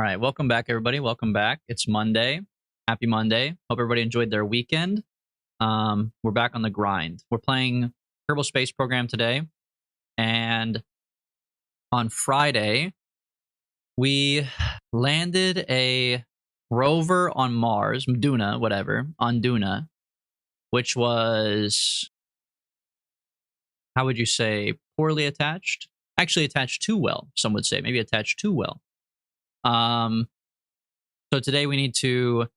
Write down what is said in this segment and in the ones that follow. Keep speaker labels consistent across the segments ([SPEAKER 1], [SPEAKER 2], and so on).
[SPEAKER 1] All right, welcome back, everybody. Welcome back. It's Monday. Happy Monday. Hope everybody enjoyed their weekend. We're back on the grind. We're playing Kerbal Space Program today, and on Friday, we landed a rover on Mars, Duna, whatever, on Duna, which was, how would you say, poorly attached? Actually attached too well, some would say. Maybe attached too well. So today we need to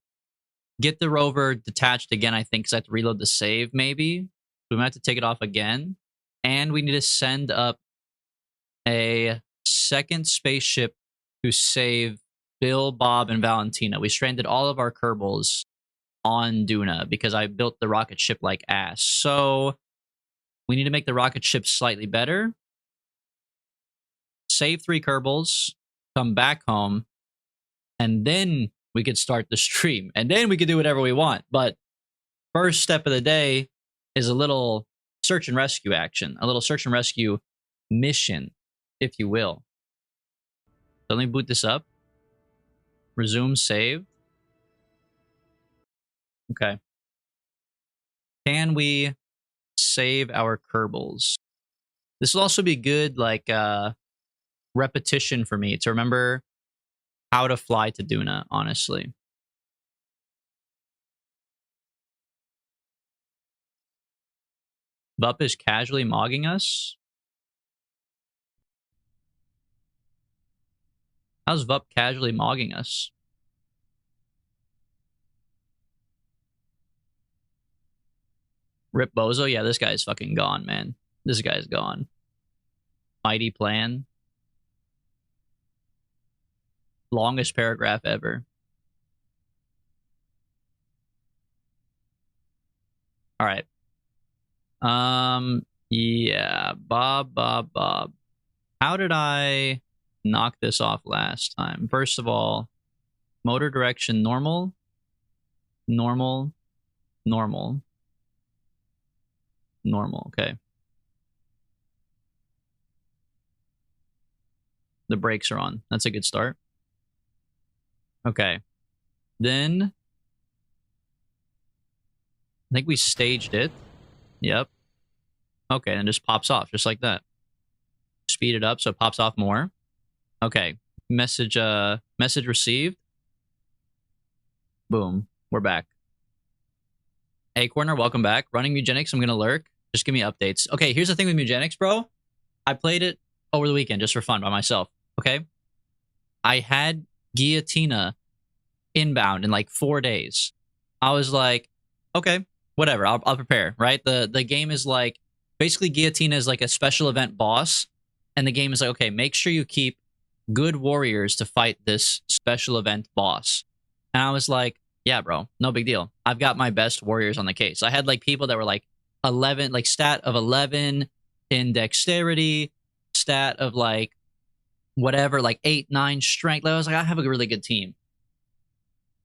[SPEAKER 1] get the rover detached again, I think, because I have to reload the save, maybe. We might have to take it off again. And we need to send up a second spaceship to save Bill, Bob, and Valentina. We stranded all of our Kerbals on Duna because I built the rocket ship like ass. So we need to make the rocket ship slightly better. Save 3 Kerbals, come back home, and then we could start the stream. And then we could do whatever we want. But first step of the day is a little search and rescue action. A little search and rescue mission, if you will. So let me boot this up. Resume save. Okay. Can we save our Kerbals? This will also be good, like, repetition for me to remember how to fly to Duna, honestly. Vup is casually mogging us. How's Vup casually mogging us? Rip Bozo? Yeah, this guy's fucking gone, man. This guy's gone. Mighty plan. Longest paragraph ever. All right. Yeah. Bob. How did I knock this off last time? First of all, motor direction normal. Normal. Okay. The brakes are on. That's a good start. Okay. Then I think we staged it. Yep. Okay, and it just pops off just like that. Speed it up so it pops off more. Okay. Message received. Boom. We're back. Hey, Corner, welcome back. Running Mugenics, I'm gonna lurk. Just give me updates. Okay, here's the thing with Mugenics, bro. I played it over the weekend just for fun by myself. Okay? I had Guillotina inbound in like 4 days. I was like, okay, whatever, I'll prepare, right? The game is like, basically Guillotina is like a special event boss, and the game is like, okay, make sure you keep good warriors to fight this special event boss. And I was like, yeah, bro, no big deal. I've got my best warriors on the case. I had like people that were like 11, like stat of 11 in dexterity, stat of like whatever, like 8, 9 strength. I was like, I have a really good team.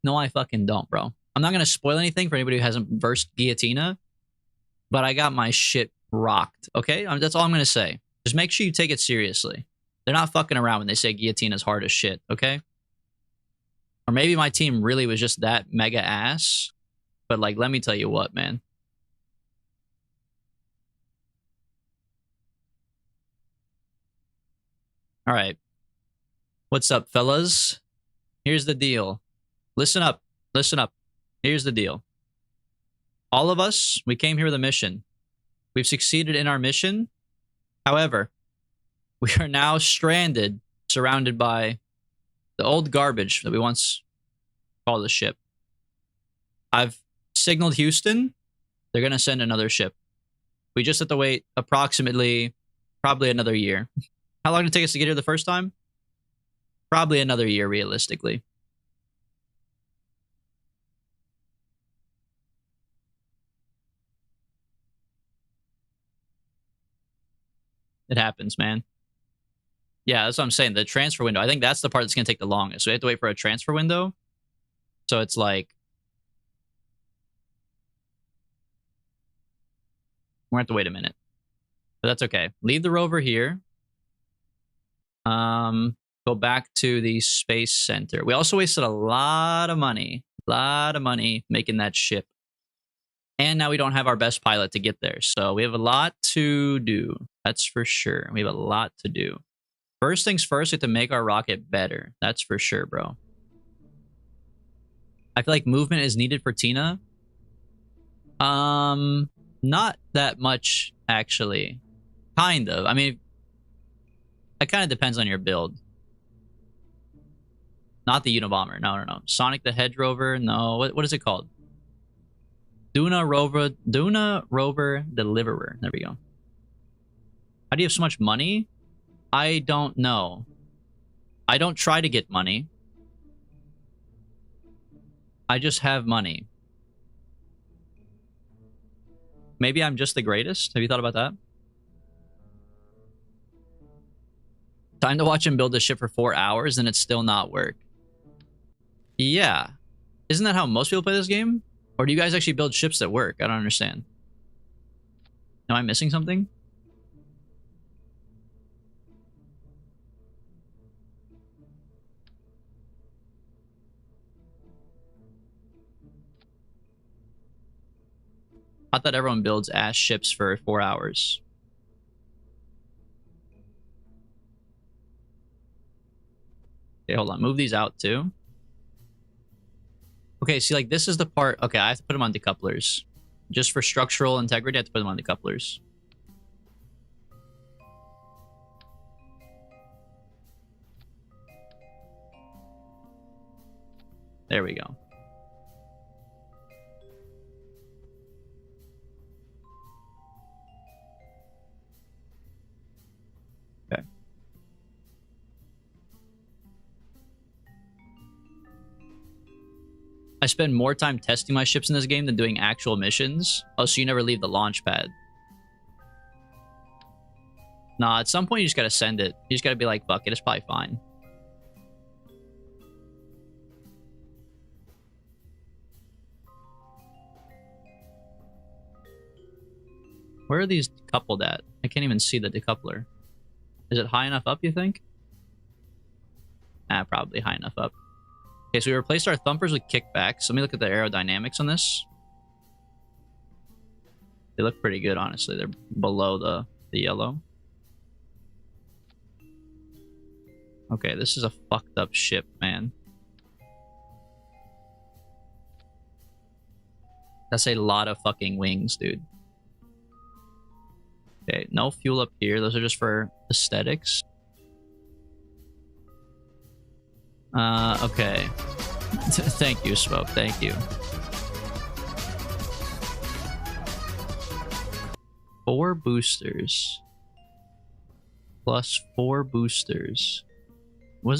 [SPEAKER 1] No, I fucking don't, bro. I'm not going to spoil anything for anybody who hasn't versed Guillotina, but I got my shit rocked, okay? That's all I'm going to say. Just make sure you take it seriously. They're not fucking around when they say Guillotina's hard as shit, okay? Or maybe my team really was just that mega ass, but like, let me tell you what, man. All right. What's up, fellas? Here's the deal. Listen up. Listen up. Here's the deal. All of us, we came here with a mission. We've succeeded in our mission. However, we are now stranded, surrounded by the old garbage that we once called a ship. I've signaled Houston. They're going to send another ship. We just have to wait approximately, probably another year. How long did it take us to get here the first time? Probably another year, realistically. It happens, man. Yeah, that's what I'm saying. The transfer window. I think that's the part that's going to take the longest. So we have to wait for a transfer window. So it's like, we're going to have to wait a minute. But that's okay. Leave the rover here. Go back to the space center. We also wasted a lot of money. Making that ship. And now we don't have our best pilot to get there. So we have a lot to do. That's for sure. We have a lot to do. First things first, we have to make our rocket better. That's for sure, bro. I feel like movement is needed for Tina. Not that much, actually. Kind of. I mean, it kind of depends on your build. Not the Unabomber. No. Sonic the Hedge Rover. No. What is it called? Duna Rover Deliverer. There we go. How do you have so much money? I don't know. I don't try to get money. I just have money. Maybe I'm just the greatest. Have you thought about that? Time to watch him build the ship for 4 hours and it's still not work. Yeah. Isn't that how most people play this game? Or do you guys actually build ships that work? I don't understand. Am I missing something? I thought everyone builds ass ships for 4 hours. Okay, hold on. Move these out too. Okay, see, like, this is the part... Okay, I have to put them on decouplers. Just for structural integrity, I have to put them on decouplers. There we go. Okay. I spend more time testing my ships in this game than doing actual missions. Oh, so you never leave the launch pad. Nah, at some point you just gotta send it. You just gotta be like, fuck it, it's probably fine. Where are these coupled at? I can't even see the decoupler. Is it high enough up, you think? Ah, probably high enough up. Okay, so we replaced our thumpers with kickbacks. Let me look at the aerodynamics on this. They look pretty good, honestly. They're below the yellow. Okay, this is a fucked up ship, man. That's a lot of fucking wings, dude. Okay, no fuel up here. Those are just for aesthetics. Okay. Thank you, Smoke. Thank you. 4 boosters. Plus 4 boosters. How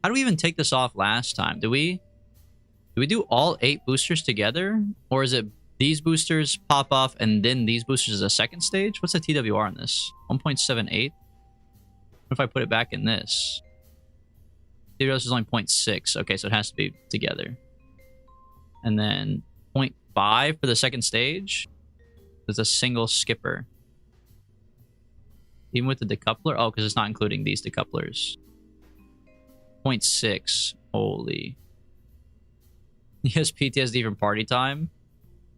[SPEAKER 1] do we even take this off last time? Do we do all 8 boosters together? Or is it these boosters pop off and then these boosters as a second stage? What's the TWR on this? 1.78? What if I put it back in this? TWR is only 0.6. Okay, so it has to be together. And then 0.5 for the second stage. There's a single skipper. Even with the decoupler? Oh, because it's not including these decouplers. 0.6. Holy. Yes, PTSD from party time.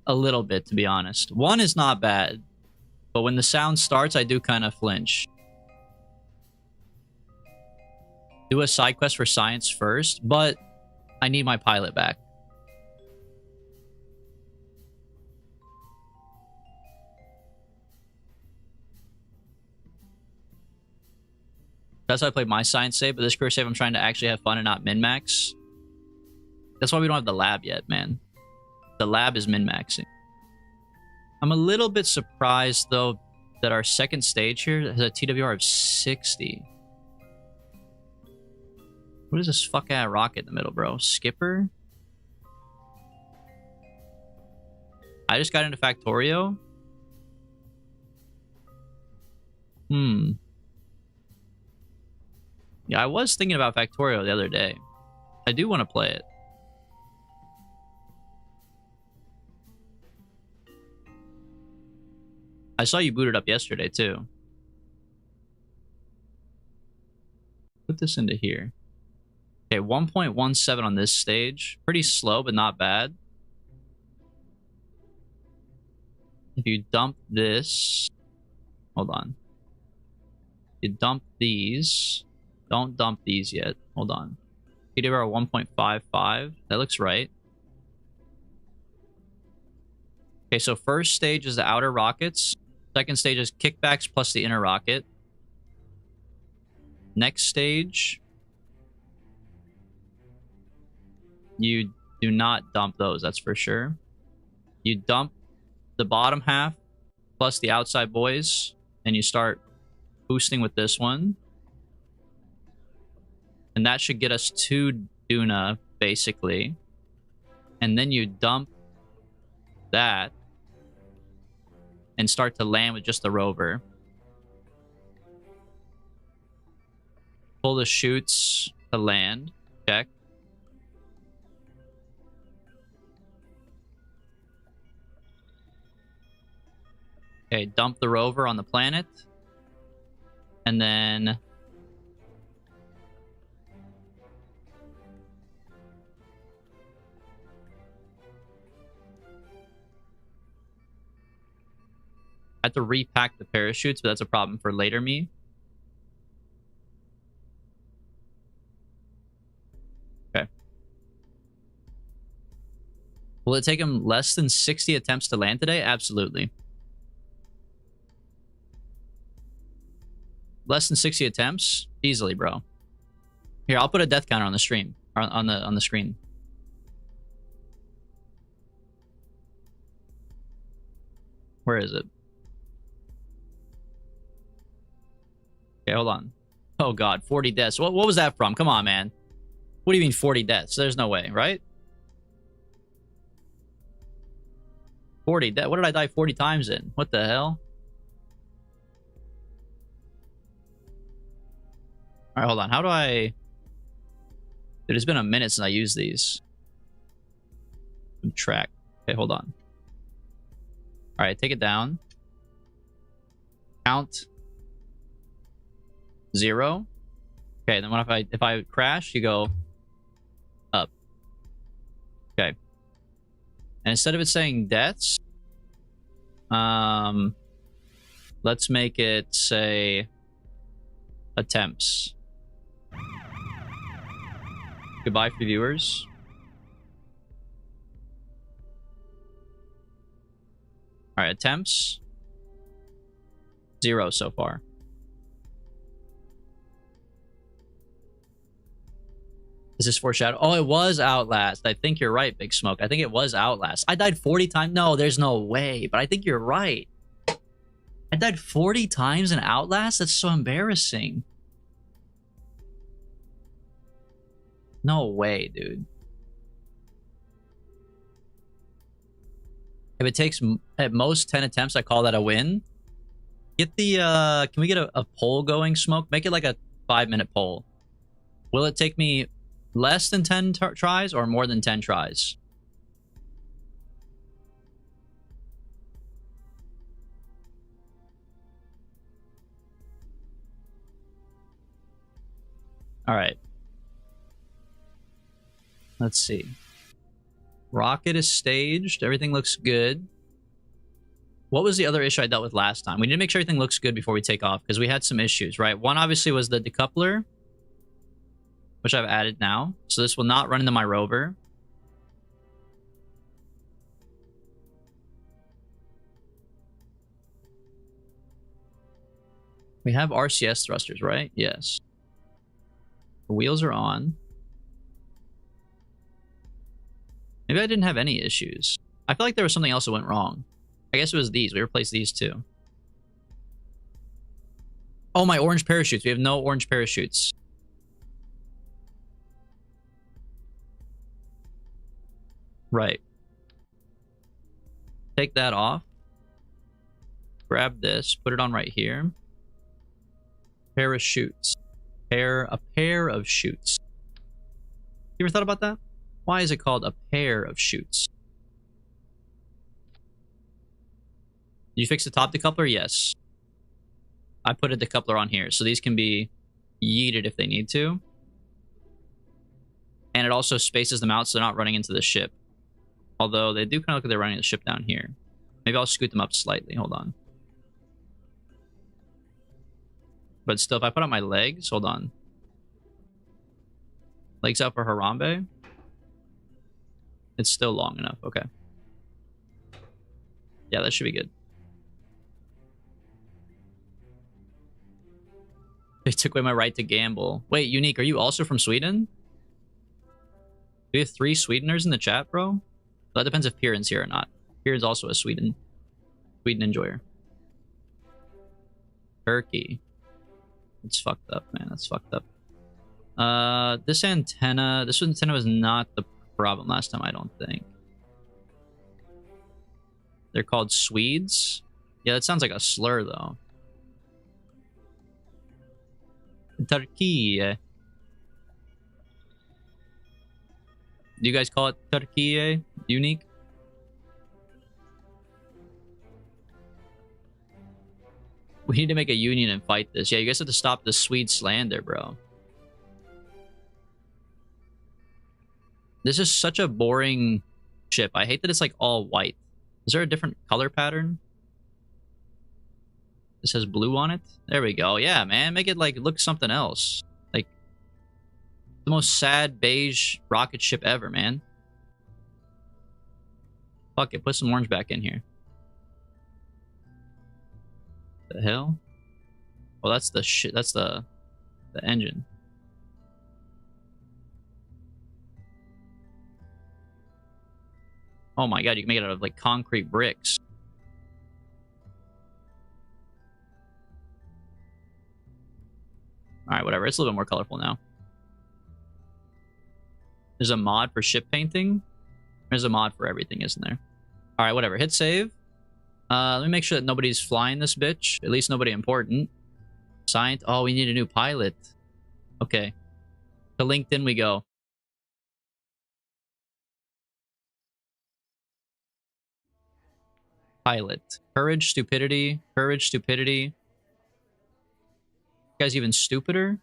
[SPEAKER 1] A little bit, to be honest. 1 is not bad. But when the sound starts, I do kind of flinch. Do a side quest for science first, but I need my pilot back. That's why I played my science save, but this career save I'm trying to actually have fun and not min-max. That's why we don't have the lab yet, man. The lab is min-maxing. I'm a little bit surprised, though, that our second stage here has a TWR of 60. What is this fuck-ass rocket in the middle, bro? Skipper? I just got into Factorio? Yeah, I was thinking about Factorio the other day. I do want to play it. I saw you boot it up yesterday, too. put this into here. Okay, 1.17 on this stage. Pretty slow, but not bad. If you dump this... Hold on. You dump these. Don't dump these yet. Hold on. You do our 1.55. That looks right. Okay, so first stage is the outer rockets. Second stage is kickbacks plus the inner rocket. Next stage... You do not dump those, that's for sure. You dump the bottom half plus the outside boys, and you start boosting with this one. And that should get us to Duna, basically. And then you dump that and start to land with just the Rover. Pull the chutes to land. Check. Okay, dump the Rover on the planet. And then... I have to repack the parachutes, but that's a problem for later me. Okay. Will it take him less than 60 attempts to land today? Absolutely. Less than 60 attempts? Easily, bro. Here, I'll put a death counter on the stream. Or on the screen. Where is it? Okay, hold on. Oh god, 40 deaths. What was that from? Come on, man. What do you mean 40 deaths? There's no way, right? 40 deaths? What did I die 40 times in? What the hell? Alright, hold on. How do I... Dude, it's been a minute since I used these. Track. Okay, hold on. Alright, take it down. Count. 0. Okay, then what if I crash, you go up. Okay. And instead of it saying deaths, let's make it say attempts. Goodbye for viewers. All right, attempts 0 so far. Is this foreshadow? Oh, it was Outlast. I think you're right, Big Smoke. I think it was Outlast. I died 40 times. No, there's no way. But I think you're right. I died 40 times in Outlast? That's so embarrassing. No way, dude. If it takes at most 10 attempts, I call that a win. Get the, can we get a poll going, Smoke? Make it like a 5-minute poll. Will it take me less than 10 tries or more than 10 tries? All right. Let's see. Rocket is staged. Everything looks good. What was the other issue I dealt with last time? We need to make sure everything looks good before we take off because we had some issues, right? One obviously was the decoupler, which I've added now. So this will not run into my Rover. We have RCS thrusters, right? Yes. The wheels are on. Maybe I didn't have any issues. I feel like there was something else that went wrong. I guess it was these. We replaced these too. Oh, my orange parachutes. We have no orange parachutes. Right. Take that off. Grab this. Put it on right here. Pair of chutes. A pair of chutes. You ever thought about that? Why is it called a pair of chutes? Did you fix the top decoupler? Yes. I put a decoupler on here. So these can be yeet it if they need to. And it also spaces them out so they're not running into the ship. Although they do kind of look like they're running the ship down here. Maybe I'll scoot them up slightly. Hold on. But still, if I put out my legs, hold on. Legs out for Harambe. It's still long enough. Okay. Yeah, that should be good. They took away my right to gamble. Wait, Unique, are you also from Sweden? Do we have 3 Swedeners in the chat, bro? That depends if Piran's here or not. Piran's also a Sweden enjoyer. Turkey. It's fucked up, man. That's fucked up. This antenna was not the problem last time, I don't think. They're called Swedes? Yeah, that sounds like a slur, though. Turkey. Do you guys call it Turkey? Unique? We need to make a union and fight this. Yeah, you guys have to stop the Swede slander, bro. This is such a boring ship. I hate that it's like all white. Is there a different color pattern? This has blue on it. There we go. Yeah, man. Make it like look something else. Like the most sad beige rocket ship ever, man. Fuck it. Put some orange back in here. The hell? Well, that's the shit. That's the engine. Oh my god, you can make it out of like concrete bricks. Alright, whatever. It's a little bit more colorful now. There's a mod for ship painting. There's a mod for everything, isn't there? Alright, whatever. Hit save. Let me make sure that nobody's flying this bitch. At least nobody important. Science. Oh, we need a new pilot. Okay. To LinkedIn we go. Pilot. Courage, stupidity. Courage, stupidity. Guy's even stupider.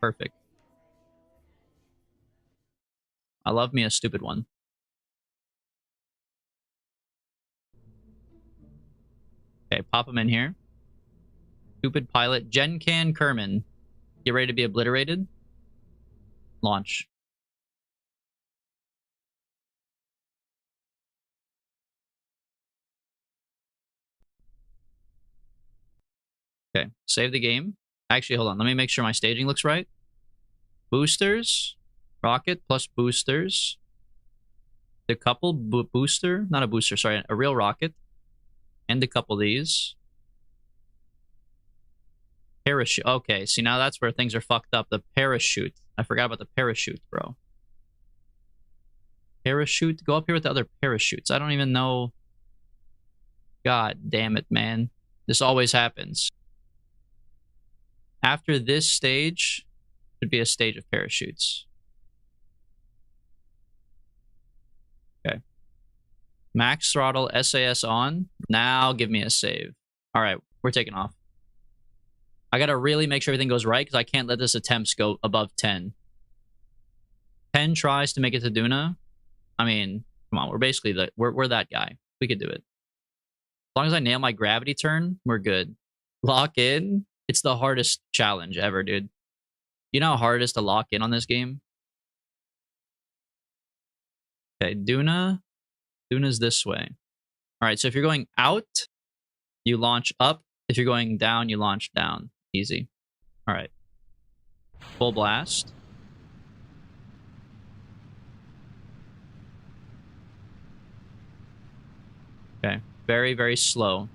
[SPEAKER 1] Perfect. I love me a stupid one. Okay, pop him in here. Stupid pilot. Gencan Kerman. Get ready to be obliterated. Launch. Okay, save the game. Actually, hold on. Let me make sure my staging looks right. Boosters. Rocket plus boosters. Decouple booster. Not a booster, sorry. A real rocket. And decouple these. Parachute. Okay, see, now that's where things are fucked up. The parachute. I forgot about the parachute, bro. Parachute? Go up here with the other parachutes. I don't even know. God damn it, man. This always happens. After this stage, should be a stage of parachutes. Okay. Max throttle, SAS on. Now give me a save. All right, we're taking off. I gotta really make sure everything goes right because I can't let this attempts go above 10. 10 tries to make it to Duna. I mean, come on, we're basically we're that guy. We could do it. As long as I nail my gravity turn, we're good. Lock in. It's the hardest challenge ever, dude. You know how hard it is to lock in on this game? Okay, Duna. Duna's this way. All right, so if you're going out, you launch up. If you're going down, you launch down. Easy. All right. Full blast. Okay. Very, very slow.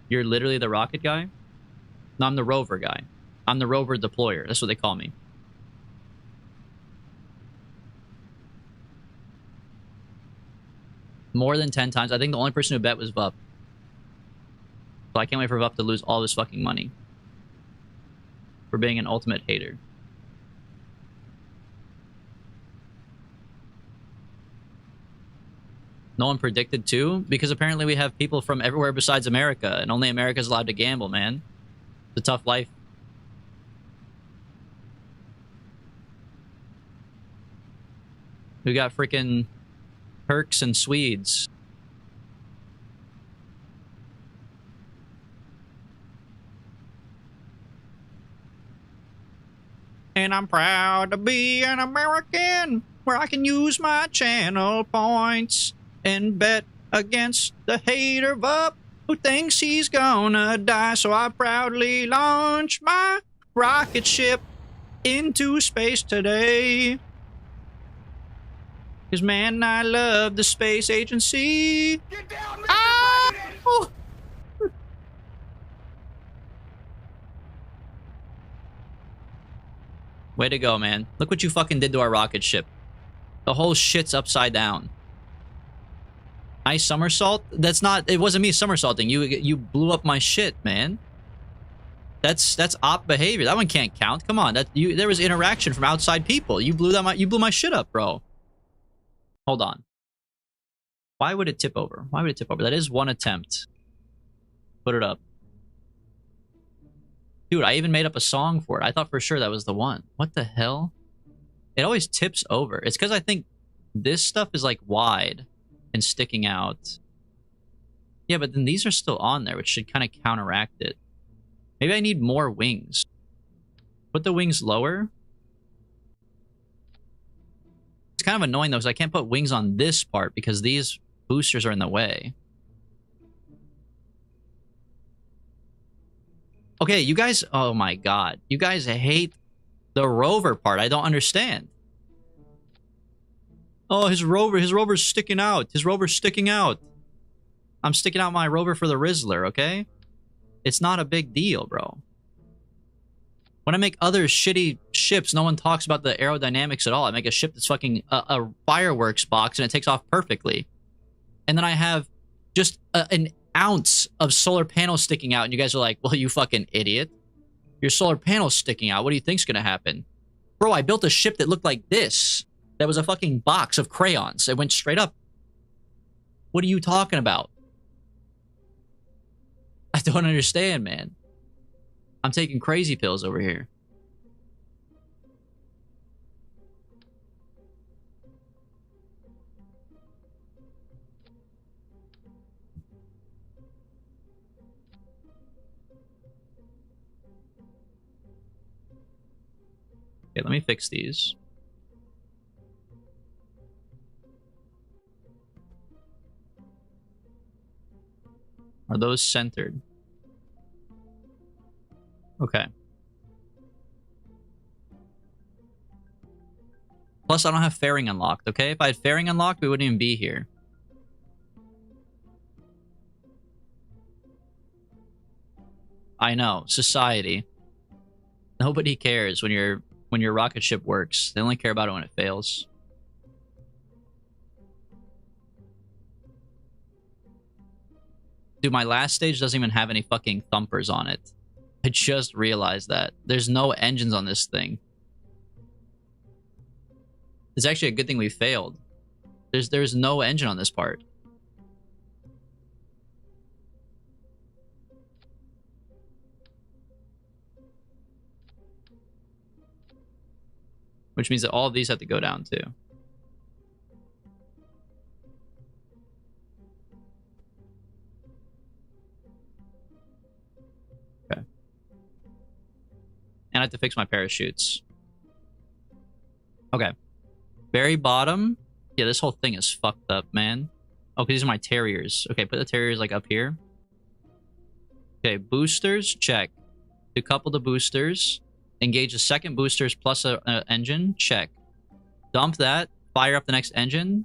[SPEAKER 1] You're literally the rocket guy? No, I'm the rover guy. I'm the rover deployer. That's what they call me. More than 10 times. I think the only person who bet was Vup. So I can't wait for Vup to lose all his fucking money. For being an ultimate hater. No one predicted too? Because apparently we have people from everywhere besides America, and only America's allowed to gamble, man. a tough life. We got freaking Turks and Swedes. And I'm proud to be an American, where I can use my channel points and bet against the hater up who thinks he's gonna die. So I proudly launch my rocket ship into space today. 'Cause man, I love the space agency. Get down, Mr. President! Way to go, man. Look what you fucking did to our rocket ship. The whole shit's upside down. Nice somersault? That's not... It wasn't me somersaulting. You blew up my shit, man. That's op behavior. That one can't count. Come on. There was interaction from outside people. You blew my shit up, bro. Hold on. Why would it tip over? Why would it tip over? That is one attempt. Put it up. Dude, I even made up a song for it. I thought for sure that was the one. What the hell? It always tips over. It's because I think this stuff is like wide and sticking out. Yeah, but then these are still on there, which should kind of counteract it. Maybe I need more wings. Put the wings lower. It's kind of annoying though, because I can't put wings on this part because these boosters are in the way. Okay, you guys... Oh my god. You guys hate the rover part. I don't understand. Oh, his rover's sticking out. His rover's sticking out. I'm sticking out my rover for the Rizzler, okay? It's not a big deal, bro. When I make other shitty ships, no one talks about the aerodynamics at all. I make a ship that's fucking a fireworks box and it takes off perfectly. And then I have just an ounce of solar panels sticking out and you guys are like, well, you fucking idiot. Your solar panel's sticking out. What do you think's gonna happen? Bro, I built a ship that looked like this. That was a fucking box of crayons. It went straight up. What are you talking about? I don't understand, man. I'm taking crazy pills over here. Okay, let me fix these. Are those centered? Okay. Plus, I don't have fairing unlocked, okay? If I had fairing unlocked, we wouldn't even be here. I know. Society. Nobody cares when your rocket ship works. They only care about it when it fails. Dude, my last stage doesn't even have any fucking thumpers on it. I just realized that. There's no engines on this thing. It's actually a good thing we failed. There's no engine on this part. Which means that all of these have to go down too. Okay. And I have to fix my parachutes. Okay. Very bottom. Yeah, this whole thing is fucked up, man. Okay, these are my terriers. Okay, put the terriers like up here. Okay, boosters, check. Decouple the boosters. Engage the second boosters plus a engine, check. Dump that. Fire up the next engine,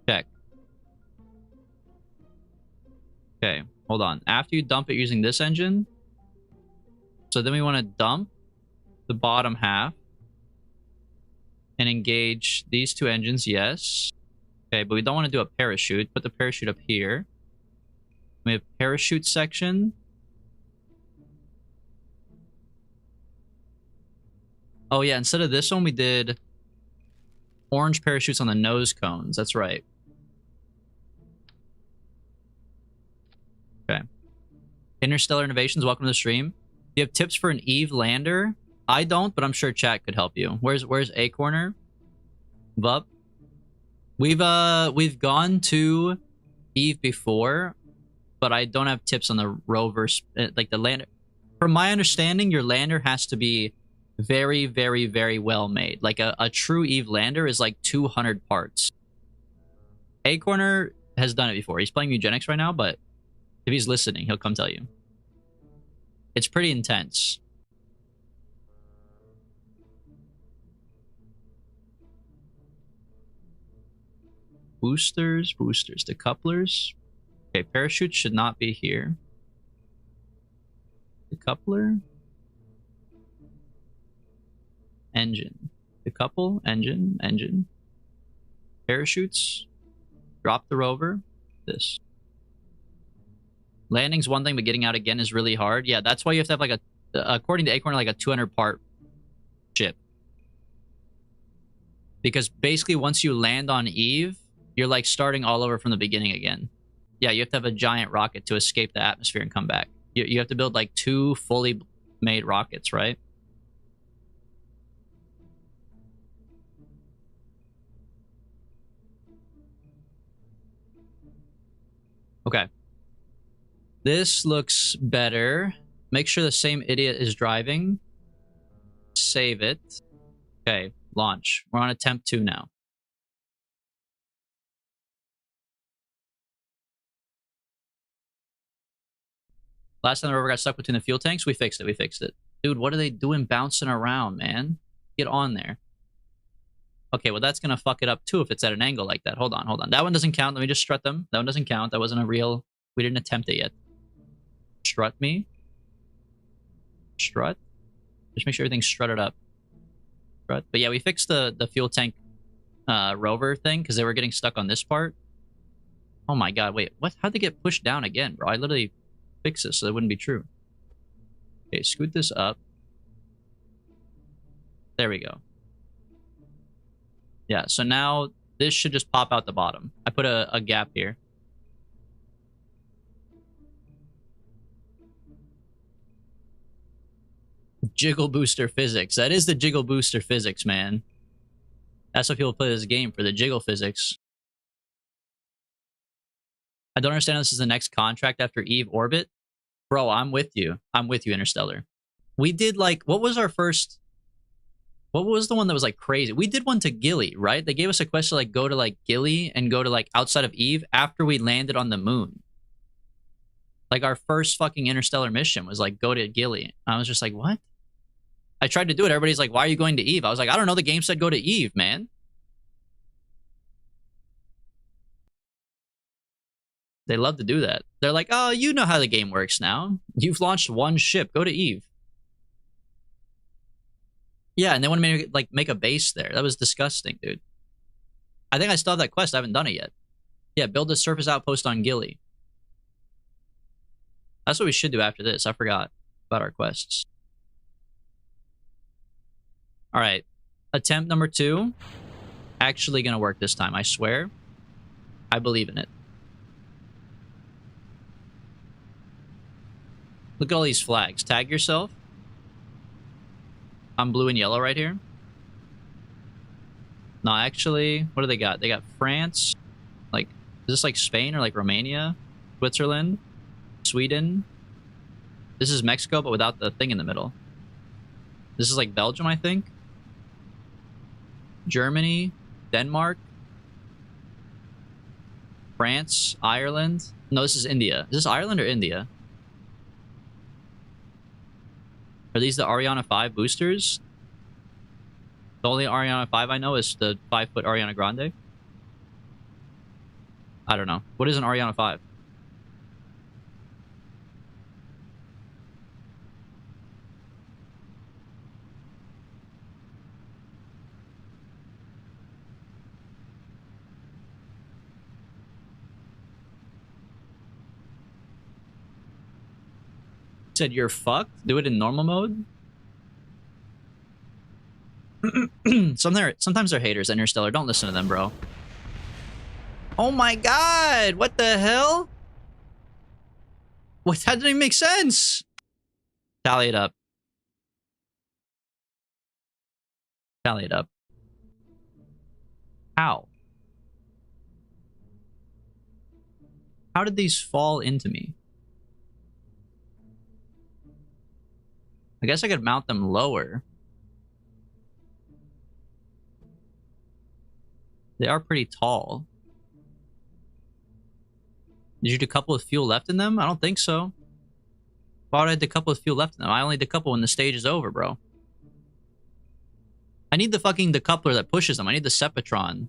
[SPEAKER 1] check. Okay, hold on. After you dump it using this engine, so then we want to dump the bottom half and engage these two engines, yes. Okay, but we don't want to do a parachute. Put the parachute up here. We have parachute section. Oh yeah, instead of this one, we did orange parachutes on the nose cones. That's right. Okay. Interstellar Innovations, welcome to the stream. you have tips for an Eve lander? I don't, but I'm sure chat could help you. Where's A corner? Vup. We've gone to Eve before, but I don't have tips on the Rover, like the lander. From my understanding, your lander has to be very, very, very well made. Like a true Eve lander is like 200 parts. A corner has done it before. He's playing eugenics right now, but if he's listening, he'll come tell you. It's pretty intense. Boosters, decouplers. Okay, parachute should not be here. Decoupler. Engine. Decouple, engine. Parachutes. Drop the rover. This. Landing's one thing, but getting out again is really hard. Yeah, that's why you have to have like a, according to Acorn, like a 200 part ship. Because basically once you land on Eve, you're like starting all over from the beginning again. Yeah, you have to have a giant rocket to escape the atmosphere and come back. You have to build like 2 fully made rockets, right? Okay. This looks better. Make sure the same idiot is driving. Save it. Okay, launch. We're on attempt 2 now. Last time the rover got stuck between the fuel tanks, we fixed it. Dude, what are they doing bouncing around, man? Get on there. Okay, well, that's going to fuck it up, too, if it's at an angle like that. Hold on. That one doesn't count. Let me just strut them. That one doesn't count. That wasn't a real... We didn't attempt it yet. Strut me. Strut. Just make sure everything's strutted up. Strut. But yeah, we fixed the fuel tank rover thing because they were getting stuck on this part. Oh my god, wait. What? How'd they get pushed down again, bro? I literally fixed this so that wouldn't be true. Okay, scoot this up. There we go. Yeah, so now this should just pop out the bottom. I put a gap here. Jiggle booster physics. That is the jiggle booster physics, man. That's why people play this game, for the jiggle physics. I don't understand how this is the next contract after Eve Orbit. Bro, I'm with you. I'm with you, Interstellar. We did like, what was our first... What was the one that was like crazy? We did one to Gilly, right? They gave us a quest to like go to like Gilly and go to like outside of Eve after we landed on the moon. Like our first fucking Interstellar mission was like go to Gilly. I was just like, what? I tried to do it. Everybody's like, why are you going to Eve? I was like, I don't know. The game said go to Eve, man. They love to do that. They're like, oh, you know how the game works now. You've launched one ship. Go to Eve. Yeah, and they want to make a base there. That was disgusting, dude. I think I still have that quest. I haven't done it yet. Yeah, build a surface outpost on Gilly. That's what we should do after this. I forgot about our quests. All right. Attempt number 2. Actually gonna work this time, I swear. I believe in it. Look at all these flags. Tag yourself. I'm blue and yellow right here. No, actually, what do they got? They got France. Like, is this like Spain or like Romania? Switzerland? Sweden? This is Mexico, but without the thing in the middle. This is like Belgium, I think. Germany. Denmark. France. Ireland. No, this is India. Is this Ireland or India? Are these the Ariana 5 boosters? The only Ariana 5 I know is the 5-foot Ariana Grande. I don't know. What is an Ariana 5? Said you're fucked? Do it in normal mode? Sometimes they're haters, Interstellar. Don't listen to them, bro. Oh my god! What the hell? What? That didn't even make sense! Tally it up. Tally it up. How? How did these fall into me? I guess I could mount them lower. They are pretty tall. Did you decouple with fuel left in them? I don't think so. Why would I decouple with fuel left in them? I only decouple when the stage is over, bro. I need the fucking decoupler that pushes them. I need the Sepatron.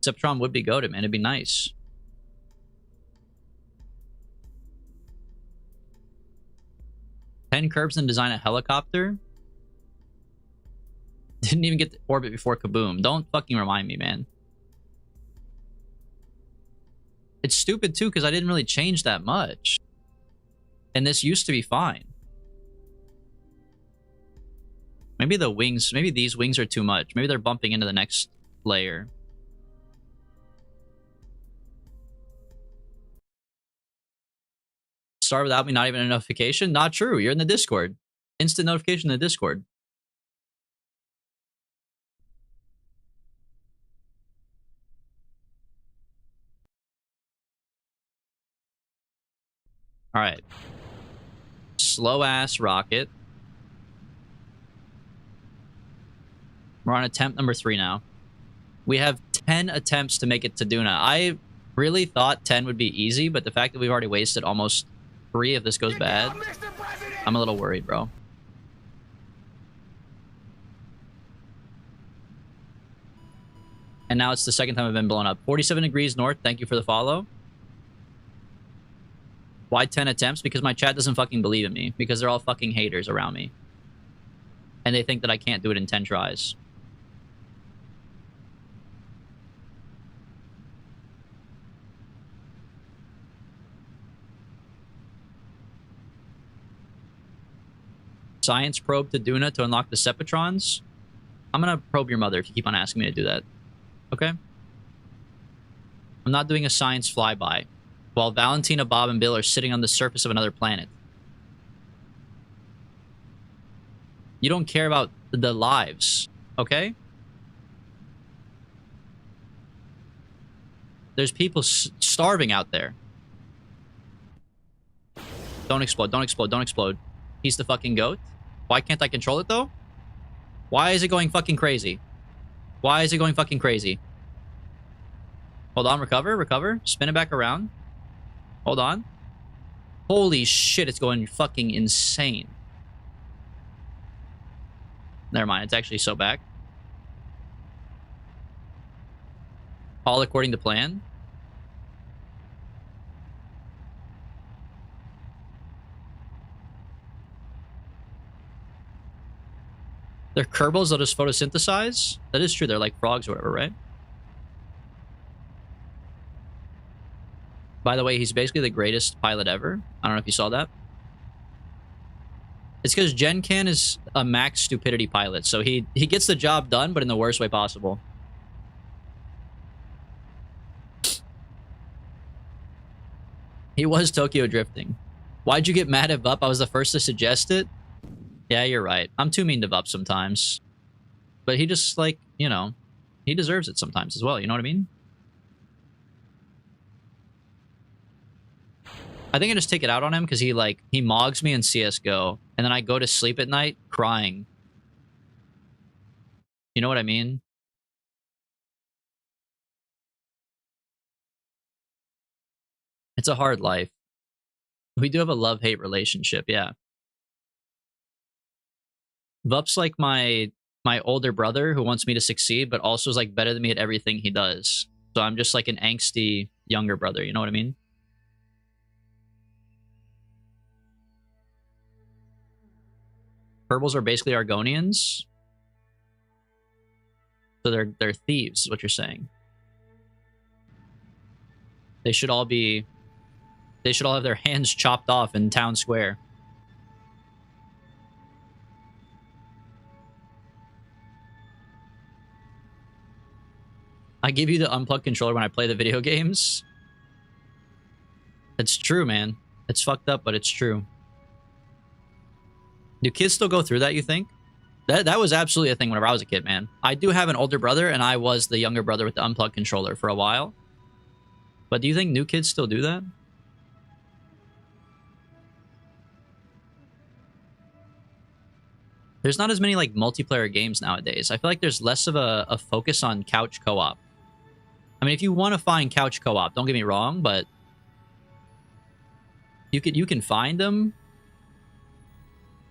[SPEAKER 1] Sepatron would be goated, man. It'd be nice. Ten curbs and design a helicopter? Didn't even get to orbit before kaboom. Don't fucking remind me, man. It's stupid, too, because I didn't really change that much. And this used to be fine. Maybe the wings... Maybe these wings are too much. Maybe they're bumping into the next layer. Start without me, not even a notification? Not true. You're in the Discord. Instant notification in the Discord. All right. Slow ass rocket. We're on attempt number 3 now. We have 10 attempts to make it to Duna. I really thought 10 would be easy, but the fact that we've already wasted almost 3 if this goes bad, I'm a little worried, bro. And now it's the second time I've been blown up. 47 degrees north. Thank you for the follow. Why 10 attempts? Because my chat doesn't fucking believe in me. Because they're all fucking haters around me. And they think that I can't do it in 10 tries. Science probe to Duna to unlock the Sepatrons. I'm gonna probe your mother if you keep on asking me to do that. Okay? I'm not doing a science flyby while Valentina, Bob, and Bill are sitting on the surface of another planet. You don't care about the lives, okay? There's people starving out there. Don't explode, don't explode, don't explode. He's the fucking goat. Why can't I control it, though? Why is it going fucking crazy? Why is it going fucking crazy? Hold on, recover, recover. Spin it back around. Hold on. Holy shit, it's going fucking insane. Never mind, it's actually so back. All according to plan. They're Kerbals that just photosynthesize? That is true, they're like frogs or whatever, right? By the way, he's basically the greatest pilot ever. I don't know if you saw that. It's because Genkan is a max stupidity pilot, so he gets the job done, but in the worst way possible. He was Tokyo drifting. Why'd you get mad at Vup? I was the first to suggest it. Yeah, you're right. I'm too mean to Vup sometimes. But he just, like, you know, he deserves it sometimes as well, you know what I mean? I think I just take it out on him because he mogs me in CSGO. And then I go to sleep at night crying. You know what I mean? It's a hard life. We do have a love-hate relationship, yeah. Vup's like my older brother who wants me to succeed, but also is like better than me at everything he does. So I'm just like an angsty younger brother, you know what I mean? Purples are basically Argonians. So they're thieves, is what you're saying. They should all have their hands chopped off in town square. I give you the unplugged controller when I play the video games. It's true, man. It's fucked up, but it's true. Do kids still go through that, you think? That was absolutely a thing whenever I was a kid, man. I do have an older brother, and I was the younger brother with the unplugged controller for a while. But do you think new kids still do that? There's not as many like multiplayer games nowadays. I feel like there's less of a focus on couch co-op. I mean, if you want to find couch co-op, don't get me wrong, but you can find them.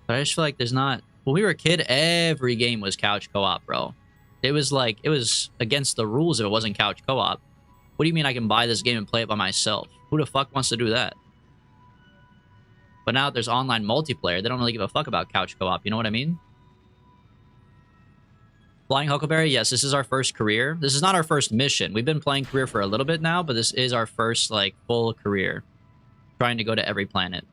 [SPEAKER 1] But I just feel like there's not. When we were a kid, every game was couch co-op, bro. It was like it was against the rules if it wasn't couch co-op. What do you mean I can buy this game and play it by myself? Who the fuck wants to do that? But now that there's online multiplayer, they don't really give a fuck about couch co-op. You know what I mean? Flying Huckleberry, yes, this is our first career. This is not our first mission. We've been playing career for a little bit now, but this is our first, like, full career. Trying to go to every planet.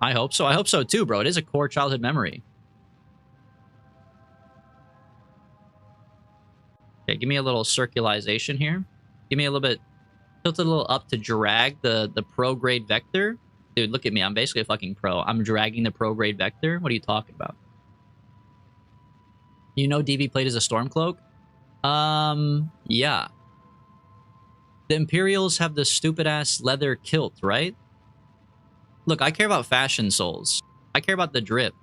[SPEAKER 1] I hope so. I hope so too, bro. It is a core childhood memory. Okay, give me a little circularization here. Give me a little bit, tilt it a little up to drag the pro grade vector. Dude, look at me. I'm basically a fucking pro. I'm dragging the pro grade vector. What are you talking about? You know DV played as a Stormcloak? Yeah. The Imperials have the stupid-ass leather kilt, right? Look, I care about fashion souls. I care about the drip.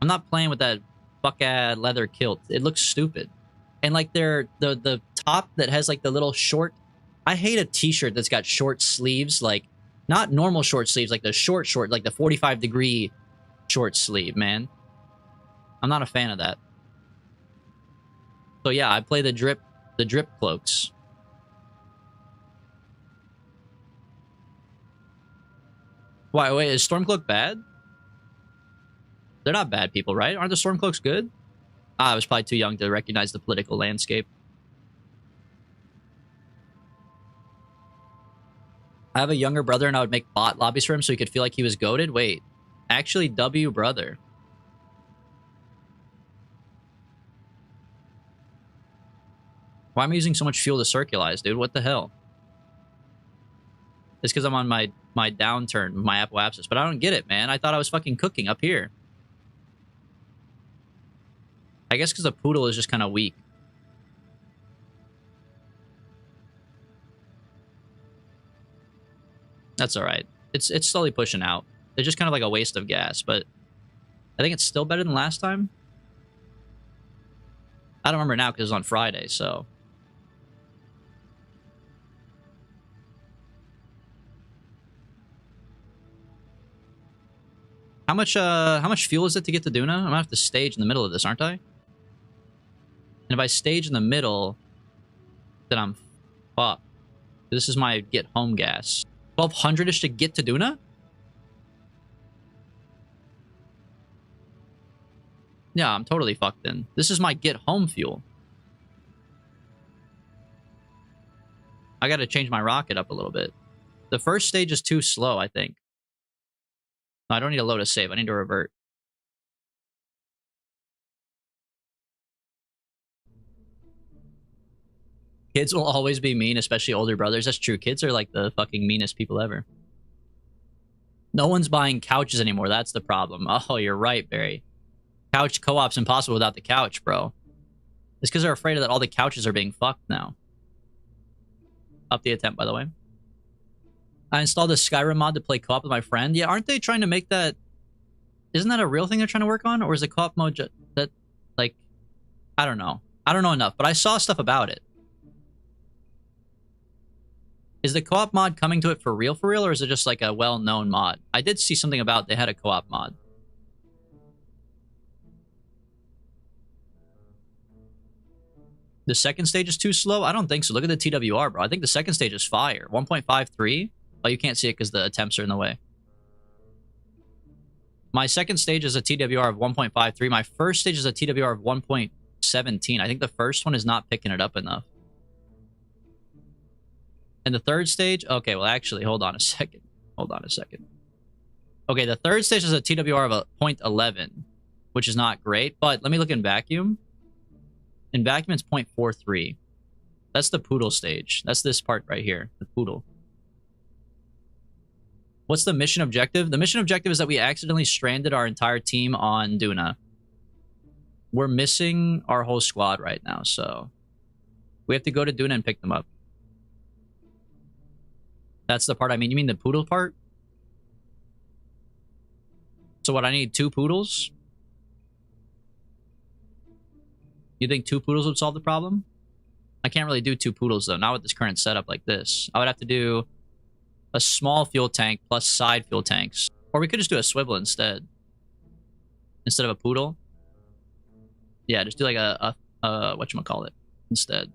[SPEAKER 1] I'm not playing with that fuck-ass leather kilt. It looks stupid. And like the top that has like the little short. I hate a t-shirt that's got short sleeves, like not normal short sleeves, like the short, like the 45-degree short sleeve, man. I'm not a fan of that. So yeah, I play the drip cloaks. Why, wait, is Stormcloak bad? They're not bad people, right? Aren't the Stormcloaks good? Ah, I was probably too young to recognize the political landscape. I have a younger brother and I would make bot lobbies for him so he could feel like he was goated. Wait, actually W brother. Why am I using so much fuel to circularize, dude? What the hell? It's because I'm on my downturn, my apoapsis. But I don't get it, man. I thought I was fucking cooking up here. I guess because the poodle is just kind of weak. That's alright. It's slowly pushing out. It's just kind of like a waste of gas, but I think it's still better than last time. I don't remember now because it was on Friday, so. How much fuel is it to get to Duna? I'm gonna have to stage in the middle of this, aren't I? And if I stage in the middle, then I'm fucked. This is my get home gas. 1200-ish to get to Duna? Yeah, I'm totally fucked then. This is my get home fuel. I gotta change my rocket up a little bit. The first stage is too slow, I think. No, I don't need to load a save. I need to revert. Kids will always be mean, especially older brothers. That's true. Kids are like the fucking meanest people ever. No one's buying couches anymore. That's the problem. Oh, you're right, Barry. Couch co-op's impossible without the couch, bro. It's because they're afraid that all the couches are being fucked now. Up the attempt, by the way. I installed a Skyrim mod to play co-op with my friend. Yeah, aren't they trying to make that... Isn't that a real thing they're trying to work on? Or is the co-op mode that, like... I don't know. I don't know enough, but I saw stuff about it. Is the co-op mod coming to it for real, or is it just like a well-known mod? I did see something about they had a co-op mod. The second stage is too slow? I don't think so. Look at the TWR, bro. I think the second stage is fire. 1.53. Oh, you can't see it because the attempts are in the way. My second stage is a TWR of 1.53. My first stage is a TWR of 1.17. I think the first one is not picking it up enough. And the third stage? Okay, well, actually, hold on a second. Hold on a second. Okay, the third stage is a TWR of a 0.11, which is not great. But let me look in vacuum. In vacuum, it's 0.43. That's the poodle stage. That's this part right here, the poodle. What's the mission objective? The mission objective is that we accidentally stranded our entire team on Duna. We're missing our whole squad right now, so we have to go to Duna and pick them up. That's the part I mean. You mean the poodle part? So what, I need 2 poodles? You think 2 poodles would solve the problem? I can't really do 2 poodles, though. Not with this current setup like this. I would have to do a small fuel tank plus side fuel tanks. Or we could just do a swivel instead. Instead of a poodle. Yeah, just do like a whatchamacallit instead.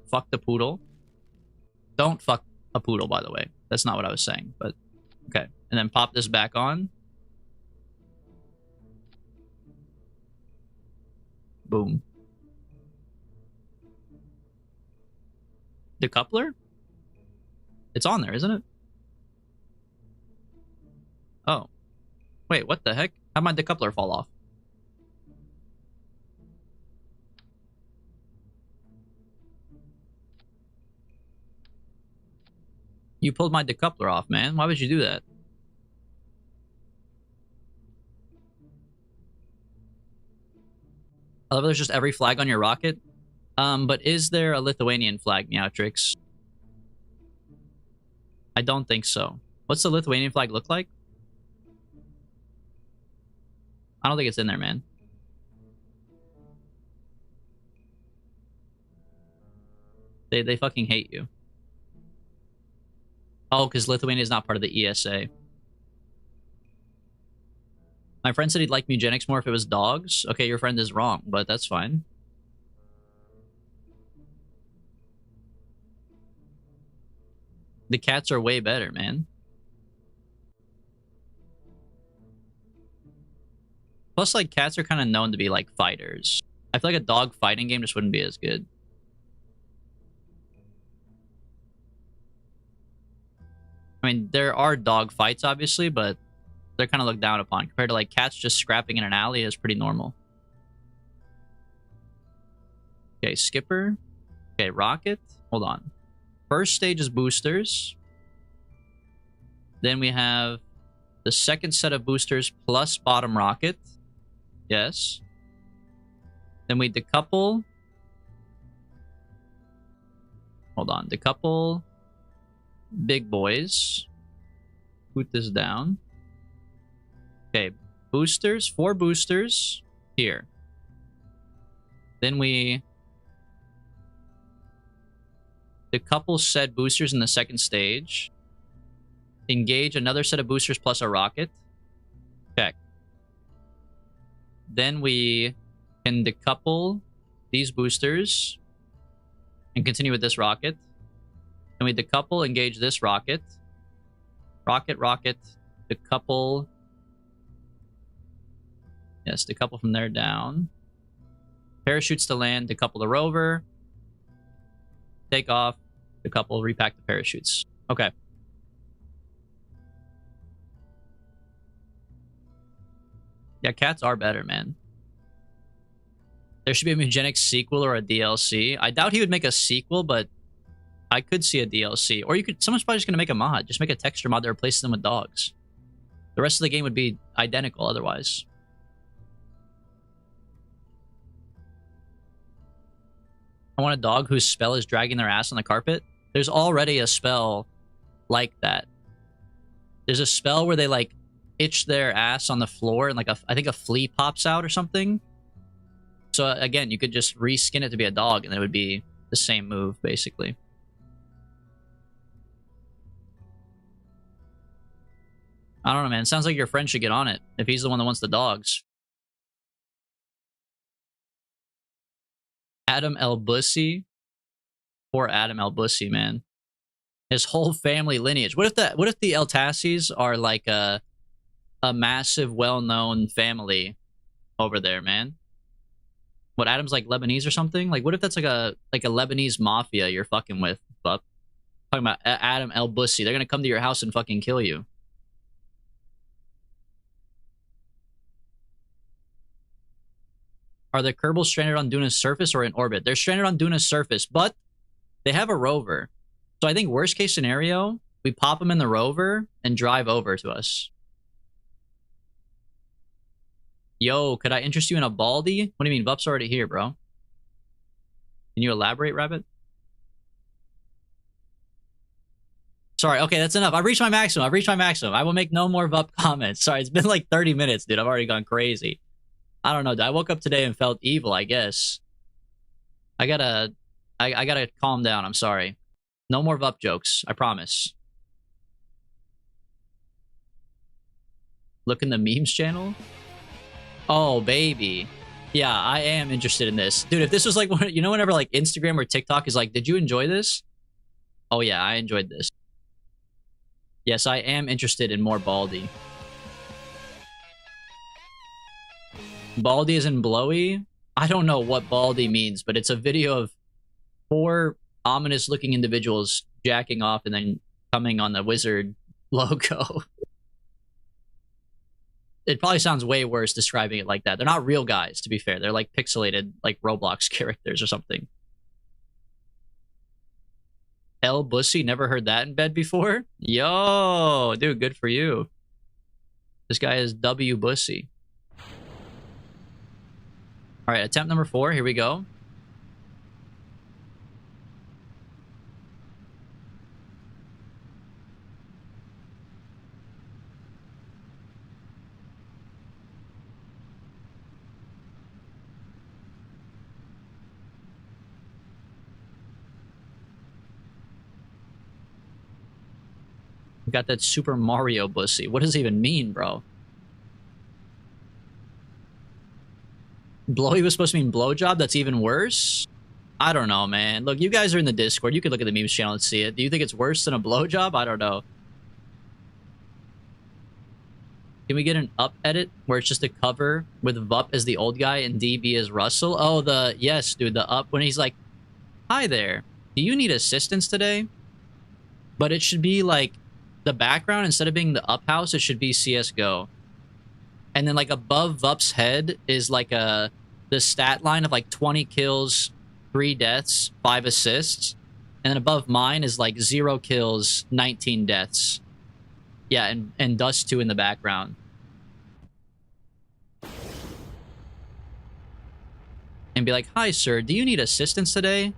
[SPEAKER 1] Fuck the poodle. Don't fuck a poodle, by the way. That's not what I was saying, but okay. And then pop this back on. Boom. Decoupler? It's on there, isn't it? Oh. Wait, what the heck? How'd my decoupler fall off? You pulled my decoupler off, man. Why would you do that? I love there's just every flag on your rocket. But is there a Lithuanian flag, Meowtrix? I don't think so. What's the Lithuanian flag look like? I don't think it's in there, man. They fucking hate you. Oh, because Lithuania is not part of the ESA. My friend said he'd like eugenics more if it was dogs. Okay, your friend is wrong, but that's fine. The cats are way better, man. Plus, like, cats are kind of known to be, like, fighters. I feel like a dog fighting game just wouldn't be as good. I mean, there are dog fights, obviously, but they're kind of looked down upon. Compared to, like, cats just scrapping in an alley is pretty normal. Okay, skipper. Okay, rocket. Hold on. First stage is boosters. Then we have the second set of boosters plus bottom rocket. Yes. Then we decouple. Hold on. Decouple. Big boys. Put this down. Okay. Boosters. 4 boosters. Here. Then we decouple said boosters in the second stage. Engage another set of boosters plus a rocket. Check. Then we can decouple these boosters and continue with this rocket. Then we decouple, engage this rocket. Rocket, rocket, decouple. Yes, decouple from there down. Parachutes to land, decouple the rover. Take off, decouple, repack the parachutes. Okay. Yeah, cats are better, man. There should be a eugenics sequel or a DLC. I doubt he would make a sequel, but I could see a DLC. Or you could, someone's probably just going to make a mod. Just make a texture mod that replaces them with dogs. The rest of the game would be identical otherwise. I want a dog whose spell is dragging their ass on the carpet. There's already a spell like that. There's a spell where they, like, itch their ass on the floor and, like, I think a flea pops out or something. So again, you could just reskin it to be a dog, and it would be the same move, basically. I don't know, man. It sounds like your friend should get on it if he's the one that wants the dogs. Adam El Bussy. Poor Adam El Bussy, man. His whole family lineage. What if the El Tassis are like a massive, well-known family over there, man? What, Adam's like Lebanese or something? Like, what if that's like a Lebanese mafia you're fucking with, Bup? Talking about Adam El Bussy. They're gonna come to your house and fucking kill you. Are the Kerbals stranded on Duna's surface or in orbit? They're stranded on Duna's surface, but they have a rover. So I think worst case scenario, we pop them in the rover and drive over to us. Yo, could I interest you in a Baldy? What do you mean? Vup's already here, bro. Can you elaborate, Rabbit? Sorry, okay, that's enough. I've reached my maximum. I will make no more Vup comments. Sorry, it's been like 30 minutes, dude. I've already gone crazy. I don't know. I woke up today and felt evil, I guess. I gotta calm down. I'm sorry. No more Vup jokes. I promise. Look in the memes channel. Oh, baby. Yeah, I am interested in this. Dude, if this was like, you know, whenever like Instagram or TikTok is like, did you enjoy this? Oh yeah, I enjoyed this. Yes, I am interested in more Baldy. Baldy is in blowy? I don't know what Baldy means, but it's a video of 4 ominous-looking individuals jacking off and then coming on the wizard logo. It probably sounds way worse describing it like that. They're not real guys, to be fair. They're like pixelated, like Roblox characters or something. L Bussy, never heard that in bed before? Yo, dude, good for you. This guy is W Bussy. All right, attempt number 4. Here we go. We got that Super Mario Bussy. What does it even mean, bro? Blowy was supposed to mean blowjob? That's even worse? I don't know, man. Look, you guys are in the Discord. You could look at the memes channel and see it. Do you think it's worse than a blowjob? I don't know. Can we get an up edit where it's just a cover with Vup as the old guy and DB as Russell? Oh, yes, dude, the up when he's like, hi there. Do you need assistance today? But it should be like the background, instead of being the up house, it should be CSGO. And then like above Vup's head is like the stat line of like 20 kills, 3 deaths, 5 assists. And then above mine is like 0 kills, 19 deaths. Yeah, and Dust 2 in the background. And be like, hi sir, do you need assistance today?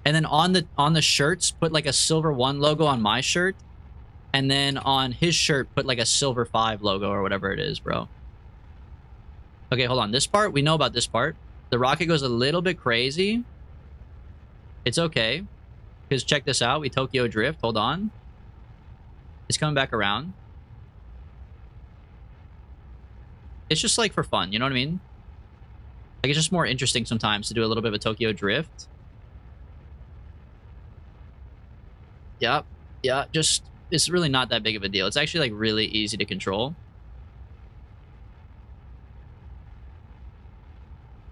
[SPEAKER 1] And then on the shirts, put like a silver 1 logo on my shirt. And then on his shirt, put like a silver 5 logo or whatever it is, bro. Okay, hold on. This part, we know about this part. The rocket goes a little bit crazy. It's okay. Because check this out. We Tokyo Drift. Hold on. It's coming back around. It's just like for fun. You know what I mean? Like, it's just more interesting sometimes to do a little bit of a Tokyo Drift. Yep. Yeah, just... It's really not that big of a deal. It's actually, like, really easy to control.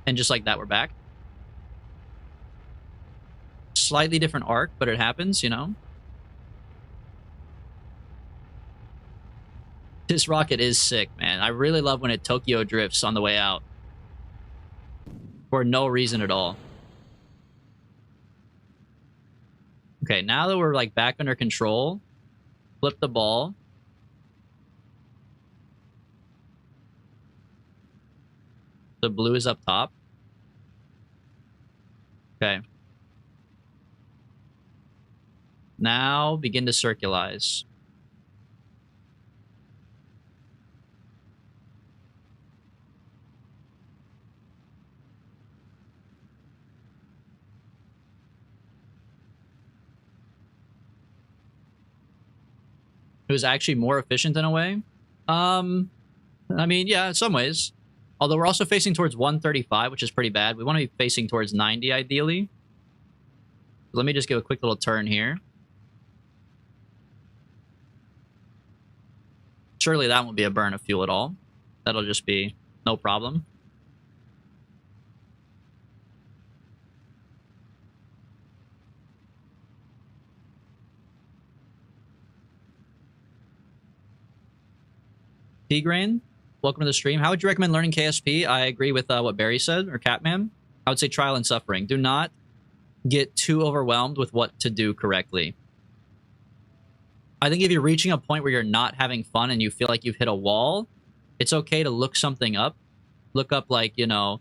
[SPEAKER 1] And just like that, we're back. Slightly different arc, but it happens, you know? This rocket is sick, man. I really love when it Tokyo drifts on the way out. For no reason at all. Okay, now that we're, like, back under control... Flip the ball. The blue is up top. Okay. Now begin to circularize. It was actually more efficient in a way. I mean, yeah, in some ways. Although we're also facing towards 135, which is pretty bad. We want to be facing towards 90, ideally. Let me just give a quick little turn here. Surely that won't be a burn of fuel at all. That'll just be no problem. T-Grain, welcome to the stream. How would you recommend learning KSP? I agree with what Barry said, or Catman. I would say trial and suffering. Do not get too overwhelmed with what to do correctly. I think if you're reaching a point where you're not having fun and you feel like you've hit a wall, it's okay to look something up. Look up, like, you know,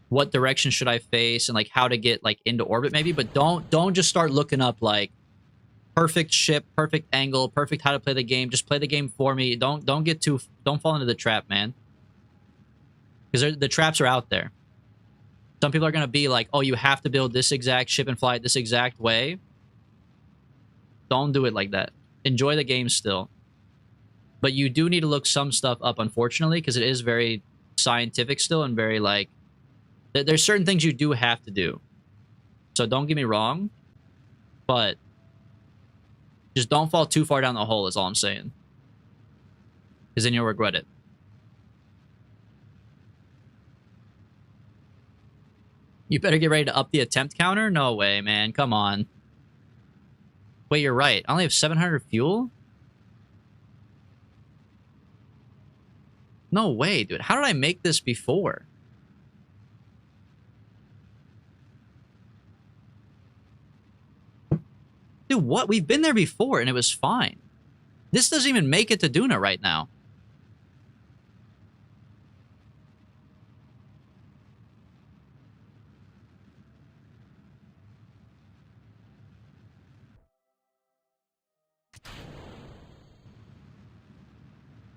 [SPEAKER 1] what direction should I face and like how to get like into orbit maybe, but don't just start looking up like perfect ship, perfect angle, perfect how to play the game. Just play the game for me. Don't fall into the trap, man. Because the traps are out there. Some people are going to be like, oh, you have to build this exact ship and fly it this exact way. Don't do it like that. Enjoy the game still. But you do need to look some stuff up, unfortunately, because it is very scientific still and very, like, there's certain things you do have to do. So don't get me wrong, but just don't fall too far down the hole is all I'm saying. Because then you'll regret it. You better get ready to up the attempt counter? No way, man. Come on. Wait, you're right. I only have 700 fuel? No way, dude. How did I make this before? Dude, what? We've been there before and it was fine. This doesn't even make it to Duna right now.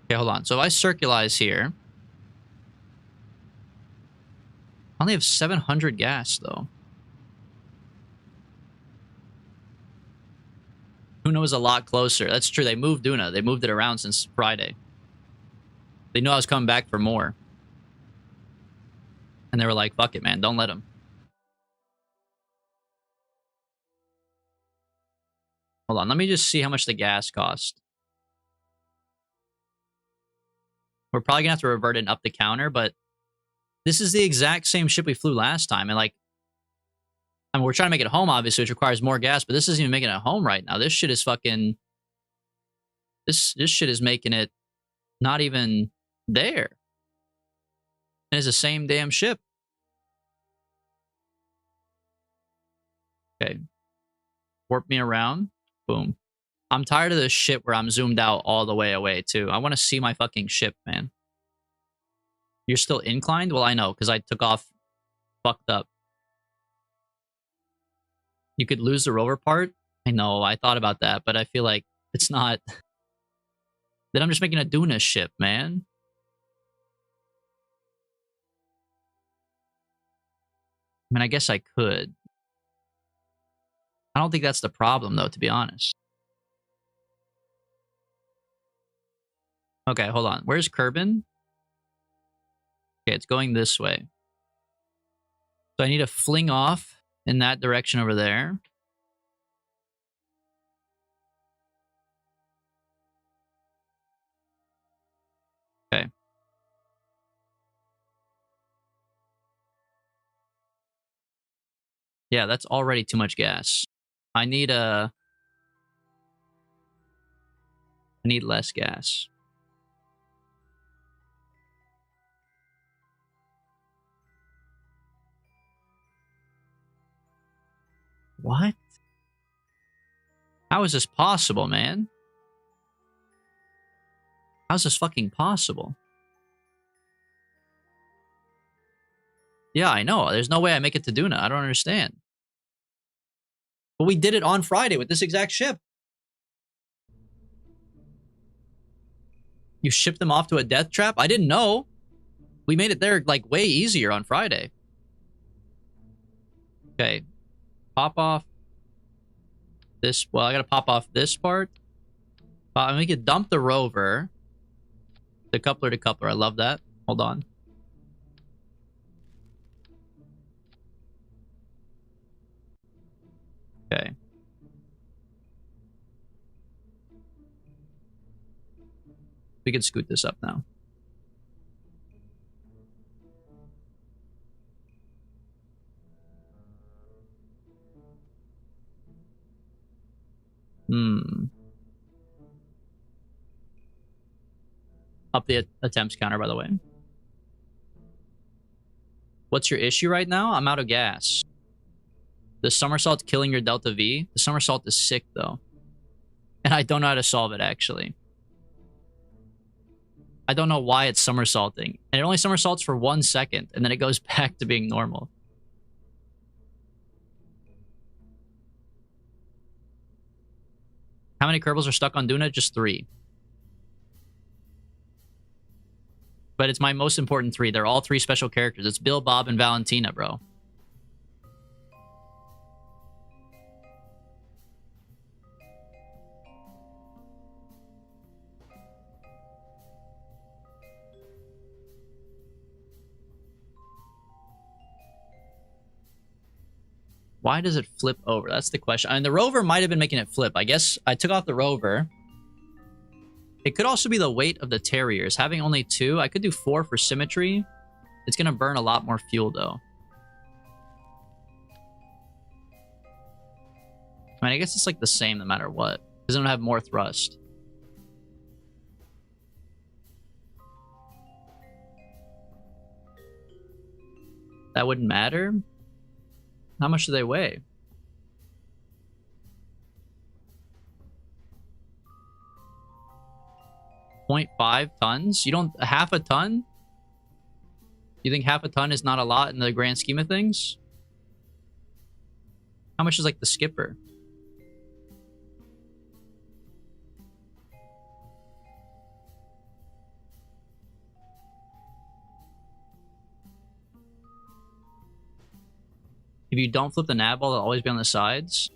[SPEAKER 1] Okay, hold on. So if I circulize here, I only have 700 gas, though. Duna was a lot closer. That's true. They moved Duna. They moved it around since Friday. They knew I was coming back for more. And they were like, fuck it, man. Don't let them. Hold on. Let me just see how much the gas cost. We're probably going to have to revert it up the counter, but this is the exact same ship we flew last time. And, like, I mean, we're trying to make it home, obviously, which requires more gas, but this isn't even making it home right now. This shit is fucking... This shit is making it not even there. And it's the same damn ship. Okay. Warp me around. Boom. I'm tired of this shit where I'm zoomed out all the way away, too. I want to see my fucking ship, man. You're still inclined? Well, I know, because I took off fucked up. You could lose the rover part? I know, I thought about that, but I feel like it's not... Then I'm just making a Duna ship, man. I mean, I guess I could. I don't think that's the problem, though, to be honest. Okay, hold on. Where's Kerbin? Okay, it's going this way. So I need to fling off in that direction over there. Okay. Yeah, that's already too much gas. I need less gas. What? How is this possible, man? How's this fucking possible? Yeah, I know. There's no way I make it to Duna. I don't understand. But we did it on Friday with this exact ship. You shipped them off to a death trap? I didn't know. We made it there, like, way easier on Friday. Okay. Pop off this. Well, I gotta pop off this part. And we could dump the Rover. The coupler to coupler. I love that. Hold on. Okay. We can scoot this up now. Up the attempts counter, by the way. What's your issue right now? I'm out of gas. The somersault's killing your Delta V. The somersault is sick, though. And I don't know how to solve it, actually. I don't know why it's somersaulting. And it only somersaults for 1 second, and then it goes back to being normal. How many Kerbals are stuck on Duna? Just 3. But it's my most important 3. They're all 3 special characters. It's Bill, Bob, and Valentina, bro. Why does it flip over? That's the question. And the Rover might have been making it flip. I guess I took off the Rover. It could also be the weight of the Terriers. Having only 2, I could do 4 for symmetry. It's going to burn a lot more fuel, though. I mean, I guess it's like the same no matter what. Because it don't have more thrust. That wouldn't matter. How much do they weigh? .5 tons? You don't... half a ton? You think half a ton is not a lot in the grand scheme of things? How much is like the skipper? If you don't flip the nav ball, it'll always be on the sides.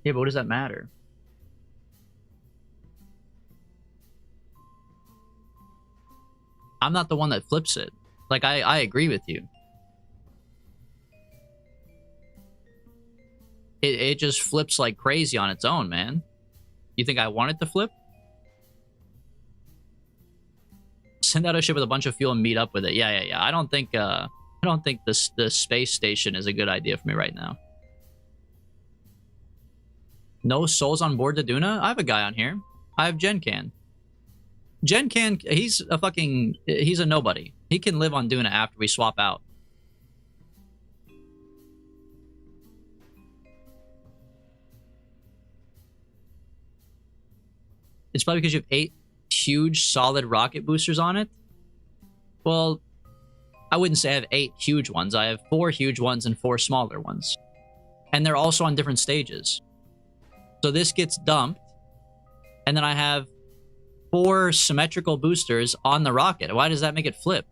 [SPEAKER 1] Yeah, but what does that matter? I'm not the one that flips it. Like, I agree with you. It just flips like crazy on its own, man. You think I want it to flip? Send out a ship with a bunch of fuel and meet up with it. Yeah. I don't think the space station is a good idea for me right now. No souls on board the Duna? I have a guy on here. I have Gencan. Gencan, he's a nobody. He can live on Duna after we swap out. It's probably because you have 8 huge solid rocket boosters on it. Well, I wouldn't say I have 8 huge ones. I have 4 huge ones and 4 smaller ones. And they're also on different stages. So this gets dumped. And then I have 4 symmetrical boosters on the rocket. Why does that make it flip?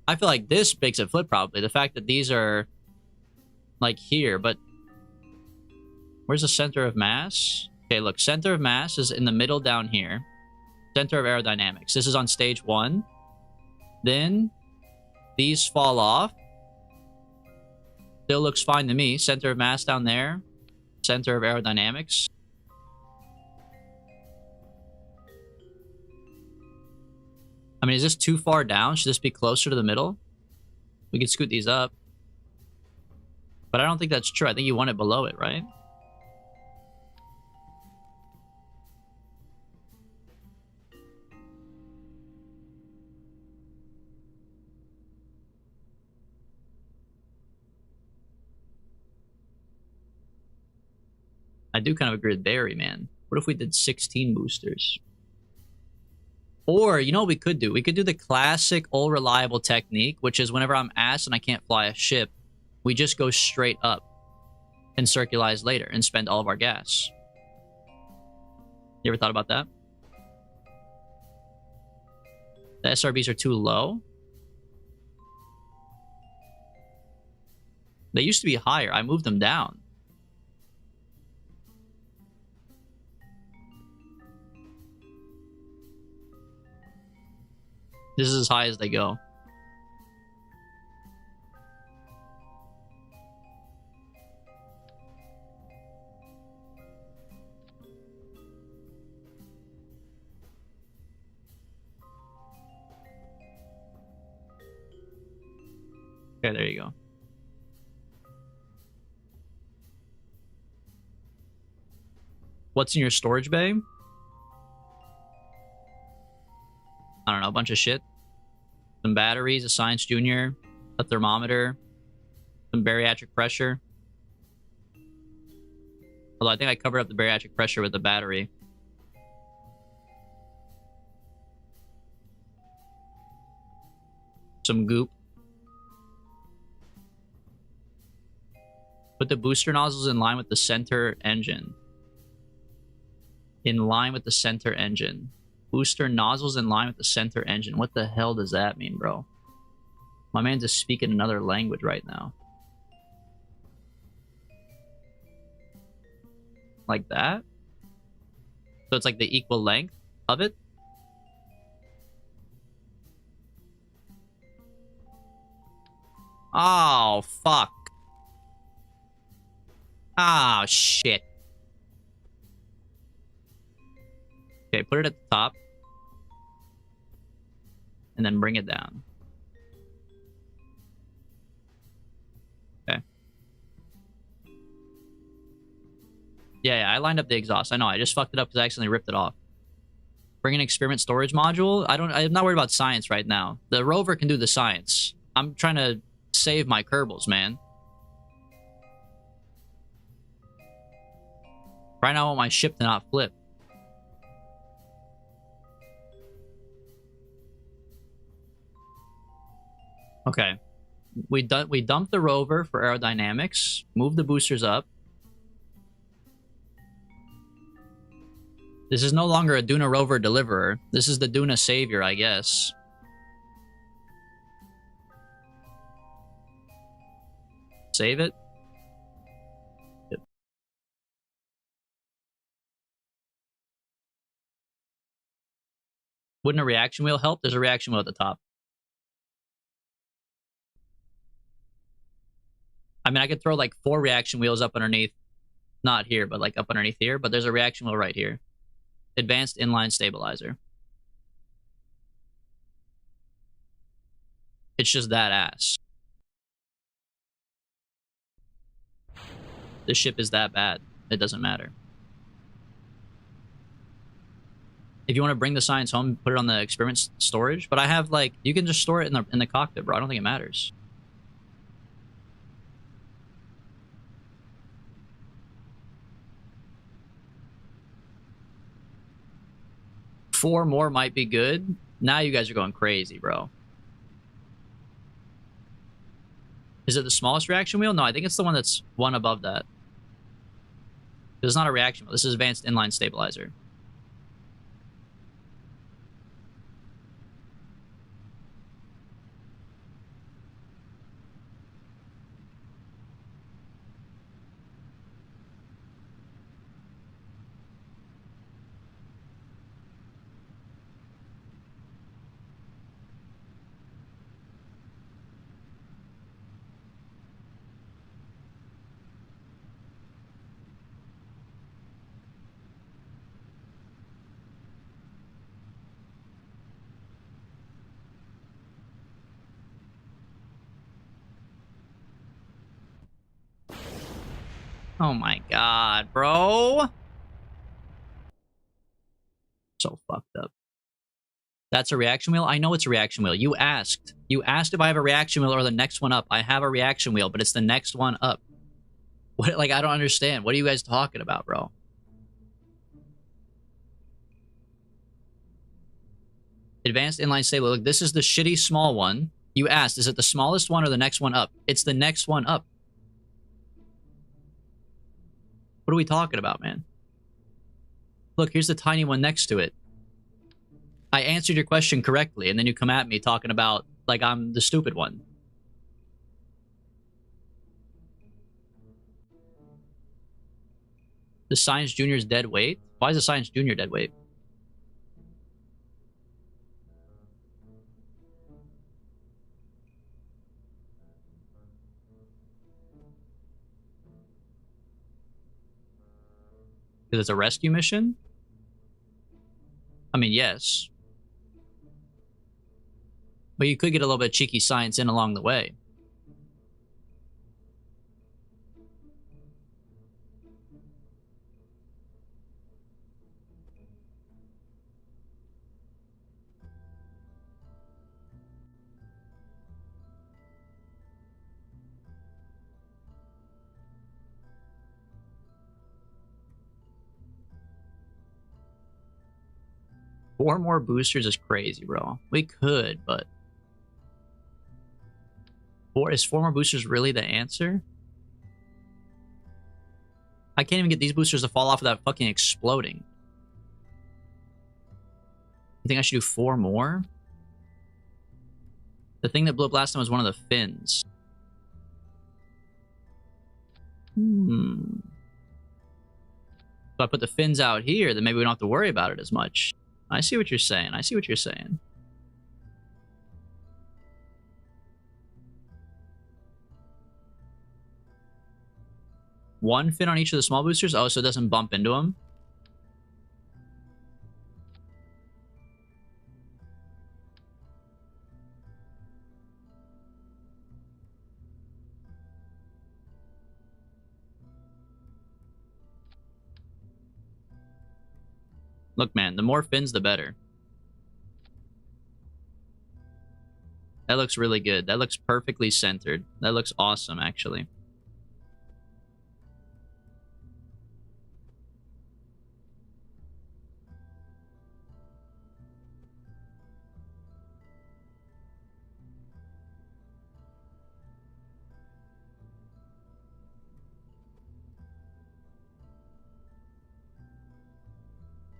[SPEAKER 1] I feel like this makes it flip probably. The fact that these are like here, but where's the center of mass? Okay, look, center of mass is in the middle down here. Center of aerodynamics. This is on stage 1. Then these fall off. Still looks fine to me. Center of mass down there. Center of aerodynamics. I mean, is this too far down? Should this be closer to the middle? We could scoot these up. But I don't think that's true. I think you want it below it, right? I do kind of agree with Barry, man. What if we did 16 boosters? Or, you know what we could do? We could do the classic old reliable technique, which is whenever I'm asked and I can't fly a ship, we just go straight up and circularize later and spend all of our gas. You ever thought about that? The SRBs are too low. They used to be higher. I moved them down. This is as high as they go. Okay, there you go. What's in your storage bay? I don't know, a bunch of shit. Some batteries, a science junior, a thermometer, some bariatric pressure. Although I think I covered up the bariatric pressure with the battery. Some goop. Put the booster nozzles in line with the center engine. In line with the center engine. Booster nozzles in line with the center engine. What the hell does that mean, bro? My man's just speaking another language right now. Like that? So it's like the equal length of it? Oh, fuck. Ah, shit. Okay, put it at the top. And then bring it down. Okay. Yeah, I lined up the exhaust. I know, I just fucked it up because I accidentally ripped it off. Bring an experiment storage module. I'm not worried about science right now. The rover can do the science. I'm trying to save my Kerbals, man. Right now I want my ship to not flip. Okay. We dumped the rover for aerodynamics. Move the boosters up. This is no longer a Duna rover deliverer. This is the Duna savior, I guess. Save it. Yep. Wouldn't a reaction wheel help? There's a reaction wheel at the top. I mean, I could throw like 4 reaction wheels up underneath. Not here, but like up underneath here. But there's a reaction wheel right here. Advanced inline stabilizer. It's just that ass. The ship is that bad. It doesn't matter. If you want to bring the science home, put it on the experiment storage. But I have like, you can just store it in the cockpit, bro. I don't think it matters. Four more might be good. Now you guys are going crazy, bro. Is it the smallest reaction wheel? No, I think it's the one that's one above that. It's not a reaction wheel. This is advanced inline stabilizer. Oh my god, bro. So fucked up. That's a reaction wheel? I know it's a reaction wheel. You asked. You asked if I have a reaction wheel or the next one up. I have a reaction wheel, but it's the next one up. What? Like, I don't understand. What are you guys talking about, bro? Advanced inline stabilizer. Look, this is the shitty small one. You asked, is it the smallest one or the next one up? It's the next one up. What are we talking about, man? Look, here's the tiny one next to it. I answered your question correctly, and then you come at me talking about, like, I'm the stupid one. The Science Junior's dead weight? Why is the Science Junior dead weight? Because it's a rescue mission? I mean, yes. But you could get a little bit of cheeky science in along the way. Four more boosters is crazy, bro. We could, but is four more boosters really the answer? I can't even get these boosters to fall off without fucking exploding. You think I should do four more? The thing that blew up last time was one of the fins. So I put the fins out here, then maybe we don't have to worry about it as much. I see what you're saying. I see what you're saying. One fin on each of the small boosters? Oh, so it doesn't bump into them? Look, man, the more fins, the better. That looks really good. That looks perfectly centered. That looks awesome, actually.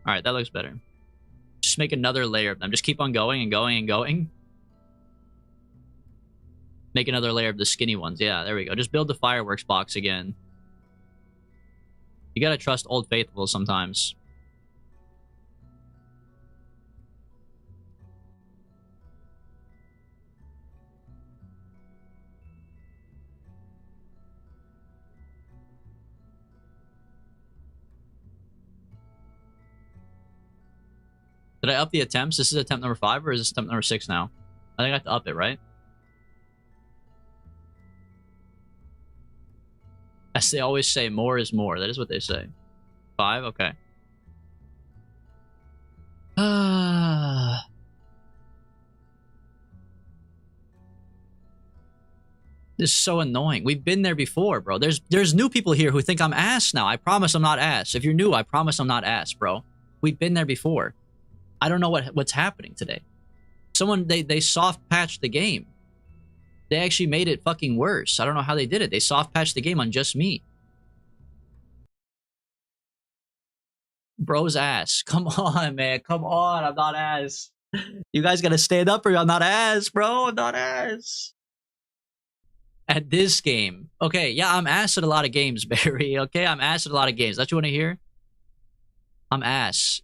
[SPEAKER 1] All right, that looks better. Just make another layer of them. Just keep on going and going and going. Make another layer of the skinny ones. Yeah, there we go. Just build the fireworks box again. You gotta trust Old Faithful sometimes. Did I up the attempts? This is attempt number 5, or is this attempt number 6 now? I think I have to up it, right? As they always say, more is more. That is what they say. 5? Okay. This is so annoying. We've been there before, bro. There's new people here who think I'm ass now. I promise I'm not ass. If you're new, I promise I'm not ass, bro. We've been there before. I don't know what's happening today. Someone, they soft patched the game. They actually made it fucking worse. I don't know how they did it. They soft patched the game on just me. Bro's ass. Come on, man. Come on. I'm not ass. You guys gotta stand up or I'm not ass, bro. I'm not ass. At this game. Okay, yeah, I'm ass at a lot of games, Barry. Okay, I'm ass at a lot of games. That's what you want to hear? I'm ass.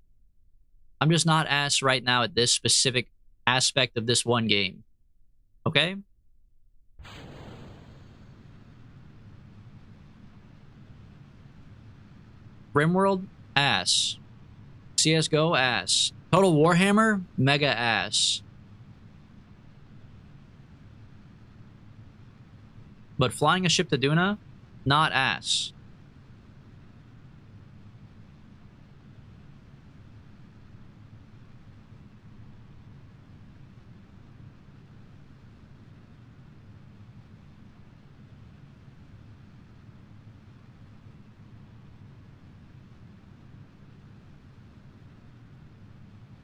[SPEAKER 1] I'm just not ass right now at this specific aspect of this one game. Okay? RimWorld, ass. CSGO, ass. Total Warhammer, mega ass. But flying a ship to Duna, not ass.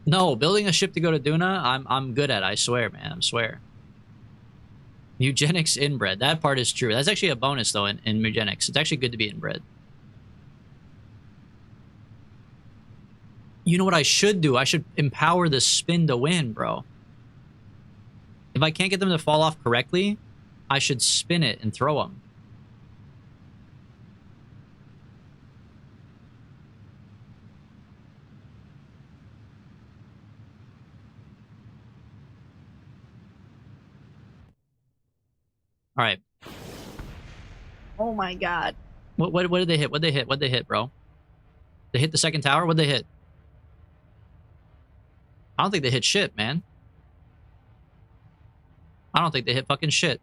[SPEAKER 1] No, building a ship to go to Duna, I'm good at. I swear, man. I swear. Eugenics inbred. That part is true. That's actually a bonus, though, in eugenics. It's actually good to be inbred. You know what I should do? I should empower the spin to win, bro. If I can't get them to fall off correctly, I should spin it and throw them. All right. Oh my god. What did they hit? What they hit, bro? They hit the second tower? What'd they hit? I don't think they hit shit, man. I don't think they hit fucking shit.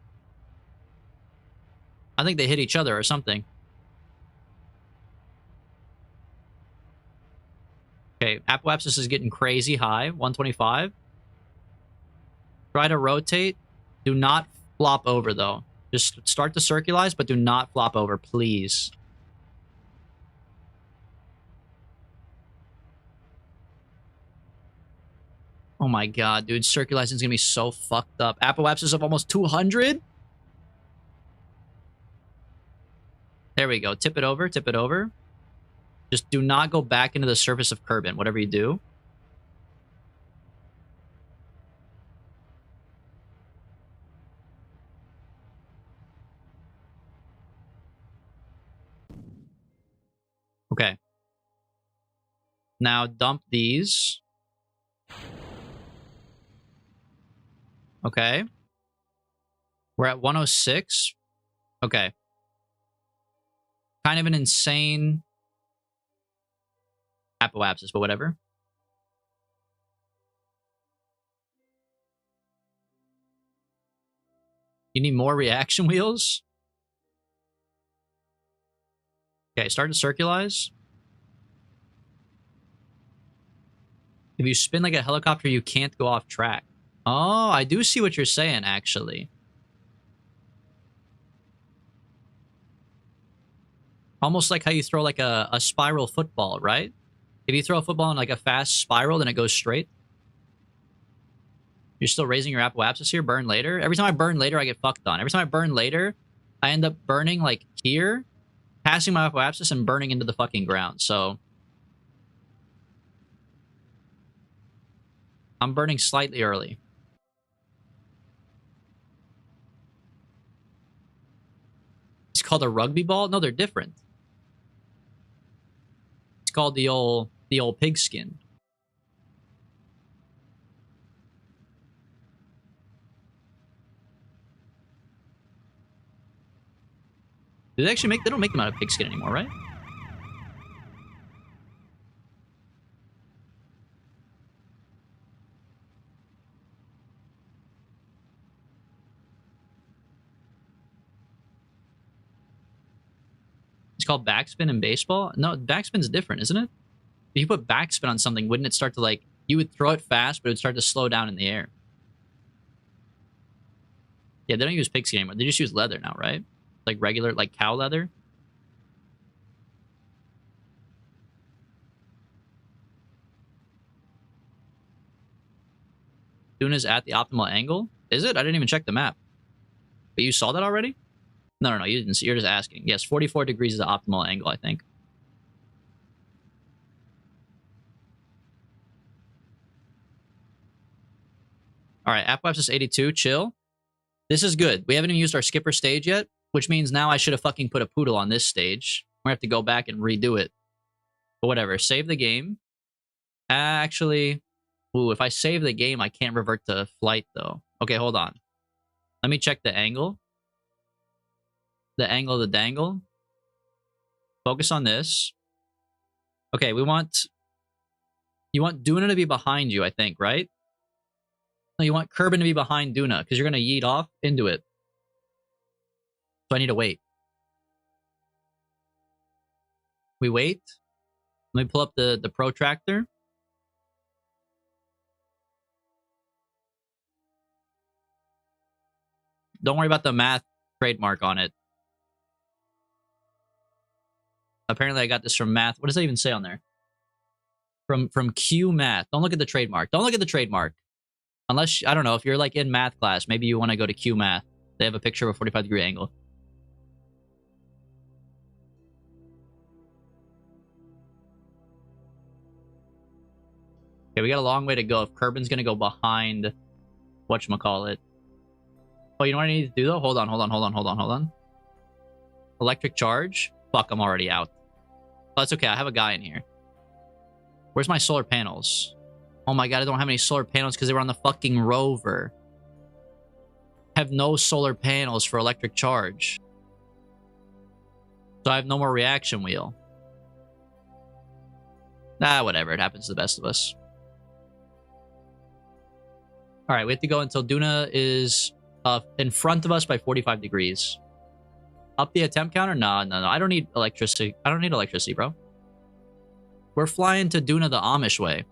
[SPEAKER 1] I think they hit each other or something. Okay, Apoapsis is getting crazy high. 125. Try to rotate. Do not flop over, though. Just start to circularize, but do not flop over, please. Oh my god, dude. Circulizing is going to be so fucked up. Apoapsis is up almost 200. There we go. Tip it over. Tip it over. Just do not go back into the surface of Kerbin, whatever you do. Okay. Now dump these. Okay. We're at 106. Okay. Kind of an insane Apoapsis, but whatever. You need more reaction wheels? Okay, start to circularize. If you spin like a helicopter, you can't go off track. Oh, I do see what you're saying, actually. Almost like how you throw like a spiral football, right? If you throw a football in like a fast spiral, then it goes straight. You're still raising your Apoapsis here. Burn later. Every time I burn later, I get fucked on. Every time I burn later, I end up burning like here, passing my Apoapsis and burning into the fucking ground. So I'm burning slightly early. It's called a rugby ball? No, they're different. It's called the old pigskin. Do they actually make... They don't make them out of pigskin anymore, right? It's called backspin in baseball? No, backspin's different, isn't it? If you put backspin on something, wouldn't it start to like... You would throw it fast, but it would start to slow down in the air. Yeah, they don't use pigskin anymore. They just use leather now, right? Like regular, like cow leather. Duna's at the optimal angle? Is it? I didn't even check the map. But you saw that already? No, you didn't see. You're just asking. Yes, 44 degrees is the optimal angle, I think. All right, Apoapsis 82, chill. This is good. We haven't even used our skipper stage yet, which means now I should have fucking put a poodle on this stage. We're gonna have to go back and redo it. But whatever, save the game. Actually, ooh, if I save the game, I can't revert to flight, though. Okay, hold on. Let me check the angle. The angle of the dangle. Focus on this. Okay, we want... You want Duna to be behind you, I think, right? No, you want Kerbin to be behind Duna, because you're going to yeet off into it. So I need to wait. We wait. Let me pull up the protractor. Don't worry about the math trademark on it. Apparently I got this from math. What does that even say on there? From Q Math. Don't look at the trademark. Don't look at the trademark. Unless, I don't know, if you're like in math class, maybe you want to go to Q Math. They have a picture of a 45-degree angle. Okay, we got a long way to go if Kerbin's going to go behind whatchamacallit. Oh, you know what I need to do, though? Hold on. Electric charge? Fuck, I'm already out. Oh, that's okay. I have a guy in here. Where's my solar panels? Oh my god, I don't have any solar panels because they were on the fucking Rover. I have no solar panels for electric charge. So I have no more reaction wheel. Whatever. It happens to the best of us. All right, we have to go until Duna is in front of us by 45 degrees. Up the attempt counter? No. I don't need electricity. I don't need electricity, bro. We're flying to Duna the Amish way.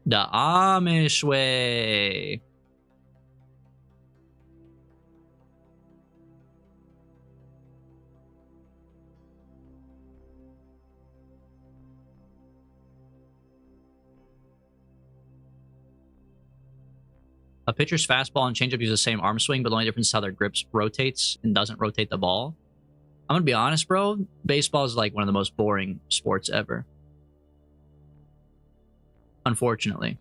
[SPEAKER 1] The Amish way. A pitcher's fastball and changeup use the same arm swing, but the only difference is how their grips rotates and doesn't rotate the ball. I'm gonna be honest, bro. Baseball is like one of the most boring sports ever. Unfortunately.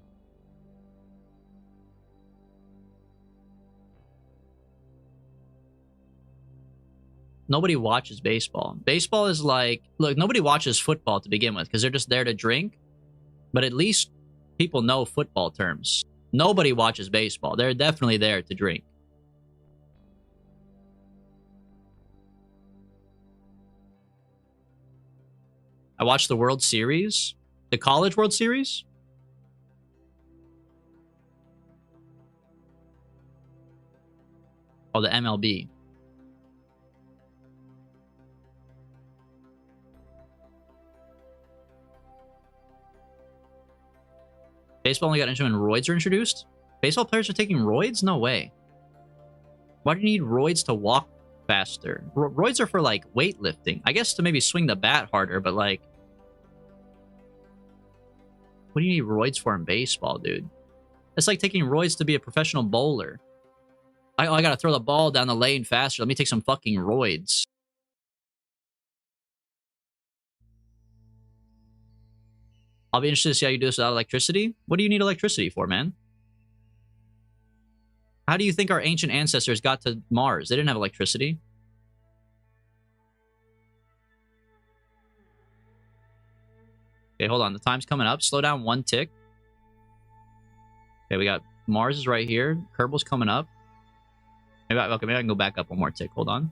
[SPEAKER 1] Nobody watches baseball. Baseball is like, look, nobody watches football to begin with because they're just there to drink. But at least people know football terms. Nobody watches baseball. They're definitely there to drink. I watched the World Series. The College World Series? Oh, the MLB. Baseball only got into when roids are introduced? Baseball players are taking roids? No way. Why do you need roids to walk faster? Roids are for, like, weightlifting. I guess to maybe swing the bat harder, but, like... What do you need roids for in baseball, dude? It's like taking roids to be a professional bowler. I gotta throw the ball down the lane faster. Let me take some fucking roids. I'll be interested to see how you do this without electricity. What do you need electricity for, man? How do you think our ancient ancestors got to Mars? They didn't have electricity. Okay, hold on. The time's coming up. Slow down one tick. Okay, we got Mars is right here. Kerbал's coming up. Maybe I can go back up one more tick. Hold on.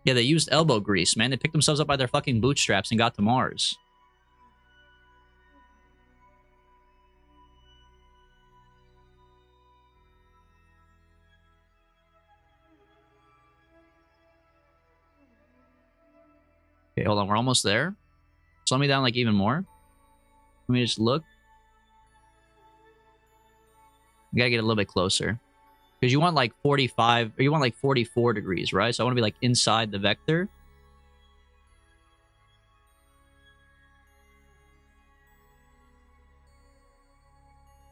[SPEAKER 1] Yeah, they used elbow grease, man. They picked themselves up by their fucking bootstraps and got to Mars. Okay, hold on. We're almost there. Slow me down, like, even more. Let me just look. You gotta get a little bit closer. Because you want, like, 45... Or you want, like, 44 degrees, right? So I want to be, like, inside the vector.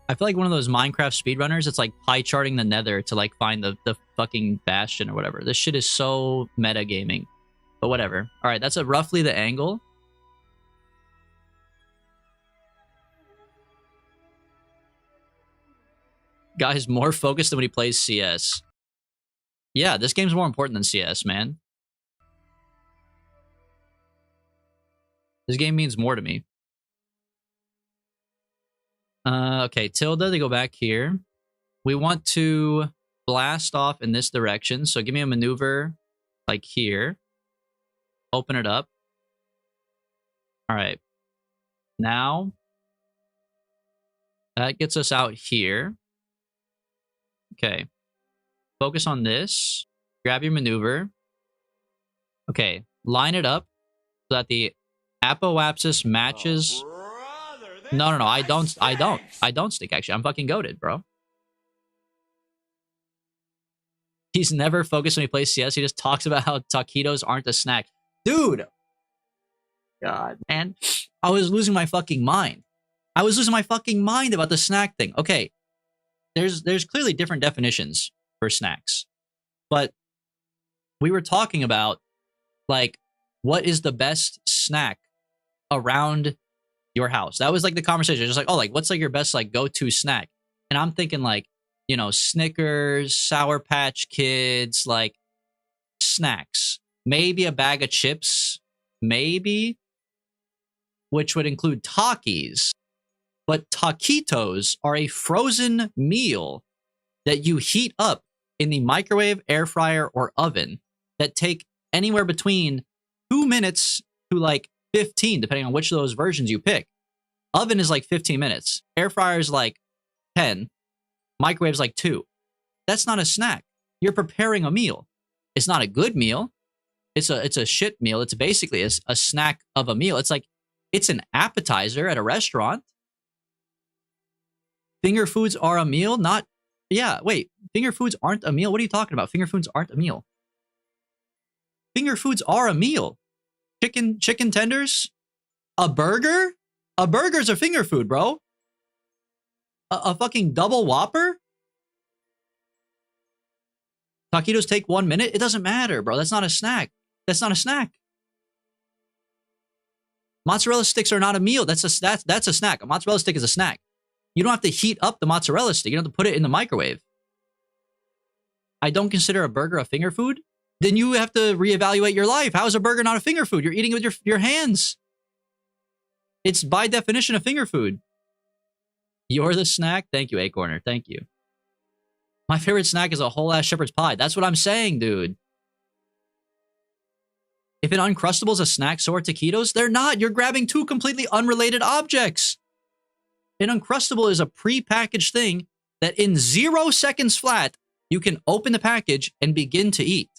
[SPEAKER 1] I feel like one of those Minecraft speedrunners, it's like pie charting the nether to, like, find the fucking bastion or whatever. This shit is so metagaming. But whatever. Alright, that's roughly the angle. Guy's more focused than when he plays CS. Yeah, this game's more important than CS, man. This game means more to me. Okay, tilde to go back here. We want to blast off in this direction. So give me a maneuver like here. Open it up. All right. Now, that gets us out here. Okay. Focus on this. Grab your maneuver. Okay. Line it up so that the apoapsis matches... No, I don't stink, actually. I'm fucking goated, bro. He's never focused when he plays CS. He just talks about how taquitos aren't a snack. Dude! God, man. I was losing my fucking mind. I was losing my fucking mind about the snack thing. Okay. There's clearly different definitions for snacks. But we were talking about, like, what is the best snack around your house? That was, like, the conversation. Just like, oh, like, what's, like, your best, like, go-to snack? And I'm thinking, like, you know, Snickers, Sour Patch Kids, like, snacks. Maybe a bag of chips. Maybe. Which would include Takis. But taquitos are a frozen meal that you heat up in the microwave, air fryer, or oven that take anywhere between 2 minutes to like 15, depending on which of those versions you pick. Oven is like 15 minutes. Air fryer is like 10. Microwave's like 2. That's not a snack. You're preparing a meal. It's not a good meal. It's a shit meal. It's basically a snack of a meal. It's like, it's an appetizer at a restaurant. Finger foods are a meal, not... Yeah, wait. Finger foods aren't a meal? What are you talking about? Finger foods aren't a meal. Finger foods are a meal. Chicken tenders? A burger? A burger's a finger food, bro. A fucking double Whopper? Taquitos take 1 minute? It doesn't matter, bro. That's not a snack. That's not a snack. Mozzarella sticks are not a meal. That's a snack. A mozzarella stick is a snack. You don't have to heat up the mozzarella stick. You don't have to put it in the microwave. I don't consider a burger a finger food? Then you have to reevaluate your life. How is a burger not a finger food? You're eating it with your hands. It's by definition a finger food. You're the snack? Thank you, Acorner. Thank you. My favorite snack is a whole-ass shepherd's pie. That's what I'm saying, dude. If an Uncrustable is a snack, so are taquitos. They're not. You're grabbing two completely unrelated objects. An Uncrustable is a pre-packaged thing that in 0 seconds flat, you can open the package and begin to eat.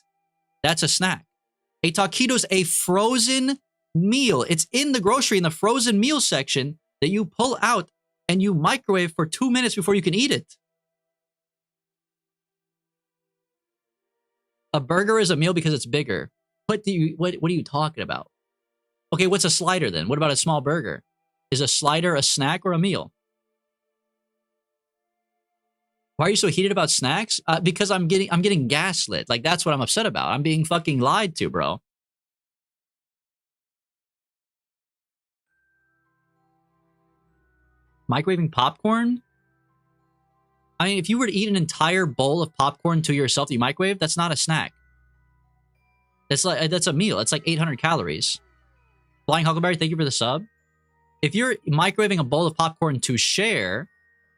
[SPEAKER 1] That's a snack. A taquito's a frozen meal. It's in the grocery in the frozen meal section that you pull out and you microwave for 2 minutes before you can eat it. A burger is a meal because it's bigger. What are you talking about? Okay, what's a slider then? What about a small burger? Is a slider a snack or a meal? Why are you so heated about snacks? Because I'm getting gaslit. Like, that's what I'm upset about. I'm being fucking lied to, bro. Microwaving popcorn? I mean, if you were to eat an entire bowl of popcorn to yourself that you microwave, that's not a snack. That's a meal. It's like 800 calories. Flying Huckleberry, thank you for the sub. If you're microwaving a bowl of popcorn to share,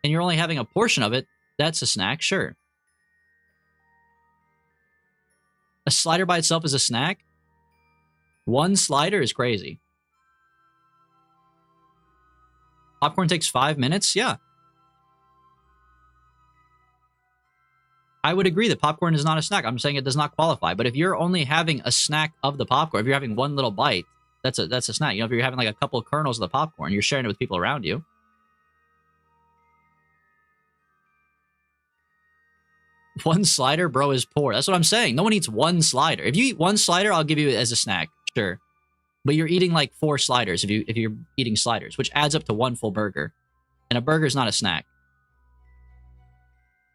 [SPEAKER 1] and you're only having a portion of it, that's a snack, sure. A slider by itself is a snack? One slider is crazy. Popcorn takes 5 minutes? Yeah. I would agree that popcorn is not a snack. I'm saying it does not qualify. But if you're only having a snack of the popcorn, if you're having one little bite, that's a snack. You know, if you're having like a couple of kernels of the popcorn, you're sharing it with people around you. One slider, bro, is poor. That's what I'm saying. No one eats one slider. If you eat one slider, I'll give you it as a snack, sure. But you're eating like 4 sliders if you're eating sliders, which adds up to one full burger. And a burger is not a snack.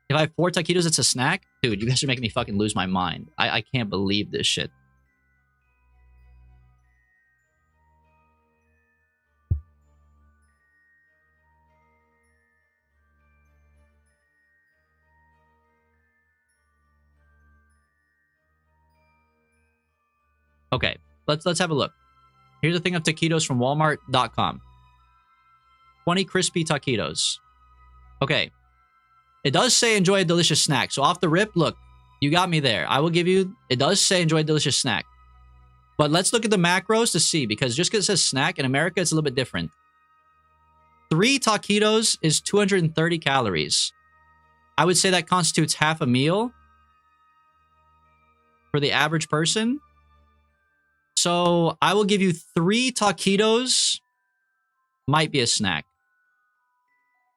[SPEAKER 1] If I have 4 taquitos, it's a snack? Dude, you guys are making me fucking lose my mind. I can't believe this shit. Okay, let's have a look. Here's a thing of taquitos from Walmart.com. 20 crispy taquitos. Okay. It does say enjoy a delicious snack. So off the rip, look, you got me there. I will give you, it does say enjoy a delicious snack. But let's look at the macros to see, because just because it says snack, in America, it's a little bit different. 3 taquitos is 230 calories. I would say that constitutes half a meal for the average person. So I will give you 3 taquitos might be a snack.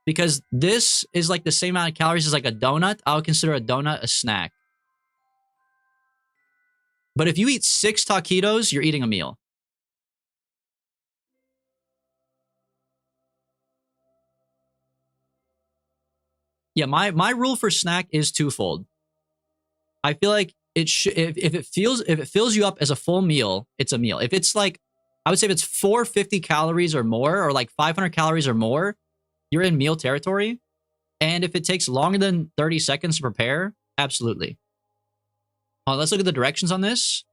[SPEAKER 1] Because this is like the same amount of calories as like a donut. I would consider a donut a snack. But if you eat 6 taquitos, you're eating a meal. Yeah, my rule for snack is twofold. I feel like it should, if it fills you up as a full meal, it's a meal. If it's like, I would say if it's 450 calories or more, or like 500 calories or more, you're in meal territory. And if it takes longer than 30 seconds to prepare, absolutely. Let's look at the directions on this.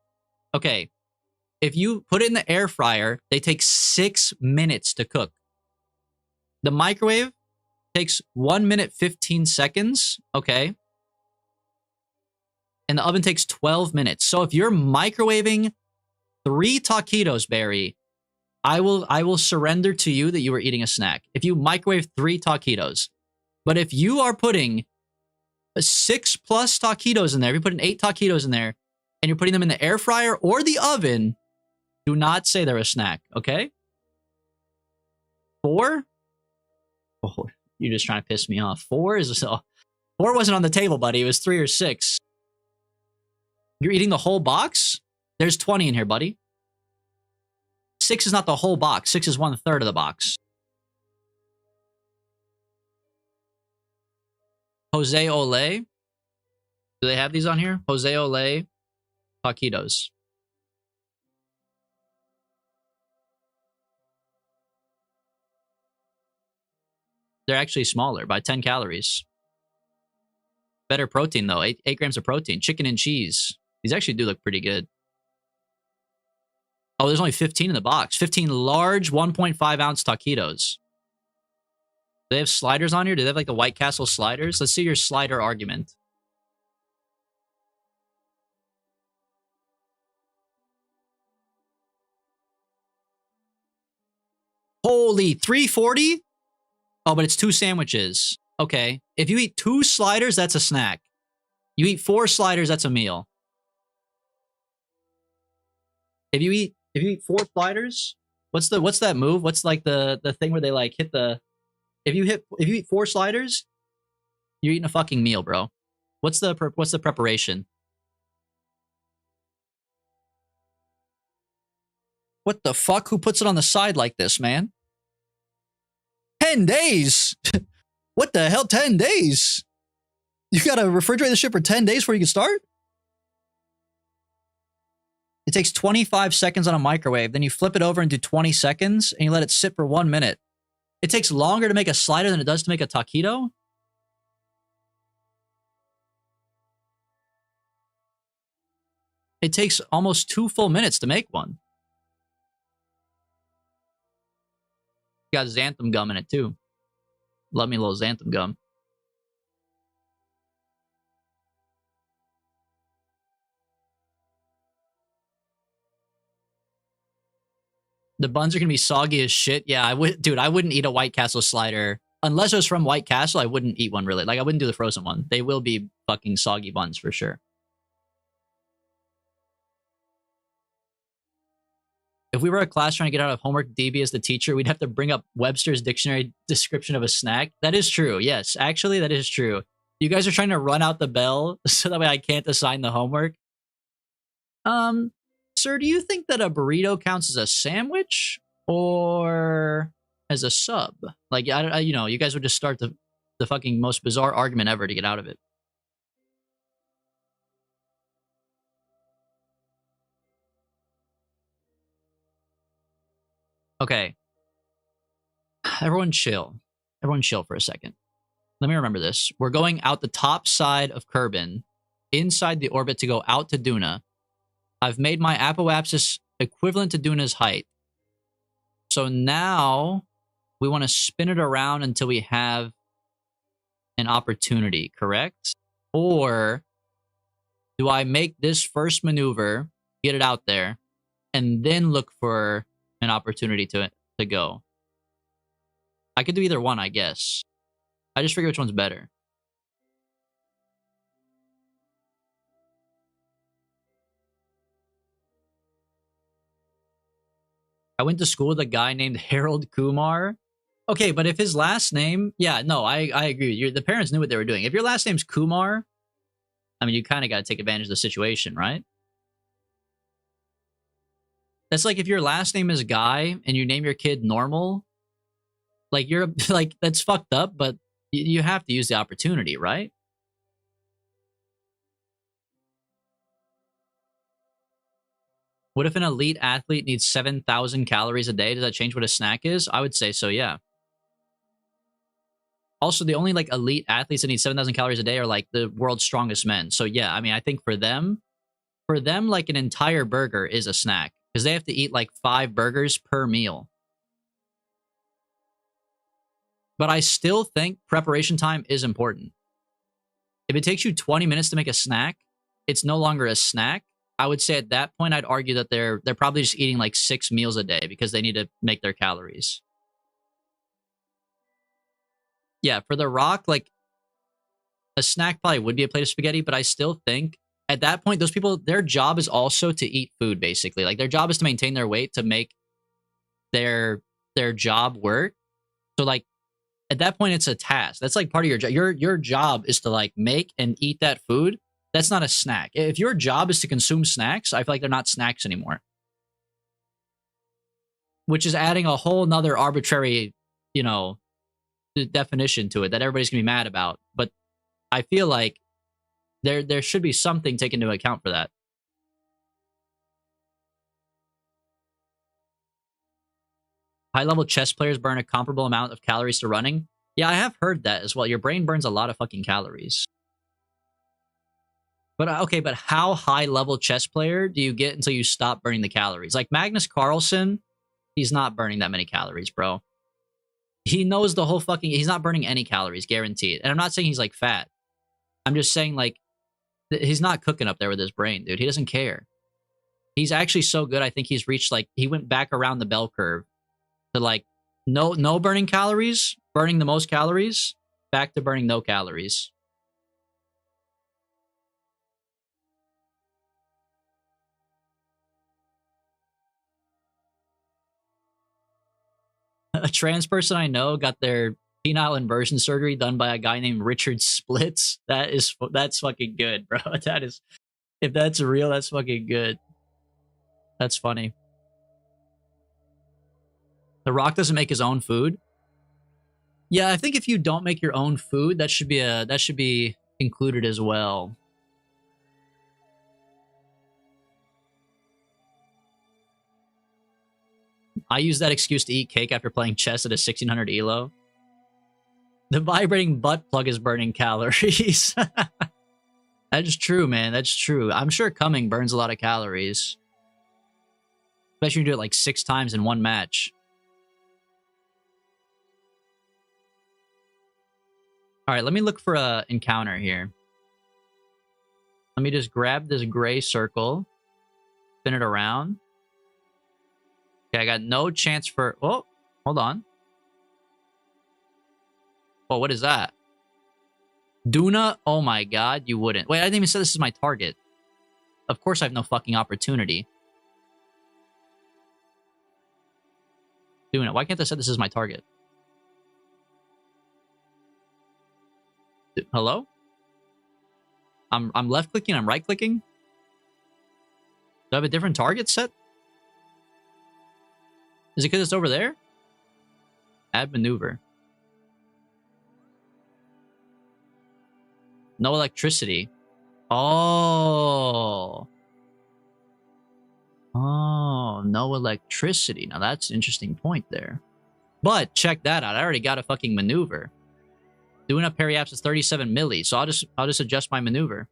[SPEAKER 1] Okay. If you put it in the air fryer, they take 6 minutes to cook. The microwave takes 1 minute 15 seconds. Okay. And the oven takes 12 minutes. So if you're microwaving 3 taquitos, Barry, I will surrender to you that you are eating a snack. If you microwave 3 taquitos. But if you are putting 6+ taquitos in there, if you're putting 8 taquitos in there, and you're putting them in the air fryer or the oven, do not say they're a snack, okay? 4? Oh, you're just trying to piss me off. 4 wasn't on the table, buddy. It was 3 or 6. You're eating the whole box? There's 20 in here, buddy. 6 is not the whole box. 6 is 1/3 of the box. Jose Ole. Do they have these on here? Jose Ole taquitos. They're actually smaller by 10 calories. Better protein, though. 8 grams of protein. Chicken and cheese. These actually do look pretty good. Oh, there's only 15 in the box. 15 large 1.5 ounce taquitos. Do they have sliders on here? Do they have like the White Castle sliders? Let's see your slider argument. Holy, $3.40? Oh, but it's 2 sandwiches. Okay. If you eat 2 sliders, that's a snack. You eat 4 sliders, that's a meal. If you eat 4 sliders, what's that move? What's like the thing where they like hit the if you eat 4 sliders, you're eating a fucking meal, bro. What's the preparation? What the fuck? Who puts it on the side like this, man? 10 days? What the hell? 10 days? You gotta refrigerate the shit for 10 days before you can start? It takes 25 seconds on a microwave. Then you flip it over and do 20 seconds, and you let it sit for 1 minute. It takes longer to make a slider than it does to make a taquito? It takes almost 2 full minutes to make one. Got xanthan gum in it, too. Love me a little xanthan gum. The buns are gonna be soggy as shit. Yeah, I wouldn't eat a White Castle slider. Unless it was from White Castle, I wouldn't eat one, really. Like, I wouldn't do the frozen one. They will be fucking soggy buns, for sure. If we were a class trying to get out of homework, DB as the teacher, we'd have to bring up Webster's dictionary description of a snack. That is true. Yes, actually, that is true. You guys are trying to run out the bell so that way I can't assign the homework. Sir, do you think that a burrito counts as a sandwich or as a sub? Like, you guys would just start the fucking most bizarre argument ever to get out of it. Okay. Everyone chill. Everyone chill for a second. Let me remember this. We're going out the top side of Kerbin, inside the orbit to go out to Duna. I've made my apoapsis equivalent to Duna's height. So now we want to spin it around until we have an opportunity, correct? Or do I make this first maneuver, get it out there, and then look for an opportunity to go? I could do either one, I guess. I just figure which one's better. I went to school with a guy named Harold Kumar. Okay, but if his last name... Yeah, no, I agree. The parents knew what they were doing. If your last name's Kumar, I mean, you kind of got to take advantage of the situation, right? That's like if your last name is Guy and you name your kid Normal. Like, you're... Like, that's fucked up, but you have to use the opportunity, right? What if an elite athlete needs 7,000 calories a day? Does that change what a snack is? I would say so, yeah. Also, the only like elite athletes that need 7,000 calories a day are like the world's strongest men. So yeah, I mean, I think for them, like an entire burger is a snack because they have to eat like 5 burgers per meal. But I still think preparation time is important. If it takes you 20 minutes to make a snack, it's no longer a snack. I would say at that point, I'd argue that they're probably just eating like 6 meals a day because they need to make their calories. Yeah, for The Rock, like a snack probably would be a plate of spaghetti, but I still think at that point, those people, their job is also to eat food, basically. Like their job is to maintain their weight to make their job work. So like at that point, it's a task. That's like part of your job. Your job is to like make and eat that food. That's not a snack. If your job is to consume snacks, I feel like they're not snacks anymore. Which is adding a whole nother arbitrary, definition to it that everybody's gonna be mad about. But I feel like there should be something taken into account for that. High-level chess players burn a comparable amount of calories to running. Yeah, I have heard that as well. Your brain burns a lot of fucking calories. But okay, but how high-level chess player do you get until you stop burning the calories? Like Magnus Carlsen, he's not burning that many calories, bro. He knows the whole fucking... He's not burning any calories, guaranteed. And I'm not saying he's like fat. I'm just saying like he's not cooking up there with his brain, dude. He doesn't care. He's actually so good. I think he's reached like he went back around the bell curve to like no burning calories, burning the most calories, back to burning no calories. A trans person I know got their penile inversion surgery done by a guy named Richard Splits. That's fucking good, bro. That is, if that's real, that's fucking good. That's funny. The Rock doesn't make his own food. Yeah, I think if you don't make your own food, that should be included as well. I use that excuse to eat cake after playing chess at a 1600 elo. The vibrating butt plug is burning calories. That's true, man. That's true. I'm sure coming burns a lot of calories. Especially when you do it like 6 times in one match. All right, let me look for a encounter here. Let me just grab this gray circle, spin it around. Okay, I got no chance for... Oh, hold on. Oh, what is that? Duna? Oh my god, you wouldn't. Wait, I didn't even say this is my target. Of course I have no fucking opportunity. Duna, why can't I say this is my target? Hello? I'm left clicking, I'm right clicking? Do I have a different target set? Is it because it's over there? Add maneuver. No electricity. Oh. Oh, no electricity. Now that's an interesting point there. But check that out. I already got a fucking maneuver. Doing up parry apps is 37 milli, so I'll just adjust my maneuver.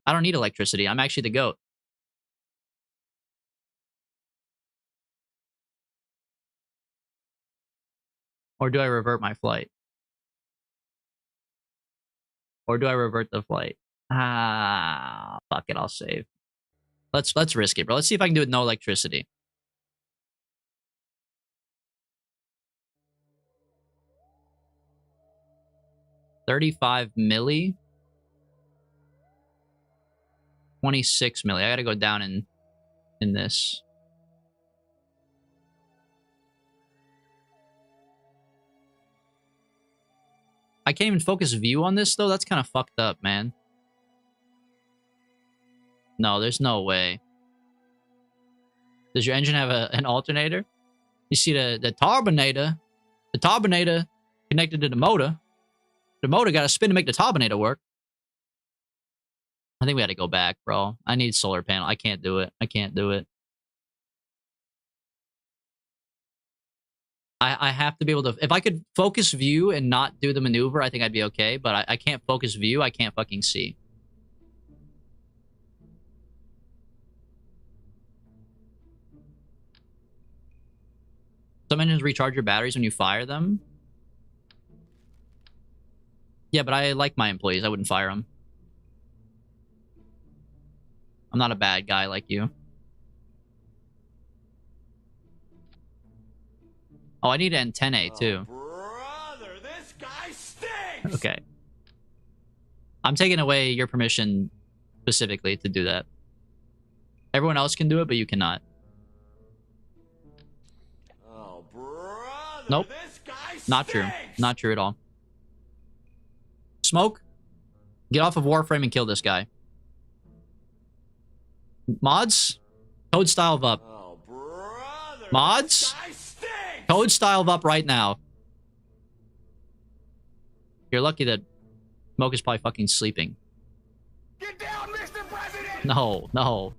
[SPEAKER 1] I don't need electricity. I'm actually the GOAT. Or do I revert my flight? Or do I revert the flight? Ah, fuck it. I'll save. Let's risk it, bro. Let's see if I can do it with no electricity. $35 milli. 26 milli. I gotta go down in this. I can't even focus view on this, though. That's kind of fucked up, man. No, there's no way. Does your engine have an alternator? You see the turbinator. The turbinator connected to the motor. The motor got to spin to make the turbinator work. I think we had to go back, bro. I need solar panel. I can't do it. I can't do it. I have to be able to... If I could focus view and not do the maneuver, I think I'd be okay. But I can't focus view. I can't fucking see. Some engines recharge your batteries when you fire them. Yeah, but I like my employees. I wouldn't fire them. I'm not a bad guy like you. Oh, I need antennae too.
[SPEAKER 2] Brother, this guy stinks!
[SPEAKER 1] Okay. I'm taking away your permission specifically to do that. Everyone else can do it, but you cannot.
[SPEAKER 2] Oh, brother,
[SPEAKER 1] Nope.
[SPEAKER 2] this guy stinks!
[SPEAKER 1] Not true. Not true at all. Smoke, get off of Warframe and kill this guy. Mods, code style up.
[SPEAKER 2] Oh, brother,
[SPEAKER 1] Mods,
[SPEAKER 2] this guy stinks!
[SPEAKER 1] code style up right now. You're lucky that Smoke is probably fucking sleeping.
[SPEAKER 2] Get down, Mr. President!
[SPEAKER 1] No, no.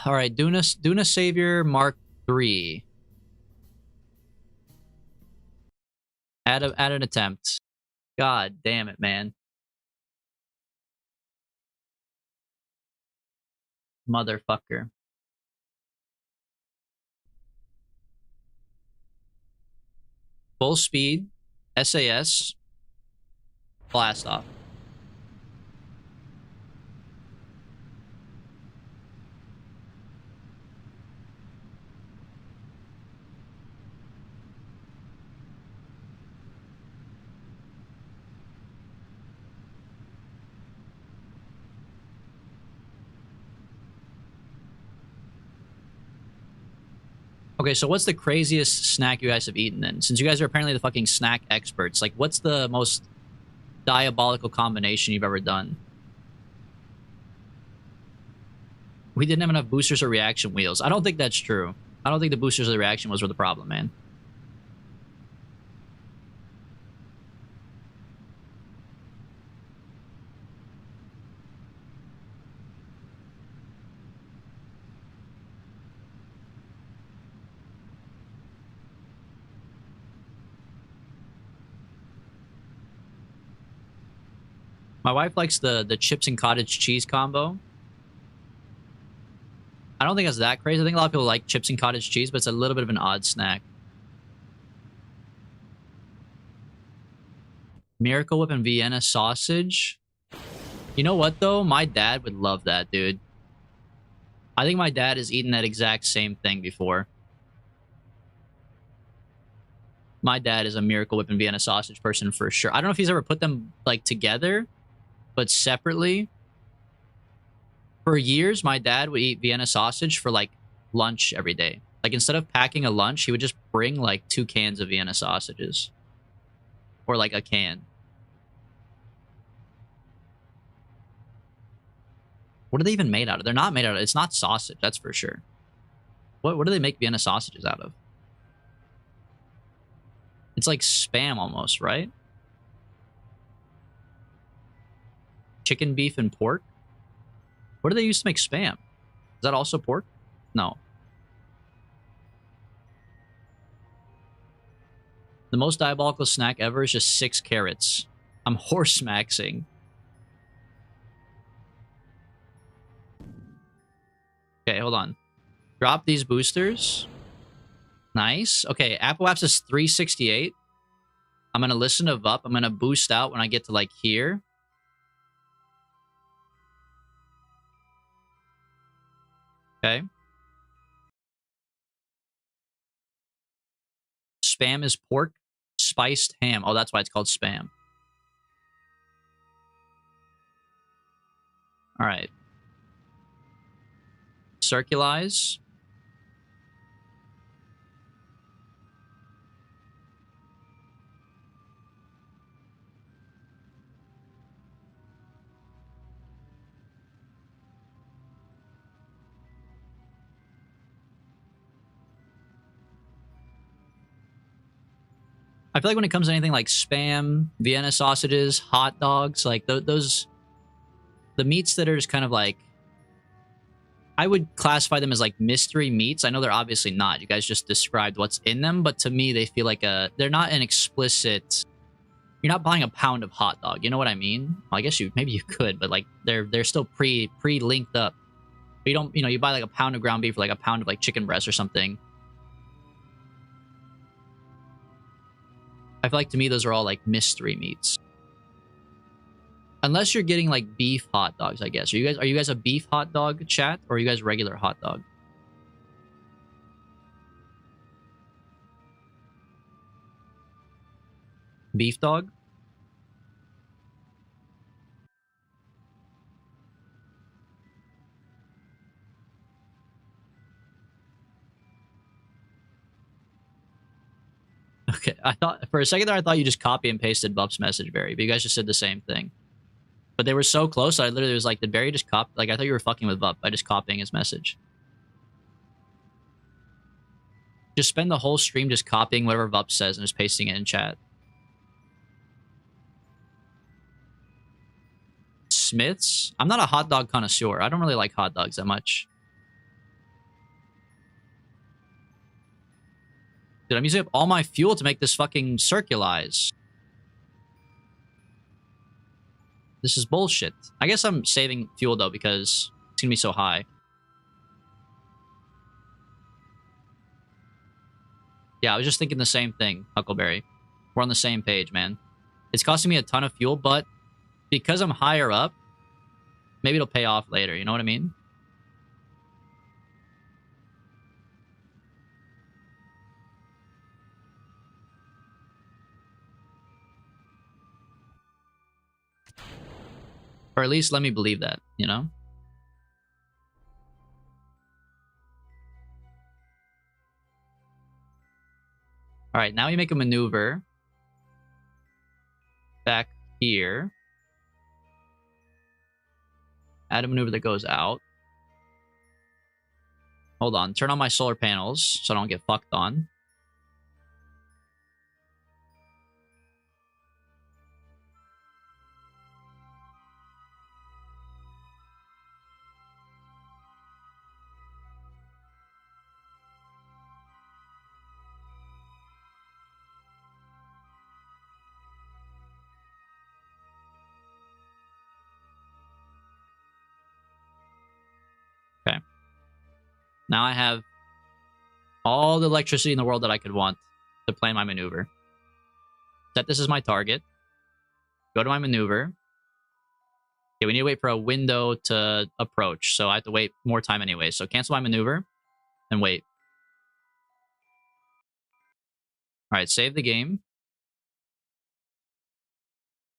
[SPEAKER 1] All right, Duna Savior Mark III. Add an attempt. God damn it, man. Motherfucker. Full speed, SAS, blast off. Okay, so what's the craziest snack you guys have eaten then? Since you guys are apparently the fucking snack experts, like what's the most diabolical combination you've ever done? We didn't have enough boosters or reaction wheels. I don't think that's true. I don't think the boosters or the reaction wheels were the problem, man. My wife likes the chips and cottage cheese combo. I don't think it's that crazy. I think a lot of people like chips and cottage cheese, but it's a little bit of an odd snack. Miracle Whip and Vienna sausage. You know what, though? My dad would love that, dude. I think my dad has eaten that exact same thing before. My dad is a Miracle Whip and Vienna sausage person for sure. I don't know if he's ever put them, like, together, but separately. For years, my dad would eat Vienna sausage for, like, lunch every day. Like, instead of packing a lunch, he would just bring, like, 2 cans of Vienna sausages. Or, like, a can. What are they even made out of? They're not made out of... It's not sausage, that's for sure. What do they make Vienna sausages out of? It's like Spam almost, right? Chicken, beef, and pork? What do they use to make Spam? Is that also pork? No. The most diabolical snack ever is just 6 carrots. I'm horse maxing. Okay, hold on. Drop these boosters. Nice. Okay, Apple Apps is 368. I'm going to listen to VUP. I'm going to boost out when I get to, like, here. Okay. Spam is pork. Spiced ham. Oh, that's why it's called Spam. All right. Circulize. I feel like when it comes to anything like Spam, Vienna sausages, hot dogs, like those, the meats that are just kind of like, I would classify them as like mystery meats. I know they're obviously not. You guys just described what's in them, but to me, they feel like they're not an explicit, you're not buying a pound of hot dog. You know what I mean? Well, I guess maybe you could, but like they're still pre-linked up. You don't, you buy like a pound of ground beef or like a pound of like chicken breast or something. I feel like to me those are all like mystery meats. Unless you're getting like beef hot dogs, I guess. Are you guys a beef hot dog chat, or are you guys regular hot dog? Beef dog? Okay, I thought for a second there I thought you just copy and pasted Bup's message, Barry, but you guys just said the same thing. But they were so close, I literally was like, did Barry just copy? Like, I thought you were fucking with Bup by just copying his message. Just spend the whole stream just copying whatever Vup says and just pasting it in chat. Smith's? I'm not a hot dog connoisseur. I don't really like hot dogs that much. Dude, I'm using up all my fuel to make this fucking circulize. This is bullshit. I guess I'm saving fuel, though, because it's gonna be so high. Yeah, I was just thinking the same thing, Huckleberry. We're on the same page, man. It's costing me a ton of fuel, but because I'm higher up, maybe it'll pay off later. You know what I mean? Or at least let me believe that, you know? All right, now we make a maneuver back here. Add a maneuver that goes out. Hold on. Turn on my solar panels so I don't get fucked on. Okay. Now I have all the electricity in the world that I could want to plan my maneuver. Set this as my target. Go to my maneuver. Okay, we need to wait for a window to approach, so I have to wait more time anyway. So cancel my maneuver and wait. All right, save the game.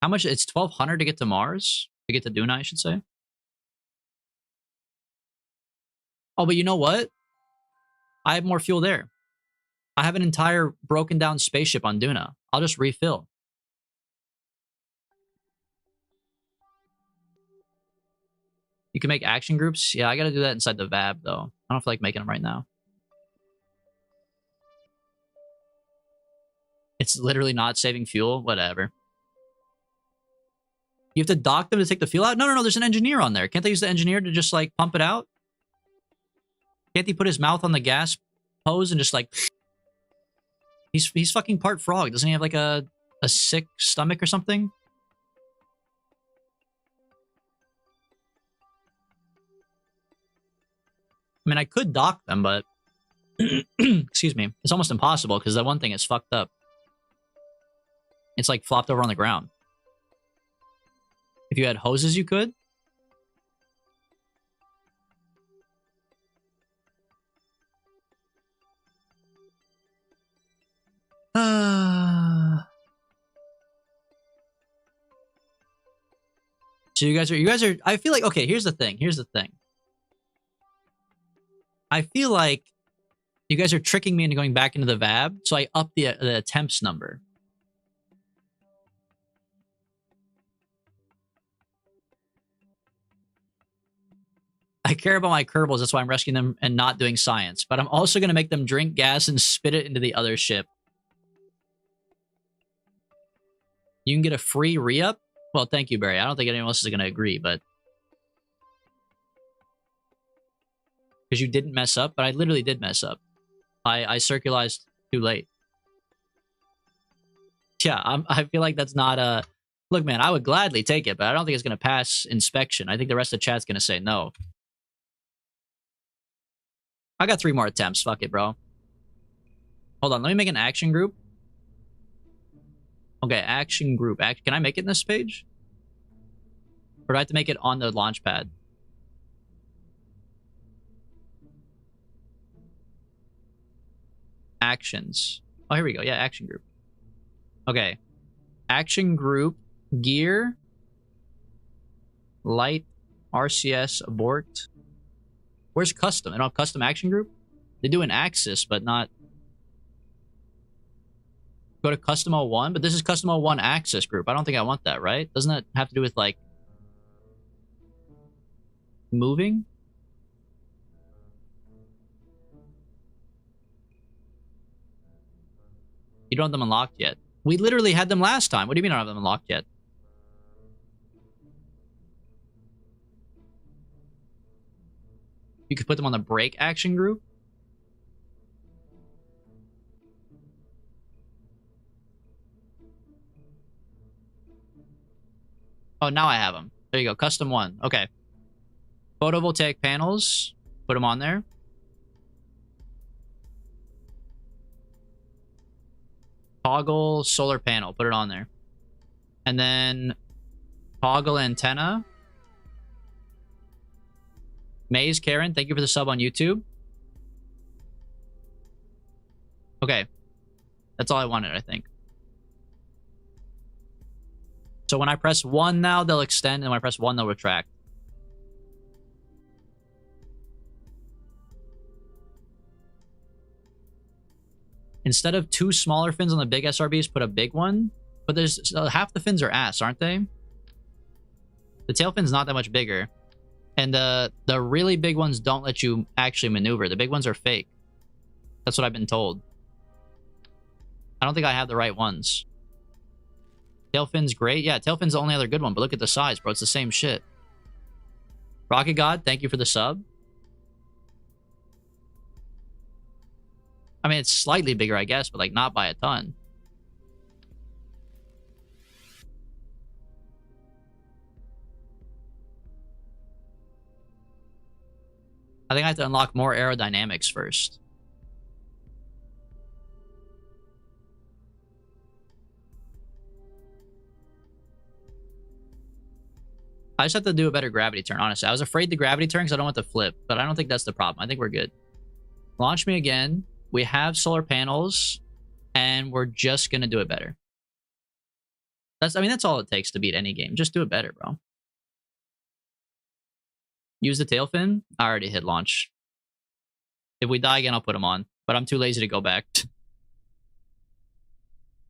[SPEAKER 1] How much? It's 1,200 to get to Mars? To get to Duna, I should say. Oh, but you know what? I have more fuel there. I have an entire broken down spaceship on Duna. I'll just refill. You can make action groups. Yeah, I gotta do that inside the VAB, though. I don't feel like making them right now. It's literally not saving fuel. Whatever. You have to dock them to take the fuel out? No, no, no. There's an engineer on there. Can't they use the engineer to just, like, pump it out? Can't he put his mouth on the gas hose and just, like... He's fucking part frog. Doesn't he have, like, a sick stomach or something? I mean, I could dock them, but... excuse me. It's almost impossible, because that one thing is fucked up. It's, like, flopped over on the ground. If you had hoses, you could. So you guys are, I feel like, okay, here's the thing. I feel like you guys are tricking me into going back into the VAB, so I up the attempts number. I care about my Kerbals, that's why I'm rescuing them and not doing science. But I'm also going to make them drink gas and spit it into the other ship. You can get a free re-up? Well, thank you, Barry. I don't think anyone else is going to agree, but... Because you didn't mess up, but I literally did mess up. I circulized too late. Yeah, I feel like that's not a... Look, man, I would gladly take it, but I don't think it's going to pass inspection. I think the rest of the chat's going to say no. I got 3 more attempts. Fuck it, bro. Hold on. Let me make an action group. Okay, action group. Can I make it in this page? Or do I have to make it on the launch pad? Actions. Oh, here we go. Yeah, action group. Okay. Action group. Gear. Light. RCS. Abort. Where's custom? I don't have custom action group? They do an axis, but not... Go to custom 01, but this is custom 01 axis group. I don't think I want that, right? Doesn't that have to do with, like... moving? You don't have them unlocked yet. We literally had them last time. What do you mean I don't have them unlocked yet? You could put them on the brake action group? Oh, now I have them. There you go. Custom 1. Okay. Photovoltaic panels. Put them on there. Toggle solar panel. Put it on there. And then toggle antenna. Maze Karen, thank you for the sub on YouTube. Okay. That's all I wanted, I think. So when I press 1 now, they'll extend, and when I press 1, they'll retract. Instead of 2 smaller fins on the big SRBs, put a big one. But there's half the fins are ass, aren't they? The tail fin's not that much bigger. And the really big ones don't let you actually maneuver. The big ones are fake. That's what I've been told. I don't think I have the right ones. Tail fin's great. Yeah, tail fin's the only other good one. But look at the size, bro. It's the same shit. Rocket God, thank you for the sub. I mean, it's slightly bigger, I guess, but like not by a ton. I think I have to unlock more aerodynamics first. I just have to do a better gravity turn, honestly. I was afraid the gravity turn because I don't want to flip, but I don't think that's the problem. I think we're good. Launch me again. We have solar panels, and we're just going to do it better. I mean, that's all it takes to beat any game. Just do it better, bro. Use the tail fin. I already hit launch. If we die again, I'll put them on. But I'm too lazy to go back.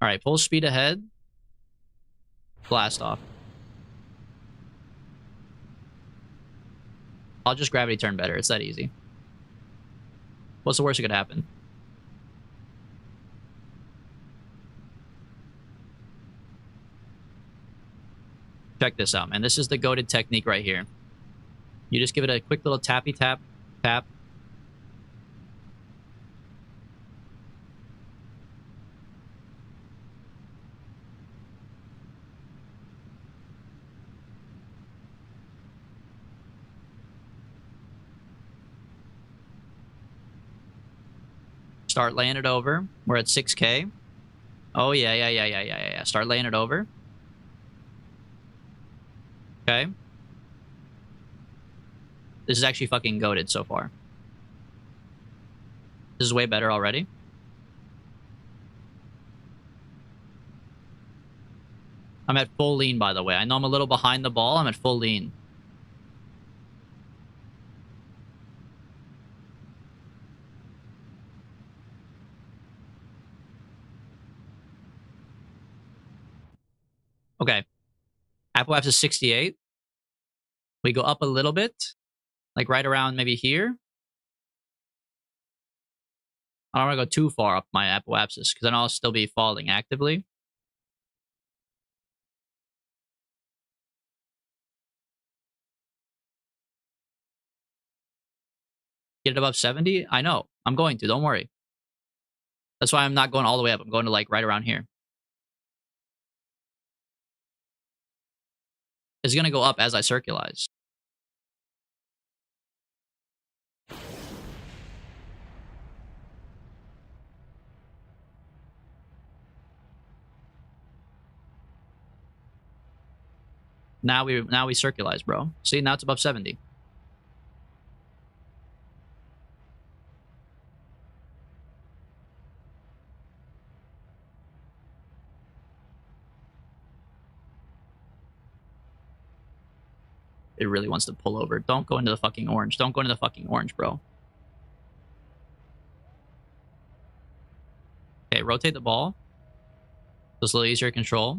[SPEAKER 1] All right, full speed ahead. Blast off. I'll just gravity turn better. It's that easy. What's the worst that could happen? Check this out, man. This is the goated technique right here. You just give it a quick little tappy tap, tap. Start laying it over. We're at 6K. Oh, yeah. Start laying it over. Okay. This is actually fucking goated so far. This is way better already. I'm at full lean, by the way. I know I'm a little behind the ball. I'm at full lean. Okay. Apple Apps is 68. We go up a little bit. Like right around maybe here. I don't want to go too far up my Apple Apps because then I'll still be falling actively. Get it above 70? I know. I'm going to. Don't worry. That's why I'm not going all the way up. I'm going to like right around here. It's going to go up as I circularize. Now we circulize, bro. See, now it's above 70. It really wants to pull over. Don't go into the fucking orange. Don't go into the fucking orange, bro. Okay, rotate the ball. So it's a little easier to control.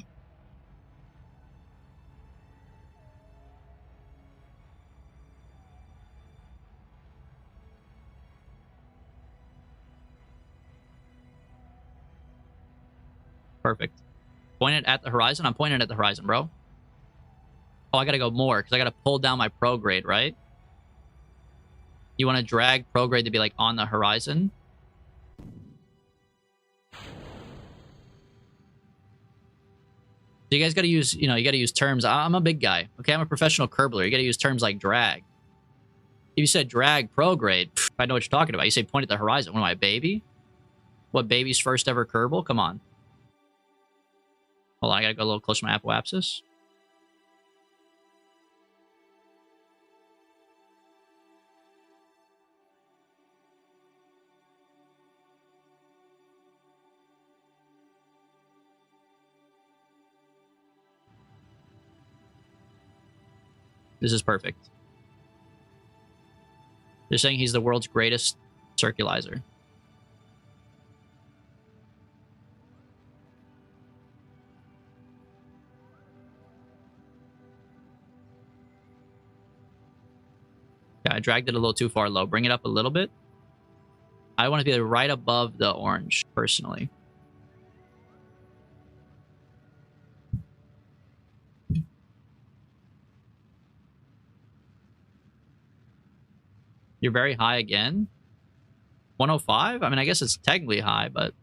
[SPEAKER 1] Perfect. Point it at the horizon. I'm pointing at the horizon, bro. Oh, I gotta go more because I gotta pull down my pro grade, right? You want to drag pro grade to be like on the horizon. So you guys gotta use, you gotta use terms. I'm a big guy. Okay, I'm a professional curbler. You gotta use terms like drag. If you said drag pro grade, I know what you're talking about. You say point at the horizon. What am I, a baby? What, baby's first ever Kerbal? Come on. Hold on, I gotta go a little closer to my apoapsis. This is perfect. They're saying he's the world's greatest circulizer. Yeah, I dragged it a little too far low. Bring it up a little bit. I want to be right above the orange, personally. You're very high again. 105? I mean, I guess it's technically high, but...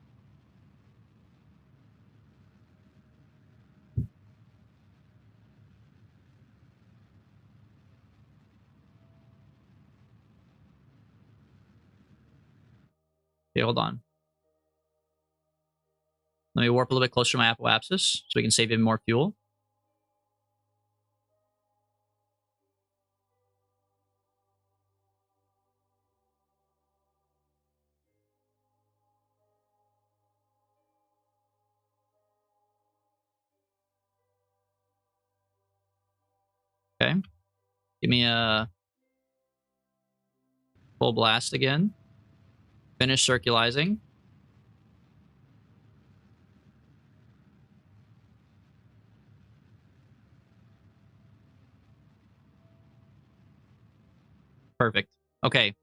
[SPEAKER 1] Okay, hold on. Let me warp a little bit closer to my apoapsis so we can save even more fuel. Okay. Give me a full blast again. Finish circulizing. Perfect. Okay.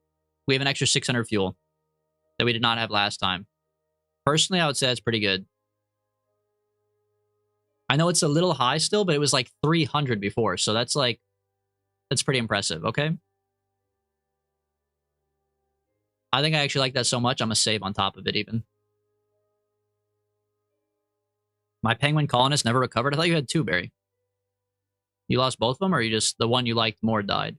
[SPEAKER 1] We have an extra 600 fuel that we did not have last time. Personally, I would say that's pretty good. I know it's a little high still, but it was like 300 before. So that's pretty impressive. Okay. I think I actually like that so much, I'm going to save on top of it even. My penguin colonist never recovered. I thought you had two, Barry. You lost both of them, or you just, the one you liked more died?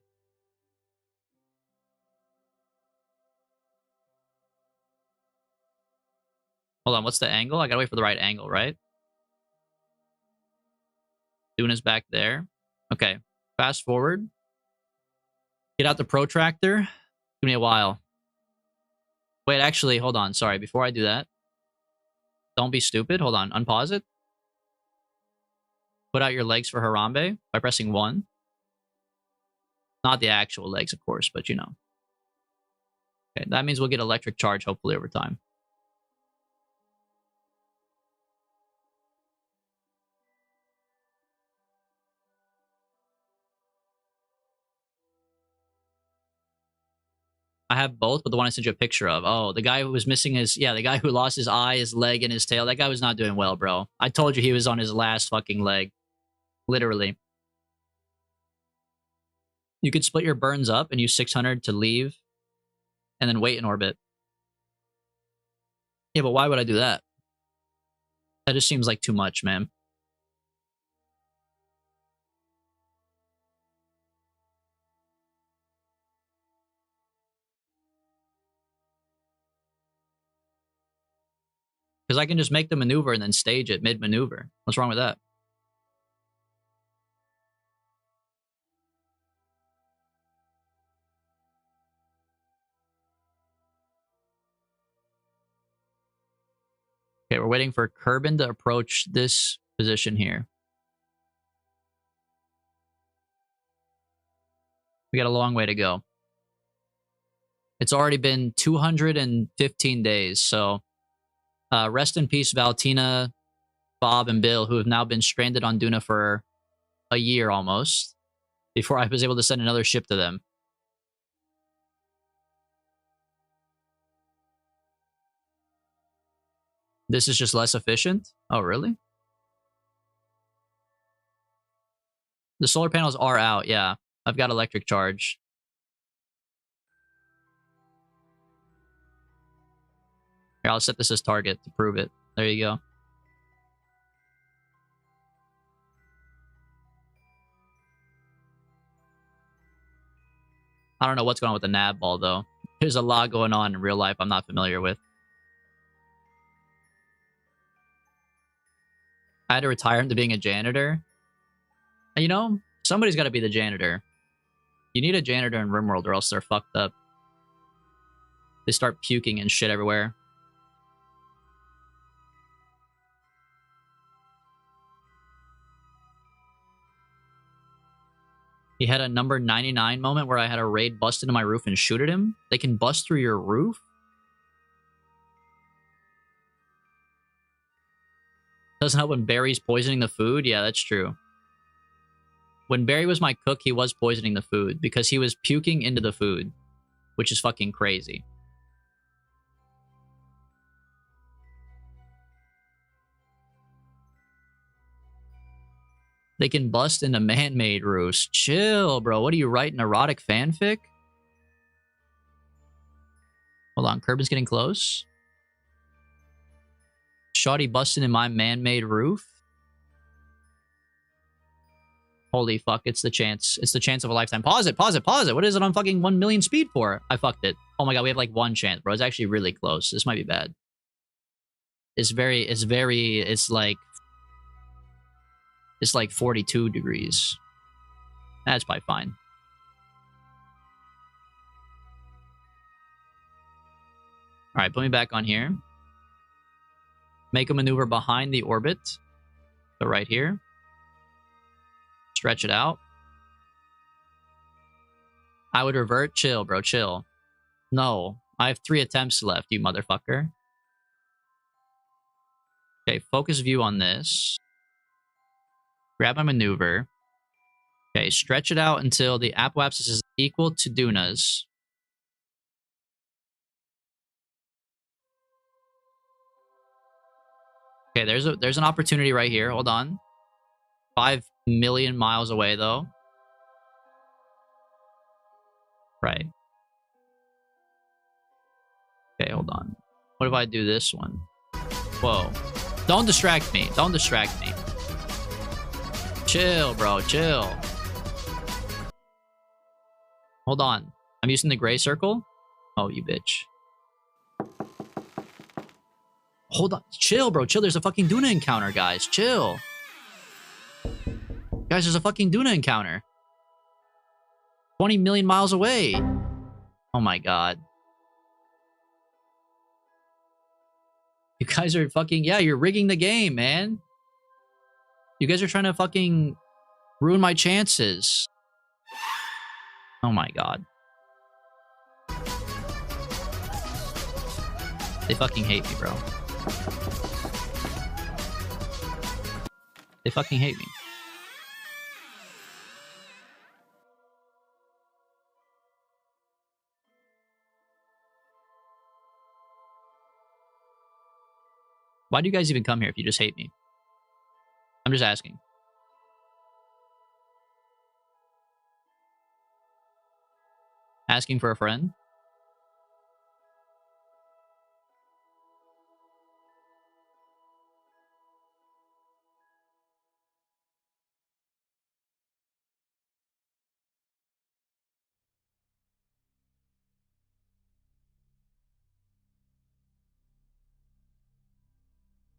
[SPEAKER 1] Hold on, what's the angle? I gotta wait for the right angle, right? Duna's back there. Okay, fast forward. Get out the protractor. Give me a while. Wait, actually, hold on. Sorry, before I do that, don't be stupid. Hold on, unpause it. Put out your legs for Harambe by pressing 1. Not the actual legs, of course, but you know. Okay, that means we'll get electric charge, hopefully, over time. I have both, but the one I sent you a picture of. Oh, the guy who was missing his... Yeah, the guy who lost his eye, his leg, and his tail. That guy was not doing well, bro. I told you he was on his last fucking leg. Literally. You could split your burns up and use 600 to leave and then wait in orbit. Yeah, but why would I do that? That just seems like too much, man. Because I can just make the maneuver and then stage it mid-maneuver. What's wrong with that? waiting for Kerbin to approach this position here. We got a long way to go. It's already been 215 days, so rest in peace, Valentina, Bob, and Bill, who have now been stranded on Duna for a year almost, before I was able to send another ship to them. This is just less efficient? Oh, really? The solar panels are out, yeah. I've got electric charge. Here, I'll set this as target to prove it. There you go. I don't know what's going on with the nav ball, though. There's a lot going on in real life I'm not familiar with. I had to retire into being a janitor. And you know, somebody's got to be the janitor. You need a janitor in RimWorld or else they're fucked up. They start puking and shit everywhere. He had a number 99 moment where I had a raid bust into my roof and shoot at him. They can bust through your roof? Doesn't help when Barry's poisoning the food? Yeah, that's true. When Barry was my cook, he was poisoning the food because he was puking into the food, which is fucking crazy. They can bust into man-made roofs. Chill, bro. What are you writing, erotic fanfic? Hold on, Kerbin's getting close. Shawty busting in my man-made roof. Holy fuck, it's the chance. It's the chance of a lifetime. Pause it, pause it, pause it. What is it on fucking 1 million speed for? I fucked it. Oh my god, we have like one chance, bro. It's actually really close. This might be bad. It's like 42 degrees. That's probably fine. All right, put me back on here. Make a maneuver behind the orbit. So right here. Stretch it out. I would revert. Chill, bro. Chill. No. I have 3 attempts left, you motherfucker. Okay, focus view on this. Grab my maneuver. Okay, stretch it out until the apoapsis is equal to Duna's. Okay, there's an opportunity right here. Hold on. 5 million miles away, though. Right. Okay, hold on. What if I do this one? Whoa. Don't distract me. Don't distract me. Chill, bro. Chill. Hold on. I'm using the gray circle. Oh, you bitch. Hold on. Chill, bro. Chill. There's a fucking Duna encounter, guys. Chill. Guys, there's a fucking Duna encounter. 20 million miles away. Oh my god. You guys are fucking... Yeah, you're rigging the game, man. You guys are trying to fucking ruin my chances. Oh my god. They fucking hate me, bro. They fucking hate me. Why do you guys even come here if you just hate me? I'm just asking. Asking for a friend?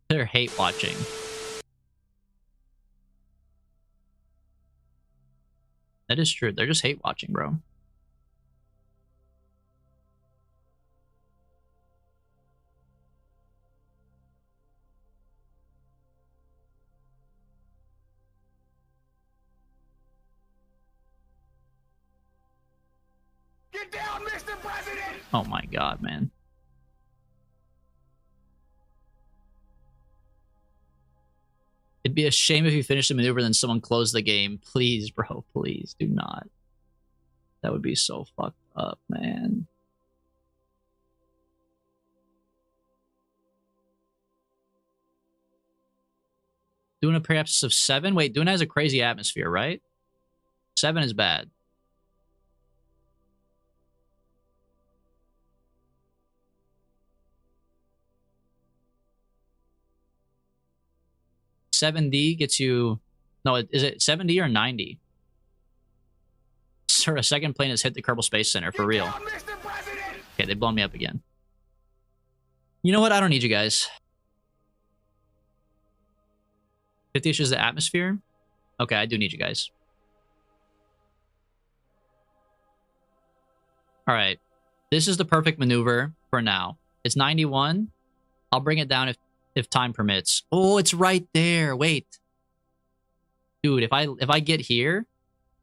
[SPEAKER 1] They're hate watching. That is true. They're just hate watching, bro.
[SPEAKER 2] President!
[SPEAKER 1] Oh my god, man. It'd be a shame if you finished the maneuver and then someone closed the game. Please, bro, please do not. That would be so fucked up, man. Doing a perhaps of 7? Wait, Duna has a crazy atmosphere, right? 7 is bad. $7D gets you... No, is it 7D or 90? Sir, a second plane has hit the Kerbal Space Center, for real.
[SPEAKER 2] Down, Mr. President!
[SPEAKER 1] Okay, they've blown me up again. You know what? I don't need you guys. 50-ish is the atmosphere? Okay, I do need you guys. Alright. This is the perfect maneuver for now. It's 91. I'll bring it down if time permits. Oh, it's right there. Wait. Dude, if I get here...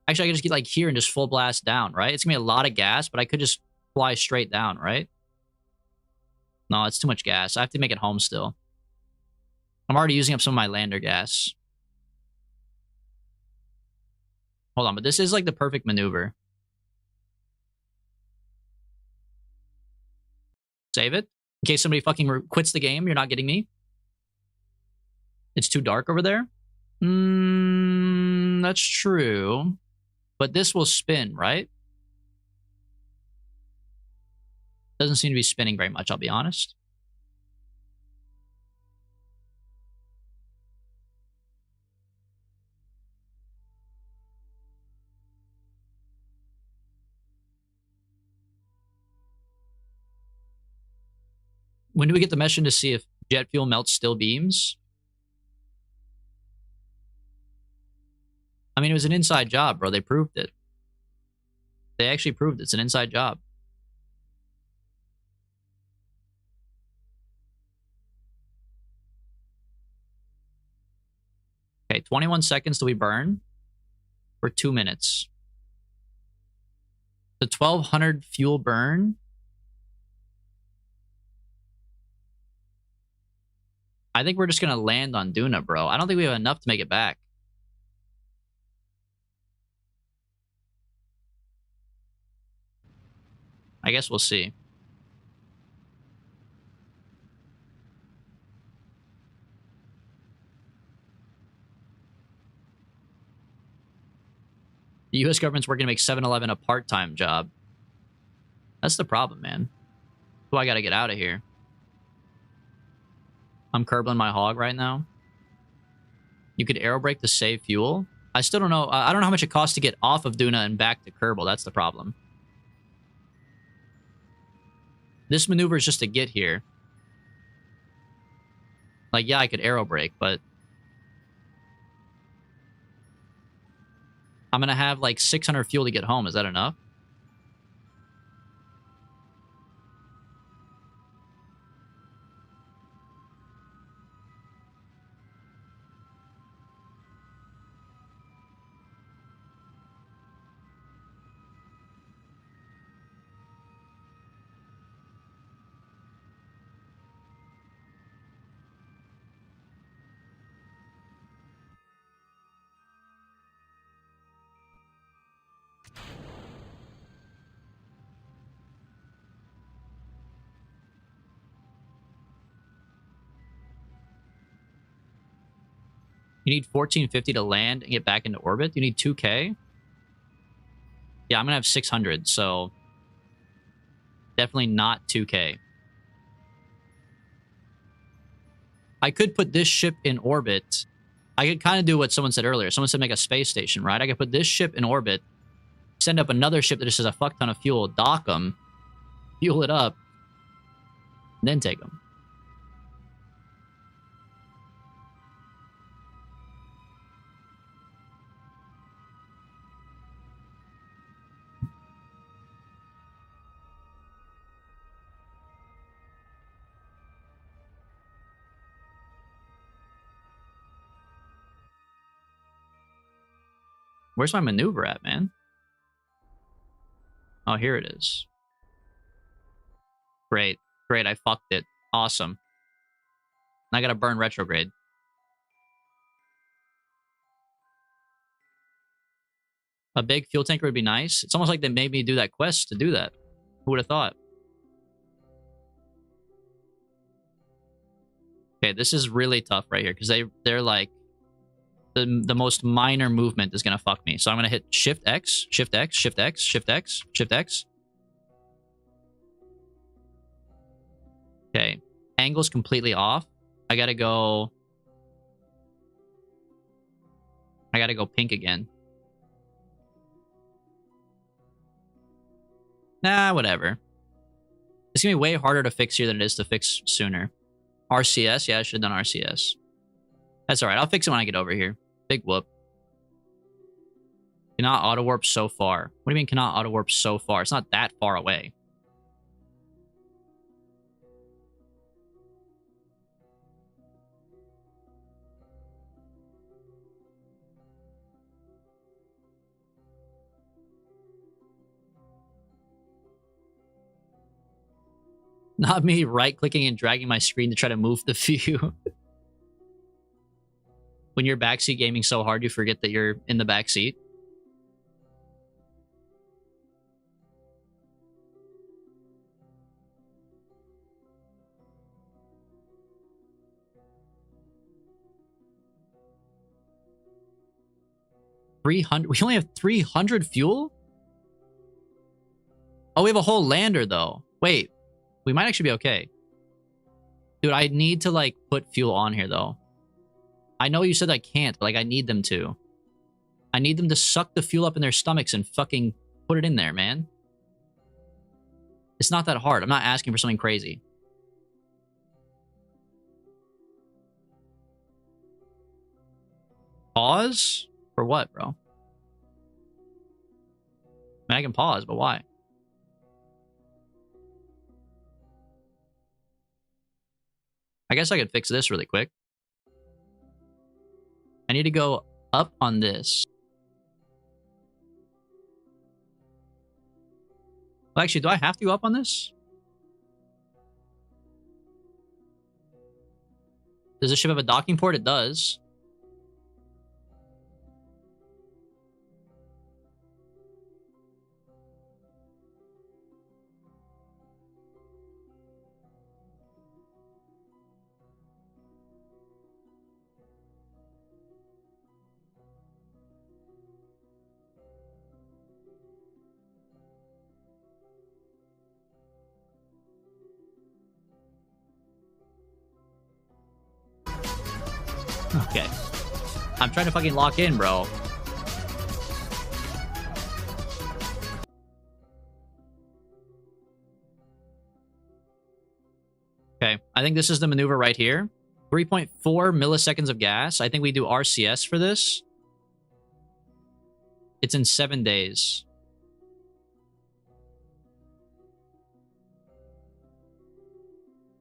[SPEAKER 1] Actually, I can just get like here and just full blast down, right? It's going to be a lot of gas, but I could just fly straight down, right? No, it's too much gas. I have to make it home still. I'm already using up some of my lander gas. Hold on, but this is like the perfect maneuver. Save it. In case somebody fucking quits the game, you're not getting me. It's too dark over there. That's true. But this will spin, right? Doesn't seem to be spinning very much, I'll be honest. When do we get the mission to see if jet fuel melts still beams? I mean, it was an inside job, bro. They proved it. They actually proved it's an inside job. Okay, 21 seconds till we burn for 2 minutes. The 1200 fuel burn. I think we're just going to land on Duna, bro. I don't think we have enough to make it back. I guess we'll see. The U.S. government's working to make 7-Eleven a part-time job. That's the problem, man. So I gotta get out of here. I'm curbling my hog right now. You could aerobrake to save fuel. I still don't know. I don't know how much it costs to get off of Duna and back to Kerbal. That's the problem. This maneuver is just to get here. Like, yeah, I could aerobrake, but... I'm gonna have like 600 fuel to get home. Is that enough? You need 1450 to land and get back into orbit. You need 2K. Yeah, I'm gonna have 600, so definitely not 2K. I could put this ship in orbit. I could kind of do what someone said earlier. Someone said make a space station, right? I could put this ship in orbit, send up another ship that just has a fuck ton of fuel, dock them, fuel it up, and then take them. Where's my maneuver at, man? Oh, here it is. Great. Great, I fucked it. Awesome. And I gotta burn retrograde. A big fuel tanker would be nice. It's almost like they made me do that quest to do that. Who would have thought? Okay, this is really tough right here because they're like the most minor movement is gonna fuck me. So I'm gonna hit Shift X, Shift X, Shift X, Shift X, Shift X. Okay, angle's completely off. I gotta go pink again. Nah, whatever. It's gonna be way harder to fix here than it is to fix sooner. RCS? Yeah, I should have done RCS. That's alright. I'll fix it when I get over here. Big whoop. Cannot auto warp so far. What do you mean cannot auto warp so far? It's not that far away. Not me right-clicking and dragging my screen to try to move the view. When you're backseat gaming so hard, you forget that you're in the backseat. We only have 300 fuel? Oh, we have a whole lander, though. Wait, we might actually be okay. Dude, I need to, like, put fuel on here, though. I know you said I can't, but, like, I need them to. I need them to suck the fuel up in their stomachs and fucking put it in there, man. It's not that hard. I'm not asking for something crazy. Pause? For what, bro? I mean, I can pause, but why? I guess I could fix this really quick. I need to go up on this. Well, actually, do I have to go up on this? Does this ship have a docking port? It does. Okay. I'm trying to fucking lock in, bro. Okay. I think this is the maneuver right here. 3.4 milliseconds of gas. I think we do RCS for this. It's in 7 days.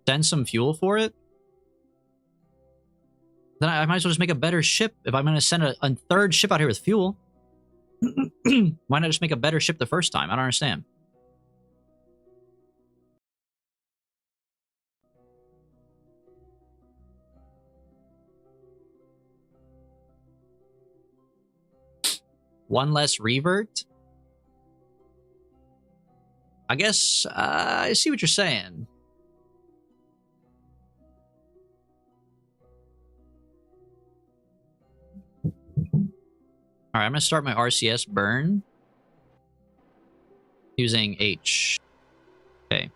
[SPEAKER 1] Send some fuel for it. Then I might as well just make a better ship if I'm going to send a third ship out here with fuel. Why not just make a better ship the first time? I don't understand. One less revert? I guess I see what you're saying. All right, I'm going to start my RCS burn using H. Okay.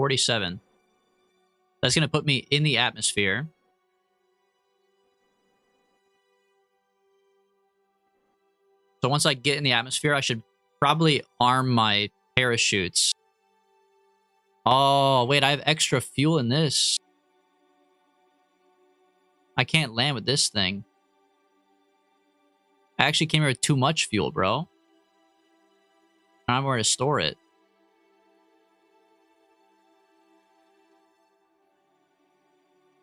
[SPEAKER 1] 47. That's going to put me in the atmosphere. So once I get in the atmosphere, I should probably arm my parachutes. Oh, wait, I have extra fuel in this. I can't land with this thing. I actually came here with too much fuel, bro. I don't have where to store it.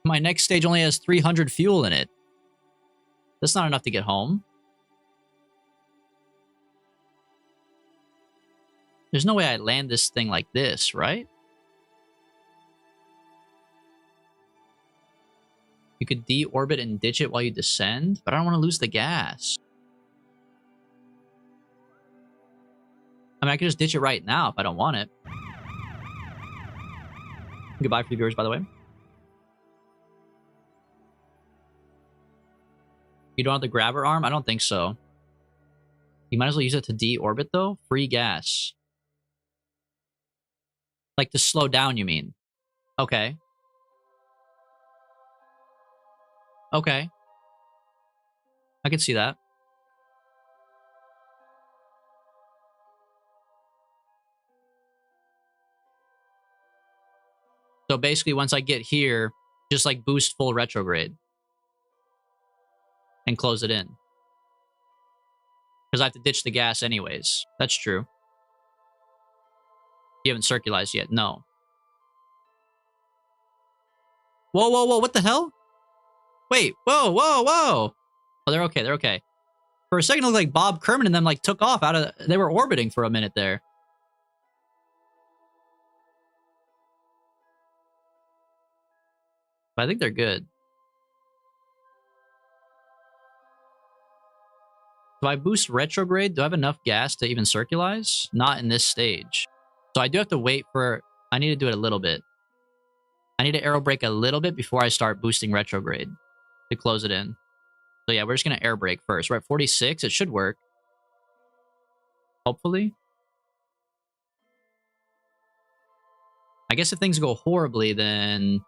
[SPEAKER 1] My next stage only has 300 fuel in it. That's not enough to get home. There's no way I land this thing like this, right? You could deorbit and ditch it while you descend, but I don't want to lose the gas. I mean, I could just ditch it right now if I don't want it. Goodbye for the viewers, by the way. You don't have the grabber arm? I don't think so. You might as well use it to deorbit, though. Free gas. Like to slow down, you mean? Okay. Okay. I could see that. So basically, once I get here, just like boost full retrograde. And close it in. Because I have to ditch the gas anyways. That's true. You haven't circularized yet. No. Whoa, whoa, whoa. What the hell? Wait. Whoa, whoa, whoa. Oh, they're okay. They're okay. For a second, it looked like Bob Kerman and them like took off out of... They were orbiting for a minute there. But I think they're good. Do I boost retrograde? Do I have enough gas to even circularize? Not in this stage. So I do have to wait for... I need to do it a little bit. I need to aero brake a little bit before I start boosting retrograde to close it in. So yeah, we're just going to air brake first. We're at 46. It should work. Hopefully. I guess if things go horribly, then...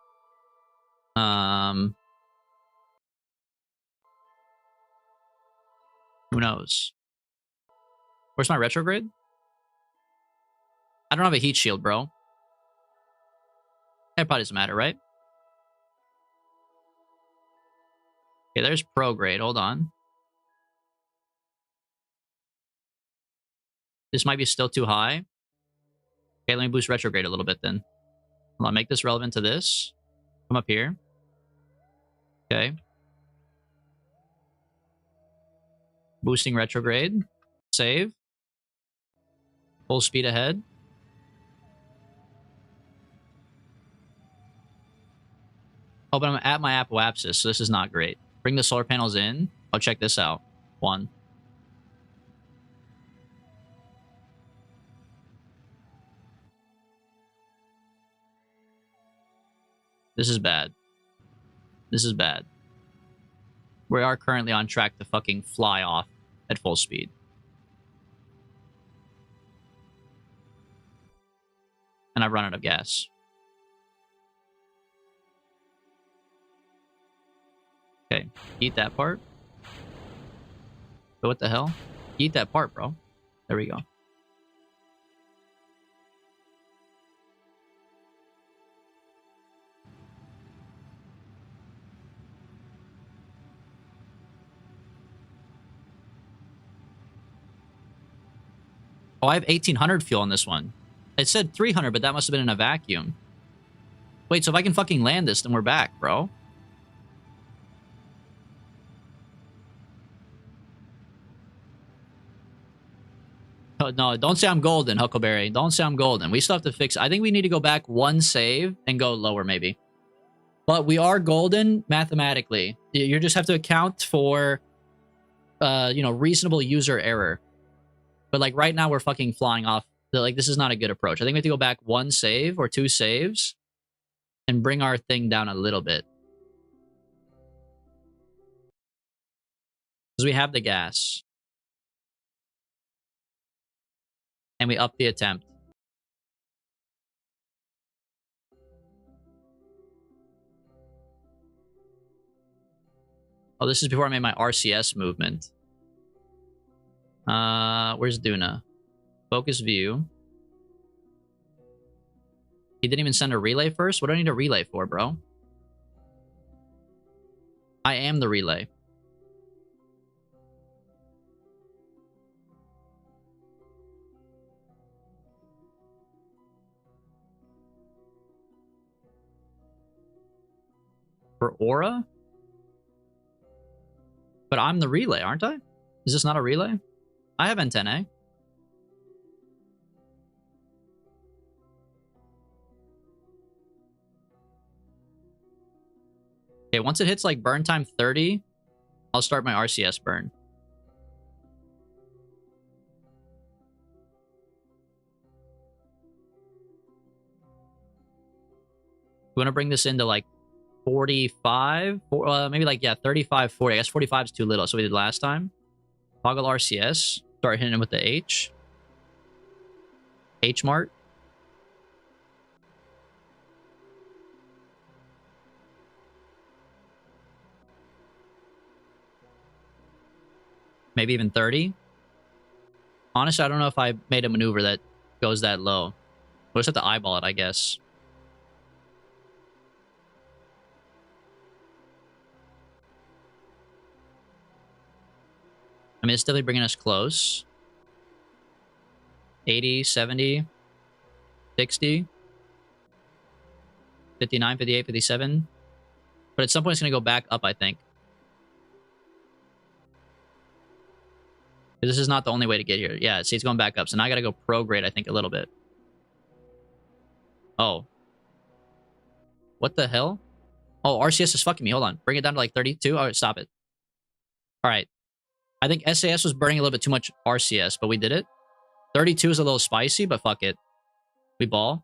[SPEAKER 1] Who knows? Where's my retrograde? I don't have a heat shield, bro. It probably doesn't matter, right? Okay, there's prograde. Hold on. This might be still too high. Okay, let me boost retrograde a little bit then. Hold on, make this relevant to this. Come up here. Okay. Boosting retrograde. Save. Full speed ahead. Oh, but I'm at my apoapsis, so this is not great. Bring the solar panels in. Oh, check this out. 1. This is bad. This is bad. We are currently on track to fucking fly off at full speed. And I've run out of gas. Okay, eat that part. But what the hell? Eat that part, bro. There we go. Oh, I have 1800 fuel on this one. It said 300, but that must have been in a vacuum. Wait, so if I can fucking land this, then we're back, bro. Oh, no, don't say I'm golden, Huckleberry. Don't say I'm golden. We still have to fix... I think we need to go back 1 save and go lower, maybe. But we are golden mathematically. You just have to account for, you know, reasonable user error. But, like, right now we're fucking flying off. Like, this is not a good approach. I think we have to go back 1 save or 2 saves and bring our thing down a little bit. Because we have the gas. And we up the attempt. Oh, this is before I made my RCS movement. Where's Duna? Focus view. He didn't even send a relay first? What do I need a relay for, bro? I am the relay. For Aura? But I'm the relay, aren't I? Is this not a relay? I have antennae. Okay, once it hits like burn time 30, I'll start my RCS burn. We want to bring this into like 45, maybe like, yeah, 35, 40. I guess 45 is too little, so we did last time. Toggle RCS, start hitting him with the H. H Mart. Maybe even 30. Honestly, I don't know if I made a maneuver that goes that low. We'll just have to eyeball it, I guess. I mean, it's definitely bringing us close. 80, 70, 60, 59, 58, 57. But at some point, it's going to go back up, I think. This is not the only way to get here. Yeah, see, it's going back up. So now I got to go prograde, I think, a little bit. Oh. What the hell? Oh, RCS is fucking me. Hold on. Bring it down to like 32. All right, stop it. All right. I think SAS was burning a little bit too much RCS, but we did it. 32 is a little spicy, but fuck it. We ball.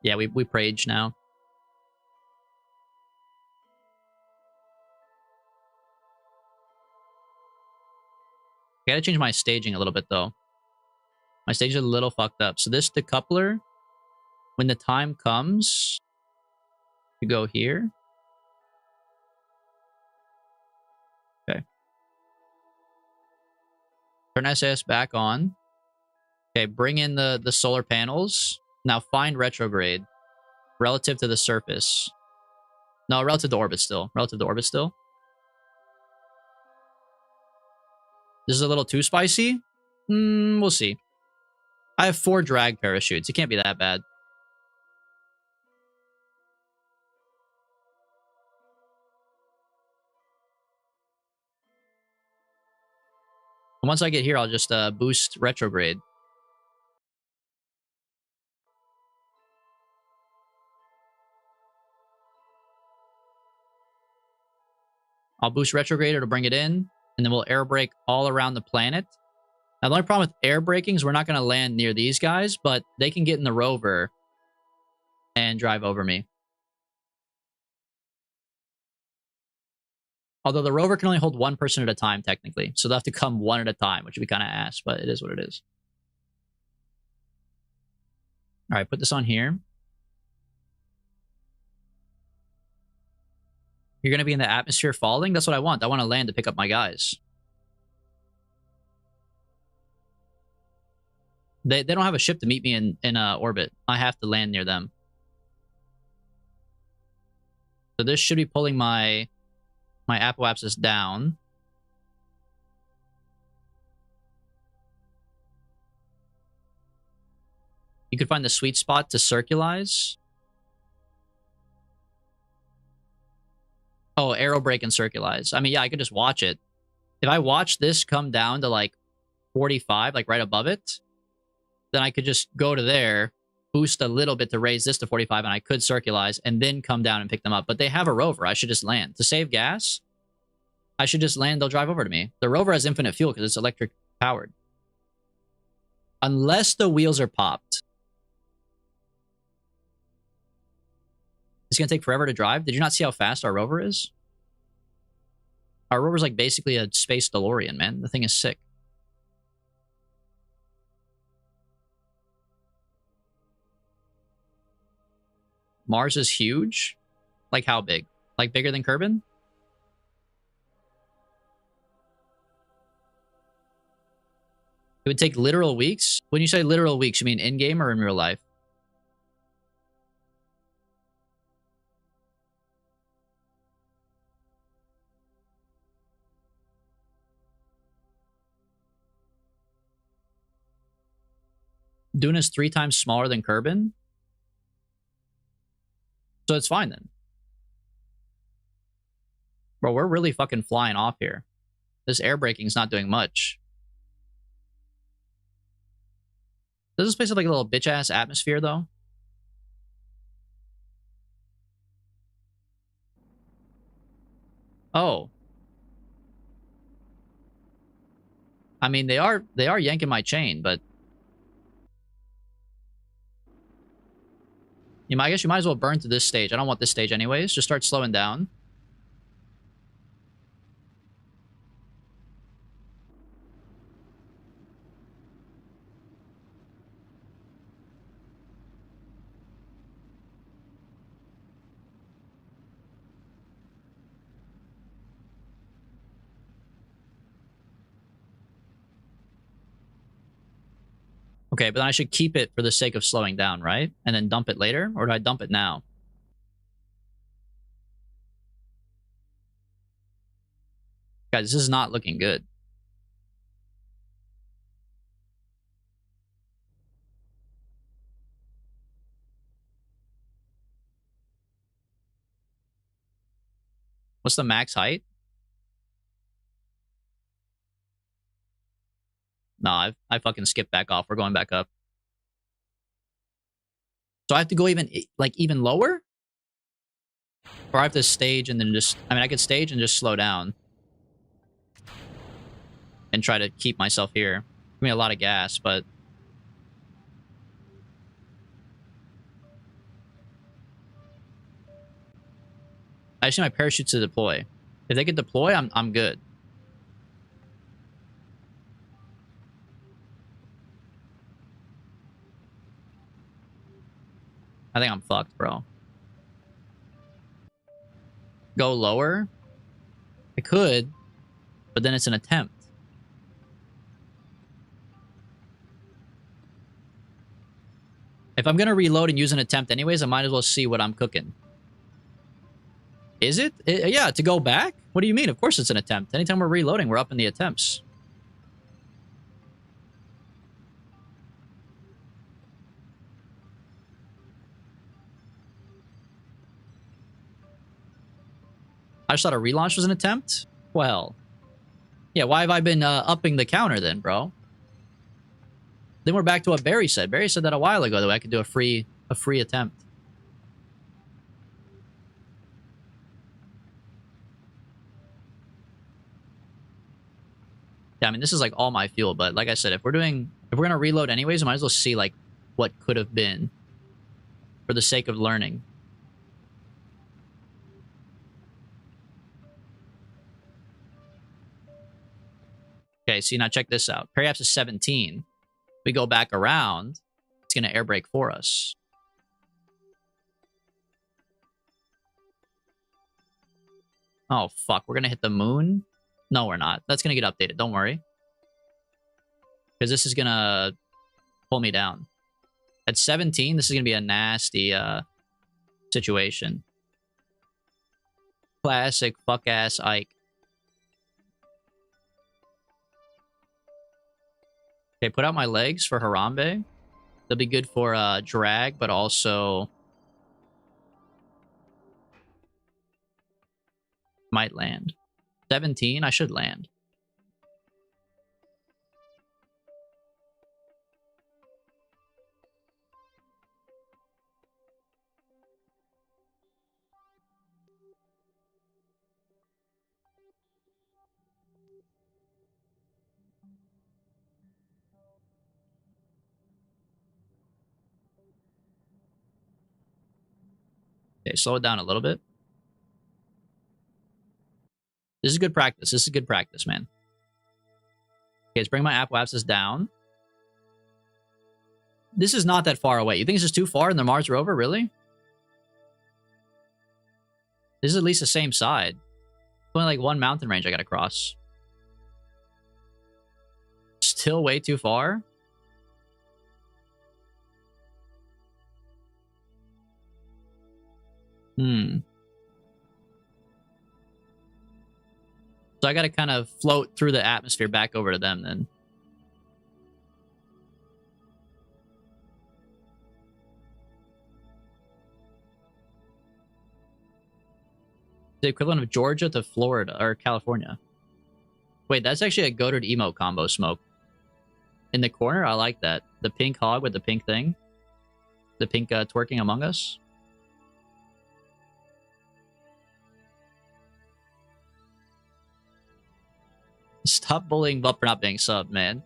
[SPEAKER 1] Yeah, we prage now. I gotta change my staging a little bit, though. My stage is a little fucked up. So this decoupler, when the time comes, you go here. Okay. Turn SAS back on. Okay, bring in the solar panels. Now find retrograde relative to the surface. No, relative to orbit still. Relative to orbit still. This is a little too spicy. We'll see. I have 4 drag parachutes. It can't be that bad. Once I get here, I'll just boost retrograde. I'll boost retrograde to bring it in, and then we'll air brake all around the planet. Now, the only problem with air braking is we're not going to land near these guys, but they can get in the rover and drive over me. Although the rover can only hold 1 person at a time, technically. So they'll have to come one at a time, which would be kind of ass, but it is what it is. All right, put this on here. You're going to be in the atmosphere falling? That's what I want. I want to land to pick up my guys. They don't have a ship to meet me in orbit. I have to land near them. So this should be pulling my apoapsis down. You could find the sweet spot to circulize. Oh, aero brake and circulize. I mean, yeah, I could just watch it. If I watch this come down to like 45, like right above it, then I could just go to there, boost a little bit to raise this to 45, and I could circulize and then come down and pick them up. But they have a rover. I should just land. To save gas, I should just land. They'll drive over to me. The rover has infinite fuel because it's electric powered. Unless the wheels are popped. It's going to take forever to drive. Did you not see how fast our rover is? Our rover's like basically a space DeLorean, man. The thing is sick. Mars is huge? Like how big? Like bigger than Kerbin? It would take literal weeks? When you say literal weeks, you mean in-game or in real life? Dune is 3 times smaller than Kerbin? So it's fine then. Bro, we're really fucking flying off here. This air braking's not doing much. Does this place have like a little bitch-ass atmosphere, though? Oh. I mean, they are yanking my chain, but... I guess you might as well burn to this stage. I don't want this stage anyways. Just start slowing down. Okay, but then I should keep it for the sake of slowing down, right? And then dump it later? Or do I dump it now? Guys, this is not looking good. What's the max height? No, I fucking skipped back off. We're going back up. So I have to go even lower? Or I have to stage and then just... I mean, I could stage and just slow down. And try to keep myself here. Give me a lot of gas, but... I just need my parachutes to deploy. If they could deploy, I'm good. I think I'm fucked, bro. Go lower? I could, but then it's an attempt. If I'm gonna reload and use an attempt anyways, I might as well see what I'm cooking. Is it? Yeah, to go back? What do you mean? Of course it's an attempt. Anytime we're reloading, we're up in the attempts. I just thought a relaunch was an attempt? Well. Yeah, why have I been upping the counter then, bro? Then we're back to what Barry said. Barry said that a while ago that I could do a free attempt. Yeah, I mean, this is like all my fuel, but like I said, if we're gonna reload anyways, I might as well see like what could have been for the sake of learning. Okay, see, now check this out. Perhaps a 17. We go back around, it's gonna air brake for us. Oh fuck, we're gonna hit the moon? No, we're not. That's gonna get updated, don't worry. Because this is gonna pull me down. At 17, this is gonna be a nasty situation. Classic fuck-ass Ike. Okay, put out my legs for Harambe. They'll be good for drag, but also might land. 17, I should land. Okay, slow it down a little bit. This is good practice. This is good practice, man. Okay, let's bring my Apoapsis down. This is not that far away. You think this is too far in the Mars rover? Really? This is at least the same side. Only like one mountain range I gotta cross. Still way too far. So I gotta kind of float through the atmosphere back over to them then. The equivalent of Georgia to Florida or California. Wait, that's actually a goated emote combo, Smoke. In the corner, I like that. The pink hog with the pink thing. The pink twerking Among Us. Stop bullying Bup for not being subbed, man.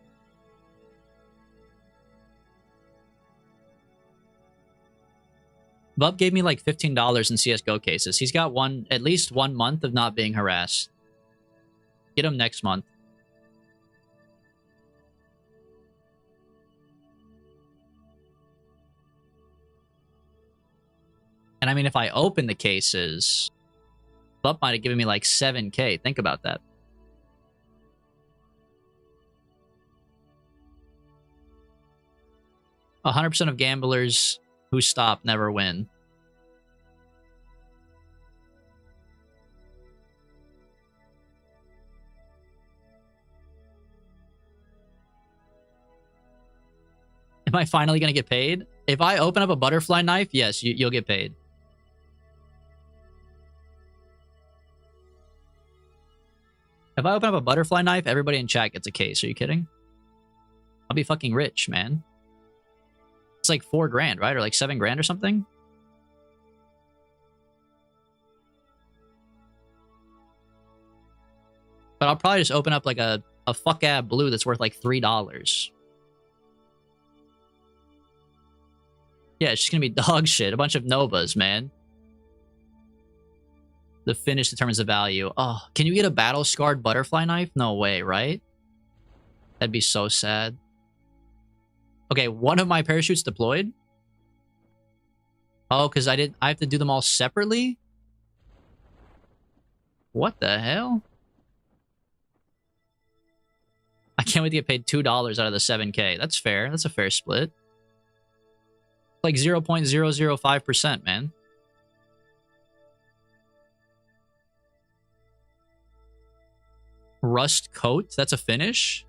[SPEAKER 1] Bup gave me like $15 in CSGO cases. He's got at least 1 month of not being harassed. Get him next month. And I mean, if I open the cases, Bup might have given me like 7K. Think about that. A 100% of gamblers who stop never win. Am I finally going to get paid? If I open up a butterfly knife, yes, you'll get paid. If I open up a butterfly knife, everybody in chat gets a case. Are you kidding? I'll be fucking rich, man. It's like 4 grand, right? Or like 7 grand or something? But I'll probably just open up like a fuck-ab blue that's worth like $3. Yeah, it's just gonna be dog shit. A bunch of Novas, man. The finish determines the value. Oh, can you get a battle-scarred butterfly knife? No way, right? That'd be so sad. Okay, one of my parachutes deployed. Oh, because I have to do them all separately? What the hell? I can't wait to get paid $2 out of the 7K. That's fair. That's a fair split. Like 0.005%, man. Rust coat? That's a finish?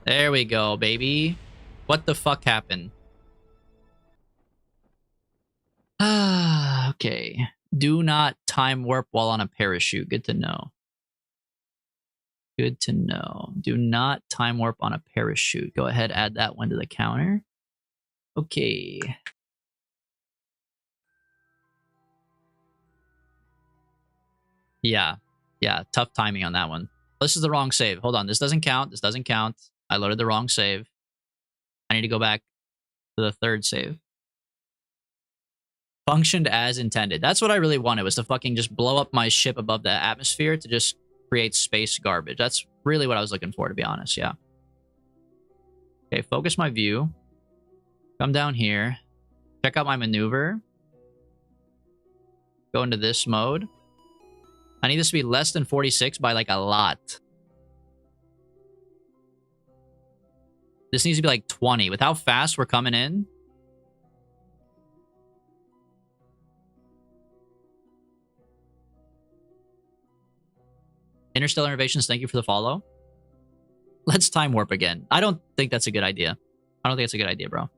[SPEAKER 1] There we go, baby. What the fuck happened? Ah, okay. Do not time warp while on a parachute. Good to know. Good to know. Do not time warp on a parachute. Go ahead, add that one to the counter. Okay. Yeah. Yeah, tough timing on that one. This is the wrong save. Hold on, this doesn't count. This doesn't count. I loaded the wrong save. I need to go back to the third save. Functioned as intended. That's what I really wanted, was to fucking just blow up my ship above the atmosphere to just create space garbage. That's really what I was looking for, to be honest, yeah. Okay, focus my view. Come down here. Check out my maneuver. Go into this mode. I need this to be less than 46 by like a lot. This needs to be like 20. With how fast we're coming in. Interstellar Innovations, thank you for the follow. Let's time warp again. I don't think that's a good idea. I don't think it's a good idea, bro.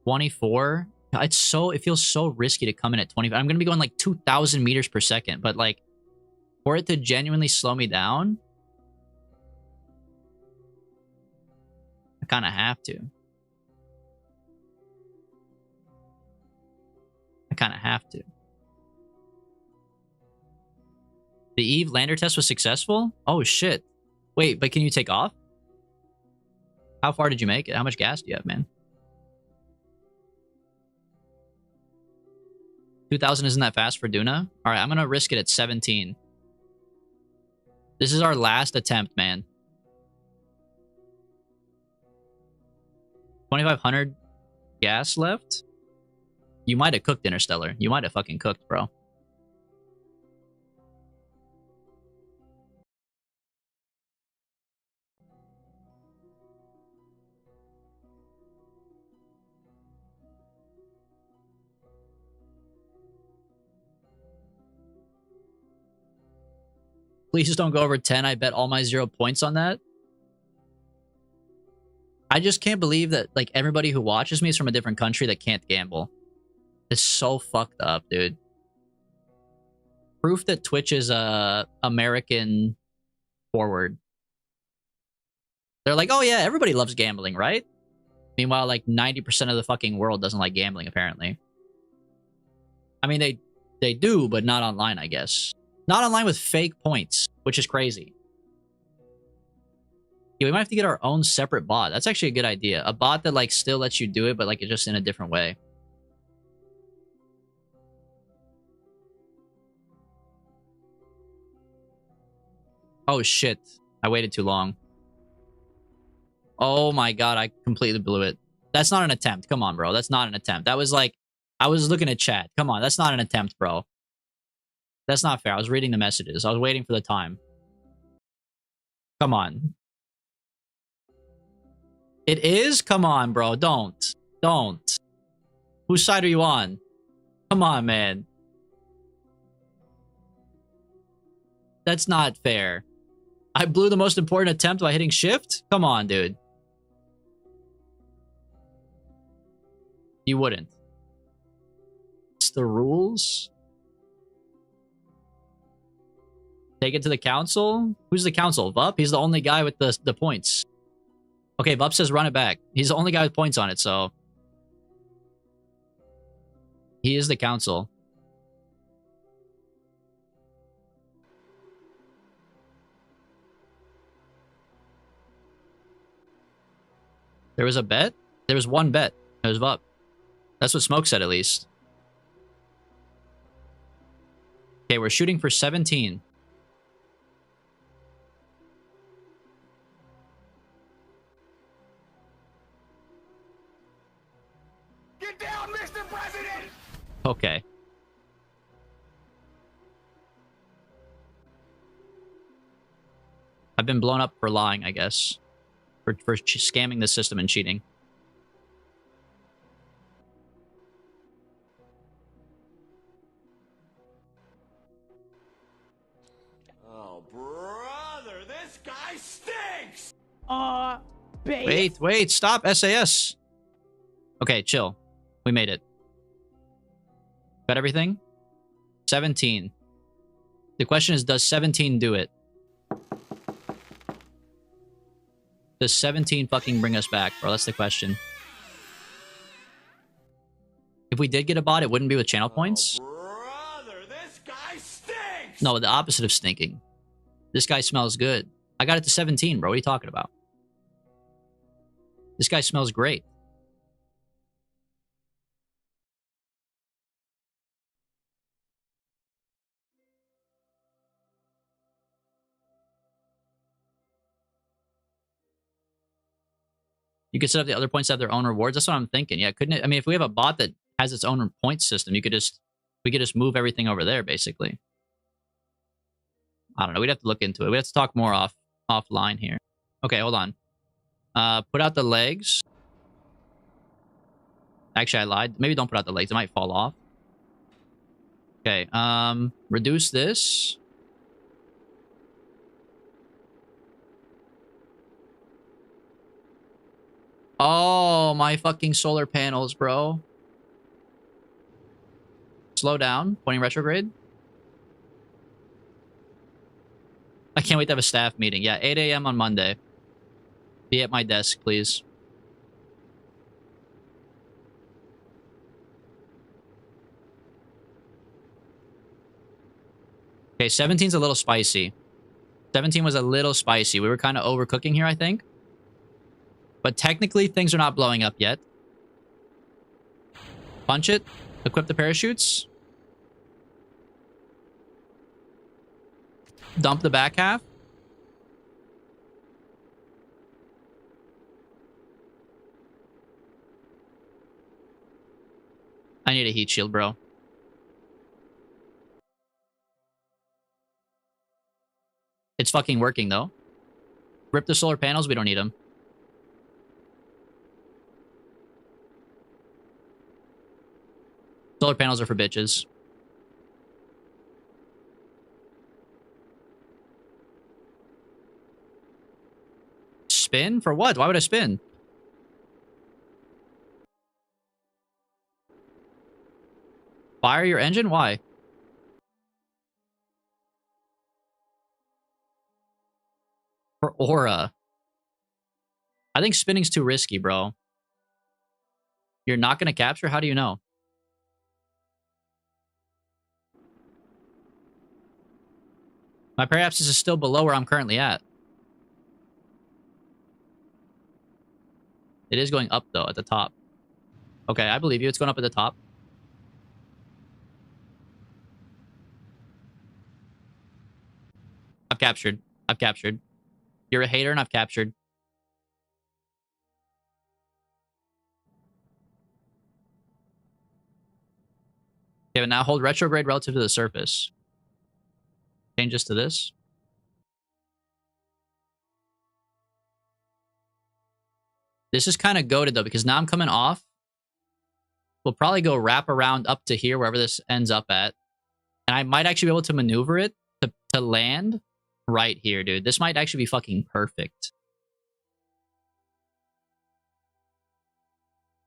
[SPEAKER 1] 24. It feels so risky to come in at 25. I'm going to be going like 2,000 meters per second, but like for it to genuinely slow me down, I kind of have to. I kind of have to. The Eve lander test was successful? Oh, shit. Wait, but can you take off? How far did you make it? How much gas do you have, man? 2,000 isn't that fast for Duna? All right, I'm going to risk it at 17. This is our last attempt, man. 2,500 gas left? You might have cooked Interstellar. You might have fucking cooked, bro. Please just don't go over 10. I bet all my 0 points on that. I just can't believe that like everybody who watches me is from a different country that can't gamble. It's so fucked up, dude. Proof that Twitch is a American forward. They're like, oh yeah, everybody loves gambling, right? Meanwhile, like 90% of the fucking world doesn't like gambling, apparently. I mean, they do, but not online, I guess. Not online with fake points, which is crazy. Yeah, we might have to get our own separate bot. That's actually a good idea. A bot that like still lets you do it, but like it's just in a different way. Oh shit. I waited too long. Oh my god, I completely blew it. That's not an attempt. Come on, bro. That's not an attempt. That was like, I was looking at chat. Come on, that's not an attempt, bro. That's not fair. I was reading the messages. I was waiting for the time. Come on. It is? Come on, bro. Don't. Don't. Whose side are you on? Come on, man. That's not fair. I blew the most important attempt by hitting shift? Come on, dude. You wouldn't. It's the rules. Take it to the council? Who's the council? Vup? He's the only guy with the points. Okay, Vup says run it back. He's the only guy with points on it, so... He is the council. There was a bet? There was one bet. It was Vup. That's what Smoke said, at least. Okay, we're shooting for 17.
[SPEAKER 2] Get down, Mr. President!
[SPEAKER 1] Okay. I've been blown up for lying, I guess. For scamming the system and cheating.
[SPEAKER 2] Oh, brother, this guy stinks!
[SPEAKER 1] Wait, wait, stop, SAS. Okay, chill. We made it. Got everything? 17. The question is, does 17 do it? Does 17 fucking bring us back, bro? That's the question. If we did get a bot, it wouldn't be with channel points?
[SPEAKER 2] Brother, this guy stinks!
[SPEAKER 1] No, the opposite of stinking. This guy smells good. I got it to 17, bro. What are you talking about? This guy smells great. You could set up the other points to have their own rewards. That's what I'm thinking. Yeah, couldn't it? I mean, if we have a bot that has its own point system, we could just move everything over there, basically. I don't know. We'd have to look into it. We have to talk more offline here. Okay, hold on. Put out the legs. Actually, I lied. Maybe don't put out the legs. It might fall off. Okay. Reduce this. Oh, my fucking solar panels, bro. Slow down. Pointing retrograde. I can't wait to have a staff meeting. Yeah, 8 a.m. on Monday. Be at my desk, please. Okay, 17's a little spicy. 17 was a little spicy. We were kind of overcooking here, I think. But technically, things are not blowing up yet. Punch it. Equip the parachutes. Dump the back half. I need a heat shield, bro. It's fucking working, though. Rip the solar panels. We don't need them. Solar panels are for bitches. Spin? For what? Why would I spin? Fire your engine? Why? For aura. I think spinning's too risky, bro. You're not going to capture? How do you know? My periapsis is still below where I'm currently at. It is going up, though, at the top. Okay, I believe you. It's going up at the top. I've captured. I've captured. You're a hater, and I've captured. Okay, but now hold retrograde relative to the surface. Change this to this. This is kind of goated, though, because now I'm coming off. We'll probably go wrap around up to here, wherever this ends up at. And I might actually be able to maneuver it to land right here, dude. This might actually be fucking perfect.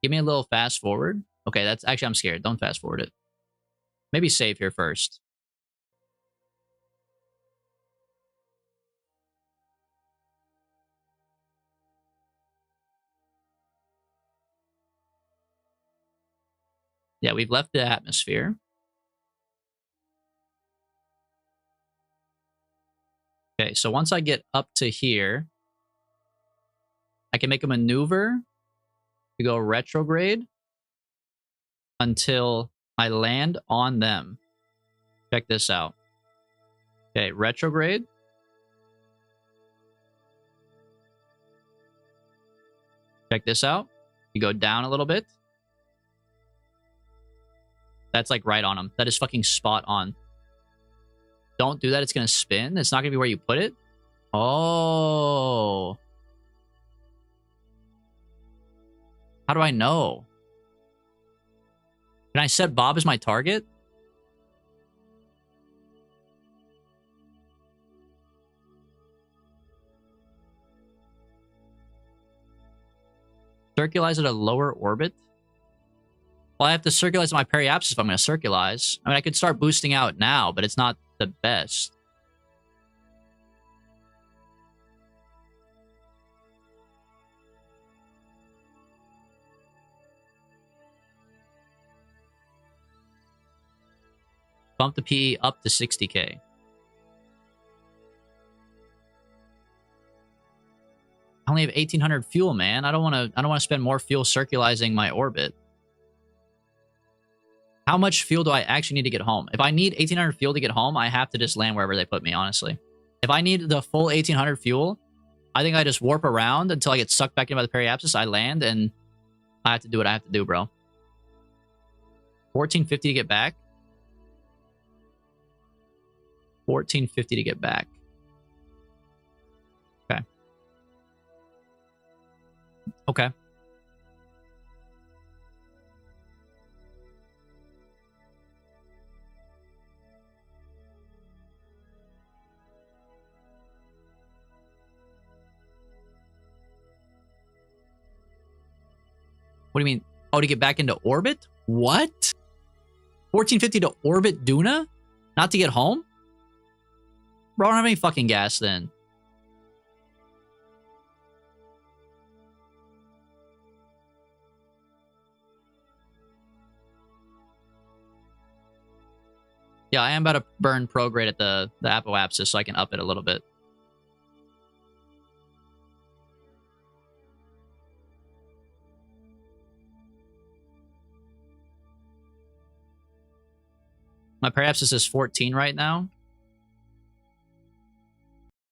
[SPEAKER 1] Give me a little fast forward. Okay, that's actually, I'm scared. Don't fast forward it. Maybe save here first. Yeah, we've left the atmosphere. Okay, so once I get up to here, I can make a maneuver to go retrograde until I land on them. Check this out. Okay, retrograde. Check this out. You go down a little bit. That's like right on them. That is fucking spot on. Don't do that. It's going to spin. It's not going to be where you put it. Oh. How do I know? Can I set Bob as my target? Circulize at a lower orbit? Well, I have to circulize my periapsis if I'm going to circulize. I mean, I could start boosting out now, but it's not the best. Bump the PE up to 60k. I only have 1800 fuel, man. I don't want to spend more fuel circularizing my orbit. How much fuel do I actually need to get home? If I need 1800 fuel to get home, I have to just land wherever they put me, honestly. If I need the full 1800 fuel, I think I just warp around until I get sucked back in by the periapsis. I land, and I have to do what I have to do, bro. 1450 to get back. 1450 to get back. Okay. Okay. What do you mean? Oh, to get back into orbit? What? 1450 to orbit Duna? Not to get home? Bro, I don't have any fucking gas then. Yeah, I am about to burn prograde at the apoapsis so I can up it a little bit. My periapsis is 14 right now.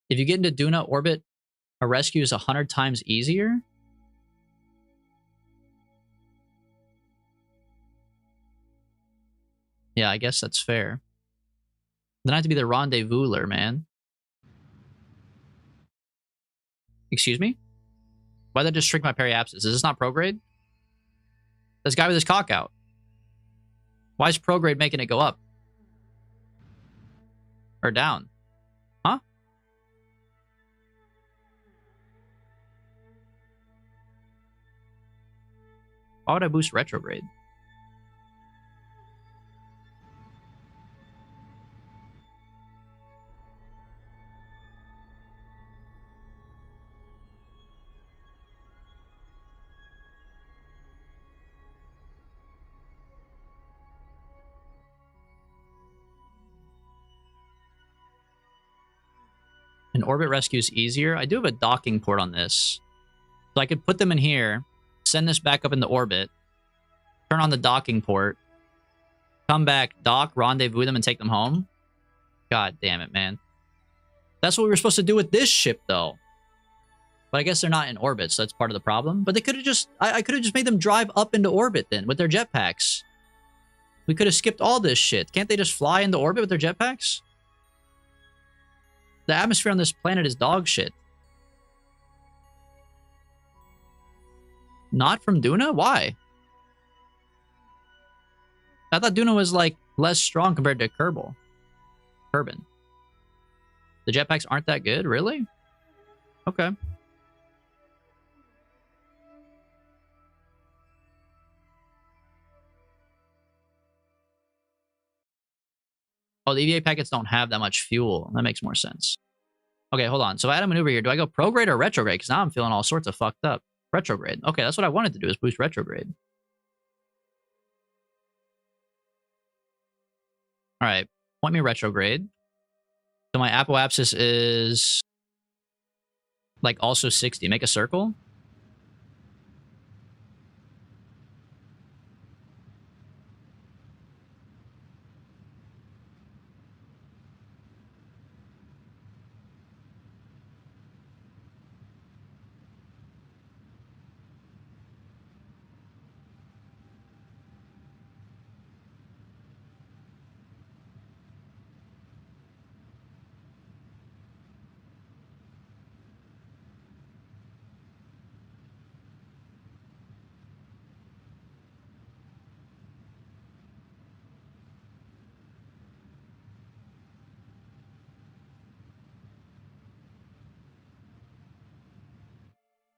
[SPEAKER 1] If you get into Duna orbit, a rescue is 100 times easier. Yeah, I guess that's fair. Then I have to be the rendezvouser, man. Excuse me? Why'd that just shrink my periapsis? Is this not prograde? This guy with his cock out. Why is prograde making it go up? Or down? Huh? Why would I boost retrograde? An orbit rescue is easier. I do have a docking port on this. So I could put them in here, send this back up into orbit, turn on the docking port, come back, dock, rendezvous them, and take them home. God damn it, man. That's what we were supposed to do with this ship, though. But I guess they're not in orbit, so that's part of the problem. But they could have just... I could have just made them drive up into orbit, then, with their jetpacks. We could have skipped all this shit. Can't they just fly into orbit with their jetpacks? The atmosphere on this planet is dog shit. Not from Duna? Why? I thought Duna was, like, less strong compared to Kerbal. Kerbin. The jetpacks aren't that good? Really? Okay. Oh, the EVA packets don't have that much fuel. That makes more sense. Okay, hold on. So I had a maneuver here. Do I go prograde or retrograde? Because now I'm feeling all sorts of fucked up. Retrograde. Okay, that's what I wanted to do, is boost retrograde. All right, point me retrograde. So my apoapsis is like also 60. Make a circle.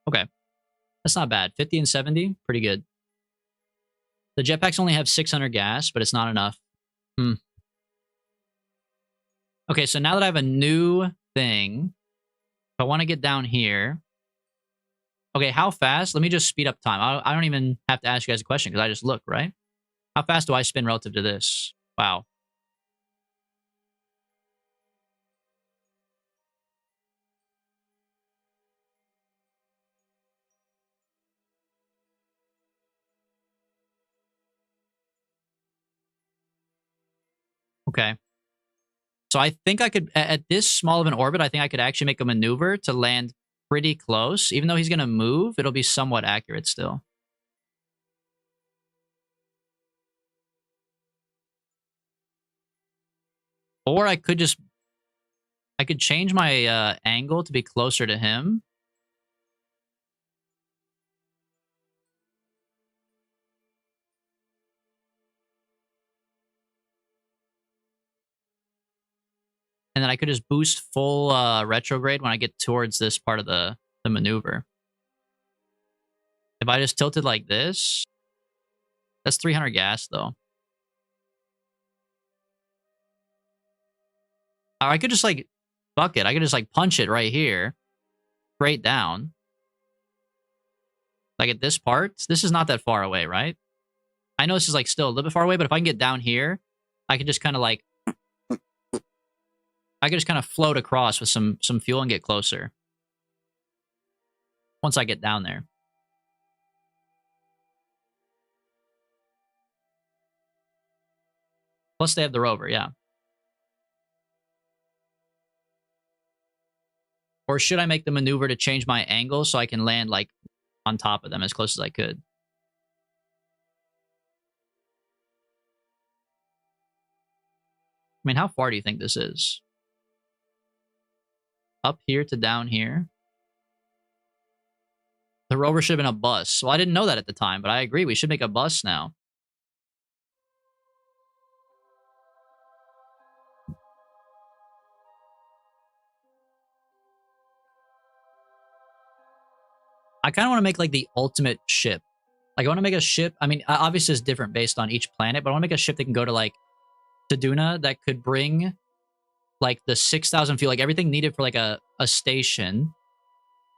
[SPEAKER 1] Okay, that's not bad. 50 and 70, pretty good. The jetpacks only have 600 gas, but it's not enough. Okay, so now that I have a new thing, if I want to get down here. Okay, how fast? Let me just speed up time. I don't even have to ask you guys a question because I just look, right? How fast do I spin relative to this? Wow. Okay. So I think I could, at this small of an orbit, I think I could actually make a maneuver to land pretty close. Even though he's going to move, it'll be somewhat accurate still. Or I could just, I could change my angle to be closer to him. And then I could just boost full retrograde when I get towards this part of the maneuver. If I just tilted like this, that's 300 gas though. Or I could just like, fuck it. I could just like punch it right here, straight down. Like at this part, this is not that far away, right? I know this is like still a little bit far away, but if I can get down here, I can just kind of like, I can just kind of float across with some fuel and get closer. Once I get down there. Plus they have the Rover, yeah. Or should I make the maneuver to change my angle so I can land like on top of them as close as I could? I mean, how far do you think this is? Up here to down here? The Rover should have been a bus. Well, I didn't know that at the time, but I agree. We should make a bus now. I kind of want to make like the ultimate ship. Like I want to make a ship. I mean, obviously it's different based on each planet, but I want to make a ship that can go to like Taduna that could bring like the 6,000 fuel, like everything needed for like a station,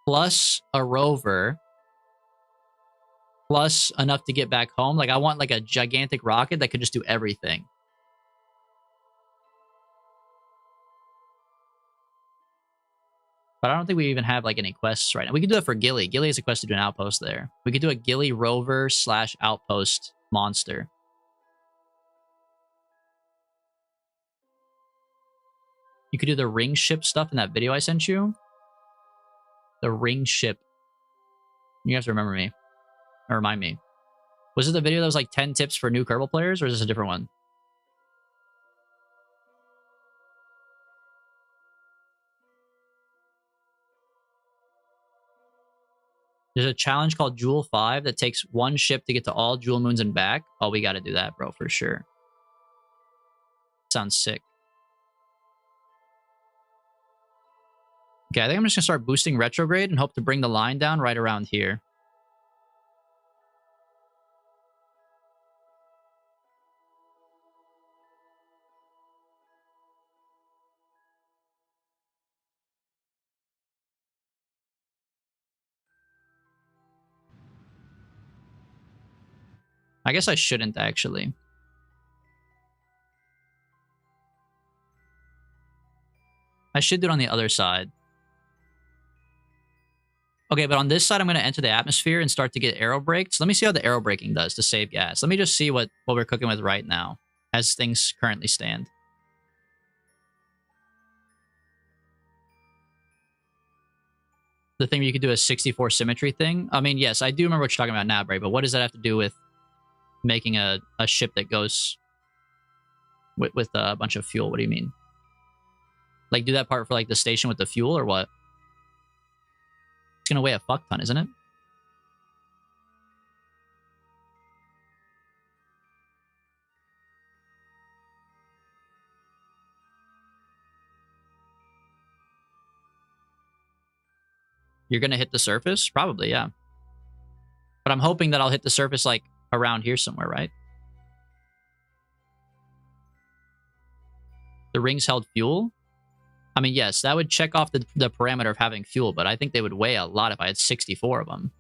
[SPEAKER 1] plus a rover, plus enough to get back home. Like I want like a gigantic rocket that could just do everything. But I don't think we even have like any quests right now. We could do that for Gilly. Gilly has a quest to do an outpost there. We could do a Gilly rover / outpost monster. You could do the ring ship stuff in that video I sent you. The ring ship. You have to remember me. Or remind me. Was it the video that was like 10 tips for new Kerbal players, or is this a different one? There's a challenge called Jewel 5 that takes one ship to get to all Jewel Moons and back. Oh, we got to do that, bro, for sure. Sounds sick. Okay, I think I'm just going to start boosting retrograde and hope to bring the line down right around here. I guess I shouldn't, actually. I should do it on the other side. Okay, but on this side, I'm going to enter the atmosphere and start to get aero brakes. Let me see how the aero braking does to save gas. Let me just see what we're cooking with right now as things currently stand. The thing where you could do a 64 symmetry thing. I mean, yes, I do remember what you're talking about now, Bray, but what does that have to do with making a ship that goes with a bunch of fuel? What do you mean? Like, do that part for, like, the station with the fuel, or what? It's gonna weigh a fuck ton, isn't it? You're gonna hit the surface? Probably, yeah. But I'm hoping that I'll hit the surface, like, around here somewhere, right? The rings held fuel? I mean, yes, that would check off the parameter of having fuel, but I think they would weigh a lot if I had 64 of them.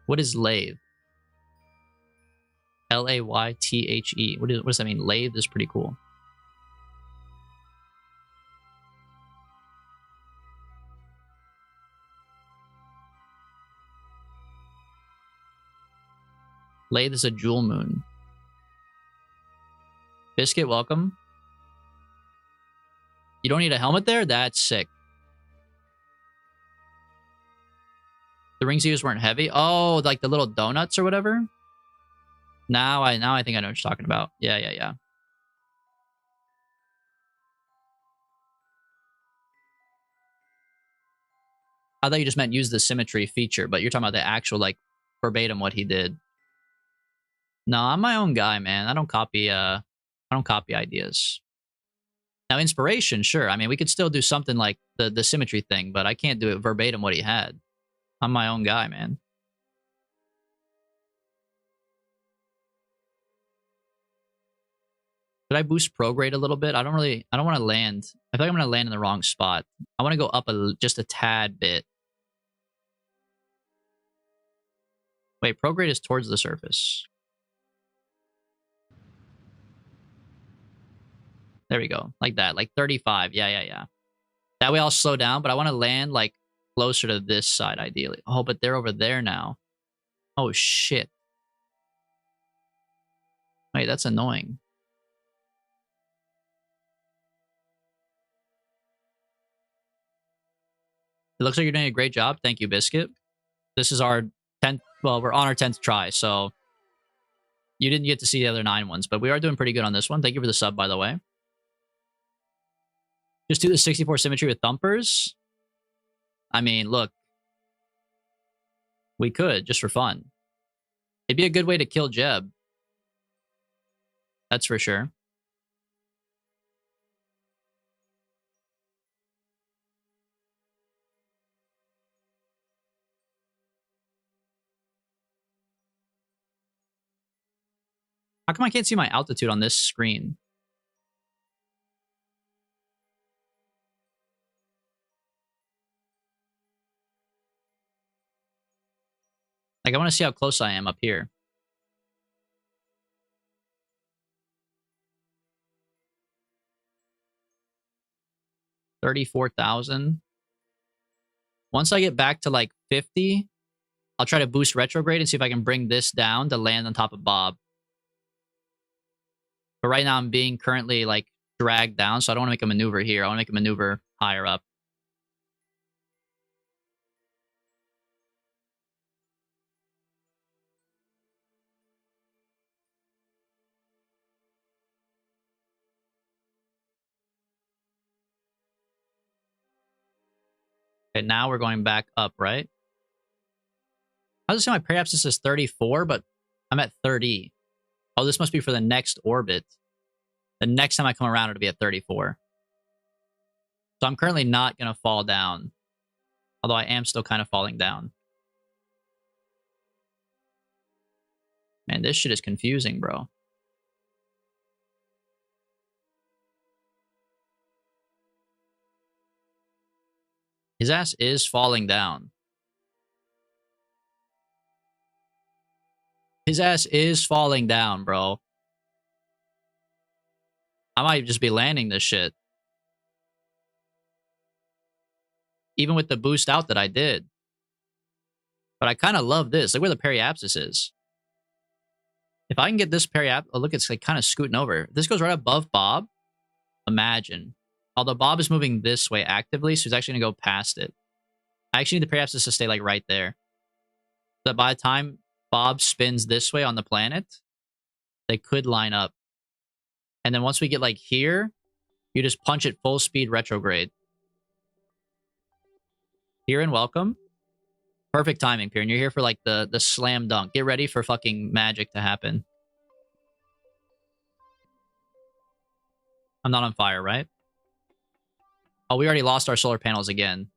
[SPEAKER 1] What is lathe? Laythe. What does that mean? Lathe is pretty cool. Lathe is a jewel moon. Biscuit, welcome. You don't need a helmet there? That's sick. The rings used weren't heavy. Oh, like the little donuts or whatever? Now I think I know what you're talking about. Yeah. I thought you just meant use the symmetry feature, but you're talking about the actual, like, verbatim what he did. No, I'm my own guy, man. I don't copy ideas. Now, inspiration, sure. I mean, we could still do something like the symmetry thing, but I can't do it verbatim what he had. I'm my own guy, man. Did I boost prograde a little bit? I don't want to land. I feel like I'm going to land in the wrong spot. I want to go up just a tad bit. Wait, prograde is towards the surface. There we go. Like that. Like 35. Yeah. That way I'll slow down, but I want to land like closer to this side, ideally. Oh, but they're over there now. Oh, shit. Wait, that's annoying. It looks like you're doing a great job. Thank you, Biscuit. This is our 10th... Well, we're on our 10th try, so... You didn't get to see the other 9 ones, but we are doing pretty good on this one. Thank you for the sub, by the way. Just do the 64 symmetry with thumpers. I mean, look. We could, just for fun. It'd be a good way to kill Jeb. That's for sure. How come I can't see my altitude on this screen? Like, I want to see how close I am up here. $34,000. Once I get back to like 50, I'll try to boost retrograde and see if I can bring this down to land on top of Bob. But right now I'm being currently like dragged down, so I don't want to make a maneuver here. I want to make a maneuver higher up. Okay, now we're going back up, right? I was assuming my periapsis is 34, but I'm at 30. Oh, this must be for the next orbit. The next time I come around, it'll be at 34. So I'm currently not going to fall down. Although I am still kind of falling down. Man, this shit is confusing, bro. His ass is falling down. His ass is falling down, bro. I might just be landing this shit. Even with the boost out that I did. But I kind of love this. Look where the periapsis is. If I can get this periapsis... Oh, look, it's like kind of scooting over. If this goes right above Bob. Imagine. Although Bob is moving this way actively, so he's actually going to go past it. I actually need the periapsis to stay like right there. So that by the time Bob spins this way on the planet, they could line up. And then once we get like here, you just punch it full speed retrograde. Here and welcome. Perfect timing, Piran. You're here for like the slam dunk. Get ready for fucking magic to happen. I'm not on fire, right? Oh, we already lost our solar panels again.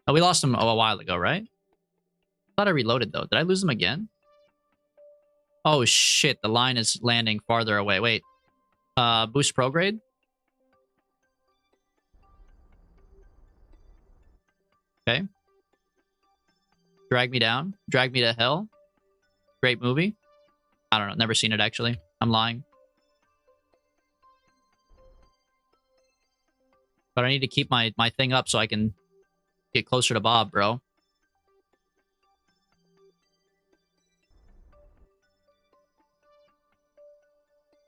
[SPEAKER 1] Oh, we lost them a while ago, right? I thought I reloaded, though. Did I lose them again? Oh, shit. The line is landing farther away. Wait. Boost prograde? Okay. Drag me down. Drag me to hell. Great movie. I don't know. Never seen it, actually. I'm lying. But I need to keep my thing up so I can get closer to Bob, bro.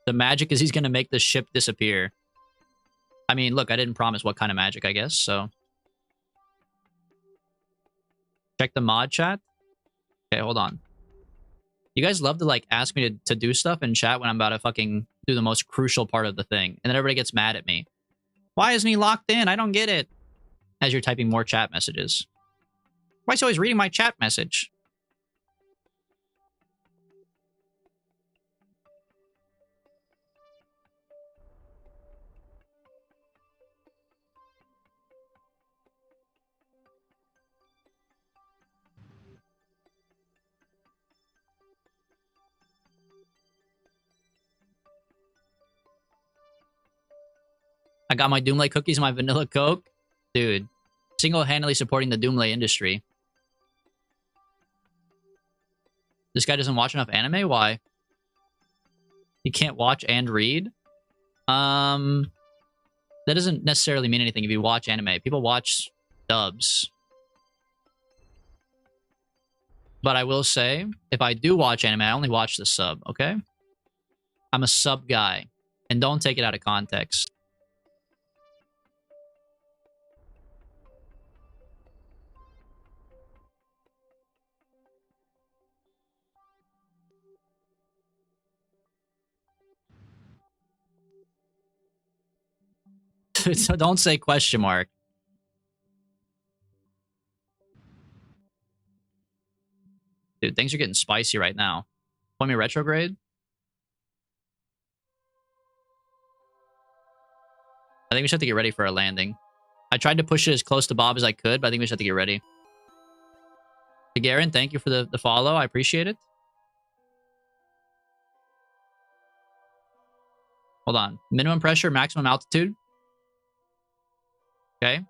[SPEAKER 1] The magic is he's going to make the ship disappear. I mean, look, I didn't promise what kind of magic, I guess, so. Check the mod chat. Okay, hold on. You guys love to, like, ask me to do stuff in chat when I'm about to fucking do the most crucial part of the thing. And then everybody gets mad at me. Why isn't he locked in? I don't get it. As you're typing more chat messages. Why is he always reading my chat message? I got my Doomlay cookies and my vanilla Coke. Dude, single-handedly supporting the Doomlay industry. This guy doesn't watch enough anime? Why? He can't watch and read? That doesn't necessarily mean anything if you watch anime. People watch dubs. But I will say, if I do watch anime, I only watch the sub, okay? I'm a sub guy. And don't take it out of context. So don't say question mark. Dude, things are getting spicy right now. Point me retrograde. I think we should have to get ready for a landing. I tried to push it as close to Bob as I could, but I think we should have to get ready. Garen, thank you for the follow. I appreciate it. Hold on. Minimum pressure, maximum altitude. Okay.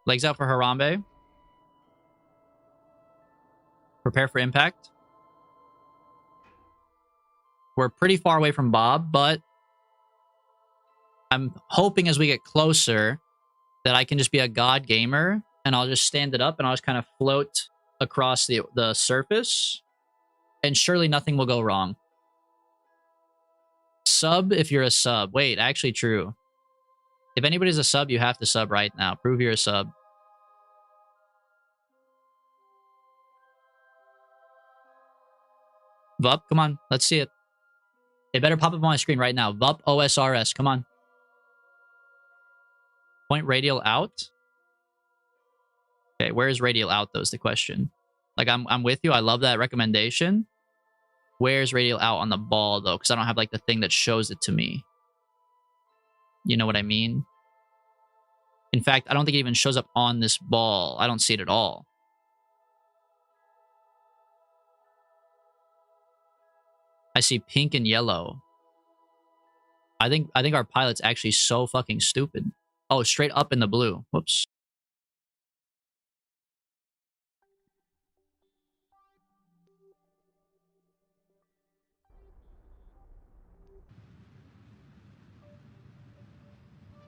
[SPEAKER 1] Legs out for Harambe. Prepare for impact. We're pretty far away from Bob, but I'm hoping as we get closer that I can just be a god gamer and I'll just stand it up and I'll just kind of float across the surface and surely nothing will go wrong. Sub if you're a sub. Wait, actually true. If anybody's a sub, you have to sub right now. Prove you're a sub. VUP, come on. Let's see it. It better pop up on my screen right now. VUP OSRS, come on. Point radial out. Okay, where is radial out though is the question. Like I'm with you. I love that recommendation. Where's radial out on the ball though? Because I don't have like the thing that shows it to me. You know what I mean? In fact, I don't think it even shows up on this ball. I don't see it at all. I see pink and yellow. I think our pilot's actually so fucking stupid. Oh, straight up in the blue. Whoops.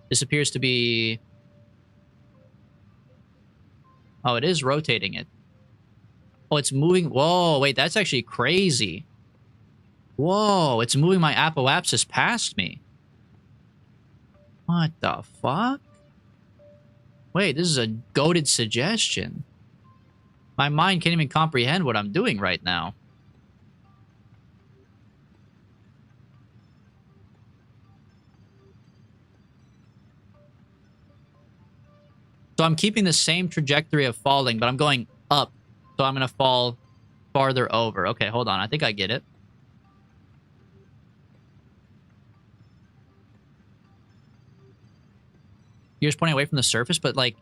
[SPEAKER 1] This appears to be... Oh, it is rotating it. Oh, it's moving... Whoa, wait, that's actually crazy. Whoa, it's moving my apoapsis past me. What the fuck? Wait, this is a goated suggestion. My mind can't even comprehend what I'm doing right now. So I'm keeping the same trajectory of falling, but I'm going up. So I'm going to fall farther over. Okay, hold on. I think I get it. You're just pointing away from the surface, but like,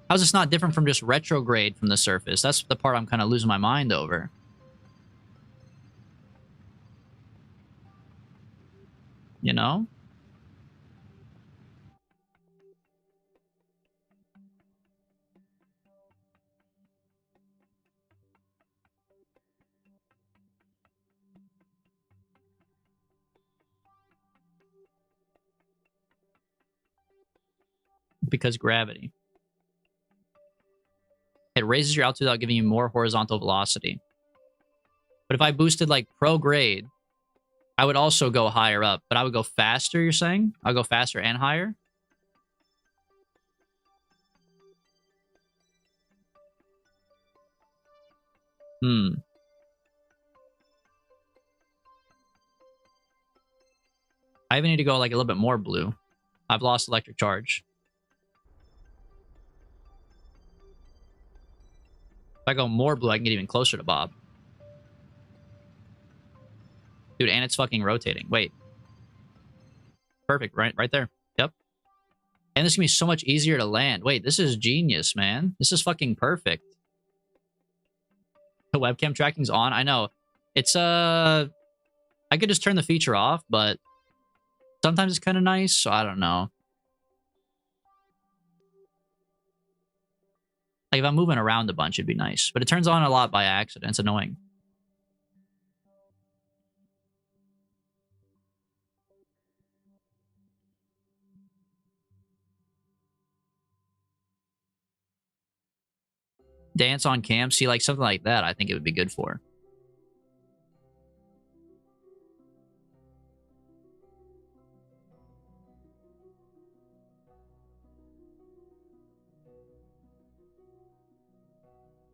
[SPEAKER 1] how's this not different from just retrograde from the surface? That's the part I'm kind of losing my mind over. You know? Because gravity. It raises your altitude without giving you more horizontal velocity. But if I boosted like pro grade, I would also go higher up, but I would go faster, you're saying? I'll go faster and higher? I even need to go like a little bit more blue. I've lost electric charge. If I go more blue, I can get even closer to Bob. Dude, and it's fucking rotating. Wait. Perfect, right there. Yep. And this is gonna be so much easier to land. Wait, this is genius, man. This is fucking perfect. The webcam tracking's on. I know. It's I could just turn the feature off, but sometimes it's kind of nice, so I don't know. Like if I'm moving around a bunch, it'd be nice. But it turns on a lot by accident. It's annoying. Dance on cam. See, like something like that, I think it would be good for.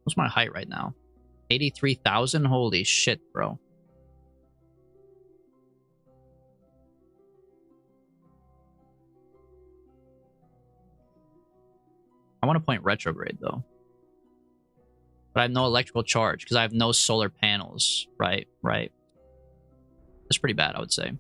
[SPEAKER 1] What's my height right now? 83,000? Holy shit, bro. I want to point retrograde, though. But I have no electrical charge because I have no solar panels. Right. That's pretty bad, I would say.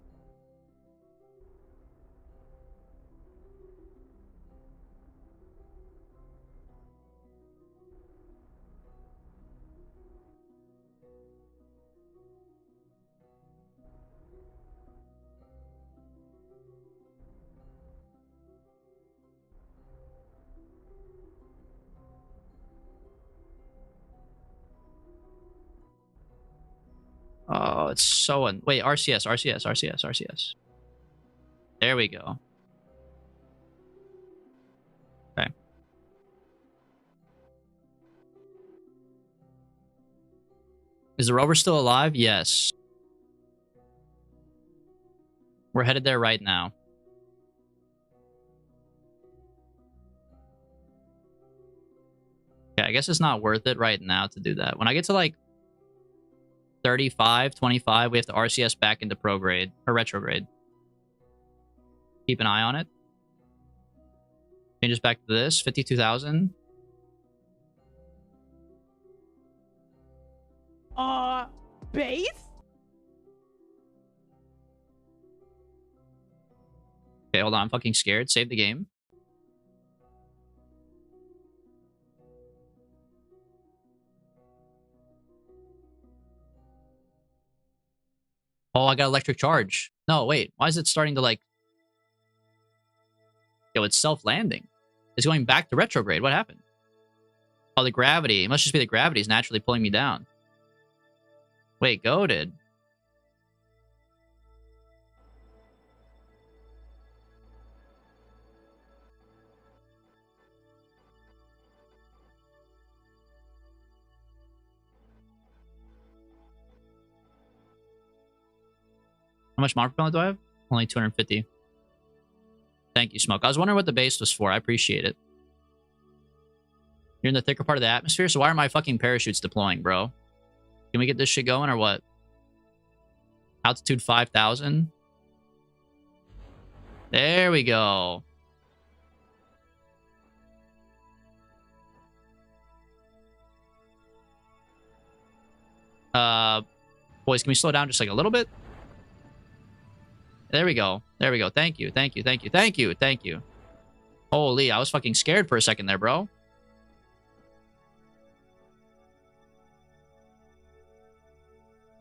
[SPEAKER 1] Oh, it's so... Wait, RCS. There we go. Okay. Is the rover still alive? Yes. We're headed there right now. Yeah, I guess it's not worth it right now to do that. When I get to like 35, 25, we have to RCS back into prograde or retrograde. Keep an eye on it. Changes back to this 52,000.
[SPEAKER 3] Base?
[SPEAKER 1] Okay, hold on. I'm fucking scared. Save the game. Oh, I got electric charge. No, wait. Why is it starting to like... Yo, it's self-landing. It's going back to retrograde. What happened? Oh, the gravity. It must just be the gravity is naturally pulling me down. Wait, goated. How much mod propellant do I have? Only 250. Thank you, Smoke. I was wondering what the base was for. I appreciate it. You're in the thicker part of the atmosphere, so why are my fucking parachutes deploying, bro? Can we get this shit going or what? Altitude 5,000. There we go. Boys, can we slow down just like a little bit? There we go. There we go. Thank you. Holy, I was fucking scared for a second there, bro.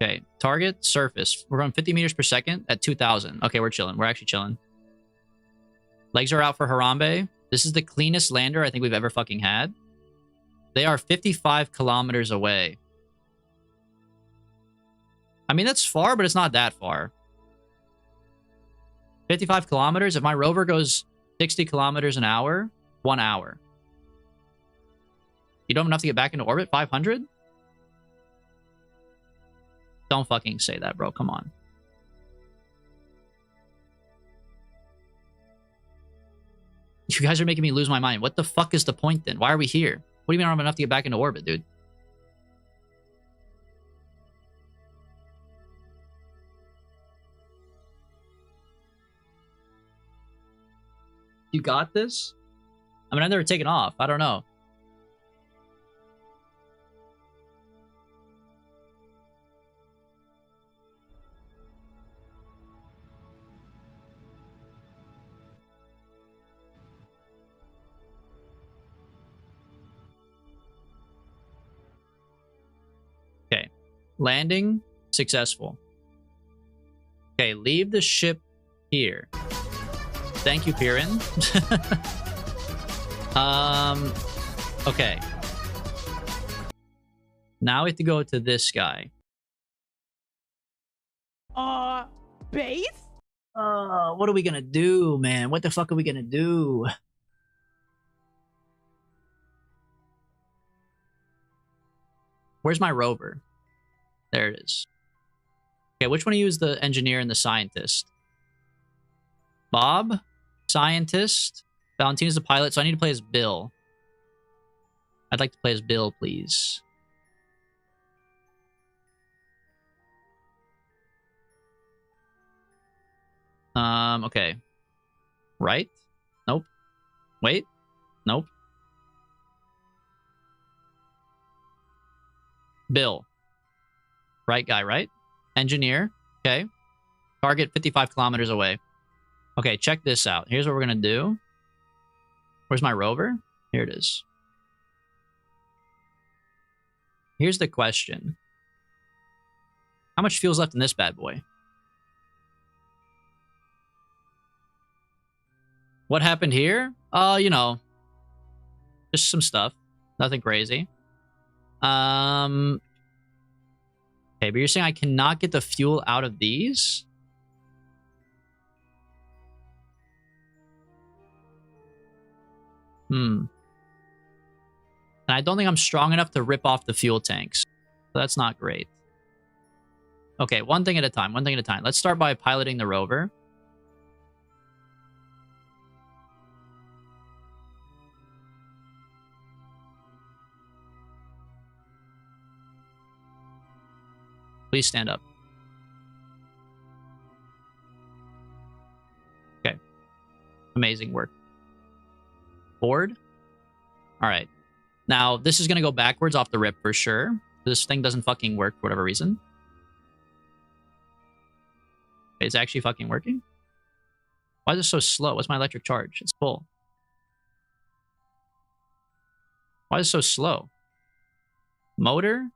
[SPEAKER 1] Okay, target, surface. We're going 50 meters per second at 2,000. Okay, we're chilling. We're actually chilling. Legs are out for Harambe. This is the cleanest lander I think we've ever fucking had. They are 55 kilometers away. I mean, that's far, but it's not that far. 55 kilometers. If my rover goes 60 kilometers an hour, 1 hour. You don't have enough to get back into orbit? 500? Don't fucking say that, bro. Come on. You guys are making me lose my mind. What the fuck is the point then? Why are we here? What do you mean I don't have enough to get back into orbit, dude? You got this? I mean, I've never taken off. I don't know. Okay. Landing successful. Okay, leave the ship here. Thank you, Piran. Okay. Now we have to go to this guy.
[SPEAKER 3] Base?
[SPEAKER 1] What are we gonna do, man? What the fuck are we gonna do? Where's my rover? There it is. Okay, which one of you is the engineer and the scientist? Bob, scientist. Valentina's the pilot, so I need to play as Bill. I'd like to play as Bill, please. Okay. Right? Nope. Wait. Nope. Bill. Right guy, right? Engineer. Okay. Target 55 kilometers away. Okay, check this out. Here's what we're going to do. Where's my rover? Here it is. Here's the question. How much fuel's left in this bad boy? What happened here? You know, just some stuff. Nothing crazy. Okay, but you're saying I cannot get the fuel out of these? And I don't think I'm strong enough to rip off the fuel tanks. So that's not great. Okay, one thing at a time, one thing at a time. Let's start by piloting the rover. Please stand up. Okay. Amazing work. Board. All right. Now, this is going to go backwards off the rip for sure. This thing doesn't fucking work for whatever reason. It's actually fucking working? Why is it so slow? What's my electric charge? It's full. Why is it so slow? Motor?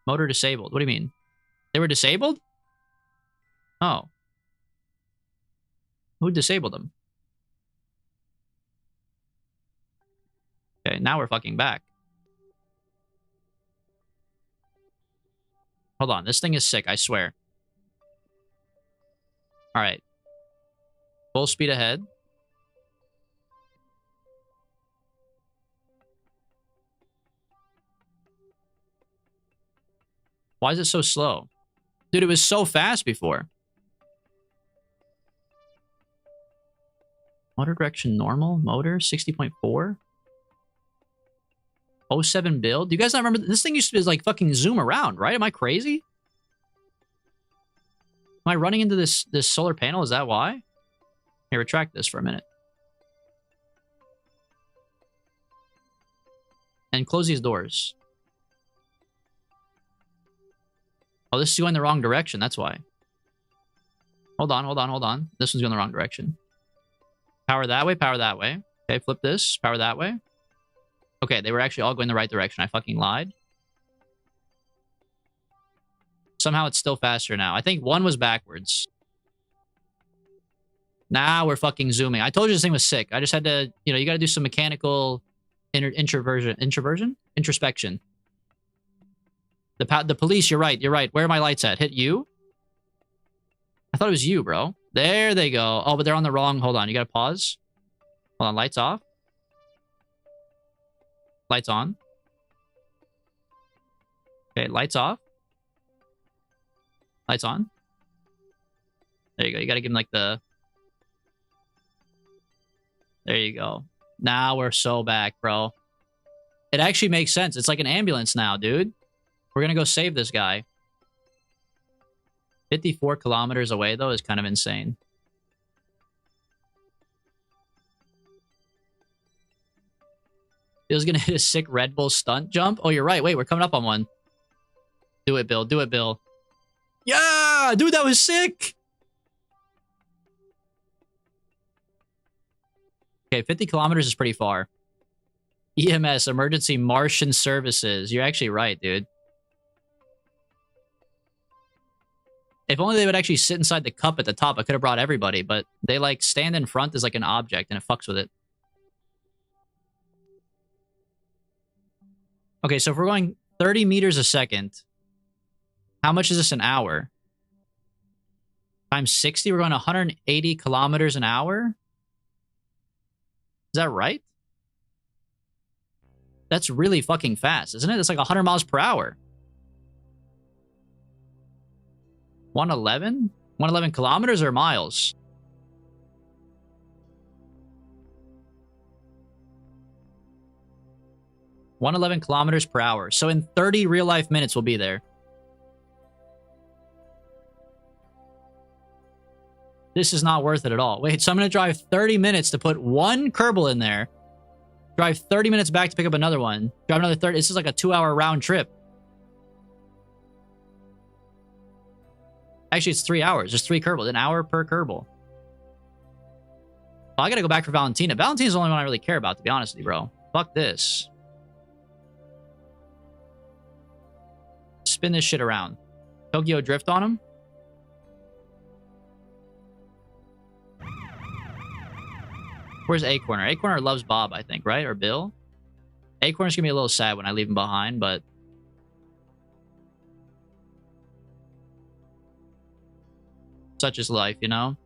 [SPEAKER 1] Motor disabled. What do you mean? They were disabled? Oh. Who disabled them? Okay, now we're fucking back. Hold on, this thing is sick, I swear. Alright. Full speed ahead. Why is it so slow? Dude, it was so fast before. Motor direction normal. Motor 60.4. 07 build. Do you guys not remember? This thing used to be like fucking zoom around, right? Am I crazy? Am I running into this solar panel? Is that why? Here, retract this for a minute. And close these doors. Oh, this is going the wrong direction. That's why. Hold on, hold on, hold on. This one's going the wrong direction. Power that way, power that way. Okay, flip this. Power that way. Okay, they were actually all going the right direction. I fucking lied. Somehow it's still faster now. I think one was backwards. Now we're fucking zooming. I told you this thing was sick. I just had to, you know, you got to do some mechanical introspection. The police, you're right. You're right. Where are my lights at? Hit you? I thought it was you, bro. There they go. Oh, but they're on the wrong. Hold on. You got to pause. Hold on. Lights off. Lights on. Okay, lights off. Lights on. There you go. You got to give him like the... There you go. Now we're so back, bro. It actually makes sense. It's like an ambulance now, dude. We're going to go save this guy. 54 kilometers away, though, is kind of insane. Bill's going to hit a sick Red Bull stunt jump. Oh, you're right. Wait, we're coming up on one. Do it, Bill. Do it, Bill. Yeah! Dude, that was sick! Okay, 50 kilometers is pretty far. EMS, Emergency Martian Services. You're actually right, dude. If only they would actually sit inside the cup at the top, I could have brought everybody, but they, like, stand in front as, like, an object, and it fucks with it. Okay, so if we're going 30 meters a second, how much is this an hour? Times 60, we're going 180 kilometers an hour? Is that right? That's really fucking fast, isn't it? It's like 100 miles per hour. 111? 111 kilometers or miles? $111 kilometers per hour. So in 30 real life minutes, we'll be there. This is not worth it at all. Wait, so I'm going to drive 30 minutes to put one Kerbal in there. Drive 30 minutes back to pick up another one. Drive another 30. This is like a 2-hour round trip. Actually, it's 3 hours. There's 3 Kerbals. An hour per Kerbal. Well, I got to go back for Valentina. Valentina's the only one I really care about, to be honest with you, bro. Fuck this. Spin this shit around. Tokyo Drift on him. Where's Acorner? Acorner loves Bob, I think, right? Or Bill? Acorner's gonna be a little sad when I leave him behind, but... such is life, you know?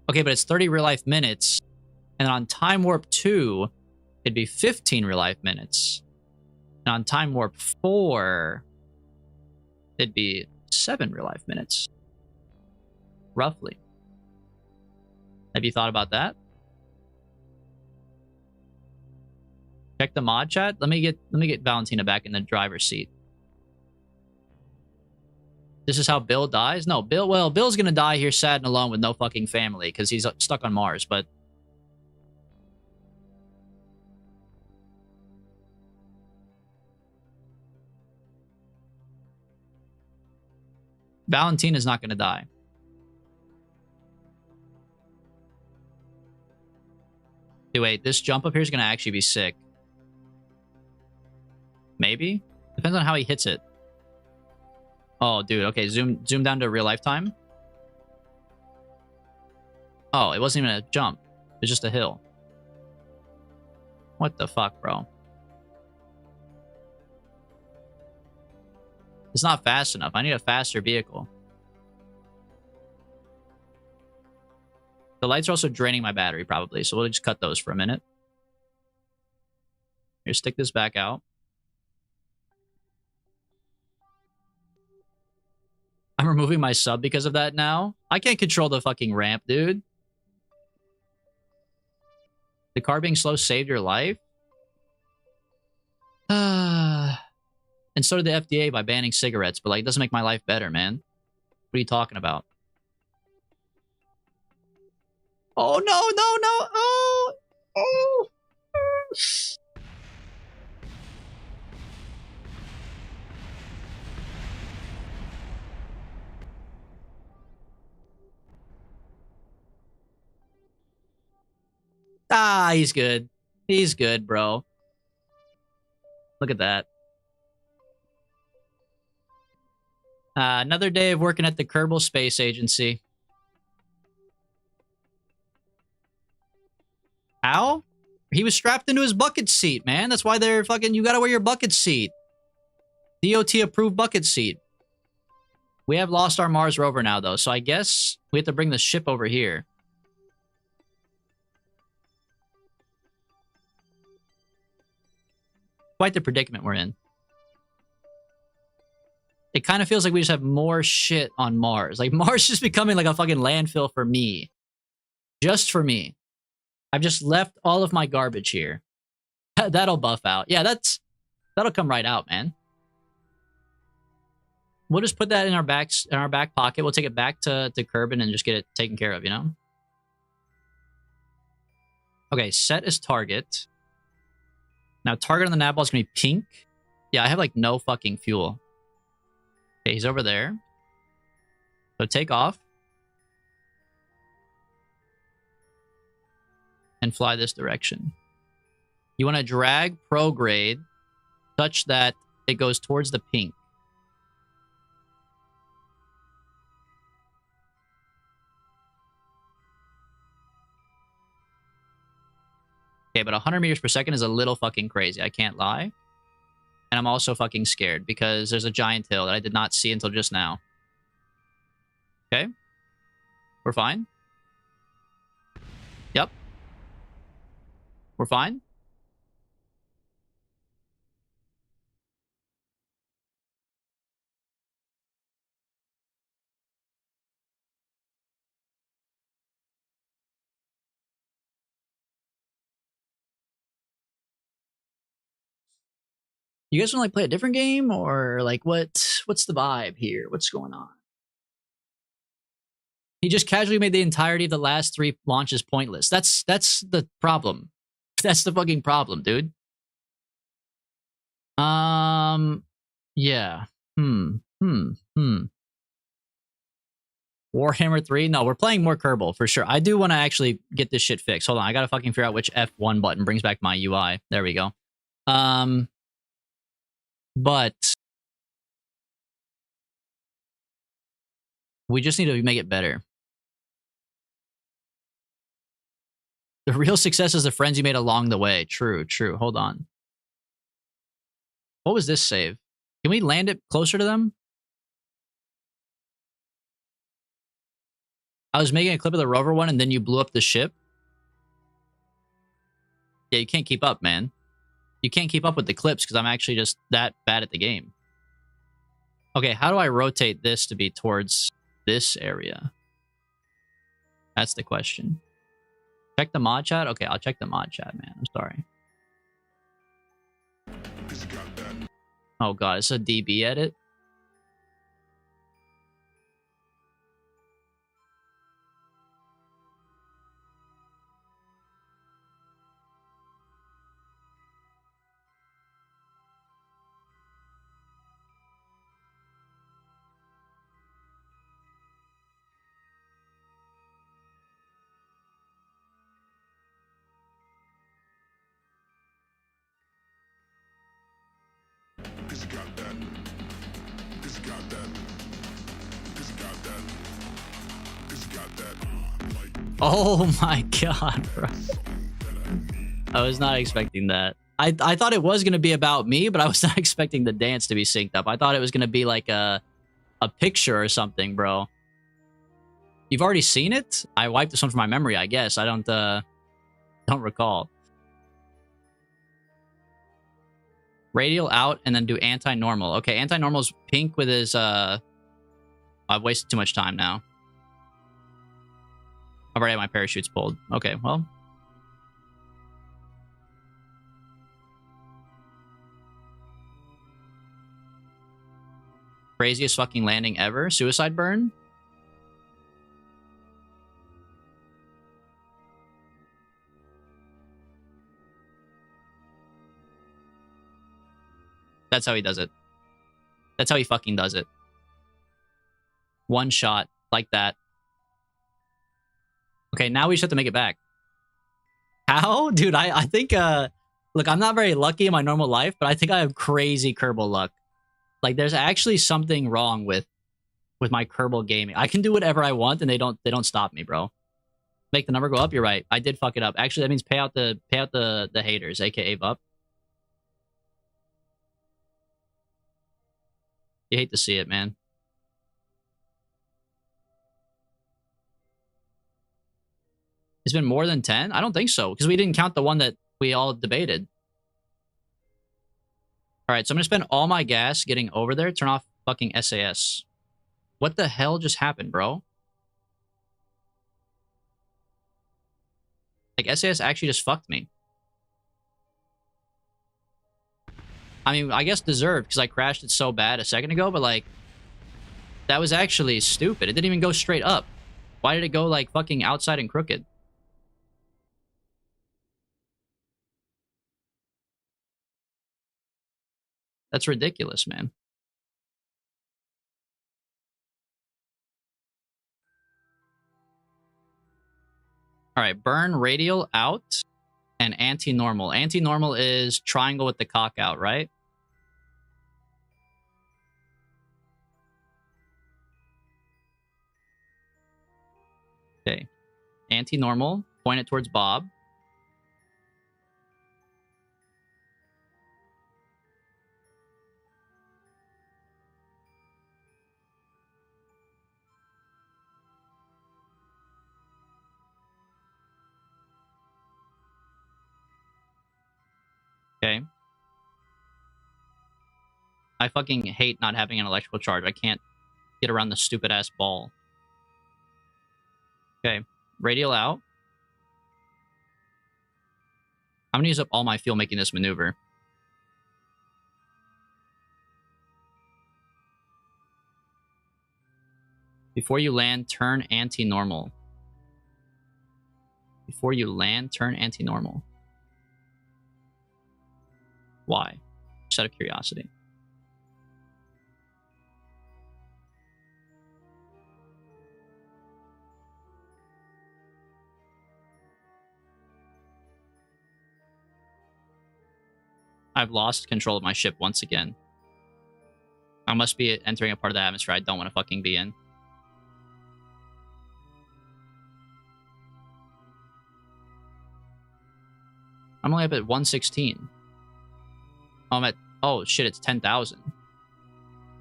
[SPEAKER 1] Okay, but it's 30 real life minutes. And on Time Warp 2, it'd be 15 real life minutes. And on Time Warp 4, it'd be 7 real life minutes. Roughly. Have you thought about that? Check the mod chat. Let me get Valentina back in the driver's seat. This is how Bill dies? No, Bill's gonna die here sad and alone with no fucking family because he's stuck on Mars, but Valentina's not gonna die. Hey, wait, this jump up here is gonna actually be sick. Maybe? Depends on how he hits it. Oh, dude, okay, zoom down to real life time. Oh, it wasn't even a jump. It was just a hill. What the fuck, bro? It's not fast enough. I need a faster vehicle. The lights are also draining my battery, probably, so we'll just cut those for a minute. Here, stick this back out. I'm removing my sub because of that now. I can't control the fucking ramp, dude. The car being slow saved your life? And so did the FDA by banning cigarettes, but like, it doesn't make my life better, man. What are you talking about? Oh, no, no, no. Oh, oh. Ah, he's good. He's good, bro. Look at that. Another day of working at the Kerbal Space Agency. How? He was strapped into his bucket seat, man. That's why they're fucking... You gotta wear your bucket seat. DOT approved bucket seat. We have lost our Mars rover now, though, so I guess we have to bring the ship over here. Quite the predicament we're in. It kind of feels like we just have more shit on Mars. Like, Mars is just becoming like a fucking landfill for me. Just for me. I've just left all of my garbage here. That'll buff out. Yeah, that'll come right out, man. We'll just put that in our back pocket. We'll take it back to Kerbin and just get it taken care of, you know? Okay, set as target. Now, target on the nav ball is going to be pink. Yeah, I have, like, no fucking fuel. Okay, he's over there. So take off. And fly this direction. You want to drag prograde such that it goes towards the pink. Okay, but 100 meters per second is a little fucking crazy. I can't lie. And I'm also fucking scared because there's a giant hill that I did not see until just now. Okay. We're fine. We're fine? You guys want to like play a different game, or like what's the vibe here? What's going on? He just casually made the entirety of the last 3 launches pointless. That's the problem. That's the fucking problem, dude. Yeah. Warhammer 3? No, we're playing more Kerbal for sure. I do want to actually get this shit fixed. Hold on, I gotta fucking figure out which F1 button brings back my UI. There we go. But we just need to make it better. The real success is the friends you made along the way. True, true. Hold on. What was this save? Can we land it closer to them? I was making a clip of the Rover one and then you blew up the ship. Yeah, you can't keep up, man. You can't keep up with the clips because I'm actually just that bad at the game. Okay, how do I rotate this to be towards this area? That's the question. Check the mod chat? Okay, I'll check the mod chat, man. I'm sorry. Oh god, it's a DB edit? Oh my god, bro. I was not expecting that. I thought it was going to be about me, but I was not expecting the dance to be synced up. I thought it was going to be like a picture or something, bro. You've already seen it? I wiped this one from my memory, I guess. I don't recall. Radial out and then do anti-normal. Okay, anti-normal's pink with his I've wasted too much time now. I've already had my parachutes pulled. Okay, well. Craziest fucking landing ever. Suicide burn? That's how he does it. That's how he fucking does it. One shot. Like that. Okay, now we just have to make it back. How? Dude, I think, look, I'm not very lucky in my normal life, but I think I have crazy Kerbal luck. Like, there's actually something wrong with my Kerbal gaming. I can do whatever I want, and they don't stop me, bro. Make the number go up. You're right. I did fuck it up. Actually, that means pay out the haters, aka Vup. You hate to see it, man. It's been more than 10? I don't think so, because we didn't count the one that we all debated. All right, so I'm gonna spend all my gas getting over there. Turn off fucking SAS. What the hell just happened, bro? Like, SAS actually just fucked me. I mean, I guess deserved, because I crashed it so bad a second ago, but, like, that was actually stupid. It didn't even go straight up. Why did it go, like, fucking outside and crooked? That's ridiculous, man. All right, burn radial out and anti-normal. Anti-normal is triangle with the cock out, right? Okay. Anti-normal, point it towards Bob. Okay. I fucking hate not having an electrical charge. I can't get around the stupid ass ball. Okay. Radial out. I'm gonna use up all my fuel making this maneuver. Before you land, turn anti-normal. Before you land, turn anti-normal. Why? Just out of curiosity. I've lost control of my ship once again. I must be entering a part of the atmosphere I don't want to fucking be in. I'm only up at 116. Oh, I'm at... Oh, shit, it's 10,000.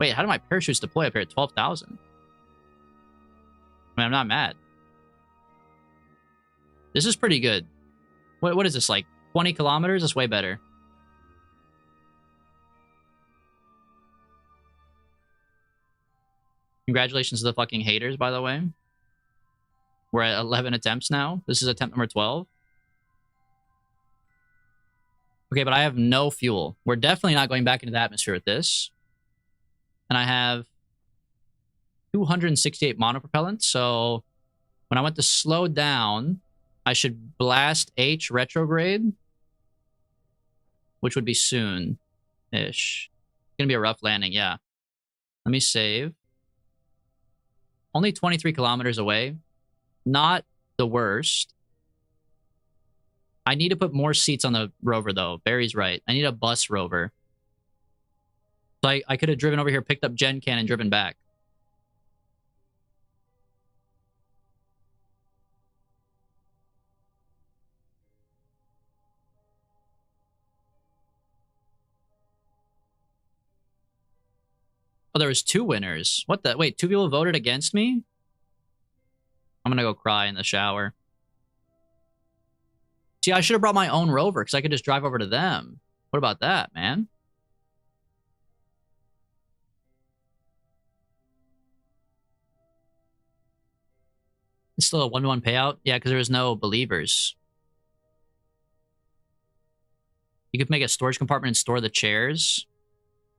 [SPEAKER 1] Wait, how do my parachutes deploy up here at 12,000? I mean, I'm not mad. This is pretty good. What is this, like 20 kilometers? That's way better. Congratulations to the fucking haters, by the way. We're at 11 attempts now. This is attempt number 12. Okay, but I have no fuel. We're definitely not going back into the atmosphere with this. And I have 268 monopropellant, so when I went to slow down, I should blast H retrograde, which would be soon-ish. It's gonna be a rough landing, yeah. Let me save. Only 23 kilometers away. Not the worst. I need to put more seats on the Rover, though. Barry's right. I need a bus Rover. So I could have driven over here, picked up Gen Can, and driven back. Oh, there was 2 winners. What the? Wait, 2 people voted against me? I'm gonna go cry in the shower. See, I should have brought my own Rover, because I could just drive over to them. What about that, man? It's still a 1-to-1 payout? Yeah, because there was no believers. You could make a storage compartment and store the chairs.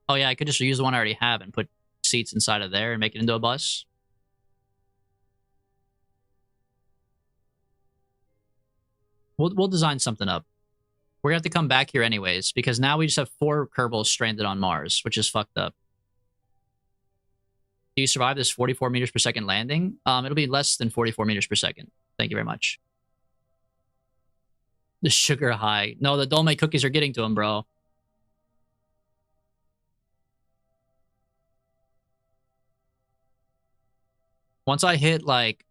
[SPEAKER 1] Oh yeah, I could just use the one I already have and put seats inside of there and make it into a bus. We'll design something up. We're gonna have to come back here anyways, because now we just have 4 Kerbals stranded on Mars, which is fucked up. Do you survive this 44 meters per second landing? It'll be less than 44 meters per second. Thank you very much. The sugar high. No, the Dolme cookies are getting to him, bro. Once I hit like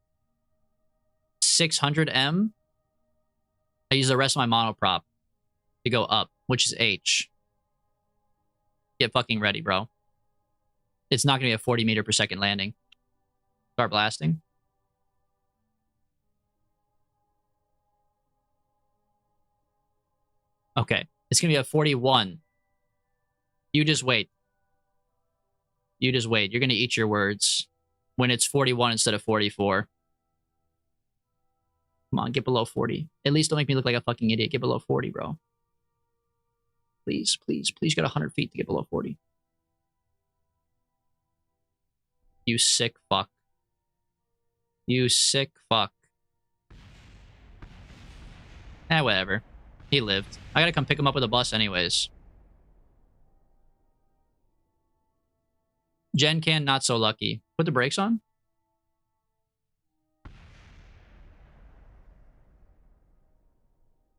[SPEAKER 1] 600 M, I use the rest of my monoprop to go up, which is H. Get fucking ready, bro. It's not going to be a 40 meter per second landing. Start blasting. Okay. It's going to be a 41. You just wait. You just wait. You're going to eat your words when it's 41 instead of 44. Come on, get below 40. At least don't make me look like a fucking idiot. Get below 40, bro. Please, please, please get 100 feet to get below 40. You sick fuck. You sick fuck. Whatever. He lived. I gotta come pick him up with a bus anyways. Gen Can, not so lucky. Put the brakes on.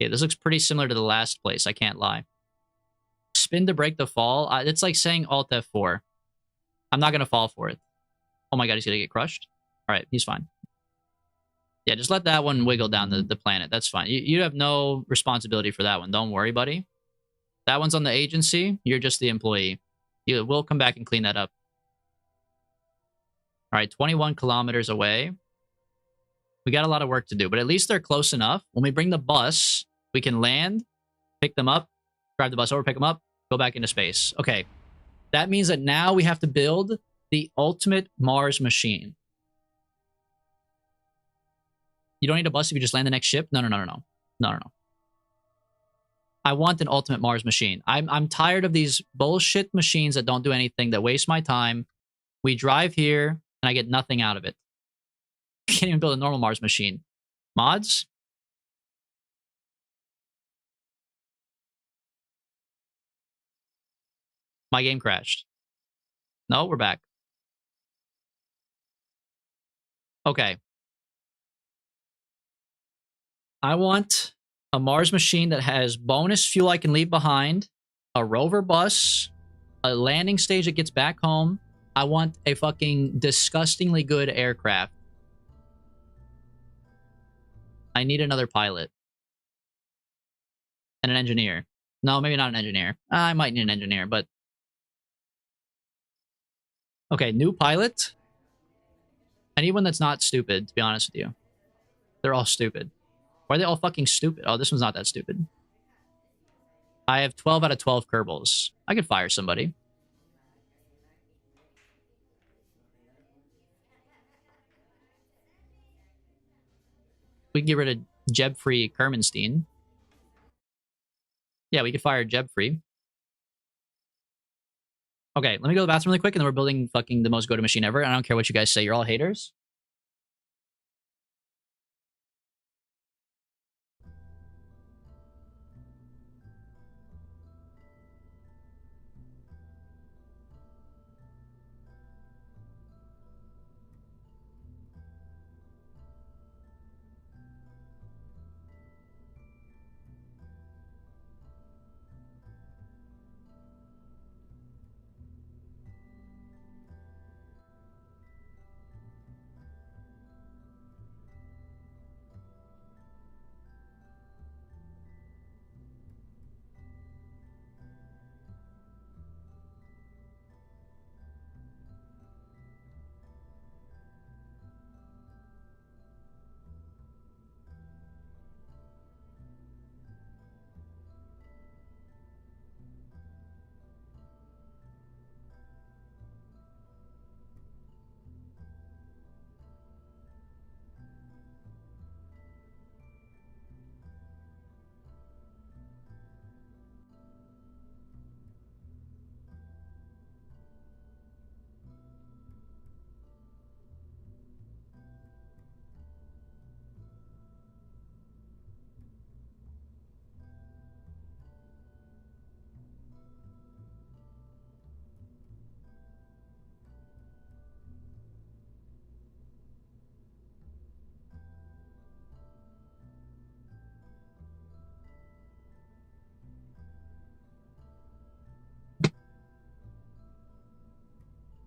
[SPEAKER 1] Okay, this looks pretty similar to the last place, I can't lie. Spin to break the fall. It's like saying Alt F4. I'm not gonna fall for it. Oh my god, he's gonna get crushed. Alright, he's fine. Yeah, just let that one wiggle down the planet. That's fine. You have no responsibility for that one. Don't worry, buddy. That one's on the agency. You're just the employee. We'll come back and clean that up. All right, 21 kilometers away. We got a lot of work to do, but at least they're close enough. When we bring the bus, we can land, pick them up, drive the bus over, pick them up, go back into space. Okay. That means that now we have to build the ultimate Mars machine. You don't need a bus if you just land the next ship? No. I want an ultimate Mars machine. I'm tired of these bullshit machines that don't do anything, that waste my time. We drive here, and I get nothing out of it. I can't even build a normal Mars machine. Mods? My game crashed. No, we're back. Okay. I want a Mars machine that has bonus fuel I can leave behind, a rover bus, a landing stage that gets back home. I want a fucking disgustingly good aircraft. I need another pilot. And an engineer. No, maybe not an engineer. I might need an engineer, but... Okay, new pilot. I need one that's not stupid, to be honest with you. They're all stupid. Why are they all fucking stupid? Oh, this one's not that stupid. I have 12 out of 12 Kerbals. I could fire somebody. We can get rid of Jeb-free Kermenstein. Yeah, we could fire Jeb-free. Okay, let me go to the bathroom really quick, and then we're building fucking the most go-to machine ever. I don't care what you guys say. You're all haters.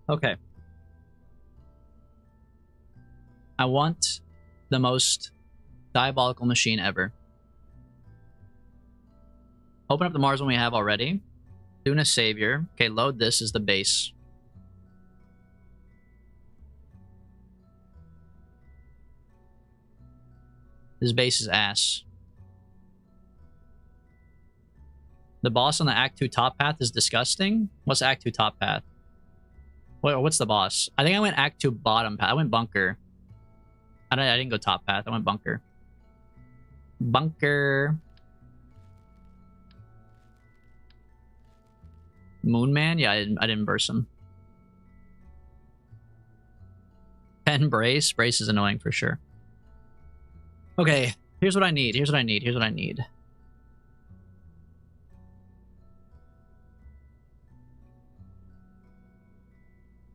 [SPEAKER 1] Okay. I want the most diabolical machine ever. Open up the Mars one we have already. Duna Savior. Okay, load this as the base. This base is ass. The boss on the Act 2 top path is disgusting. What's Act 2 top path? Wait, what's the boss? I think I went Act 2 bottom path. I went bunker. I didn't go top path. I went bunker. Bunker. Moonman? Yeah, I didn't burst him. Pen Brace. Brace is annoying for sure. Okay, here's what I need. Here's what I need. Here's what I need.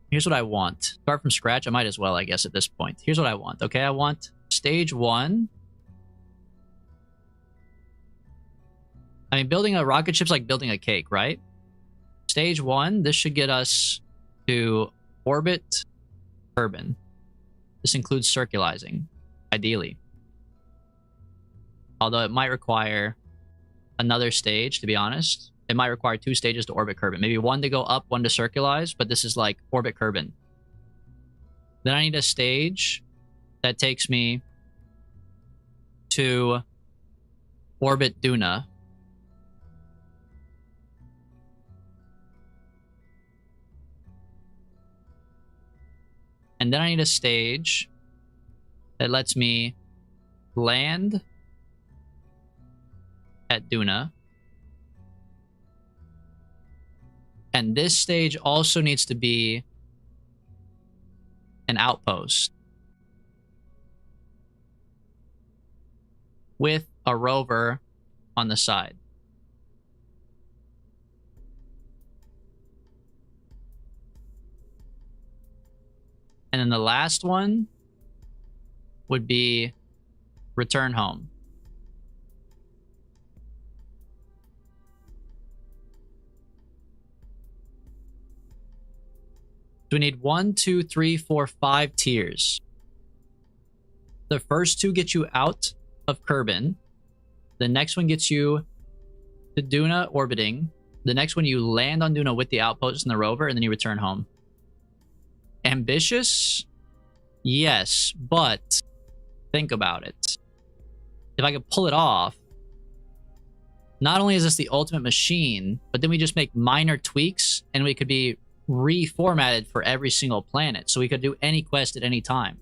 [SPEAKER 1] Here's what I want. Start from scratch. I might as well, I guess, at this point. Here's what I want. Okay, I want stage 1. I mean, building a rocket ship's like building a cake, right? Stage 1, this should get us to orbit Kerbin. This includes circulizing, ideally. Although it might require another stage, to be honest. It might require 2 stages to orbit Kerbin. Maybe 1 to go up, 1 to circulize, but this is like orbit Kerbin. Then I need a stage that takes me to orbit Duna. And then I need a stage that lets me land at Duna. And this stage also needs to be an outpost with a rover on the side. And then the last one would be return home. So we need 1, 2, 3, 4, 5 tiers. The first two get you out of Kerbin. The next one gets you to Duna orbiting. The next one you land on Duna with the outpost and the rover, and then you return home. Ambitious? Yes, but think about it. If I could pull it off, not only is this the ultimate machine, but then we just make minor tweaks and we could be reformatted for every single planet. So we could do any quest at any time.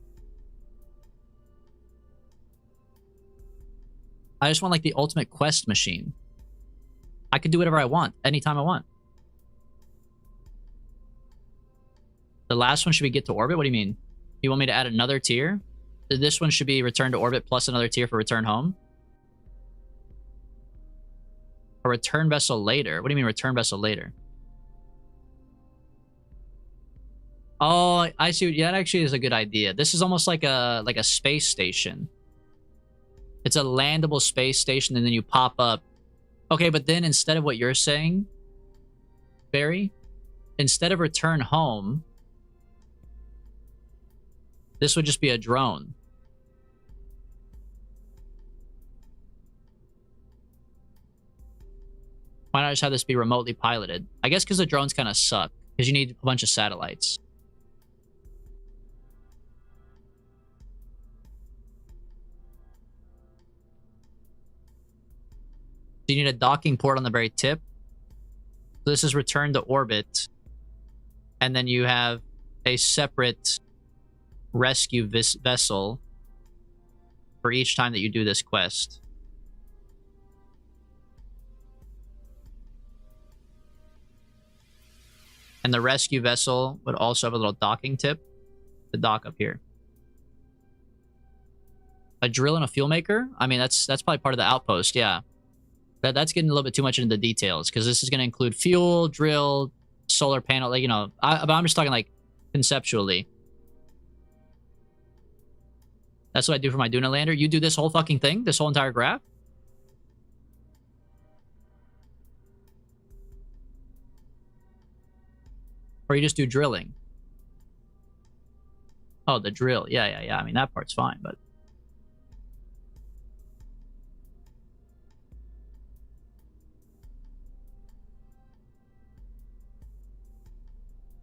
[SPEAKER 1] I just want like the ultimate quest machine. I could do whatever I want, anytime I want. The last one should be get to orbit? What do you mean? You want me to add another tier? This one should be return to orbit plus another tier for return home? A return vessel later? What do you mean return vessel later? Oh, I see. Yeah, that actually is a good idea. This is almost like a space station. It's a landable space station, and then you pop up. Okay, but then instead of what you're saying, Barry, instead of return home, this would just be a drone. Why not just have this be remotely piloted? I guess because the drones kind of suck, because you need a bunch of satellites. So you need a docking port on the very tip. So this is return to orbit. And then you have a separate rescue vessel for each time that you do this quest. And the rescue vessel would also have a little docking tip to dock up here. A drill and a fuel maker? I mean, that's probably part of the outpost, yeah. That's getting a little bit too much into the details, because this is going to include fuel, drill, solar panel, like, you know, but I'm just talking like conceptually. That's what I do for my Duna lander. You do this whole fucking thing? This whole entire graph? Or you just do drilling? Oh, the drill. Yeah. I mean, that part's fine, but...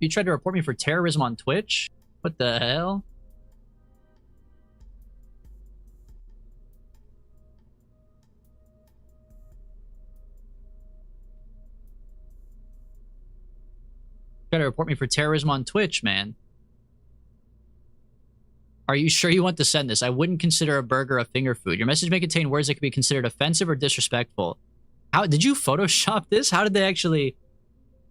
[SPEAKER 1] You tried to report me for terrorism on Twitch? What the hell? Try to report me for terrorism on Twitch, man. Are you sure you want to send this? I wouldn't consider a burger a finger food. Your message may contain words that could be considered offensive or disrespectful. How did you Photoshop this? How did they actually...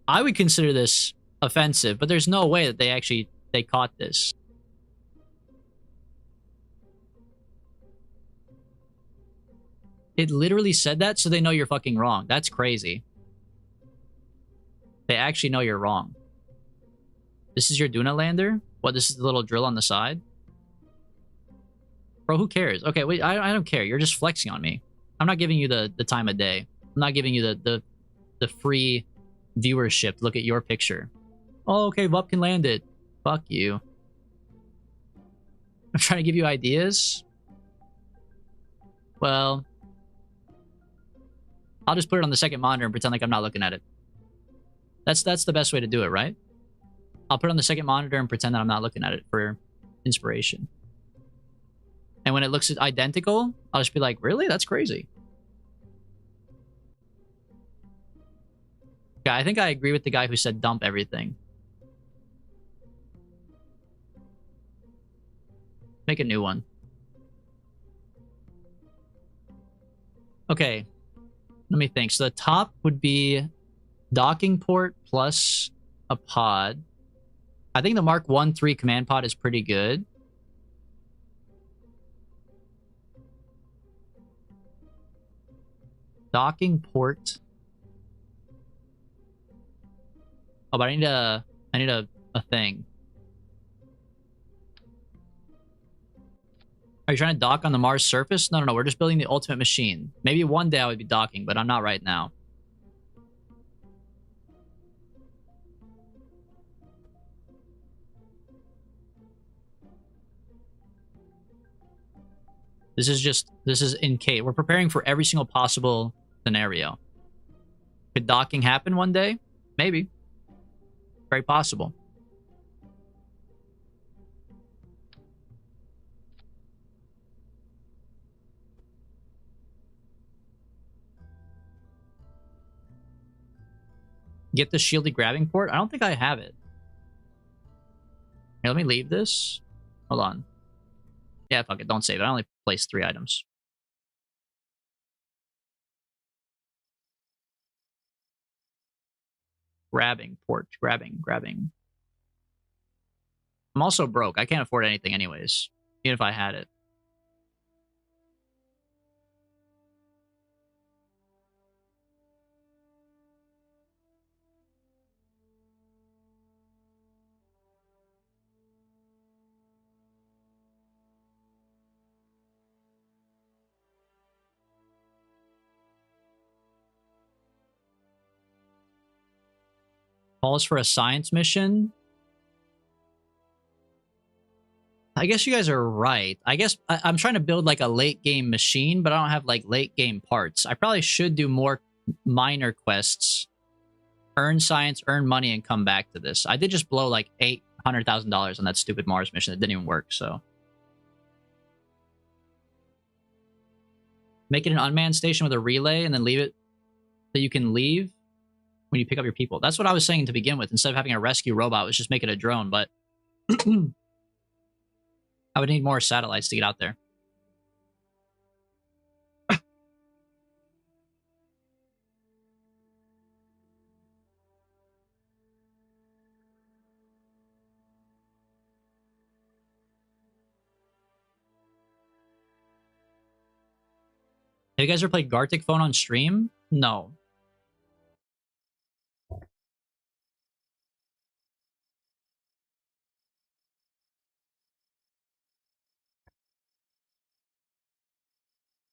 [SPEAKER 1] I would consider this offensive, but there's no way that they caught this. It literally said that, so they know you're fucking wrong. That's crazy. They actually know you're wrong. This is your Duna lander? What, this is the little drill on the side? Bro, who cares? Okay, wait, I don't care. You're just flexing on me. I'm not giving you the time of day. I'm not giving you the free viewership. Look at your picture. Oh, okay, Vup can land it. Fuck you. I'm trying to give you ideas. Well, I'll just put it on the second monitor and pretend like I'm not looking at it. That's the best way to do it, right? I'll put it on the second monitor and pretend that I'm not looking at it for inspiration. And when it looks identical, I'll just be like, really? That's crazy. Yeah, I think I agree with the guy who said dump everything. Make a new one. Okay. Let me think. So the top would be docking port plus a pod. I think the Mark 1-3 command pod is pretty good. Docking port. Oh, but I need a thing. Are you trying to dock on the Mars surface? No, we're just building the ultimate machine. Maybe one day I would be docking, but I'm not right now. This is in case. We're preparing for every single possible scenario. Could docking happen one day? Maybe. Very possible. Get the shielded grabbing port? I don't think I have it. Here, let me leave this. Hold on. Yeah, fuck it. Don't save it. I only placed 3 items. Grabbing port. Grabbing. I'm also broke. I can't afford anything anyways. Even if I had it. Calls for a science mission. I guess you guys are right. I guess I'm trying to build like a late game machine, but I don't have like late game parts. I probably should do more minor quests, earn science, earn money, and come back to this. I did just blow like $800,000 on that stupid Mars mission. It didn't even work, so. Make it an unmanned station with a relay and then leave it that you can leave when you pick up your people. That's what I was saying to begin with. Instead of having a rescue robot, let's just make it a drone, but I would need more satellites to get out there. Have you guys ever played Gartic Phone on stream? No.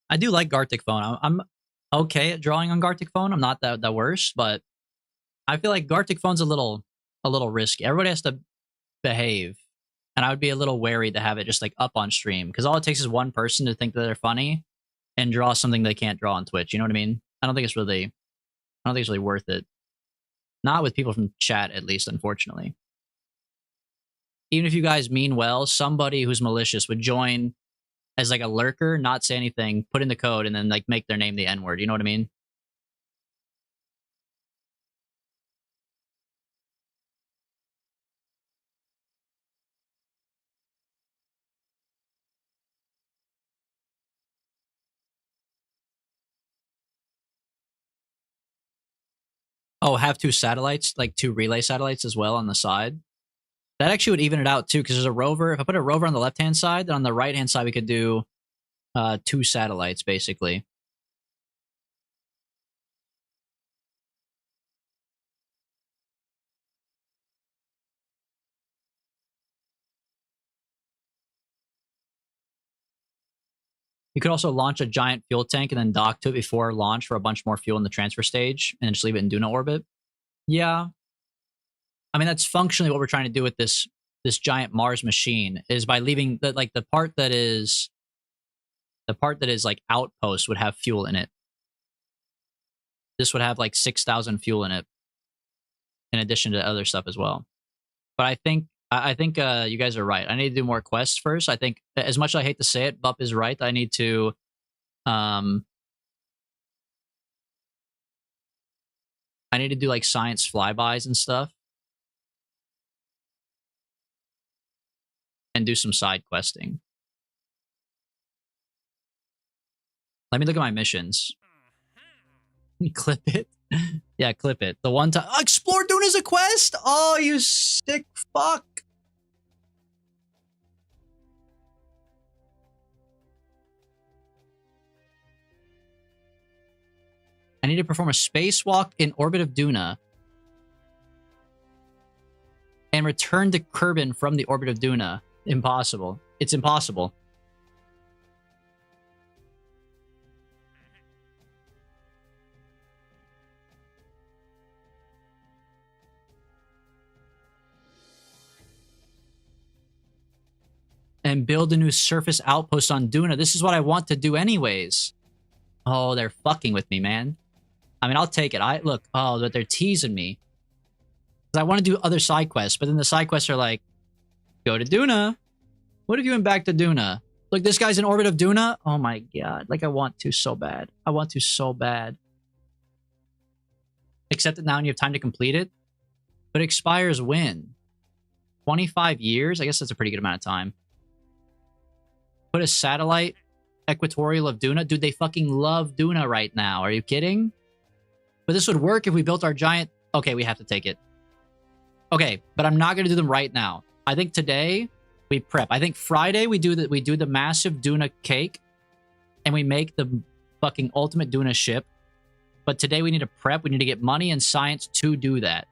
[SPEAKER 1] I do like Gartic Phone. I'm okay at drawing on Gartic Phone. I'm not the worst, but I feel like Gartic Phone's a little risky. Everybody has to behave, and I would be a little wary to have it just like up on stream because all it takes is one person to think that they're funny and draw something they can't draw on Twitch. You know what I mean? I don't think it's really worth it. Not with people from chat, at least, unfortunately. Even if you guys mean well, somebody who's malicious would join as like a lurker, not say anything, put in the code, and then like make their name the N-word. You know what I mean? Oh, have 2 satellites, like 2 relay satellites as well on the side. That actually would even it out too, because there's a rover. If I put a rover on the left-hand side, then on the right-hand side we could do 2 satellites, basically. You could also launch a giant fuel tank and then dock to it before launch for a bunch more fuel in the transfer stage, and then just leave it in Duna orbit. Yeah. I mean, that's functionally what we're trying to do with this giant Mars machine, is by leaving the part that is like outpost would have fuel in it. This would have like 6,000 fuel in it, in addition to other stuff as well. But I think you guys are right. I need to do more quests first. I think, as much as I hate to say it, Bup is right. I need to do like science flybys and stuff, and do some side questing. Let me look at my missions. Clip it. Yeah, clip it. The one time. Oh, Explore Dune is a quest? Oh, you sick fuck. I need to perform a spacewalk in orbit of Duna and return to Kerbin from the orbit of Duna. Impossible. It's impossible. And build a new surface outpost on Duna. This is what I want to do anyways. Oh, they're fucking with me, man. I mean, I'll take it. Oh, but they're teasing me. I want to do other side quests, but then the side quests are like, go to Duna. What if you went back to Duna? Look, this guy's in orbit of Duna. Oh my god. Like, I want to so bad. I want to so bad. Accept it now and you have time to complete it. But it expires when? 25 years? I guess that's a pretty good amount of time. Put a satellite equatorial of Duna. Dude, they fucking love Duna right now. Are you kidding? But this would work if we built our giant... Okay, we have to take it. Okay, but I'm not going to do them right now. I think today we prep. I think Friday we do the massive Duna cake and we make the fucking ultimate Duna ship. But today we need to prep. We need to get money and science to do that.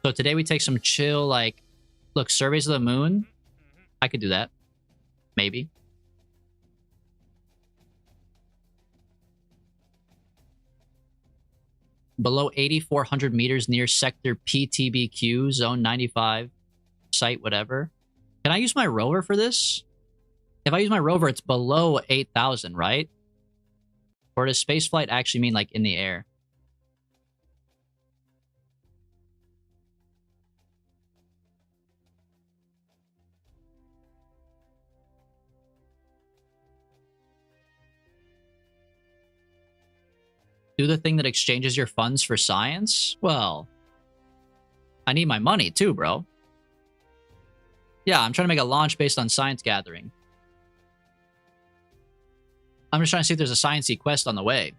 [SPEAKER 1] So today we take some chill, like, look, surveys of the moon. I could do that. Maybe. Below 8,400 meters near sector PTBQ, zone 95, site whatever. Can I use my rover for this? If I use my rover, it's below 8,000, right? Or does spaceflight actually mean like in the air? Do the thing that exchanges your funds for science? Well, I need my money too, bro. Yeah, I'm trying to make a launch based on science gathering. I'm just trying to see if there's a sciencey quest on the way.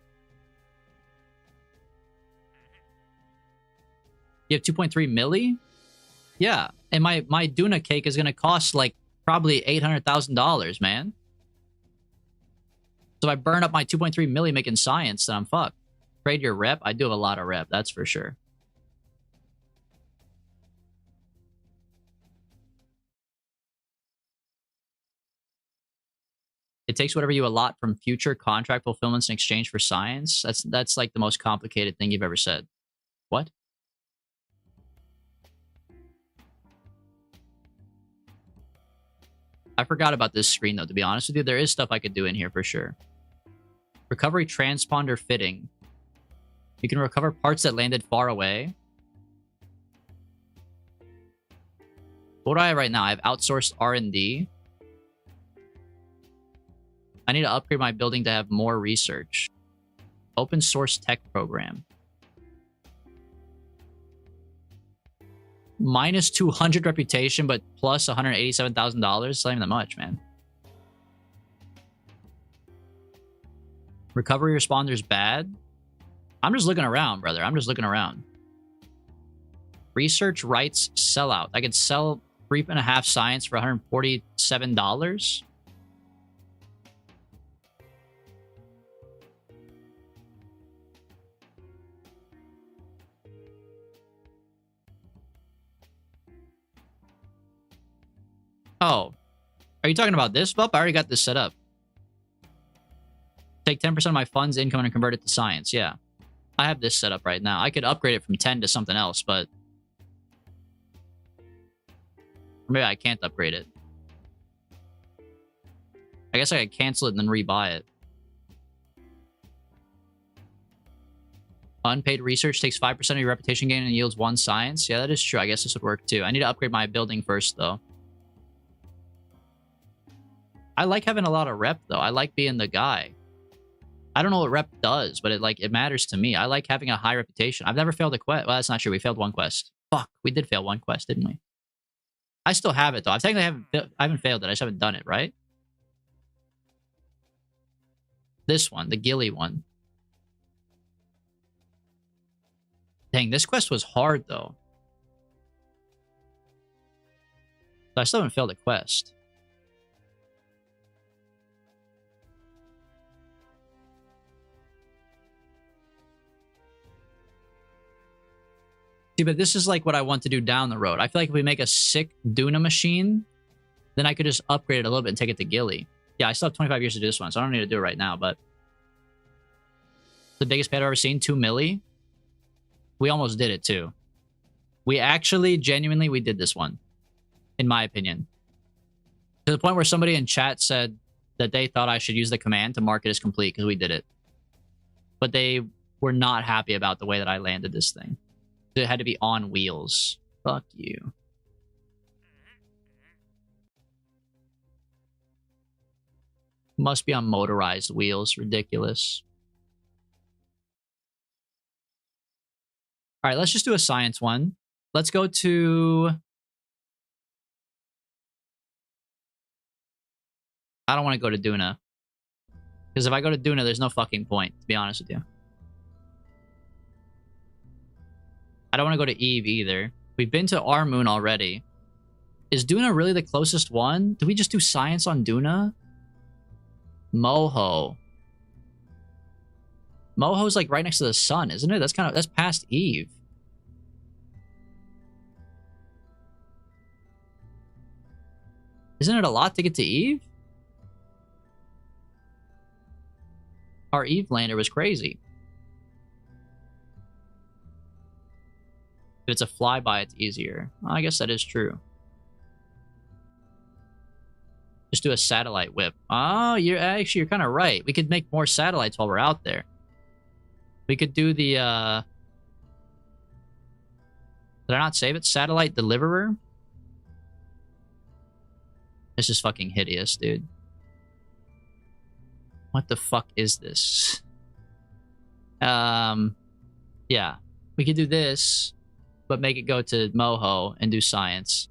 [SPEAKER 1] You have 2.3 milli? Yeah, and my Duna cake is going to cost like probably $800,000, man. So if I burn up my 2.3 milli making science, then I'm fucked. Trade your rep? I do have a lot of rep, that's for sure. It takes whatever you allot from future contract fulfillments in exchange for science. That's like the most complicated thing you've ever said. What? I forgot about this screen though, to be honest with you. There is stuff I could do in here for sure. Recovery transponder fitting. You can recover parts that landed far away. What do I have right now? I have outsourced R&D. I need to upgrade my building to have more research. Open source tech program. Minus 200 reputation, but plus $187,000. It's not even that much, man. Recovery responder's bad. I'm just looking around, brother. I'm just looking around. Research rights sellout. I could sell 3.5 science for $147. Oh, are you talking about this, Bup? I already got this set up. Take 10% of my funds income and convert it to science. Yeah. I have this set up right now. I could upgrade it from 10 to something else, but... Or maybe I can't upgrade it. I guess I could cancel it and then rebuy it. Unpaid research takes 5% of your reputation gain and yields 1 science. Yeah, that is true. I guess this would work too. I need to upgrade my building first, though. I like having a lot of rep, though. I like being the guy. I don't know what rep does, but it matters to me. I like having a high reputation. I've never failed a quest. Well, that's not true. We failed 1 quest. Fuck, we did fail 1 quest, didn't we? I still have it, though. I haven't failed it. I just haven't done it, right? This one, the Gilly one. Dang, this quest was hard, though. I still haven't failed a quest. See, but this is like what I want to do down the road. I feel like if we make a sick Duna machine, then I could just upgrade it a little bit and take it to Gilly. Yeah, I still have 25 years to do this one, so I don't need to do it right now, but... The biggest pet I've ever seen, 2 milli. We almost did it, too. We actually, genuinely, we did this one. In my opinion. To the point where somebody in chat said that they thought I should use the command to mark it as complete because we did it. But they were not happy about the way that I landed this thing. It had to be on wheels. Fuck you. Must be on motorized wheels. Ridiculous. All right, let's just do a science one. Let's go to... I don't want to go to Duna. Because if I go to Duna, there's no fucking point, to be honest with you. I don't want to go to Eve either. We've been to our moon already. Is Duna really the closest one? Do we just do science on Duna? Moho. Moho's like right next to the sun, isn't it? That's past Eve. Isn't it a lot to get to Eve? Our Eve lander was crazy. If it's a flyby, it's easier. Well, I guess that is true. Just do a satellite whip. Oh, you're kind of right. We could make more satellites while we're out there. We could do the, did I not save it? Satellite Deliverer? This is fucking hideous, dude. What the fuck is this? Yeah. We could do this, but make it go to Moho and do science.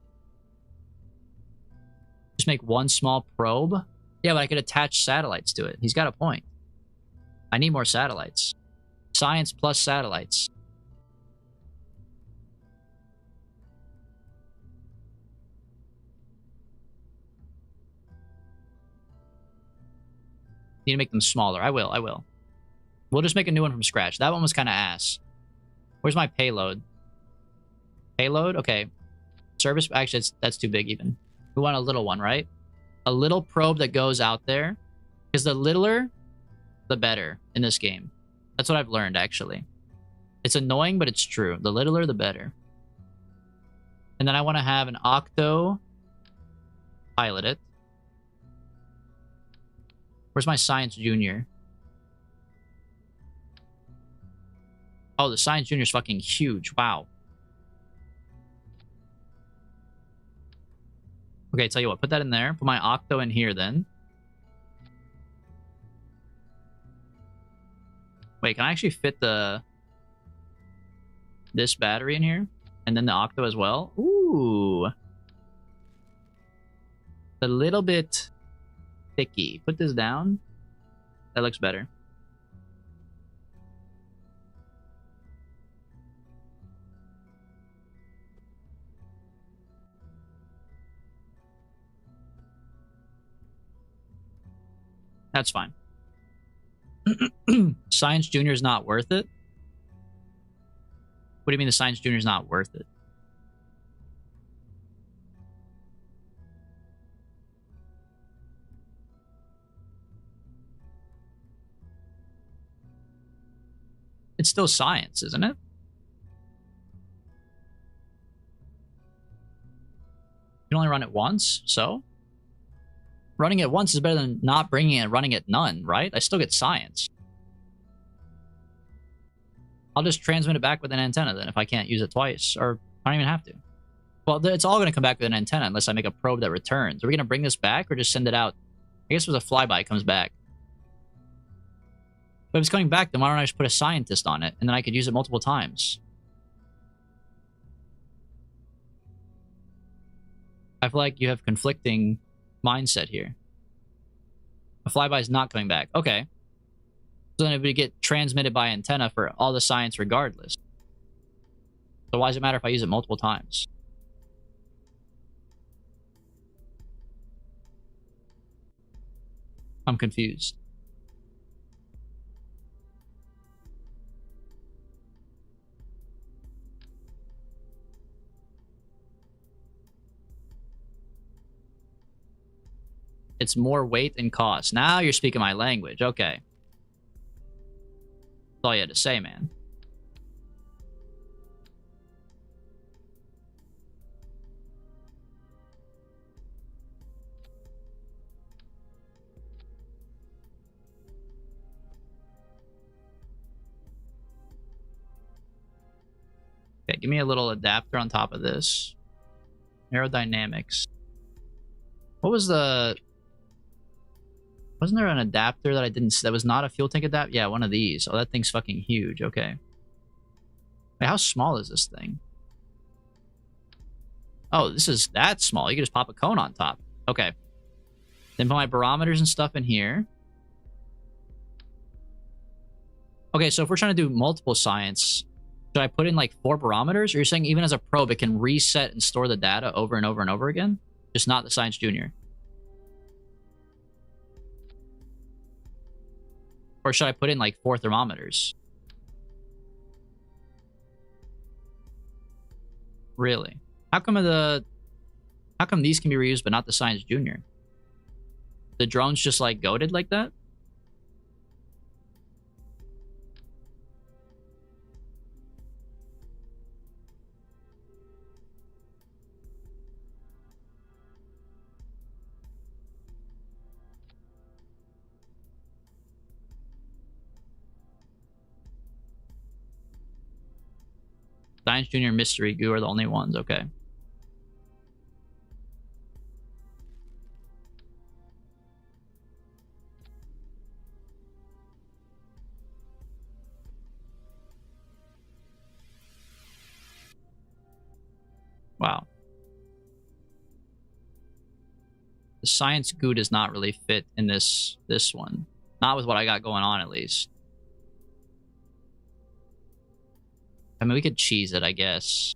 [SPEAKER 1] Just make one small probe? Yeah, but I could attach satellites to it. He's got a point. I need more satellites. Science plus satellites. Need to make them smaller. I will. We'll just make a new one from scratch. That one was kind of ass. Where's my payload? Payload? Okay. Service... Actually, that's too big even. We want a little one, right? A little probe that goes out there. Because the littler, the better in this game. That's what I've learned, actually. It's annoying, but it's true. The littler, the better. And then I want to have an Octo pilot it. Where's my Science Junior? Oh, the Science Junior is fucking huge. Wow. Okay, tell you what. Put that in there. Put my Octo in here, then. Wait, can I actually fit this battery in here? And then the Octo as well? Ooh. A little bit thicky. Put this down. That looks better. That's fine. Science Junior is not worth it? What do you mean the Science Junior is not worth it? It's still science, isn't it? You can only run it once, so? Running it once is better than not bringing it and running it none, right? I still get science. I'll just transmit it back with an antenna then if I can't use it twice, or I don't even have to. Well, it's all going to come back with an antenna unless I make a probe that returns. Are we going to bring this back or just send it out? I guess it was a flyby, it comes back. But if it's coming back, then why don't I just put a scientist on it and then I could use it multiple times? I feel like you have conflicting mindset here. A flyby is not coming back. Okay. So then it would get transmitted by antenna for all the science regardless. So why does it matter if I use it multiple times? I'm confused. It's more weight and cost. Now you're speaking my language. Okay. That's all you had to say, man. Okay, give me a little adapter on top of this. Aerodynamics. What was the... Wasn't there an adapter that I didn't... That was not a fuel tank adapter? Yeah, one of these. Oh, that thing's fucking huge. Okay. Wait, how small is this thing? Oh, this is that small. You can just pop a cone on top. Okay. Then put my barometers and stuff in here. Okay, so if we're trying to do multiple science, should I put in like 4 barometers? Or you're saying even as a probe, it can reset and store the data over and over and over again? Just not the Science Junior. Or should I put in like 4 thermometers? Really? How come these can be reused but not the Science Junior? The drone's just like goated like that? Science Junior Mystery Goo are the only ones, okay. Wow. The Science Goo does not really fit in this one. Not with what I got going on, at least. I mean, we could cheese it, I guess.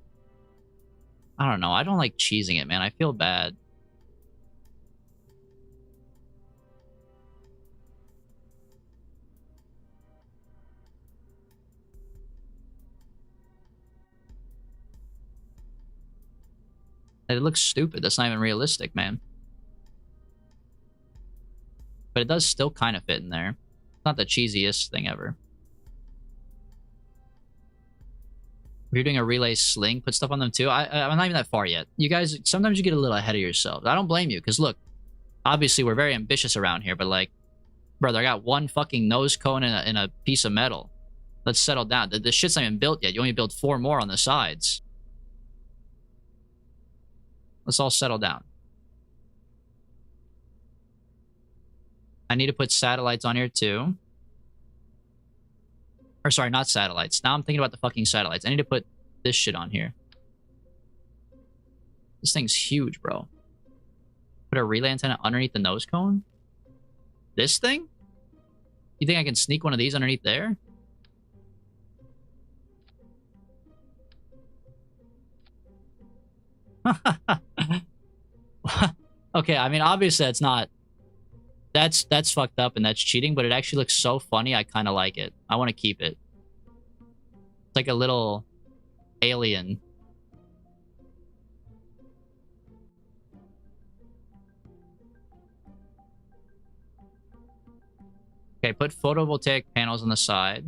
[SPEAKER 1] I don't know. I don't like cheesing it, man. I feel bad. It looks stupid. That's not even realistic, man. But it does still kind of fit in there. It's not the cheesiest thing ever. If you're doing a relay sling, put stuff on them too. I'm not even that far yet. You guys, sometimes you get a little ahead of yourselves. I don't blame you, because look, obviously we're very ambitious around here, but like, brother, I got one fucking nose cone and a piece of metal. Let's settle down. The shit's not even built yet. You only build 4 more on the sides. Let's all settle down. I need to put satellites on here too. Or sorry, not satellites. Now I'm thinking about the fucking satellites. I need to put this shit on here. This thing's huge, bro. Put a relay antenna underneath the nose cone? This thing? You think I can sneak one of these underneath there? Okay, I mean, obviously that's not... That's fucked up and that's cheating, but it actually looks so funny. I kind of like it. I want to keep it. It's like a little alien. Okay, put photovoltaic panels on the side.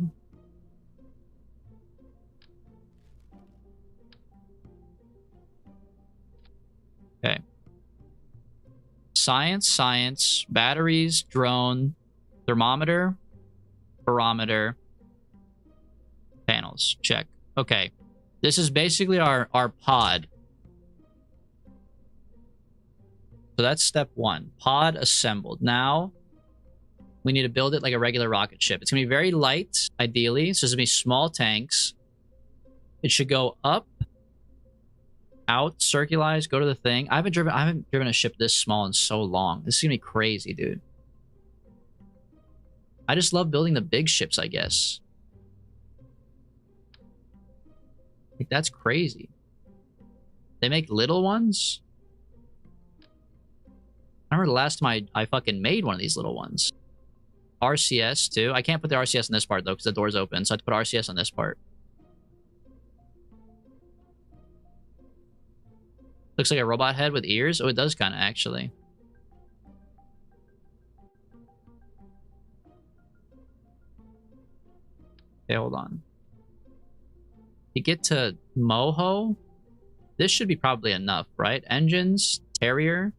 [SPEAKER 1] Okay. Science, batteries, drone, thermometer, barometer, panels. Check. Okay. This is basically our pod. So that's step 1. Pod assembled. Now, we need to build it like a regular rocket ship. It's going to be very light, ideally. So it's going to be small tanks. It should go up, out, circularize, go to the thing. I haven't driven a ship this small in so long. This is gonna be crazy, dude. I just love building the big ships, I guess. Like, that's crazy. They make little ones? I remember the last time I fucking made one of these little ones. RCS, too. I can't put the RCS in this part, though, because the door's open. So I have to put RCS on this part. Looks like a robot head with ears. Oh, it does kind of, actually. Okay, hold on. To get to Moho, this should be probably enough, right? Engines, Terrier.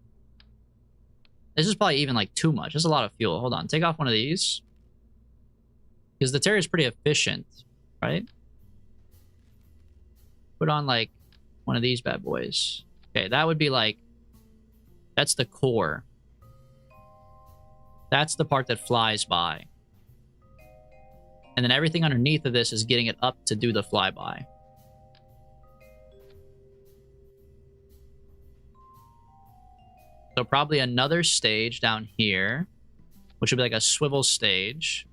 [SPEAKER 1] This is probably even like too much. There's a lot of fuel. Hold on, take off one of these. Because the Terrier is pretty efficient, right? Put on like one of these bad boys. Okay, that would be like, that's the core. That's the part that flies by. And then everything underneath of this is getting it up to do the flyby. So probably another stage down here, which would be like a swivel stage.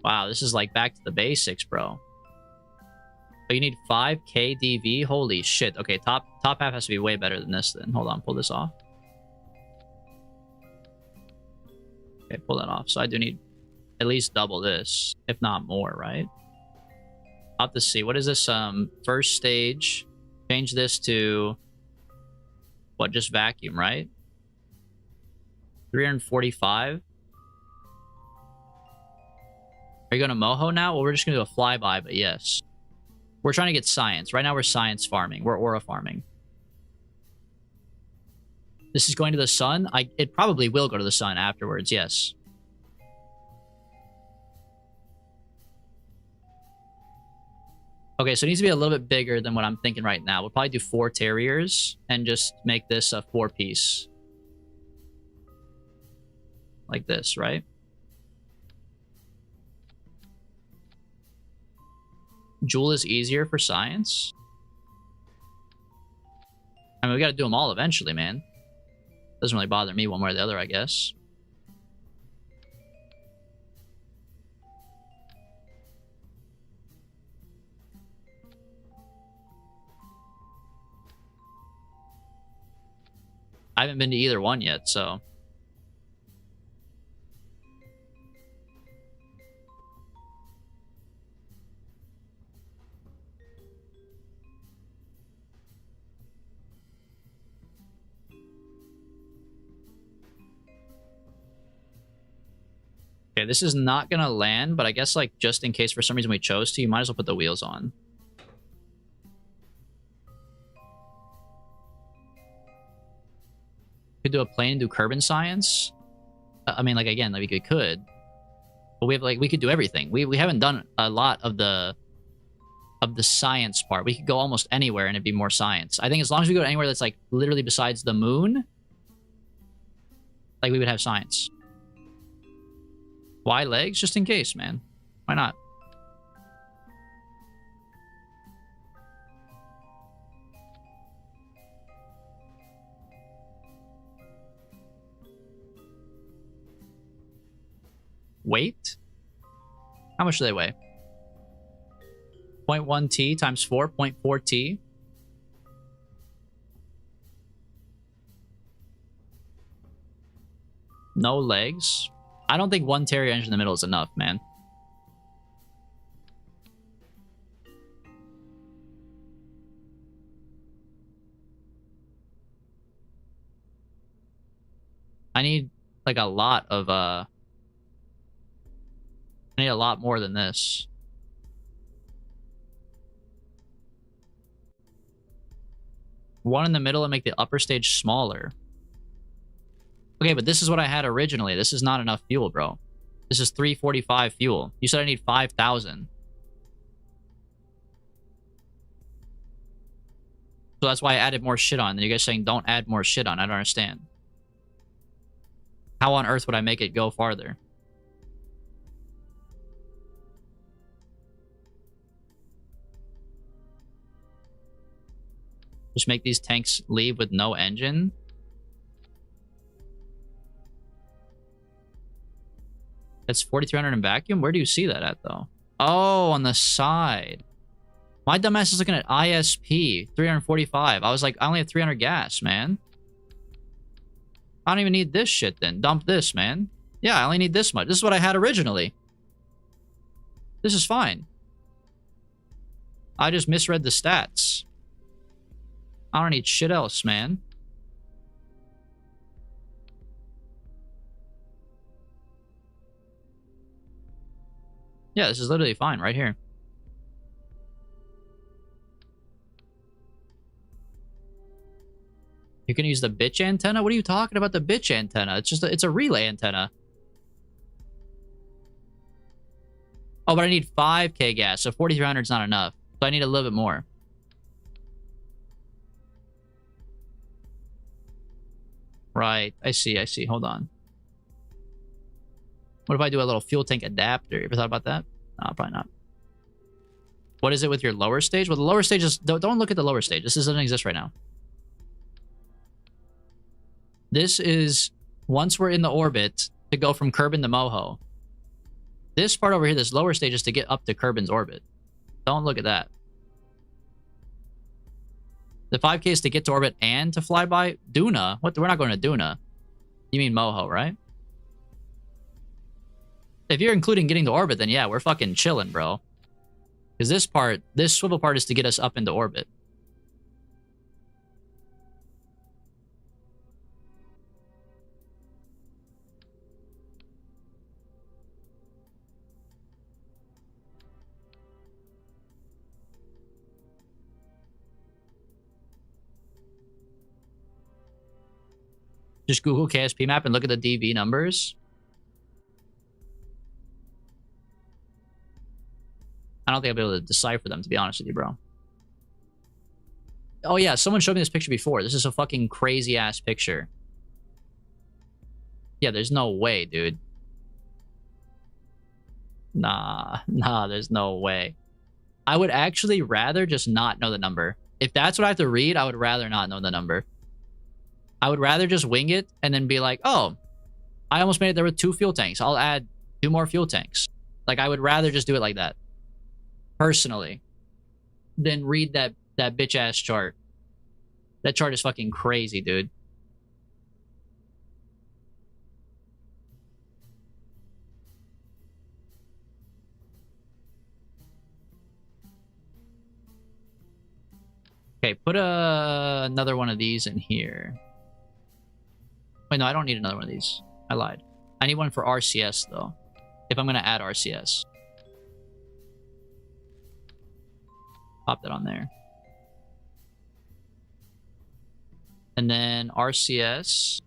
[SPEAKER 1] Wow, this is like back to the basics, bro. But you need 5k DV? Holy shit. Okay, top half has to be way better than this then. Hold on, pull this off. Okay, pull that off. So I do need at least double this, if not more, right? I'll have to see. What is this? First stage. Change this to what? Just vacuum, right? 345. Are you going to Moho now? Well, we're just going to do a flyby, but yes. We're trying to get science. Right now, we're science farming. We're aura farming. This is going to the sun? It probably will go to the sun afterwards, yes. Okay, so it needs to be a little bit bigger than what I'm thinking right now. We'll probably do 4 Terriers and just make this a 4-piece. Like this, right? Joule is easier for science. I mean, we gotta do them all eventually, man. Doesn't really bother me one way or the other, I guess. I haven't been to either one yet, so... Okay, this is not gonna land, but I guess, like, just in case for some reason we chose to, you might as well put the wheels on. Could do a plane and do Kerbin science. I mean, like, again, like, we could. But we have, like, we could do everything. We haven't done a lot of the science part. We could go almost anywhere and it'd be more science. I think as long as we go anywhere that's, like, literally besides the moon, like, we would have science. Why legs? Just in case, man. Why not? Weight? How much do they weigh? 0.1 T times 4, 0.4 T. No legs. I don't think 1 Terrier engine in the middle is enough, man. I need, like, a lot of, I need a lot more than this. One in the middle and make the upper stage smaller. Okay, but this is what I had originally. This is not enough fuel, bro. This is 345 fuel. You said I need 5,000. So that's why I added more shit on. And you guys saying don't add more shit on. I don't understand. How on earth would I make it go farther? Just make these tanks leave with no engine? That's 4,300 in vacuum? Where do you see that at, though? Oh, on the side. My dumbass is looking at ISP, 345. I was like, I only have 300 gas, man. I don't even need this shit then. Dump this, man. Yeah, I only need this much. This is what I had originally. This is fine. I just misread the stats. I don't need shit else, man. Yeah, this is literally fine right here. You can use the bitch antenna? What are you talking about, the bitch antenna? It's just it's a relay antenna. Oh, but I need 5k gas, so 4,300 is not enough. So I need a little bit more. Right, I see, I see. Hold on. What if I do a little fuel tank adapter? You ever thought about that? No, probably not. What is it with your lower stage? Well, the lower stage is... Don't look at the lower stage. This doesn't exist right now. This is once we're in the orbit to go from Kerbin to Moho. This part over here, this lower stage, is to get up to Kerbin's orbit. Don't look at that. The 5k is to get to orbit and to fly by Duna. What? We're not going to Duna. You mean Moho, right? If you're including getting to orbit, then yeah, we're fucking chilling, bro. Because this part, this swivel part is to get us up into orbit. Just Google KSP map and look at the DV numbers. I don't think I'll be able to decipher them, to be honest with you, bro. Oh, yeah, someone showed me this picture before. This is a fucking crazy-ass picture. Yeah, there's no way, dude. Nah, there's no way. I would actually rather just not know the number. If that's what I have to read, I would rather not know the number. I would rather just wing it and then be like, oh, I almost made it there with 2 fuel tanks. I'll add 2 more fuel tanks. Like, I would rather just do it like that. Personally. Than read that bitch-ass chart. That chart is fucking crazy, dude. Okay, put another one of these in here. Wait, no, I don't need another one of these. I lied. I need one for RCS, though. If I'm going to add RCS. Pop that on there. And then RCS.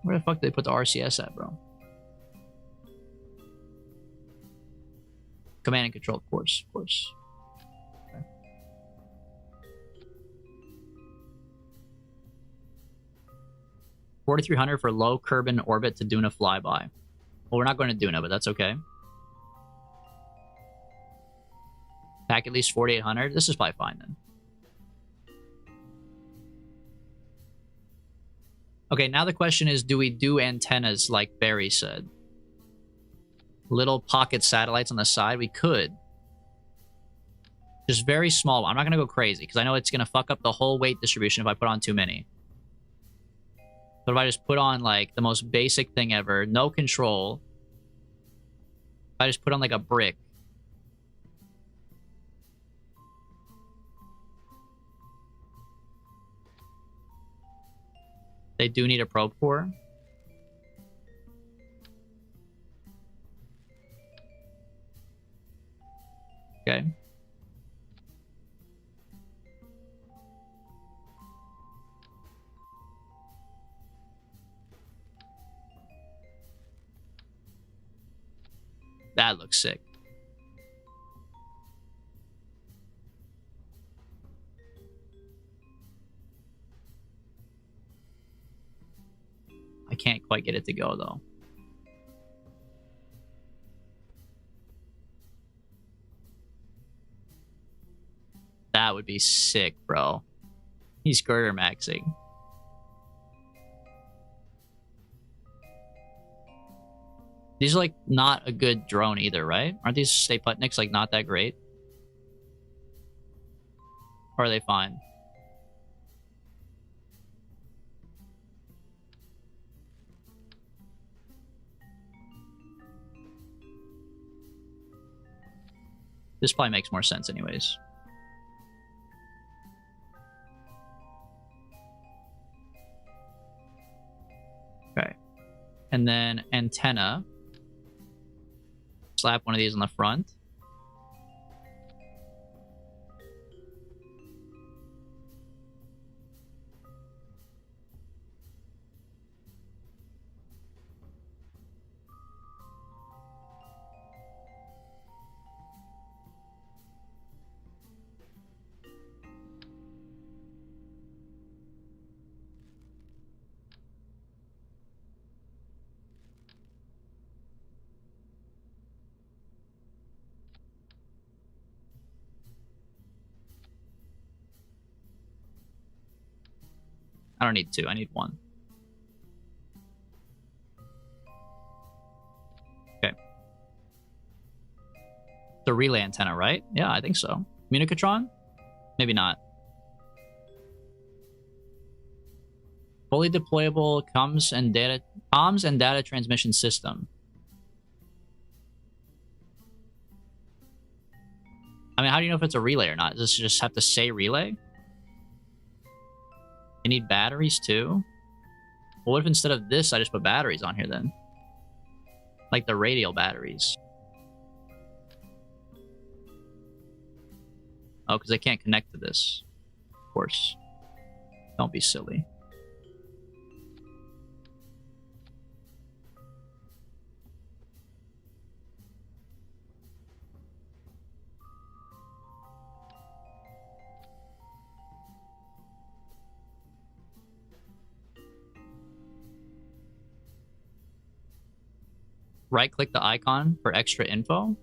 [SPEAKER 1] Where the fuck did they put the RCS at, bro? Command and control, of course, of course. Okay. $4,300 for low Kerbin orbit to Duna flyby. Well, we're not going to Duna, but that's okay. Pack at least 4,800. This is probably fine then. Okay, now the question is, do we do antennas like Barry said? Little pocket satellites on the side? We could. Just very small. I'm not going to go crazy, because I know it's going to fuck up the whole weight distribution if I put on too many. But if I just put on, like, the most basic thing ever, no control. If I just put on, like, a brick. They do need a probe core. Okay. That looks sick. I can't quite get it to go, though. would be sick, bro. He's girder maxing. These are like not a good drone either, right? Aren't these Staputniks like not that great? Or are they fine? This probably makes more sense anyways. Okay. And then antenna. Slap one of these on the front. I don't need two, I need one. Okay. The relay antenna, right? Yeah, I think so. Communicatron? Maybe not. Fully deployable comms and data transmission system. I mean, how do you know if it's a relay or not? Does this just have to say relay? You need batteries too? Well, what if instead of this, I just put batteries on here then? Like the radial batteries. Oh, because they can't connect to this. Of course. Don't be silly. Right-click the icon for extra info.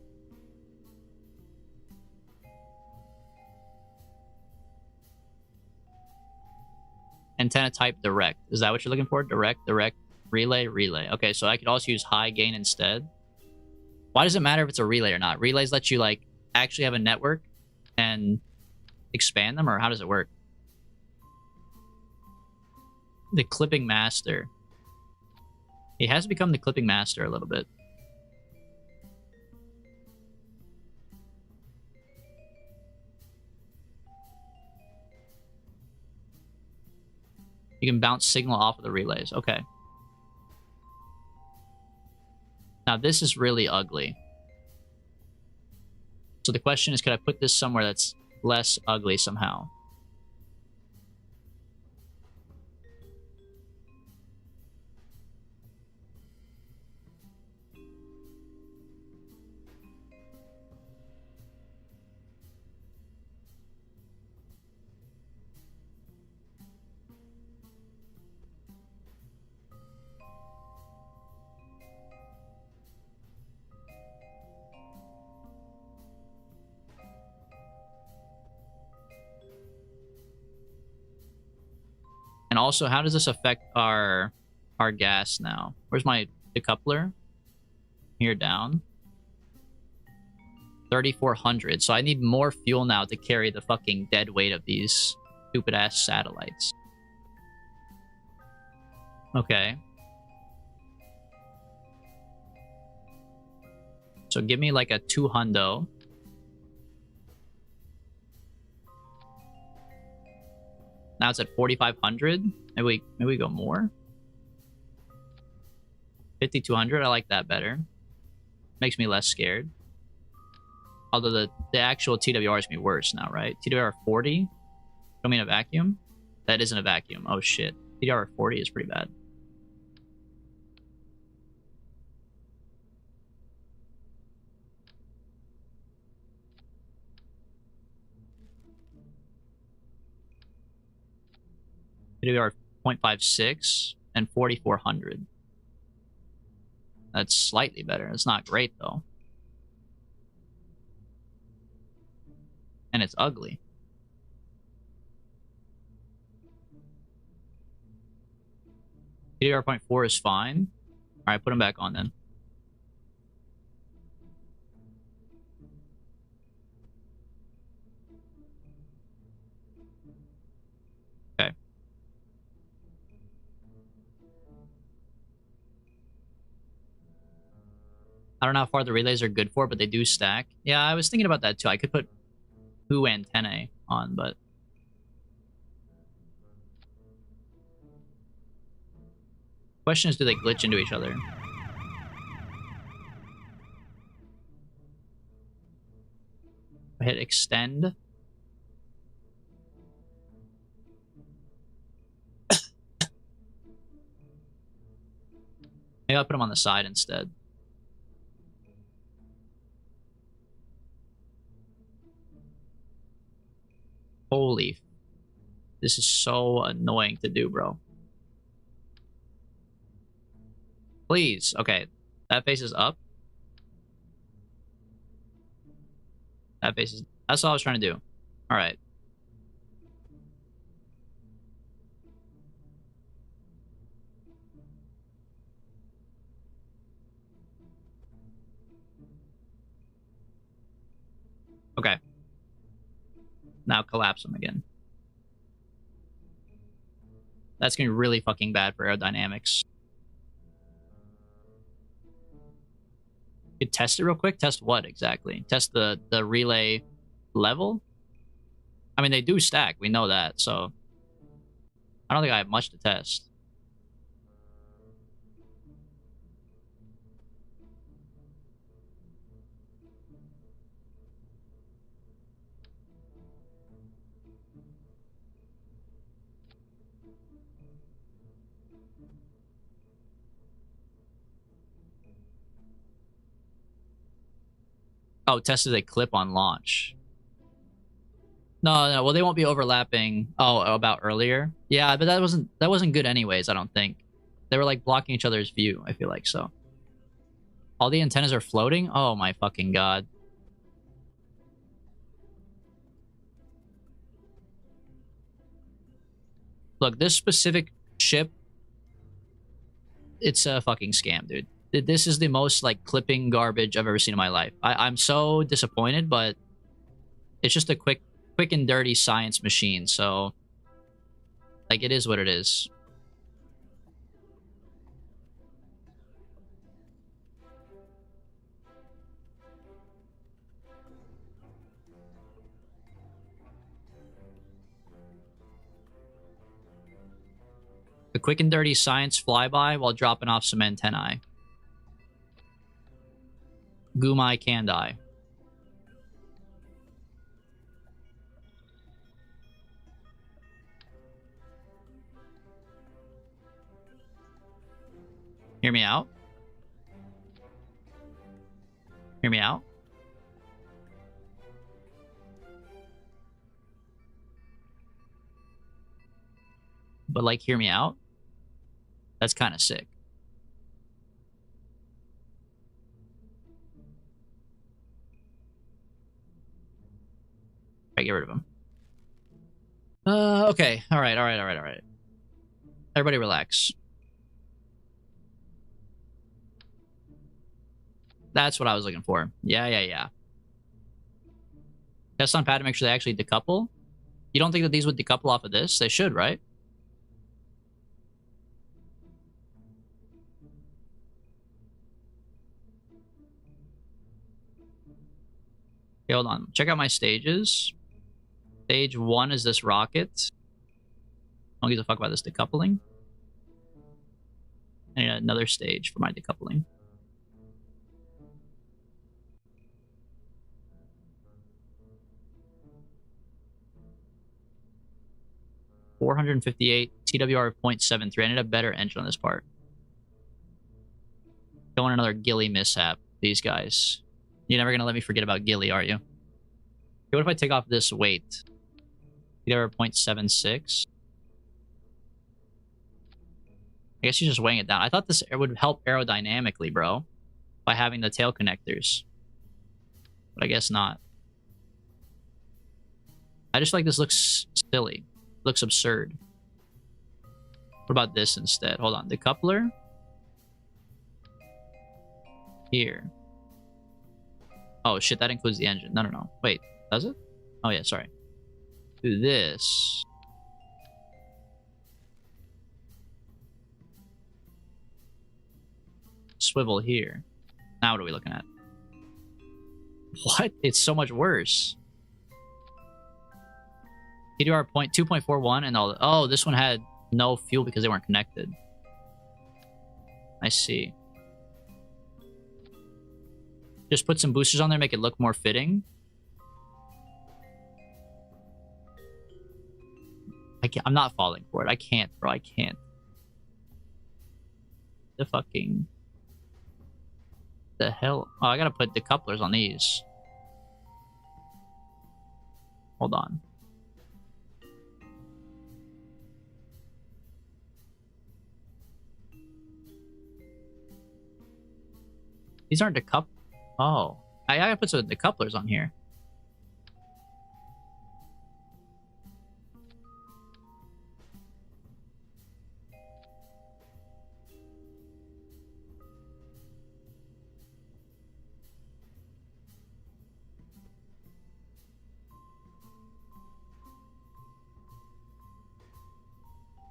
[SPEAKER 1] Antenna type direct. Is that what you're looking for? Direct, relay, relay. Okay, so I could also use high gain instead. Why does it matter if it's a relay or not? Relays let you like actually have a network and expand them, or how does it work? The clipping master. He has become the clipping master a little bit. You can bounce signal off of the relays. Okay. Now this is really ugly. So the question is, could I put this somewhere that's less ugly somehow? And also, how does this affect our gas now? Where's my decoupler? Here down. 3,400. So I need more fuel now to carry the fucking dead weight of these stupid ass satellites. Okay. So give me like a 200. Now it's at 4,500. Maybe we go more. 5,200. I like that better. Makes me less scared. Although the actual TWR is gonna be worse now, right? TWR 40. Show me in a vacuum. That isn't a vacuum. Oh shit. TWR 40 is pretty bad. TWR 0.56 and 4,400. That's slightly better. It's not great though. And it's ugly. TDR.4 is fine. All right, put them back on then. Okay. I don't know how far the relays are good for, but they do stack. Yeah, I was thinking about that too. I could put two antennae on, but question is, do they glitch into each other? I hit extend. Maybe I'll put them on the side instead. Holy. This is so annoying to do, bro. Please. Okay. That faces up. That faces... That's all I was trying to do. All right. Okay. Now collapse them again. That's going to be really fucking bad for aerodynamics. You could test it real quick. Test what exactly? Test the relay level? I mean, they do stack. We know that, so... I don't think I have much to test. Oh, tested a clip on launch. No, well, they won't be overlapping. Oh, about earlier? Yeah, but that wasn't good anyways, I don't think. They were, like, blocking each other's view, I feel like, so. All the antennas are floating? Oh, my fucking god. Look, this specific ship, it's a fucking scam, dude. This is the most, like, clipping garbage I've ever seen in my life. I'm so disappointed, but it's just a quick and dirty science machine, so... Like, it is what it is. A quick and dirty science flyby while dropping off some antennae. Gumai can die. Hear me out. Hear me out. But, like, hear me out. That's kind of sick. I get rid of him. Okay. All right. Everybody relax. That's what I was looking for. Yeah. Test on pad to make sure they actually decouple. You don't think that these would decouple off of this? They should, right? Okay, hold on. Check out my stages. Stage 1 is this rocket. I don't give a fuck about this decoupling. I need another stage for my decoupling. $458 TWR 0.73. I need a better engine on this part. Don't want another Gilly mishap. These guys. You're never gonna let me forget about Gilly, are you? Okay, what if I take off this weight? TWR 0.76. I guess you're just weighing it down. I thought this would help aerodynamically, bro, by having the tail connectors. But I guess not. I just feel like this looks silly. Looks absurd. What about this instead? Hold on. Decoupler. Here. Oh, shit. That includes the engine. No, no, no. Wait. Does it? Oh, yeah. Sorry. Do this. Swivel here. Now what are we looking at? What? It's so much worse. TDR point 2.41 and all. Oh, this one had no fuel because they weren't connected. I see. Just put some boosters on there, make it look more fitting. I'm not falling for it. I can't, bro. I can't. The fucking... The hell? Oh, I gotta put decouplers on these. Hold on. These aren't decouplers. Oh. I gotta put some decouplers on here.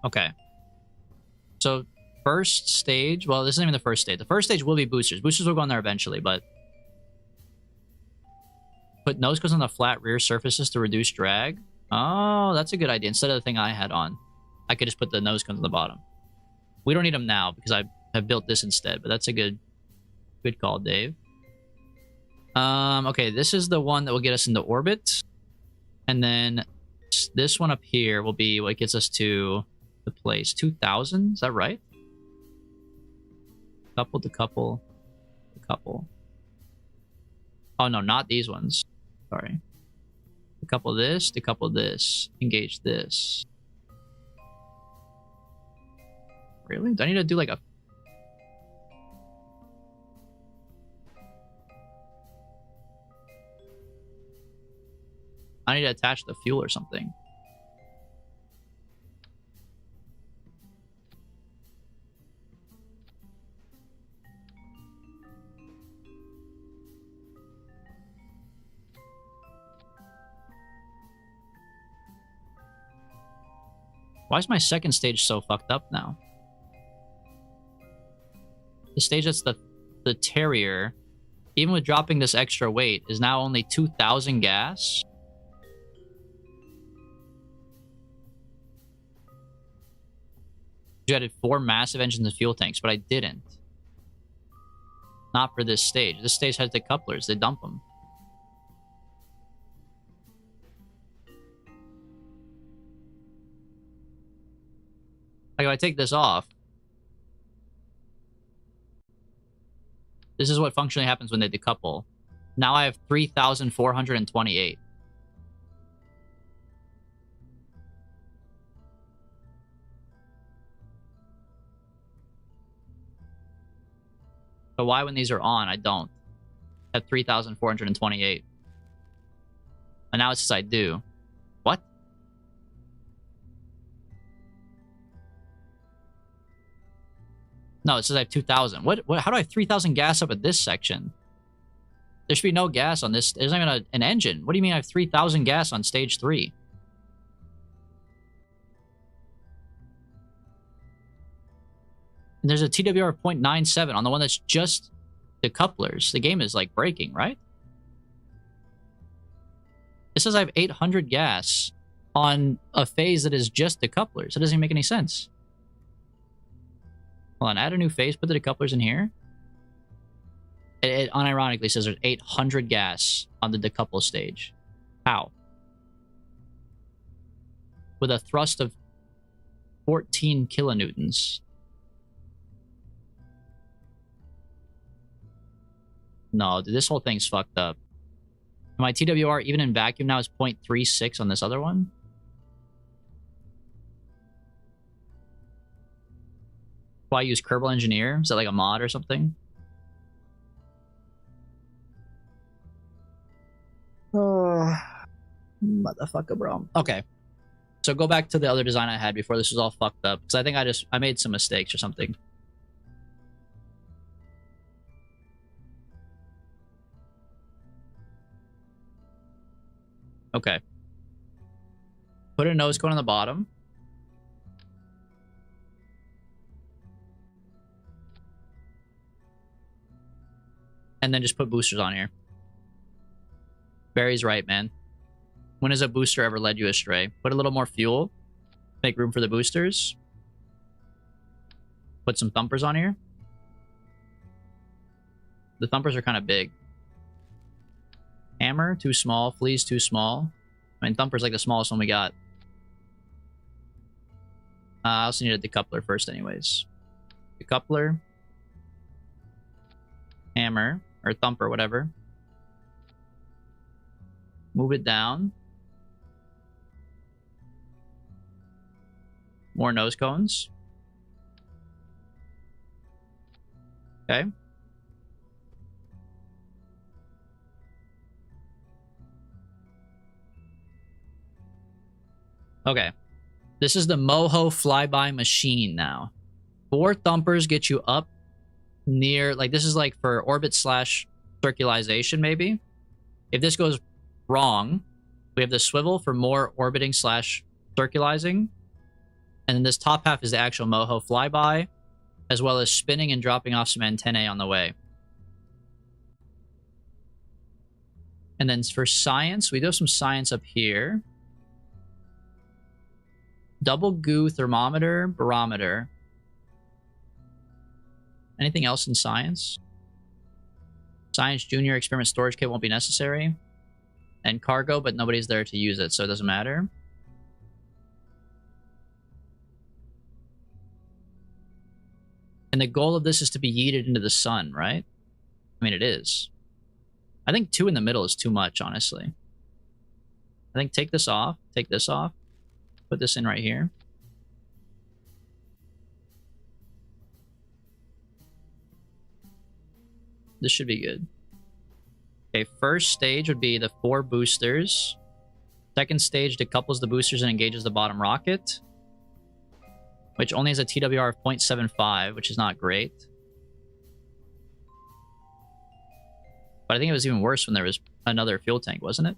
[SPEAKER 1] Okay. So, first stage... Well, this isn't even the first stage. The first stage will be boosters. Boosters will go on there eventually, but... Put nose cones on the flat rear surfaces to reduce drag. Oh, that's a good idea. Instead of the thing I had on, I could just put the nose cones on the bottom. We don't need them now because I have built this instead, but that's a good call, Dave. Okay, this is the one that will get us into orbit. And then this one up here will be what gets us to the place. 2,000? Is that right? Couple to couple. Couple. Oh, no, not these ones. Sorry. Decouple this, decouple this, engage this. Really? Do I need to do like a... I need to attach the fuel or something. Why is my second stage so fucked up now? The stage that's the Terrier, even with dropping this extra weight, is now only 2,000 gas. You added 4 massive engines and fuel tanks, but I didn't. Not for this stage. This stage has decouplers. They dump them. Like, if I take this off, this is what functionally happens when they decouple. Now I have 3,428. But why when these are on, I don't? I have 3,428. And now it says I do. What? No, it says I have 2,000. What? How do I have 3,000 gas up at this section? There should be no gas on this. There's not even an engine. What do you mean I have 3,000 gas on stage 3? And there's a TWR of 0.97 on the one that's just the couplers. The game is like breaking, right? It says I have 800 gas on a phase that is just the couplers. It doesn't even make any sense. Hold on, add a new phase, put the decouplers in here. It unironically says there's 800 gas on the decouple stage. How? With a thrust of 14 kilonewtons. No, dude, this whole thing's fucked up. My TWR, even in vacuum now, is 0.36 on this other one. Why use Kerbal Engineer? Is that like a mod or something? Oh, motherfucker, bro. Okay. So go back to the other design I had before this was all fucked up. Because I think I made some mistakes or something. Okay. Put a nose cone on the bottom. And then just put boosters on here. Barry's right, man. When has a booster ever led you astray? Put a little more fuel. Make room for the boosters. Put some thumpers on here. The thumpers are kind of big. Hammer, too small. Fleas, too small. I mean, thumper's like the smallest one we got. I also need a decoupler first anyways. Decoupler. Hammer. Or thumper, whatever. Move it down. More nose cones. Okay. Okay. This is the Moho flyby machine now. 4 thumpers get you up near, like, this is like for orbit slash circulization, maybe. If this goes wrong, we have the swivel for more orbiting slash circulizing. And then this top half is the actual Moho flyby, as well as spinning and dropping off some antennae on the way. And then for science, we do have some science up here. Double goo thermometer, barometer. Anything else in science? Science junior experiment storage kit won't be necessary. And cargo, but nobody's there to use it, so it doesn't matter. And the goal of this is to be yeeted into the sun, right? I mean, it is. I think 2 in the middle is too much, honestly. I think take this off, take this off, put this in right here. This should be good. Okay, first stage would be the 4 boosters. Second stage decouples the boosters and engages the bottom rocket, which only has a TWR of 0.75, which is not great. But I think it was even worse when there was another fuel tank, wasn't it?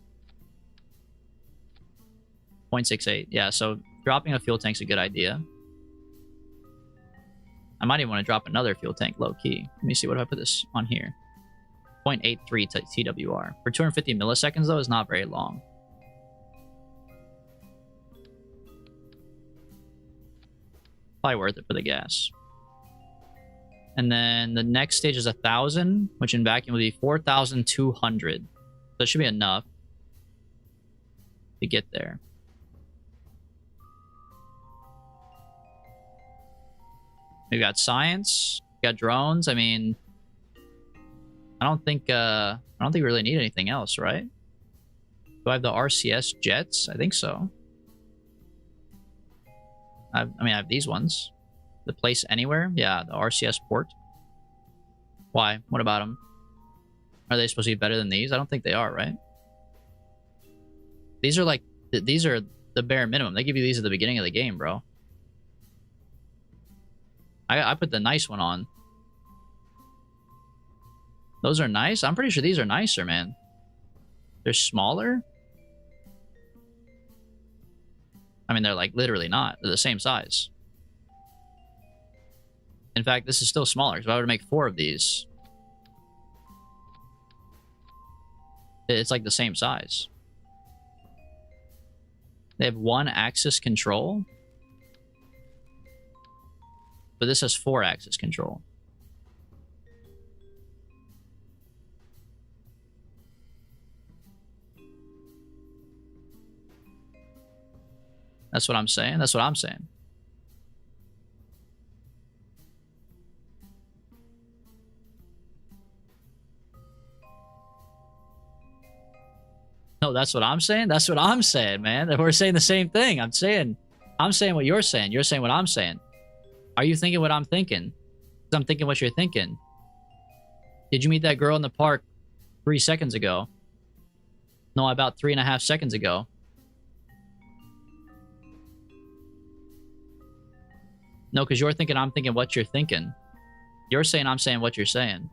[SPEAKER 1] 0.68. Yeah, so dropping a fuel tank's a good idea. I might even want to drop another fuel tank low-key. Let me see, what if I put this on here? 0.83 TWR. For 250 milliseconds, though, is not very long. Probably worth it for the gas. And then the next stage is 1,000, which in vacuum will be 4,200. So that should be enough to get there. We got science, we got drones. I mean, I don't think we really need anything else, right? Do I have the RCS jets? I think so. I have these ones. The place anywhere? Yeah, the RCS port. Why? What about them? Are they supposed to be better than these? I don't think they are, right? These are like, these are the bare minimum. They give you these at the beginning of the game, bro. I put the nice one on. Those are nice? I'm pretty sure these are nicer, man. They're smaller? I mean, they're like literally not. They're the same size. In fact, this is still smaller, because if I were to make 4 of these, it's like the same size. They have 1 axis control, but this has 4 axis control. That's what I'm saying. That's what I'm saying. No, that's what I'm saying. That's what I'm saying, man. We're saying the same thing. I'm saying what you're saying. You're saying what I'm saying. Are you thinking what I'm thinking? 'Cause I'm thinking what you're thinking. Did you meet that girl in the park 3 seconds ago? No, about 3.5 seconds ago. No, because you're thinking I'm thinking what you're thinking. You're saying I'm saying what you're saying.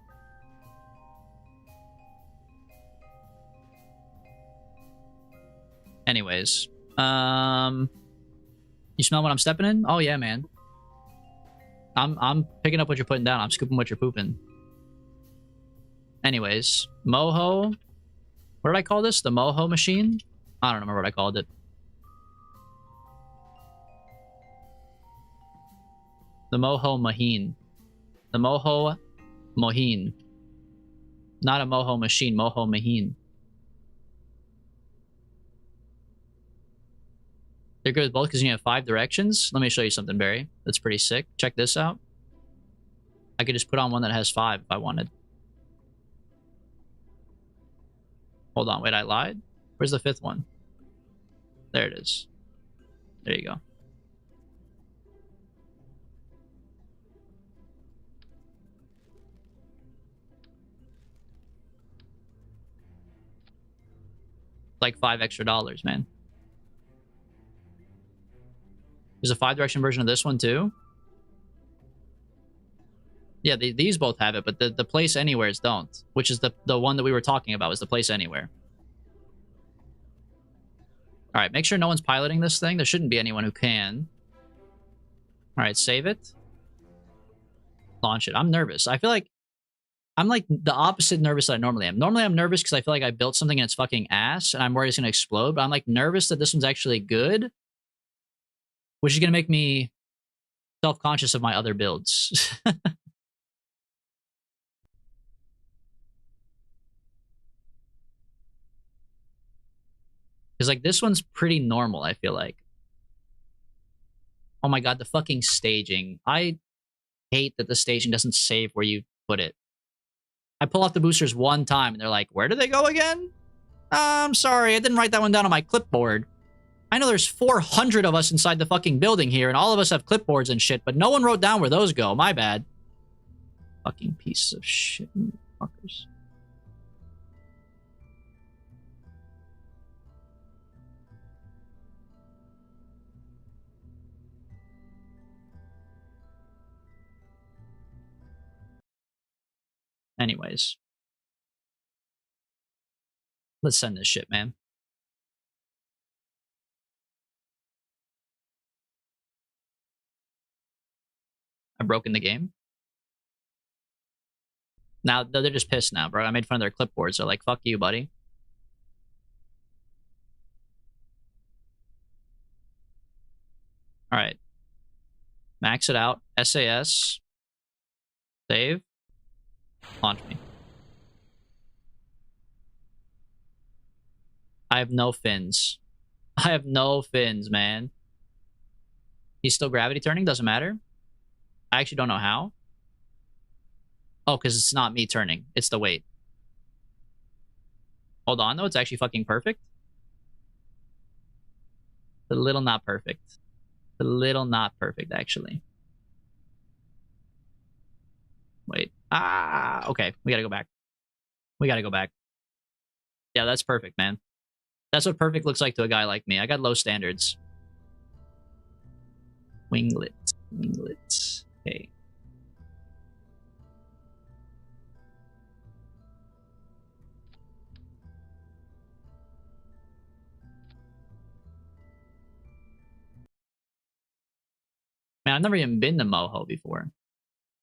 [SPEAKER 1] Anyways, you smell what I'm stepping in? Oh yeah, man. I'm picking up what you're putting down. I'm scooping what you're pooping. Anyways, Moho. What did I call this? The Moho machine? I don't remember what I called it. The Moho Maheen. The Moho Moheen. Not a Moho machine, Moho Maheen. They're good with both because you have 5 directions. Let me show you something, Barry. That's pretty sick. Check this out. I could just put on one that has 5 if I wanted. Hold on, wait, I lied? Where's the 5th one? There it is. There you go. Like $5 extra, man. There's a 5-direction version of this one too. Yeah, these both have it, but the place anywheres don't. Which is the one that we were talking about, was the place anywhere. Alright, make sure no one's piloting this thing. There shouldn't be anyone who can. Alright, save it. Launch it. I'm nervous. I feel like I'm like the opposite nervous that I normally am. Normally I'm nervous because I feel like I built something and it's fucking ass and I'm worried it's gonna explode, but I'm like nervous that this one's actually good. Which is gonna make me self-conscious of my other builds. Because, like, this one's pretty normal, I feel like. Oh my god, the fucking staging. I hate that the staging doesn't save where you put it. I pull off the boosters one time, and they're like, where do they go again? I'm sorry, I didn't write that one down on my clipboard. I know there's 400 of us inside the fucking building here, and all of us have clipboards and shit, but no one wrote down where those go. My bad. Fucking piece of shit, fuckers. Anyways. Let's send this shit, man. I've broken the game. Now, they're just pissed now, bro. I made fun of their clipboards. They're like, fuck you, buddy. Alright. Max it out. SAS. Save. Launch me. I have no fins. I have no fins, man. He's still gravity turning? Doesn't matter. I actually don't know how. Oh, because it's not me turning. It's the weight. Hold on, though. It's actually fucking perfect. A little not perfect. A little not perfect, actually. Wait. Ah, okay. We gotta go back. We gotta go back. Yeah, that's perfect, man. That's what perfect looks like to a guy like me. I got low standards. Winglets. Winglets. Okay. Man, I've never even been to Moho before.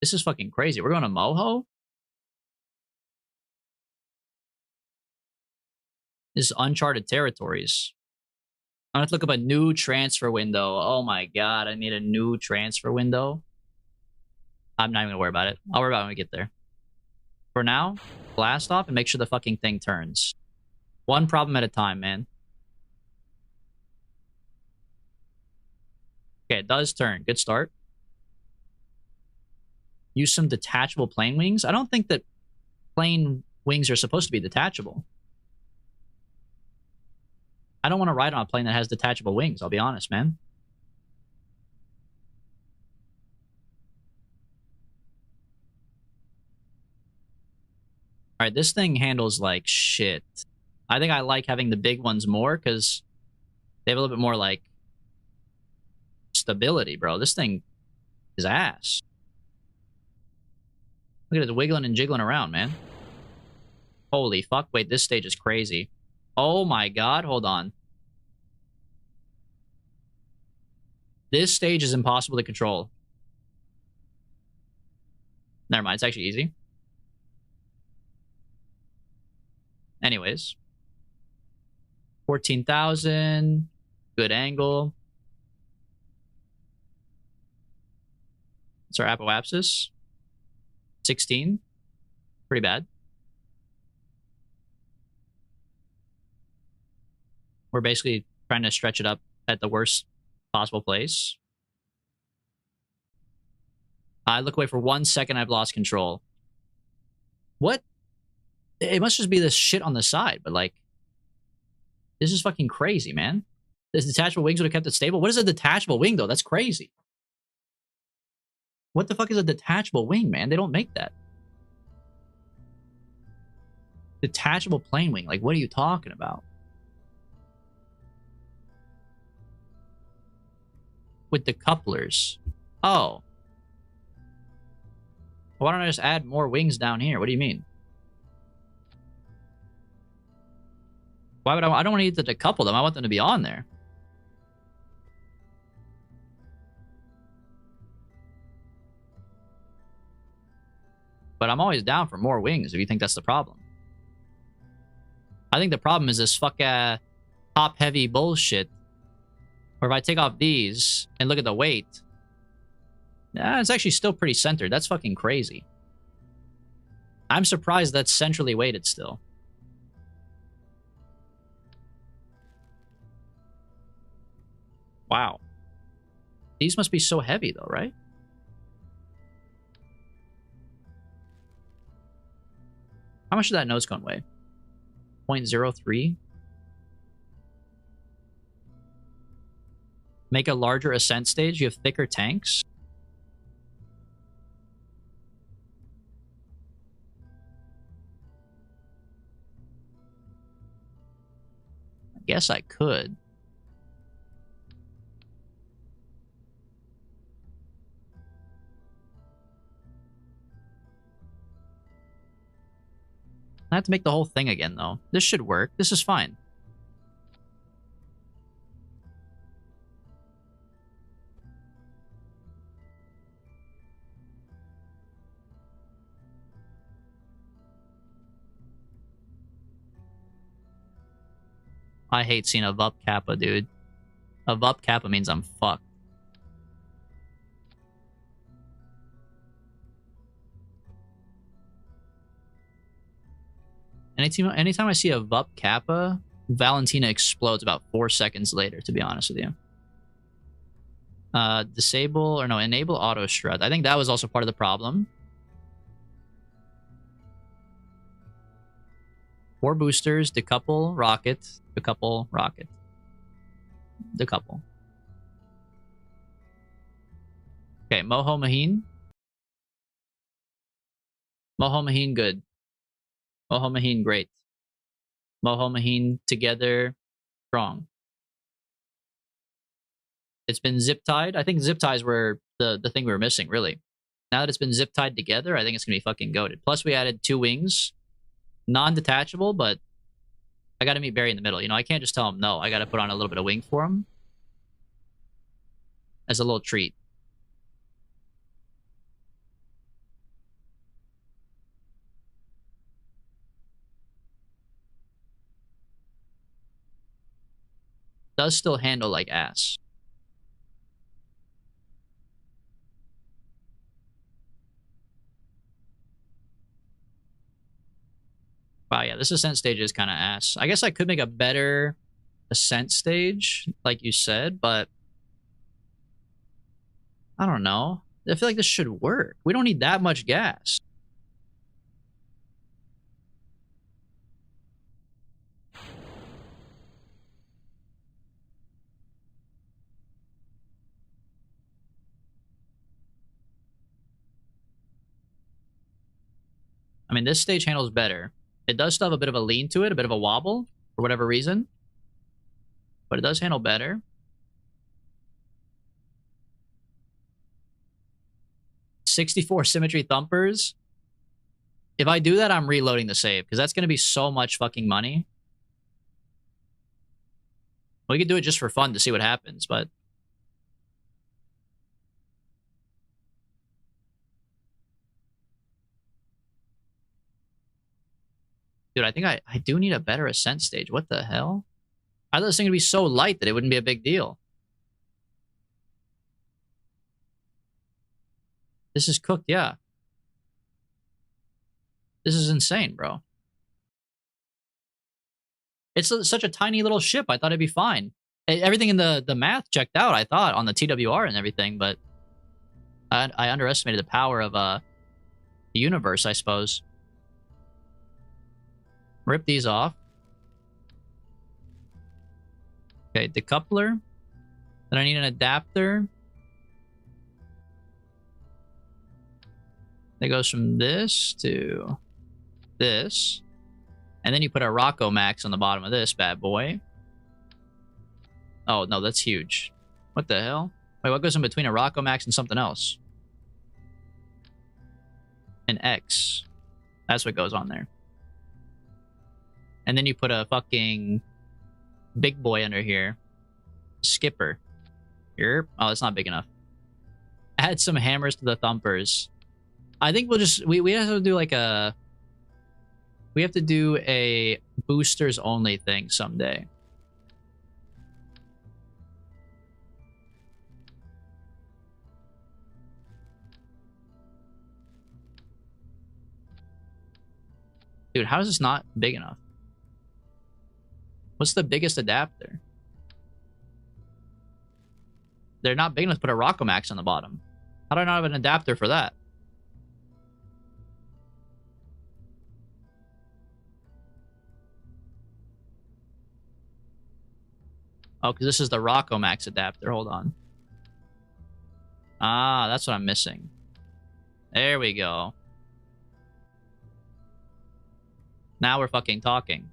[SPEAKER 1] This is fucking crazy. We're going to Moho? This is uncharted territories. I have to look up a new transfer window. Oh my god, I need a new transfer window. I'm not even gonna worry about it. I'll worry about it when we get there. For now, blast off and make sure the fucking thing turns. One problem at a time, man. Okay, it does turn. Good start. Use some detachable plane wings. I don't think that plane wings are supposed to be detachable. I don't want to ride on a plane that has detachable wings, I'll be honest, man. Alright, this thing handles like shit. I think I like having the big ones more because they have a little bit more like stability, bro. This thing his ass. Look at it wiggling and jiggling around, man. Holy fuck. Wait, this stage is crazy. Oh my god, hold on. This stage is impossible to control. Never mind, it's actually easy. Anyways. 14,000. Good angle. What's our apoapsis? 16. Pretty bad. We're basically trying to stretch it up at the worst possible place. I look away for 1 second, I've lost control. What? It must just be this shit on the side, but like, this is fucking crazy, man. This detachable wings would have kept it stable. What is a detachable wing, though? That's crazy. What the fuck is a detachable wing, man? They don't make that. Detachable plane wing. Like, what are you talking about? With the couplers. Oh. Why don't I just add more wings down here? What do you mean? Why would I don't want to decouple them. I want them to be on there. But I'm always down for more wings if you think that's the problem. I think the problem is this top-heavy bullshit. Or if I take off these and look at the weight, it's actually still pretty centered. That's fucking crazy. I'm surprised that's centrally weighted still. Wow. These must be so heavy though, right? How much did that nose cone weigh? 0.03? Make a larger ascent stage. You have thicker tanks. I guess I could. I have to make the whole thing again, though. This should work. This is fine. I hate seeing a VUP Kappa, dude. A VUP Kappa means I'm fucked. Anytime I see a VUP Kappa, Valentina explodes about 4 seconds later, to be honest with you. Enable auto strut. I think that was also part of the problem. 4 boosters, decouple, rocket, decouple, rocket. Decouple. Okay, Moho Maheen. Moho Maheen, good. Moho Maheen, great. Moho Maheen, together, strong. It's been zip-tied. I think zip ties were the thing we were missing, really. Now that it's been zip-tied together, I think it's going to be fucking goated. Plus, we added 2 wings. Non-detachable, but I got to meet Barry in the middle. You know, I can't just tell him no. I got to put on a little bit of wing for him. As a little treat. Does still handle like ass. Wow, yeah, this ascent stage is kind of ass. I guess I could make a better ascent stage, like you said, but I don't know. I feel like this should work. We don't need that much gas. I mean, this stage handles better. It does still have a bit of a lean to it, a bit of a wobble, for whatever reason. But it does handle better. 64 symmetry thumpers. If I do that, I'm reloading the save because that's going to be so much fucking money. We could do it just for fun to see what happens, but dude, I think I do need a better ascent stage. What the hell? I thought this thing would be so light that it wouldn't be a big deal. This is cooked, yeah. This is insane, bro. It's such a tiny little ship. I thought it'd be fine. Everything in the math checked out, I thought, on the TWR and everything, but I underestimated the power of the universe, I suppose. Rip these off. Okay, decoupler. Then I need an adapter. It goes from this to this. And then you put a Rocco Max on the bottom of this bad boy. Oh, no, that's huge. What the hell? Wait, what goes in between a Rocco Max and something else? An X. That's what goes on there. And then you put a fucking big boy under here. Skipper. Here. Oh, it's not big enough. Add some hammers to the thumpers. I think we'll just... We have to do like a... We have to do a boosters only thing someday. Dude, how is this not big enough? What's the biggest adapter? They're not big enough to put a Rocco Max on the bottom. How do I not have an adapter for that? Oh, because this is the Rocco Max adapter. Hold on. Ah, that's what I'm missing. There we go. Now we're fucking talking.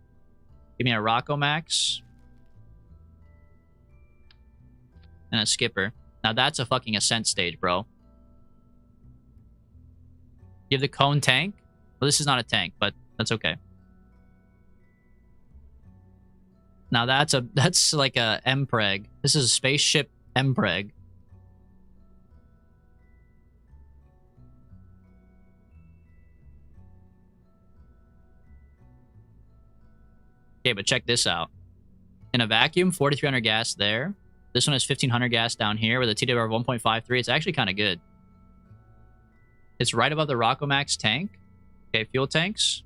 [SPEAKER 1] Give me a Rocco Max. And a skipper. Now that's a fucking ascent stage, bro. You have the cone tank? Well, this is not a tank, but that's okay. Now that's like a Mpreg. This is a spaceship Mpreg. Okay, but check this out. In a vacuum, 4,300 gas there. This one has 1,500 gas down here with a TWR of 1.53. It's actually kind of good. It's right above the Rocco Max tank. Okay, fuel tanks.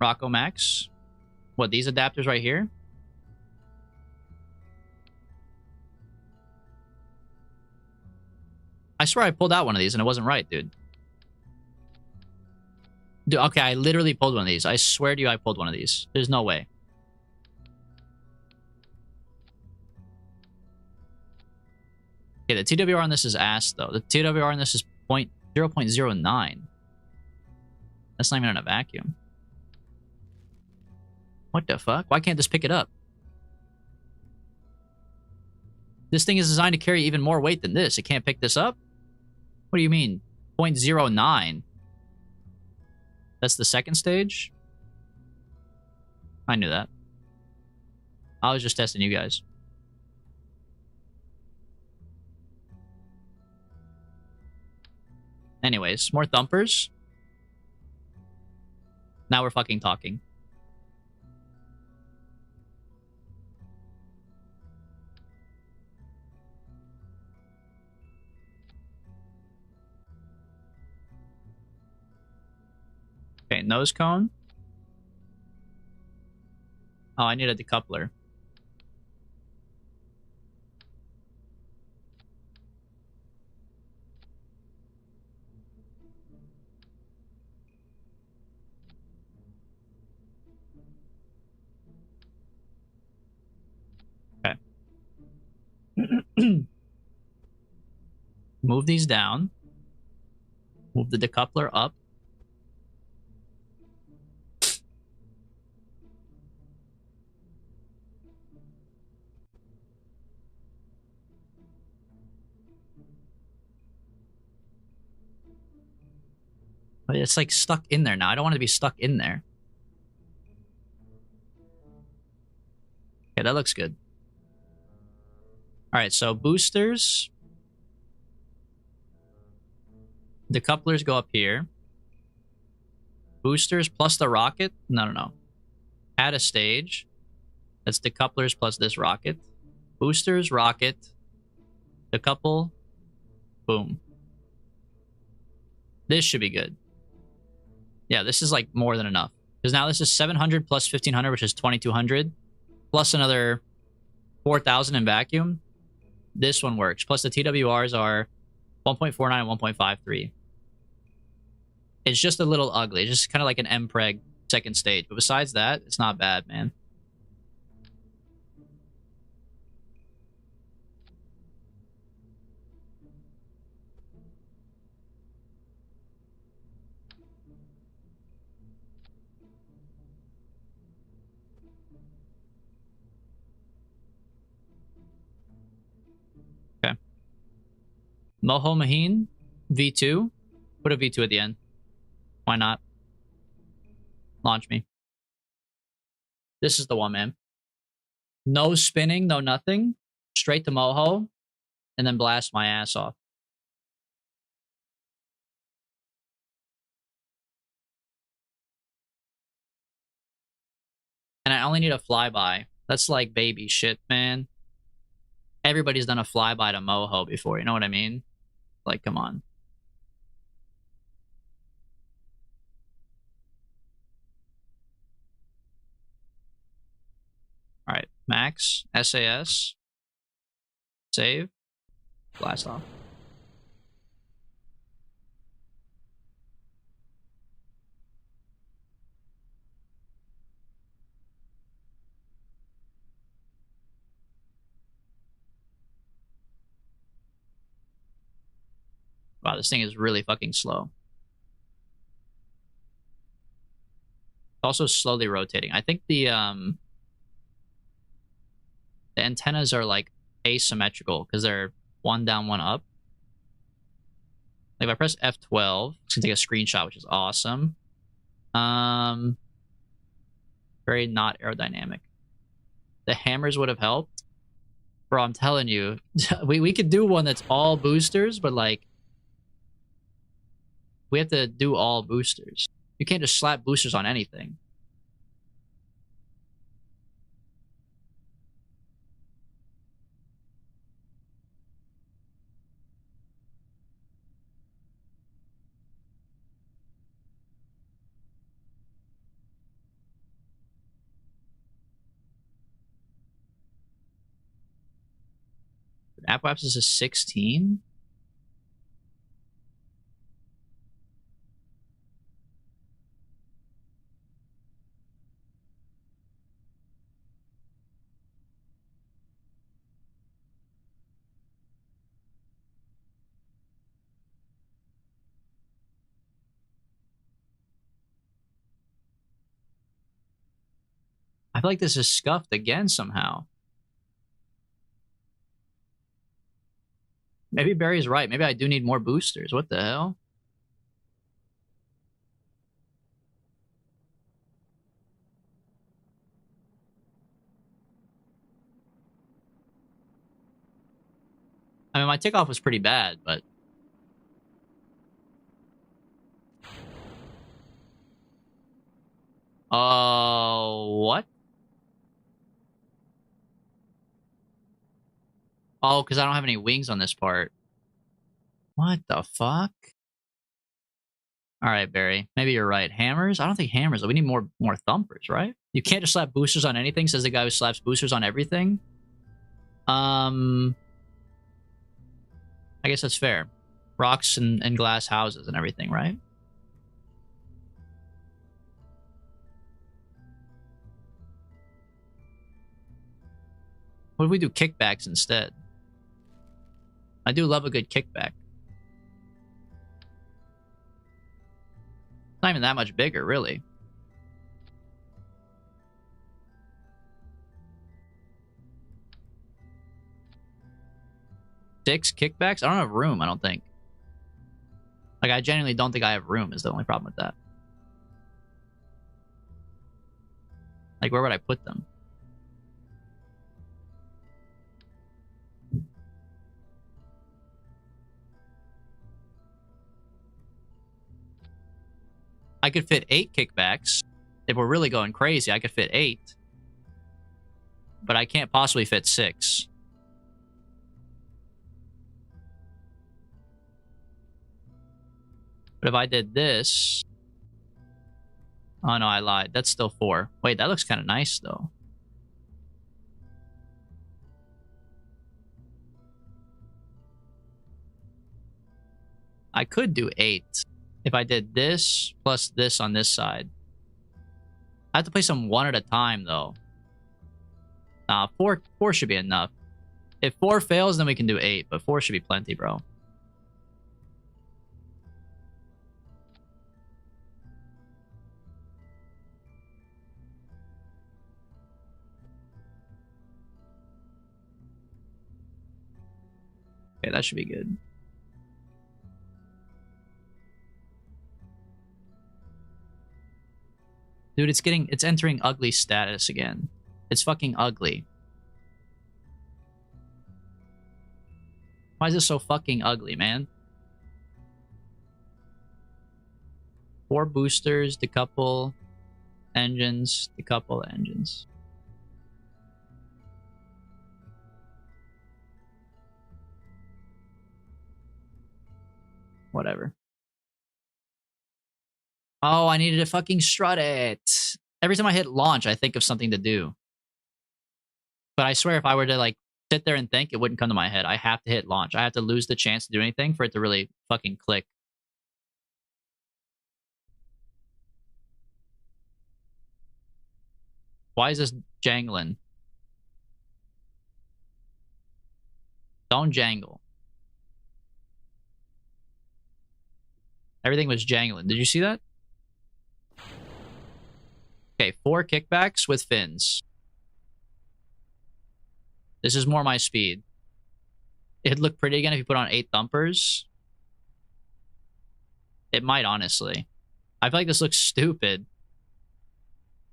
[SPEAKER 1] Rocco Max. What, these adapters right here? I swear I pulled out one of these and it wasn't right, dude. Dude, okay, I literally pulled one of these. I swear to you I pulled one of these. There's no way. Okay, the TWR on this is ass, though. The TWR on this is 0.09. That's not even in a vacuum. What the fuck? Why can't this pick it up? This thing is designed to carry even more weight than this. It can't pick this up? What do you mean? 0.09? That's the second stage? I knew that. I was just testing you guys. Anyways, more thumpers. Now we're fucking talking. Okay, nose cone. Oh, I need a decoupler. Okay. Move these down. Move the decoupler up. But it's like stuck in there now. I don't want it to be stuck in there. Okay, that looks good. All right, so boosters. The couplers go up here. Boosters plus the rocket. No. Add a stage. That's the couplers plus this rocket. Boosters, rocket. The couple. Boom. This should be good. Yeah, this is like more than enough. Because now this is 700 plus 1500, which is 2200. Plus another 4000 in vacuum. This one works. Plus the TWRs are 1.49 and 1.53. It's just a little ugly. It's just kind of like an M-Preg second stage. But besides that, it's not bad, man. Okay. Moho Maheen, V2. Put a V2 at the end. Why not? Launch me. This is the one, man. No spinning, no nothing. Straight to Moho. And then blast my ass off. And I only need a flyby. That's like baby shit, man. Everybody's done a flyby to Moho before, you know what I mean? Like, come on. All right, max, SAS, save, blast off. Wow, this thing is really fucking slow. It's also slowly rotating. I think the antennas are like asymmetrical because they're one down, one up. Like if I press F12, it's gonna take a screenshot, which is awesome. Very not aerodynamic. The hammers would have helped. Bro, I'm telling you, we could do one that's all boosters, but like we have to do all boosters. You can't just slap boosters on anything. Apoapsis is 16. I feel like this is scuffed again somehow. Maybe Barry's right. Maybe I do need more boosters. What the hell? I mean, my takeoff was pretty bad, but... Oh, what? Oh, because I don't have any wings on this part. What the fuck? All right, Barry. Maybe you're right. Hammers? I don't think hammers. We need more thumpers, right? You can't just slap boosters on anything, says the guy who slaps boosters on everything. I guess that's fair. Rocks and glass houses and everything, right? What if we do kickbacks instead? I do love a good kickback. It's not even that much bigger, really. Six kickbacks? I don't have room, I don't think. Like, I genuinely don't think I have room is the only problem with that. Like, where would I put them? I could fit 8 kickbacks. If we're really going crazy, I could fit 8. But I can't possibly fit 6. But if I did this... Oh, no, I lied. That's still 4. Wait, that looks kind of nice, though. I could do 8. If I did this plus this on this side. I have to place them one at a time, though. Nah, 4 should be enough. If 4 fails, then we can do 8. But 4 should be plenty, bro. Okay, that should be good. Dude, it's entering ugly status again. It's fucking ugly. Why is this so fucking ugly, man? 4 boosters, decouple engines, decouple engines. Whatever. Oh, I needed to fucking strut it. Every time I hit launch, I think of something to do. But I swear if I were to like sit there and think, it wouldn't come to my head. I have to hit launch. I have to lose the chance to do anything for it to really fucking click. Why is this jangling? Don't jangle. Everything was jangling. Did you see that? Okay, 4 kickbacks with fins. This is more my speed. It'd look pretty again if you put on 8 thumpers. It might, honestly. I feel like this looks stupid.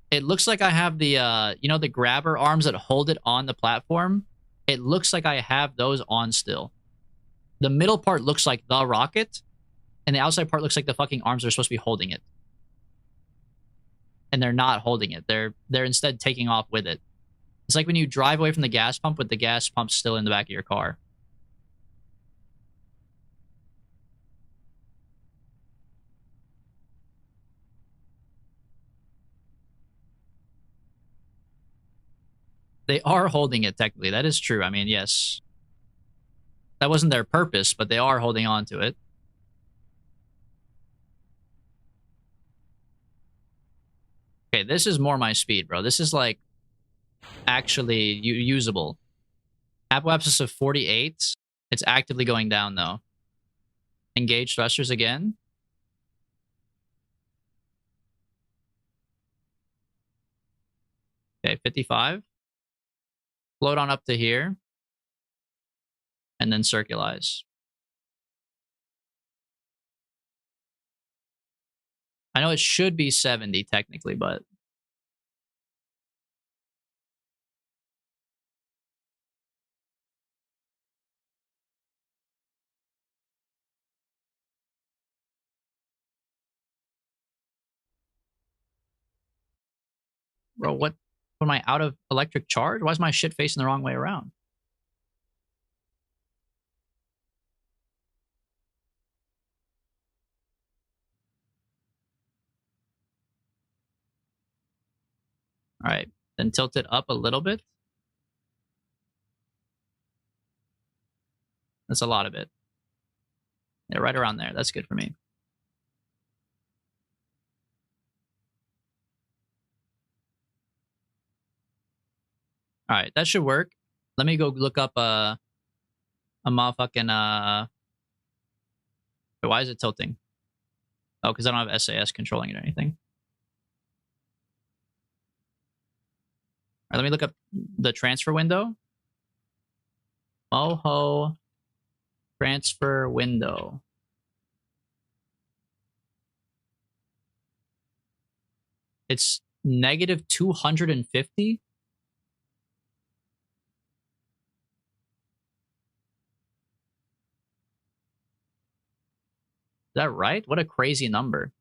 [SPEAKER 1] It looks like I have the, you know, the grabber arms that hold it on the platform. It looks like I have those on still. The middle part looks like the rocket, and the outside part looks like the fucking arms that are supposed to be holding it. And they're not holding it. They're instead taking off with it. It's like when you drive away from the gas pump with the gas pump still in the back of your car. They are holding it technically. That is true. I mean, yes. That wasn't their purpose, but they are holding on to it. Okay, this is more my speed, bro. This is like actually usable. Apple abscess of 48. It's actively going down though. Engage thrusters again. Okay, 55. Float on up to here. And then circularize. I know it should be 70 technically, but... Bro, what? Am I out of electric charge? Why is my shit facing the wrong way around? All right, then tilt it up a little bit. That's a lot of it. Yeah, right around there. That's good for me. All right, that should work. Let me go look up a motherfucking why is it tilting? Oh, because I don't have SAS controlling it or anything. All right, let me look up the transfer window. Moho transfer window. It's negative 250. Is that right? What a crazy number.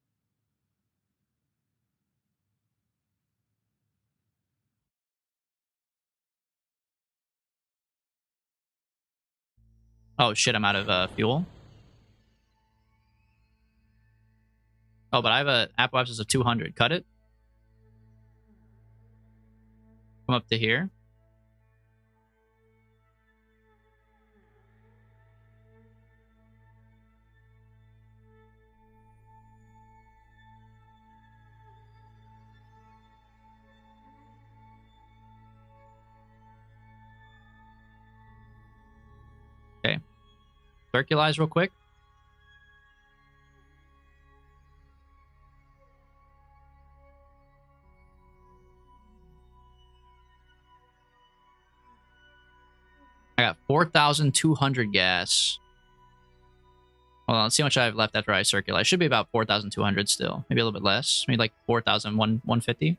[SPEAKER 1] Oh shit, I'm out of fuel. Oh, but I have a Apple Watch of 200. Cut it. Come up to here. Okay. Circulize real quick. I got 4,200 gas. Hold on, let's see how much I have left after I circulate. Should be about 4,200 still. Maybe a little bit less. Maybe like 4,150.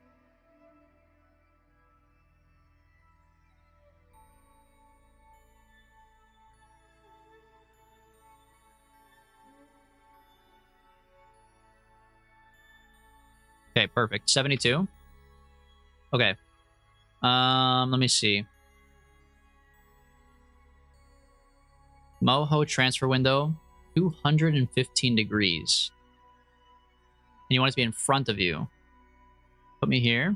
[SPEAKER 1] Okay, perfect. 72. Okay. Let me see. Moho transfer window, 215 degrees. And you want it to be in front of you. Put me here.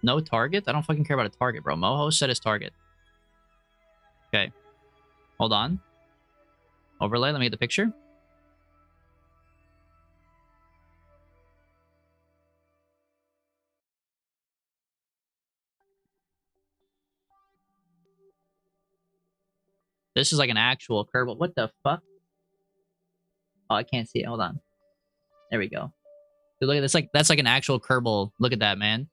[SPEAKER 1] No target? I don't fucking care about a target, bro. Moho set his target. Okay. Hold on. Overlay, let me get the picture. This is like an actual curve. What the fuck? Oh, I can't see it. Hold on. There we go. Dude, look at this. That's like an actual Kerbal. Look at that, man.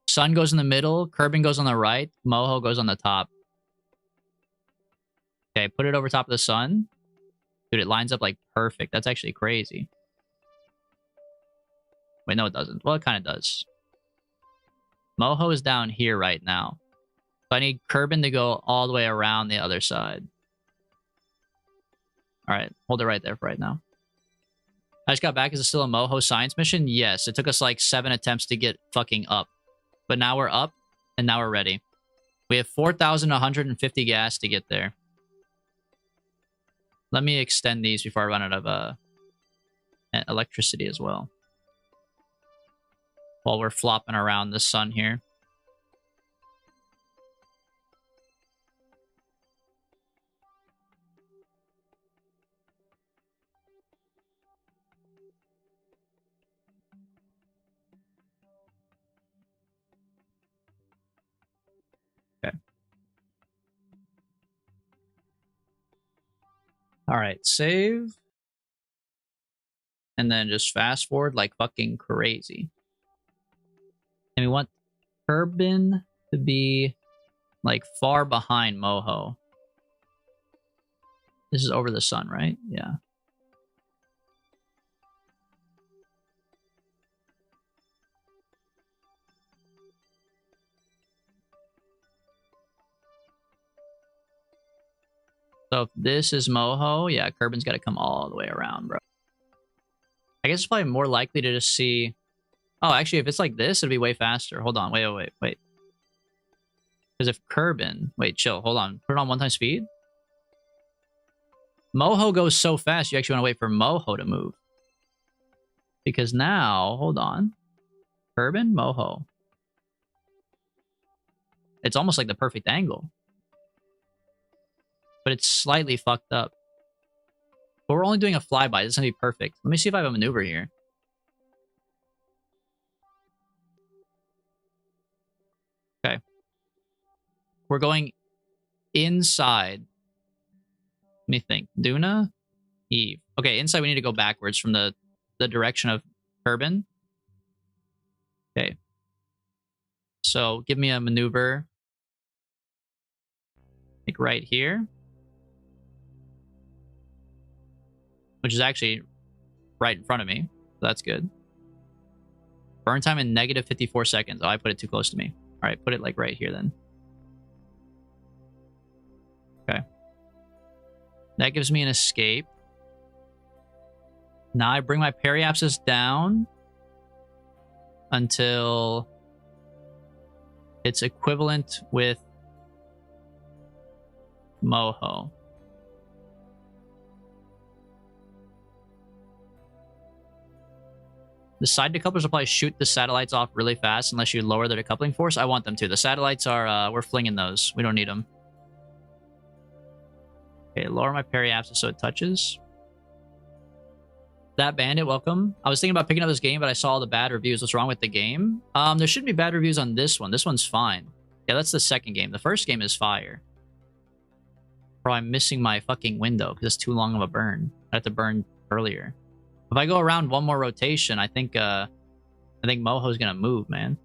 [SPEAKER 1] Sun goes in the middle. Kerbin goes on the right. Moho goes on the top. Okay, put it over top of the sun. Dude, it lines up like perfect. That's actually crazy. Wait, no, it doesn't. Well, it kind of does. Moho is down here right now. So I need Kerbin to go all the way around the other side. All right, hold it right there for right now. I just got back. Is it still a Moho science mission? Yes, it took us like 7 attempts to get fucking up. But now we're up, and now we're ready. We have 4,150 gas to get there. Let me extend these before I run out of electricity as well. While we're flopping around the sun here. Okay. All right, save. And then just fast forward like fucking crazy. And we want Kerbin to be like far behind Moho. This is over the sun, right? Yeah. So if this is Moho, yeah, Kerbin's got to come all the way around, bro. I guess it's probably more likely to just see... Oh, actually, if it's like this, it'd be way faster. Hold on, wait. Because if Kerbin... Wait, chill, hold on. Put it on one-time speed. Moho goes so fast, you actually want to wait for Moho to move. Because now, hold on. Kerbin, Moho. It's almost like the perfect angle. But it's slightly fucked up. But we're only doing a flyby. This is going to be perfect. Let me see if I have a maneuver here. Okay. We're going inside. Let me think. Duna? Eve. Okay, inside we need to go backwards from the direction of Kerbin. Okay. So give me a maneuver. Like right here. Which is actually right in front of me. So that's good. burn time in negative 54 seconds. Oh, I put it too close to me. All right, put it like right here then. Okay. That gives me an escape. Now I bring my periapsis down until it's equivalent with Moho. The side decouplers will probably shoot the satellites off really fast unless you lower their decoupling force. I want them to. The satellites are, we're flinging those. We don't need them. Okay, lower my periapsis so it touches. That bandit, welcome. I was thinking about picking up this game, but I saw all the bad reviews. What's wrong with the game? There shouldn't be bad reviews on this one. This one's fine. Yeah, that's the second game. The first game is fire. Bro, I'm missing my fucking window because it's too long of a burn. I have to burn earlier. If I go around one more rotation, I think Moho's gonna move, man.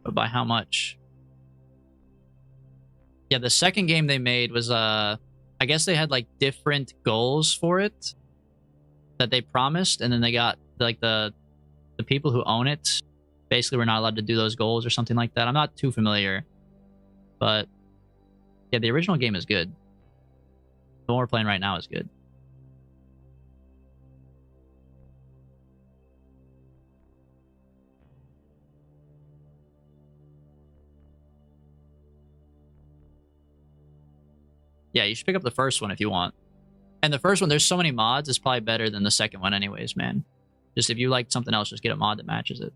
[SPEAKER 1] But by how much? Yeah, the second game they made was I guess they had like different goals for it that they promised, and then they got like the people who own it basically were not allowed to do those goals or something like that. I'm not too familiar, but yeah, the original game is good. The one we're playing right now is good. Yeah, you should pick up the first one if you want. And the first one, there's so many mods, it's probably better than the second one anyways, man. Just if you like something else, just get a mod that matches it.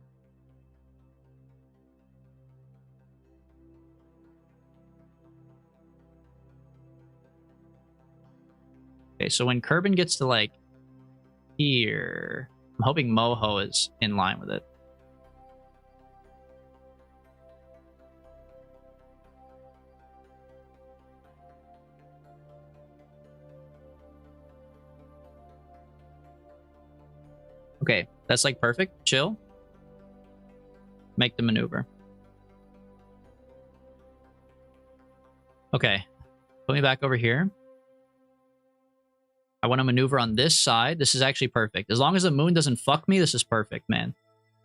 [SPEAKER 1] Okay, so when Kerbin gets to like here, I'm hoping Moho is in line with it. Okay, that's like perfect. Chill. Make the maneuver. Okay, put me back over here. I want to maneuver on this side. This is actually perfect. As long as the moon doesn't fuck me, this is perfect, man.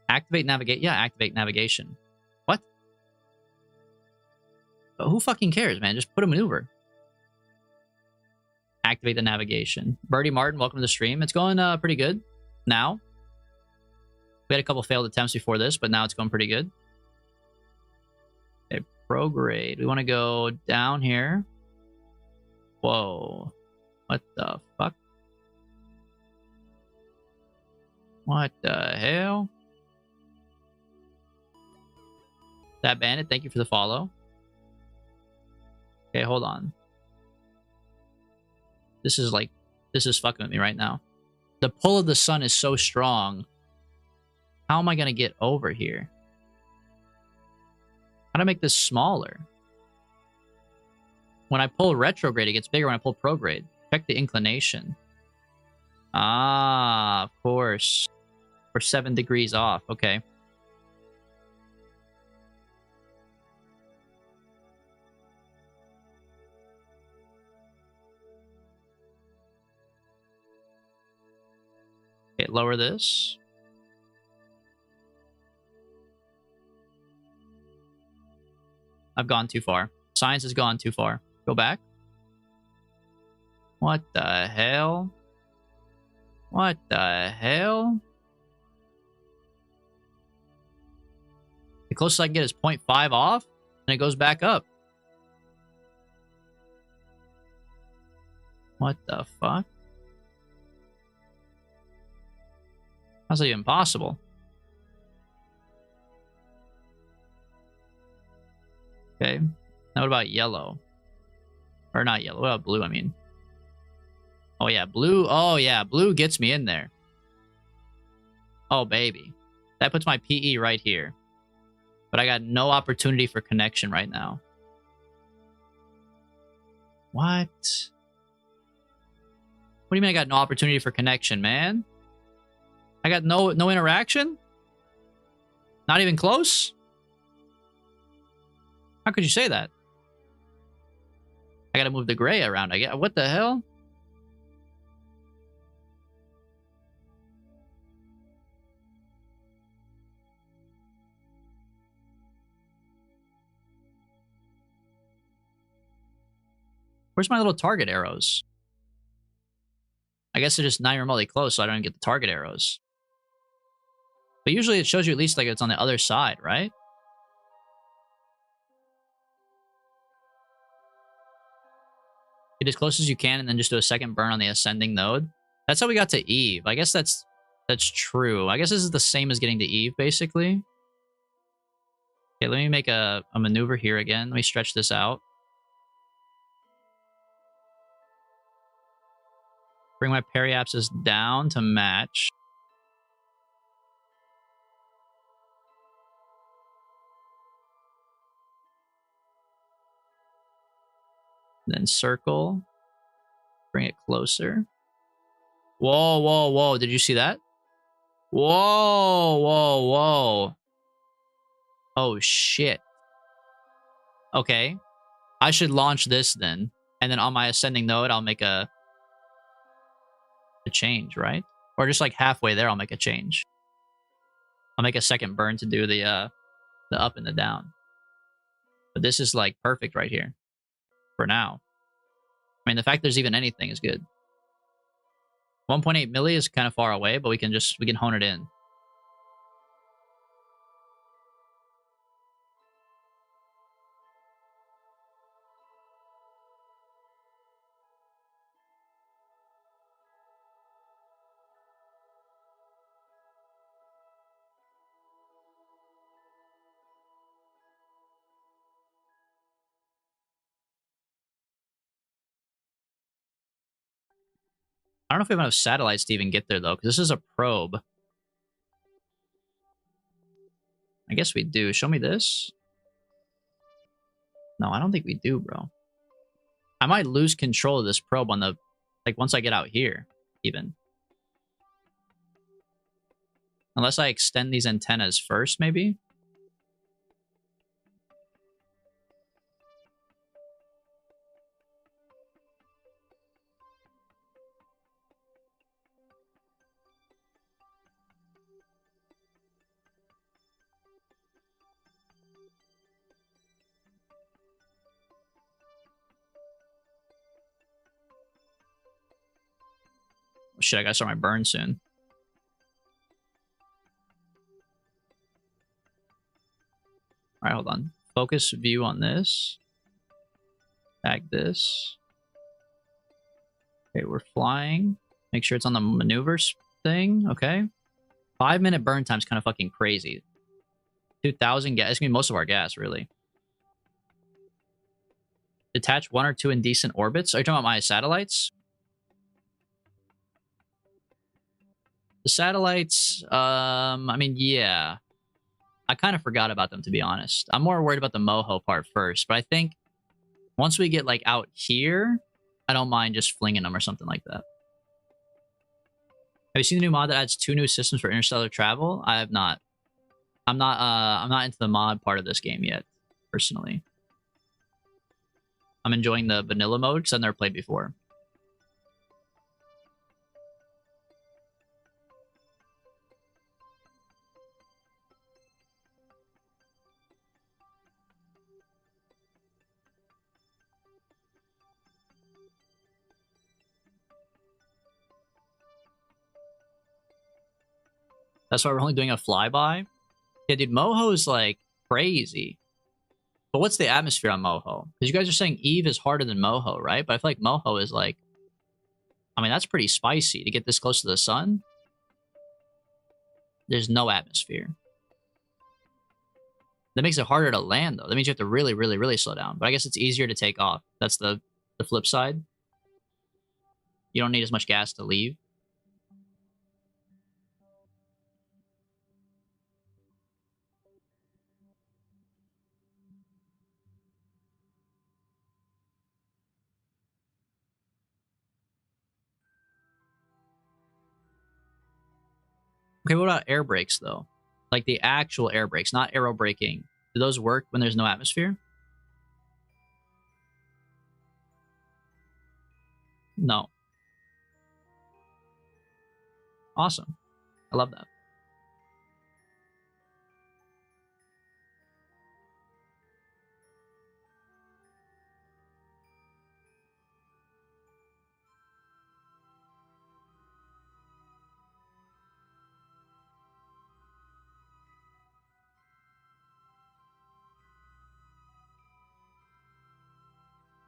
[SPEAKER 1] Activate navigate. Yeah, activate navigation. What? But who fucking cares, man? Just put a maneuver. Activate the navigation. Birdie Martin, welcome to the stream. It's going pretty good now. We had a couple failed attempts before this, but now it's going pretty good. Okay, prograde. We want to go down here. Whoa. What the fuck? What the hell? That bandit, thank you for the follow. Okay, hold on. This is fucking with me right now. The pull of the sun is so strong. How am I going to get over here? How do I make this smaller? When I pull retrograde, it gets bigger. When I pull prograde, check the inclination. Ah, of course. We're 7 degrees off. Okay. Okay, lower this. I've gone too far. Science has gone too far. Go back. What the hell? What the hell? The closest I can get is 0.5 off, and it goes back up. What the fuck? How's that even possible? Okay. Now what about yellow? Or not yellow. What about blue, I mean? Oh, yeah. Blue. Oh, yeah. Blue gets me in there. Oh, baby. That puts my PE right here. But I got no opportunity for connection right now. What? What do you mean I got no opportunity for connection, man? I got no interaction? Not even close? How could you say that? I gotta move the gray around. I get what the hell? Where's my little target arrows? I guess they're just not remotely close, so I don't get the target arrows. But usually it shows you at least like it's on the other side, right? Get as close as you can and then just do a second burn on the ascending node. That's how we got to Eve. I guess that's true. I guess this is the same as getting to Eve, basically. Okay, let me make a maneuver here again. Let me stretch this out. Bring my periapsis down to match. Then circle. Bring it closer. Whoa, whoa, whoa. Did you see that? Whoa, whoa, whoa. Oh, shit. Okay. I should launch this then. And then on my ascending node, I'll make a change, right? Or just like halfway there, I'll make a change. I'll make a second burn to do the up and the down. But this is like perfect right here. For now. I mean, the fact there's even anything is good. 1.8 milli is kind of far away, but we can hone it in. I don't know if we have enough satellites to even get there, though, because this is a probe. I guess we do. Show me this. No, I don't think we do, bro. I might lose control of this probe on the... Like, once I get out here, even. Unless I extend these antennas first, maybe? Oh, shit, I gotta start my burn soon. Alright, hold on. Focus view on this. Tag this. Okay, we're flying. Make sure it's on the maneuvers thing. Okay. 5-minute burn time's kind of fucking crazy. 2,000 gas. It's gonna be most of our gas, really. Detach 1 or 2 indecent orbits. Are you talking about my satellites? The satellites, I mean, yeah. I kind of forgot about them, to be honest. I'm more worried about the Moho part first, but I think once we get, like, out here, I don't mind just flinging them or something like that. Have you seen the new mod that adds 2 new systems for interstellar travel? I have not. I'm not into the mod part of this game yet, personally. I'm enjoying the vanilla mode because I've never played before. That's why we're only doing a flyby. Yeah, dude, Moho's like crazy. But what's the atmosphere on Moho? Because you guys are saying Eve is harder than Moho, right? But I feel like Moho is like... I mean, that's pretty spicy to get this close to the sun. There's no atmosphere. That makes it harder to land, though. That means you have to really, really, really slow down. But I guess it's easier to take off. That's the flip side. You don't need as much gas to leave. Okay, what about air brakes, though? Like the actual air brakes, not aero braking. Do those work when there's no atmosphere? No. Awesome. I love that.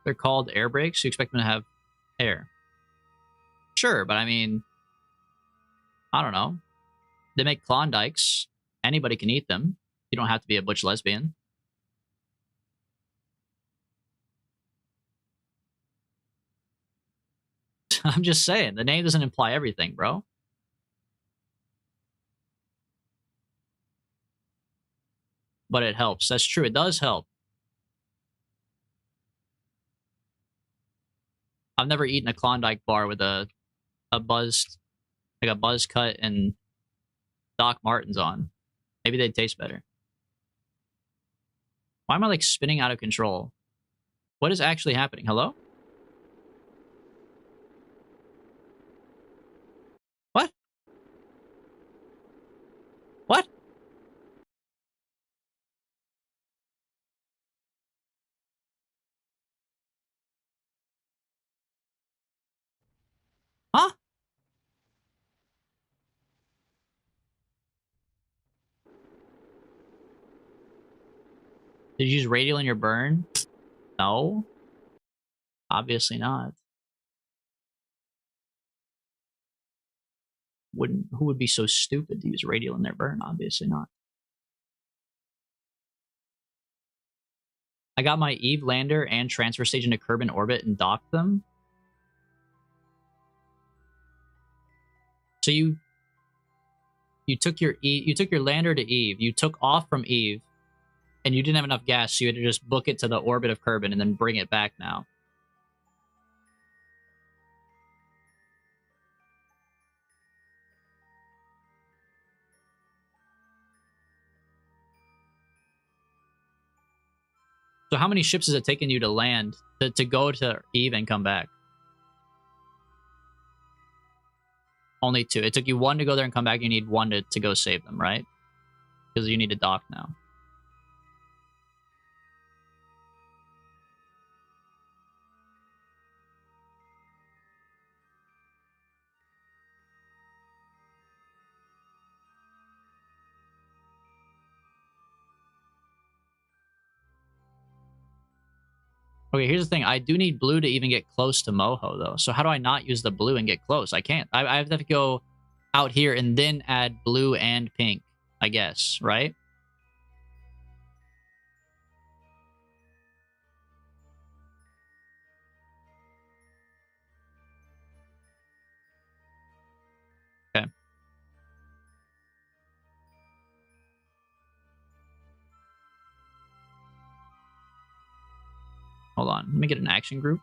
[SPEAKER 1] They're called air brakes. You expect them to have air. Sure, but I mean, I don't know. They make Klondikes. Anybody can eat them. You don't have to be a butch lesbian. I'm just saying, the name doesn't imply everything, bro. But it helps. That's true. It does help. I've never eaten a Klondike bar with a buzzed, like a buzz cut and Doc Martens on. Maybe they'd taste better. Why am I like spinning out of control? What is actually happening? Hello? What? What? Huh? Did you use radial in your burn? No. Obviously not. Who would be so stupid to use radial in their burn? Obviously not. I got my Eve lander and transfer station to Kerbin orbit and docked them. So you took your lander to Eve. You took off from Eve, and you didn't have enough gas, so you had to just book it to the orbit of Kerbin and then bring it back now. So how many ships has it taken you to land to go to Eve and come back? Only 2. It took you 1 to go there and come back. You need 1 to go save them, right? Because you need to dock now. Okay, here's the thing. I do need blue to even get close to Moho, though. So how do I not use the blue and get close? I can't. I have to go out here and then add blue and pink, I guess, right? Okay. Hold on. Let me get an action group.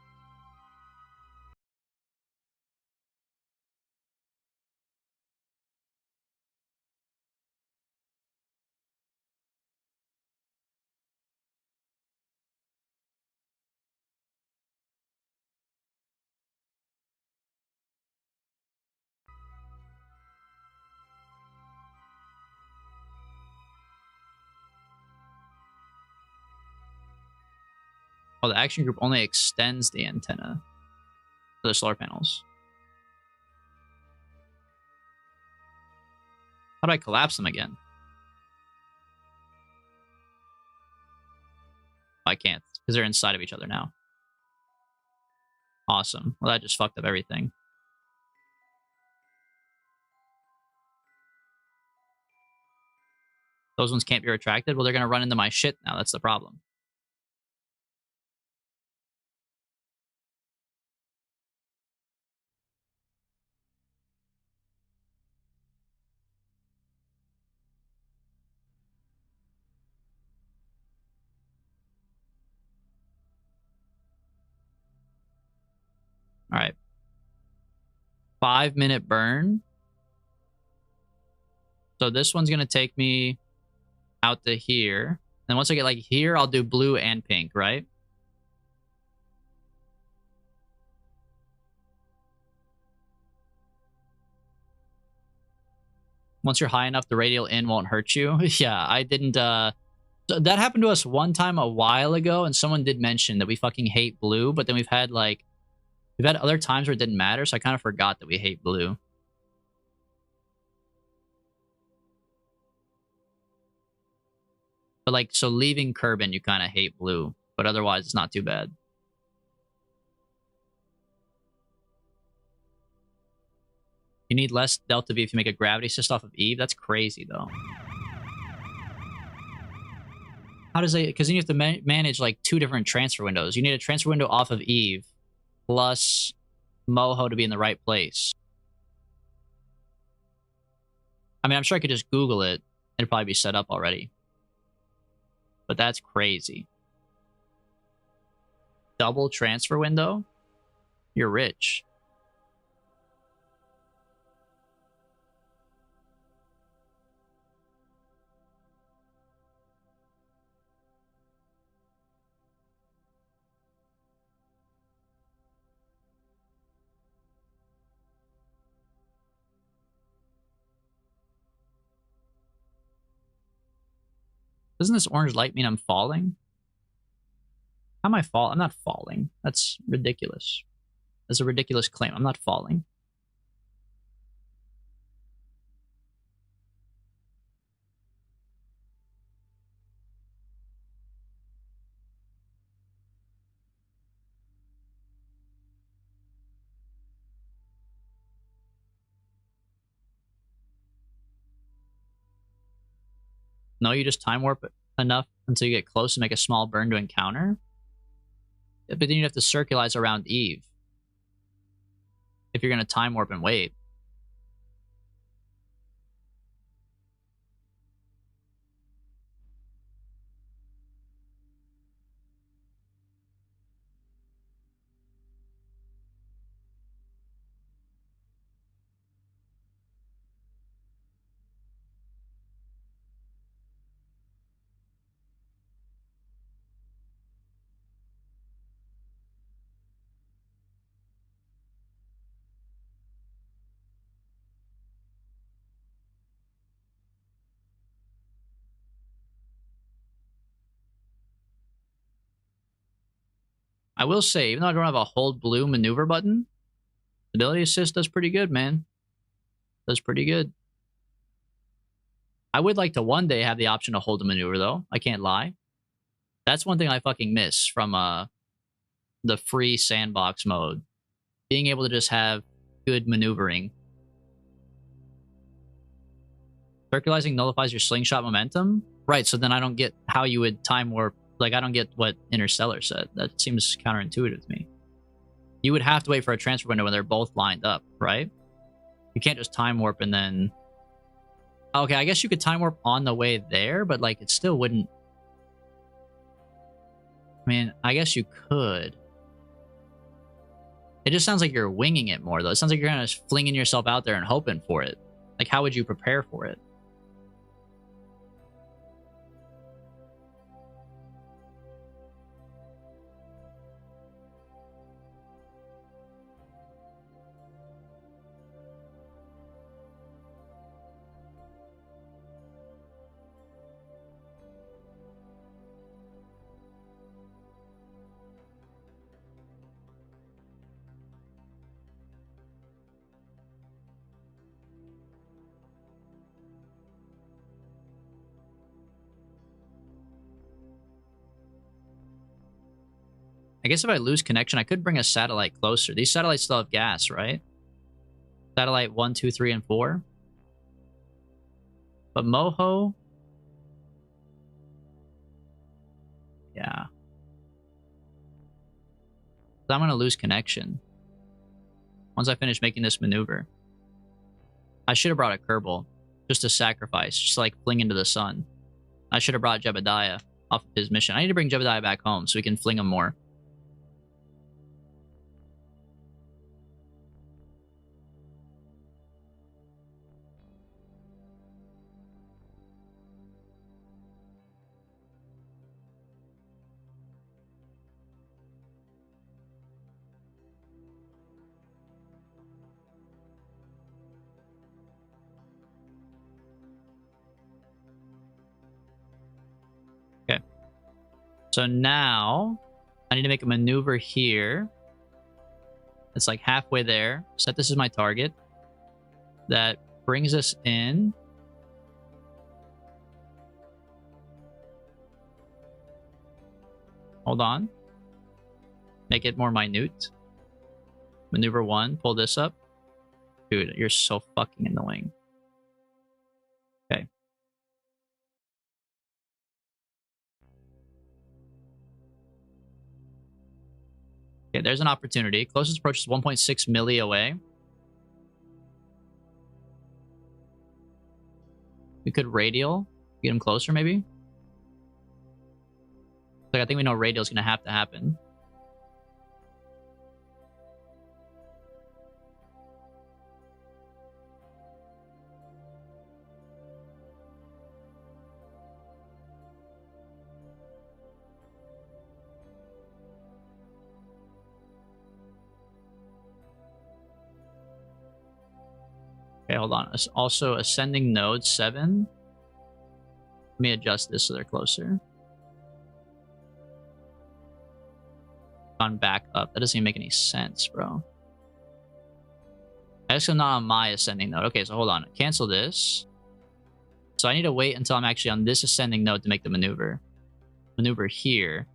[SPEAKER 1] Oh, the action group only extends the antenna to the solar panels. How do I collapse them again? I can't, because they're inside of each other now. Awesome. Well, that just fucked up everything. Those ones can't be retracted? Well, they're going to run into my shit now. That's the problem. All right. 5-minute burn. So this one's going to take me out to here. And once I get like here, I'll do blue and pink, right? Once you're high enough, the radial in won't hurt you. Yeah, I didn't, so that happened to us one time a while ago, and someone did mention that we fucking hate blue, but then we've had other times where it didn't matter, so I kind of forgot that we hate blue. But like, so leaving Kerbin, you kind of hate blue, but otherwise it's not too bad. You need less delta V if you make a gravity assist off of Eve. That's crazy, though. How does it... Because then you have to manage, like, 2 different transfer windows. You need a transfer window off of Eve plus Moho to be in the right place. I mean, I'm sure I could just Google it. It'd probably be set up already. But that's crazy. Double transfer window? You're rich. Doesn't this orange light mean I'm falling? How am I fall? I'm not falling. That's ridiculous. That's a ridiculous claim. I'm not falling. No, you just time warp enough until you get close to make a small burn to encounter. But then you have to circularize around Eve if you're going to time warp and wait. I will say, even though I don't have a hold blue maneuver button, ability assist does pretty good, man. Does pretty good. I would like to one day have the option to hold a maneuver, though. I can't lie. That's one thing I fucking miss from the free sandbox mode. Being able to just have good maneuvering. Circularizing nullifies your slingshot momentum? Right, so then I don't get how you would time warp. Like, I don't get what Interstellar said. That seems counterintuitive to me. You would have to wait for a transfer window when they're both lined up, right? You can't just time warp and then... Okay, I guess you could time warp on the way there, but, like, it still wouldn't... I mean, I guess you could. It just sounds like you're winging it more, though. It sounds like you're kind of flinging yourself out there and hoping for it. Like, how would you prepare for it? I guess if I lose connection, I could bring a satellite closer. These satellites still have gas, right? Satellite 1, 2, 3, and 4. But Moho... Yeah. So I'm going to lose connection once I finish making this maneuver. I should have brought a Kerbal. Just a sacrifice. Just like fling into the sun. I should have brought Jebediah off of his mission. I need to bring Jebediah back home so we can fling him more. Okay. So now I need to make a maneuver here. It's like halfway there. Set this as my target. That brings us in. Hold on. Make it more minute. Maneuver 1. Pull this up. Dude, you're so fucking annoying. Okay. Okay, there's an opportunity. Closest approach is 1.6 milli away. We could radial. Get him closer, maybe? Like, I think we know radial is going to have to happen. Okay, hold on. Also, ascending node 7. Let me adjust this so they're closer. Gone back up. That doesn't even make any sense, bro. I guess I'm not on my ascending node. Okay, so hold on. Cancel this. So I need to wait until I'm actually on this ascending node to make the maneuver. Maneuver here.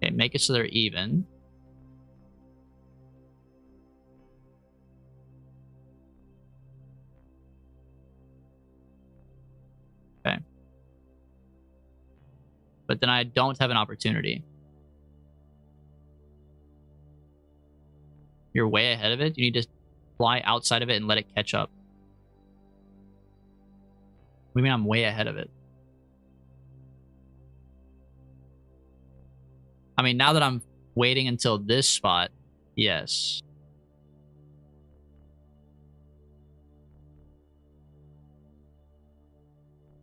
[SPEAKER 1] Okay, make it so they're even. Okay. But then I don't have an opportunity. You're way ahead of it. You need to fly outside of it and let it catch up. What do you mean I'm way ahead of it? I mean, now that I'm waiting until this spot, yes.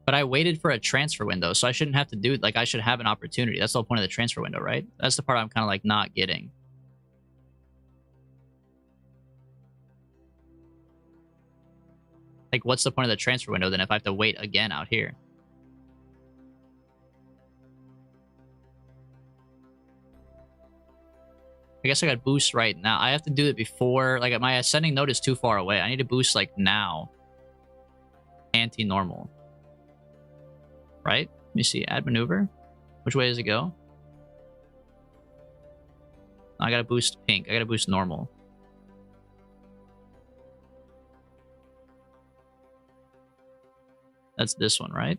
[SPEAKER 1] But I waited for a transfer window, so I shouldn't have to do it. Like, I should have an opportunity. That's the whole point of the transfer window, right? That's the part I'm kind of like not getting. Like, what's the point of the transfer window then if I have to wait again out here? I guess I got boost right now. I have to do it before, like, my ascending node is too far away. I need to boost, like, now. Anti-normal. Right? Let me see. Add maneuver. Which way does it go? I gotta boost pink. I gotta boost normal. That's this one, right?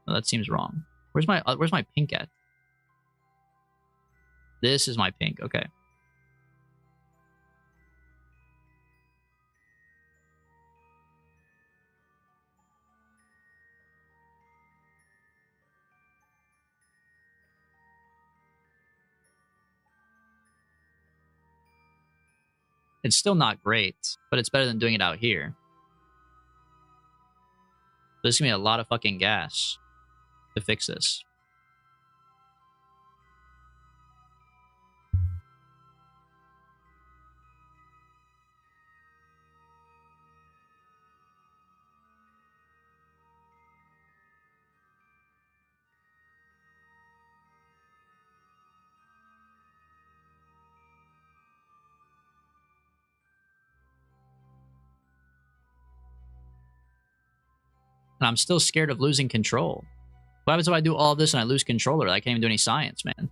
[SPEAKER 1] No, that seems wrong. Where's my pink at? This is my pink. Okay. It's still not great, but it's better than doing it out here. This is gonna be a lot of fucking gas to fix this. And I'm still scared of losing control. What happens if I do all of this and I lose controller? I can't even do any science, man.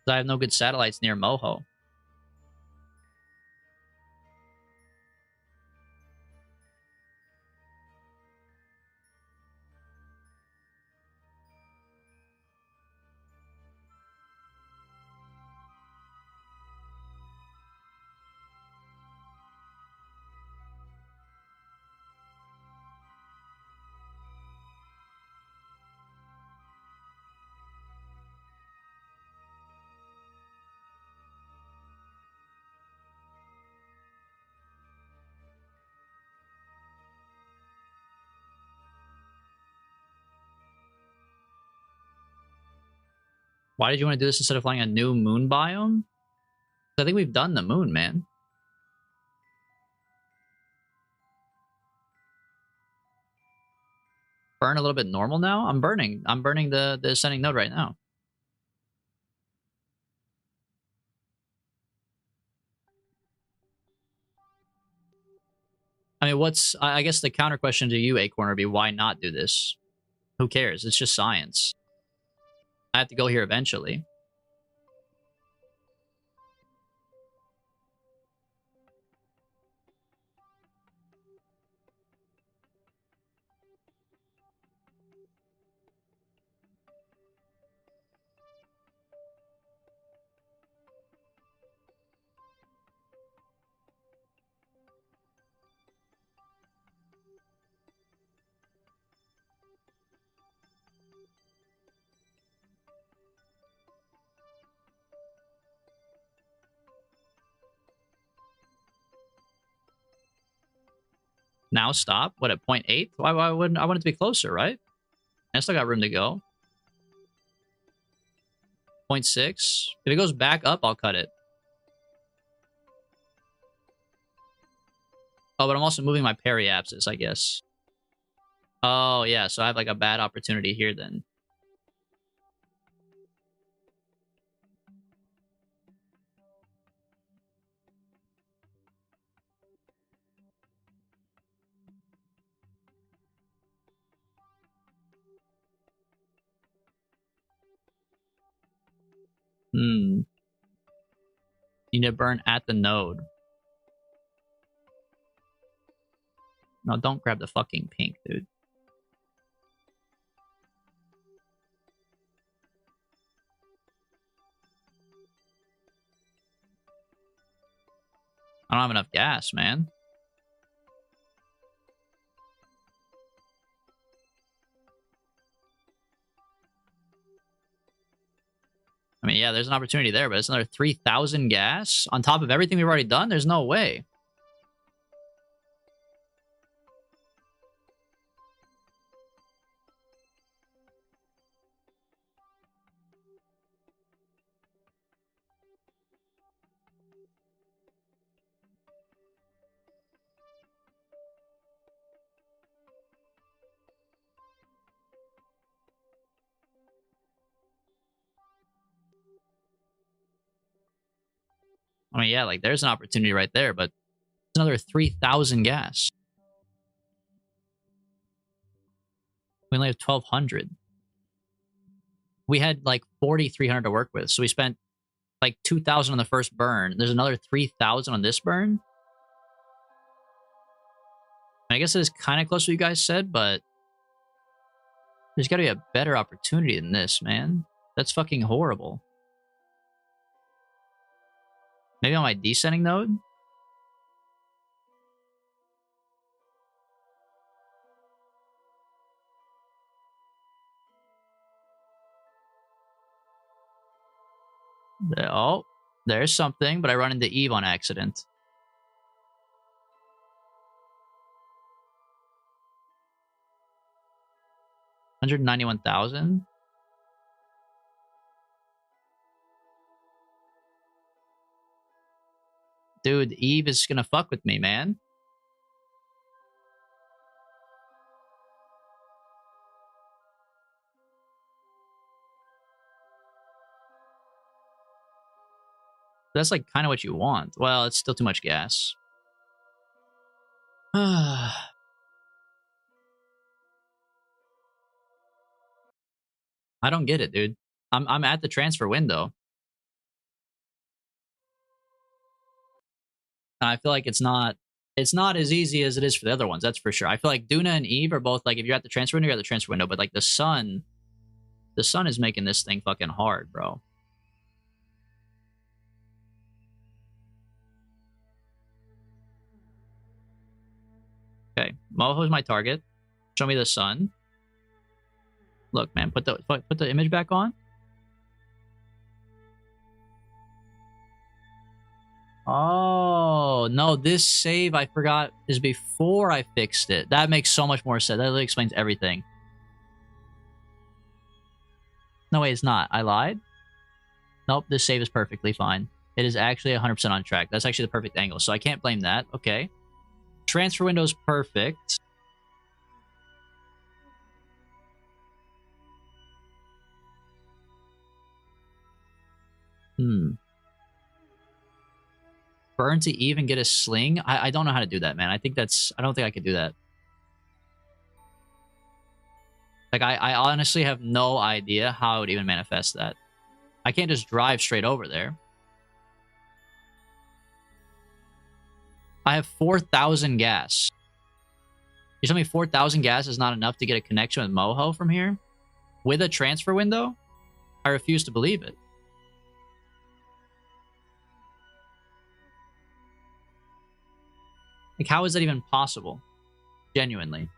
[SPEAKER 1] I have no good satellites near Moho. Why did you want to do this instead of flying a new moon biome? I think we've done the moon, man. Burn a little bit normal now? I'm burning the ascending node right now. I mean, I guess the counter question to you, Acorn, would be why not do this? Who cares? It's just science. I have to go here eventually. Now stop? What, at 0.8? Why wouldn't I want it to be closer, right? I still got room to go. 0.6. If it goes back up, I'll cut it. Oh, but I'm also moving my periapsis, I guess. Oh, yeah, so I have like a bad opportunity here then. Hmm. You need to burn at the node. No, don't grab the fucking pink, dude. I don't have enough gas, man. I mean, yeah, there's an opportunity there, but it's another 3,000 gas on top of everything we've already done? There's no way. I mean, yeah, like there's an opportunity right there, but it's another 3,000 gas. We only have 1,200. We had like 4,300 to work with, so we spent like 2,000 on the first burn. There's another 3,000 on this burn. I guess it is kind of close to what you guys said, but there's got to be a better opportunity than this, man. That's fucking horrible. Maybe on my descending node? Oh, there's something, but I run into Eve on accident. $191,000? Dude, Eve is gonna fuck with me, man. That's like kind of what you want. Well, it's still too much gas. I don't get it, dude. I'm at the transfer window. And I feel like it's not as easy as it is for the other ones, that's for sure. I feel like Duna and Eve are both like if you're at the transfer window, you're at the transfer window, but like the sun is making this thing fucking hard, bro. Okay, Moho's my target. Show me the sun. Look, man, put the image back on. Oh, no, this save, I forgot, is before I fixed it. That makes so much more sense. That really explains everything. No, wait, it's not. I lied? Nope, this save is perfectly fine. It is actually 100% on track. That's actually the perfect angle, so I can't blame that. Okay. Transfer window is perfect. Hmm. burn to Eve and get a sling? I don't know how to do that, man. I don't think I could do that. Like, I honestly have no idea how I would even manifest that. I can't just drive straight over there. I have 4,000 gas. You tell me 4,000 gas is not enough to get a connection with Moho from here? With a transfer window? I refuse to believe it. Like, how is that even possible? Genuinely.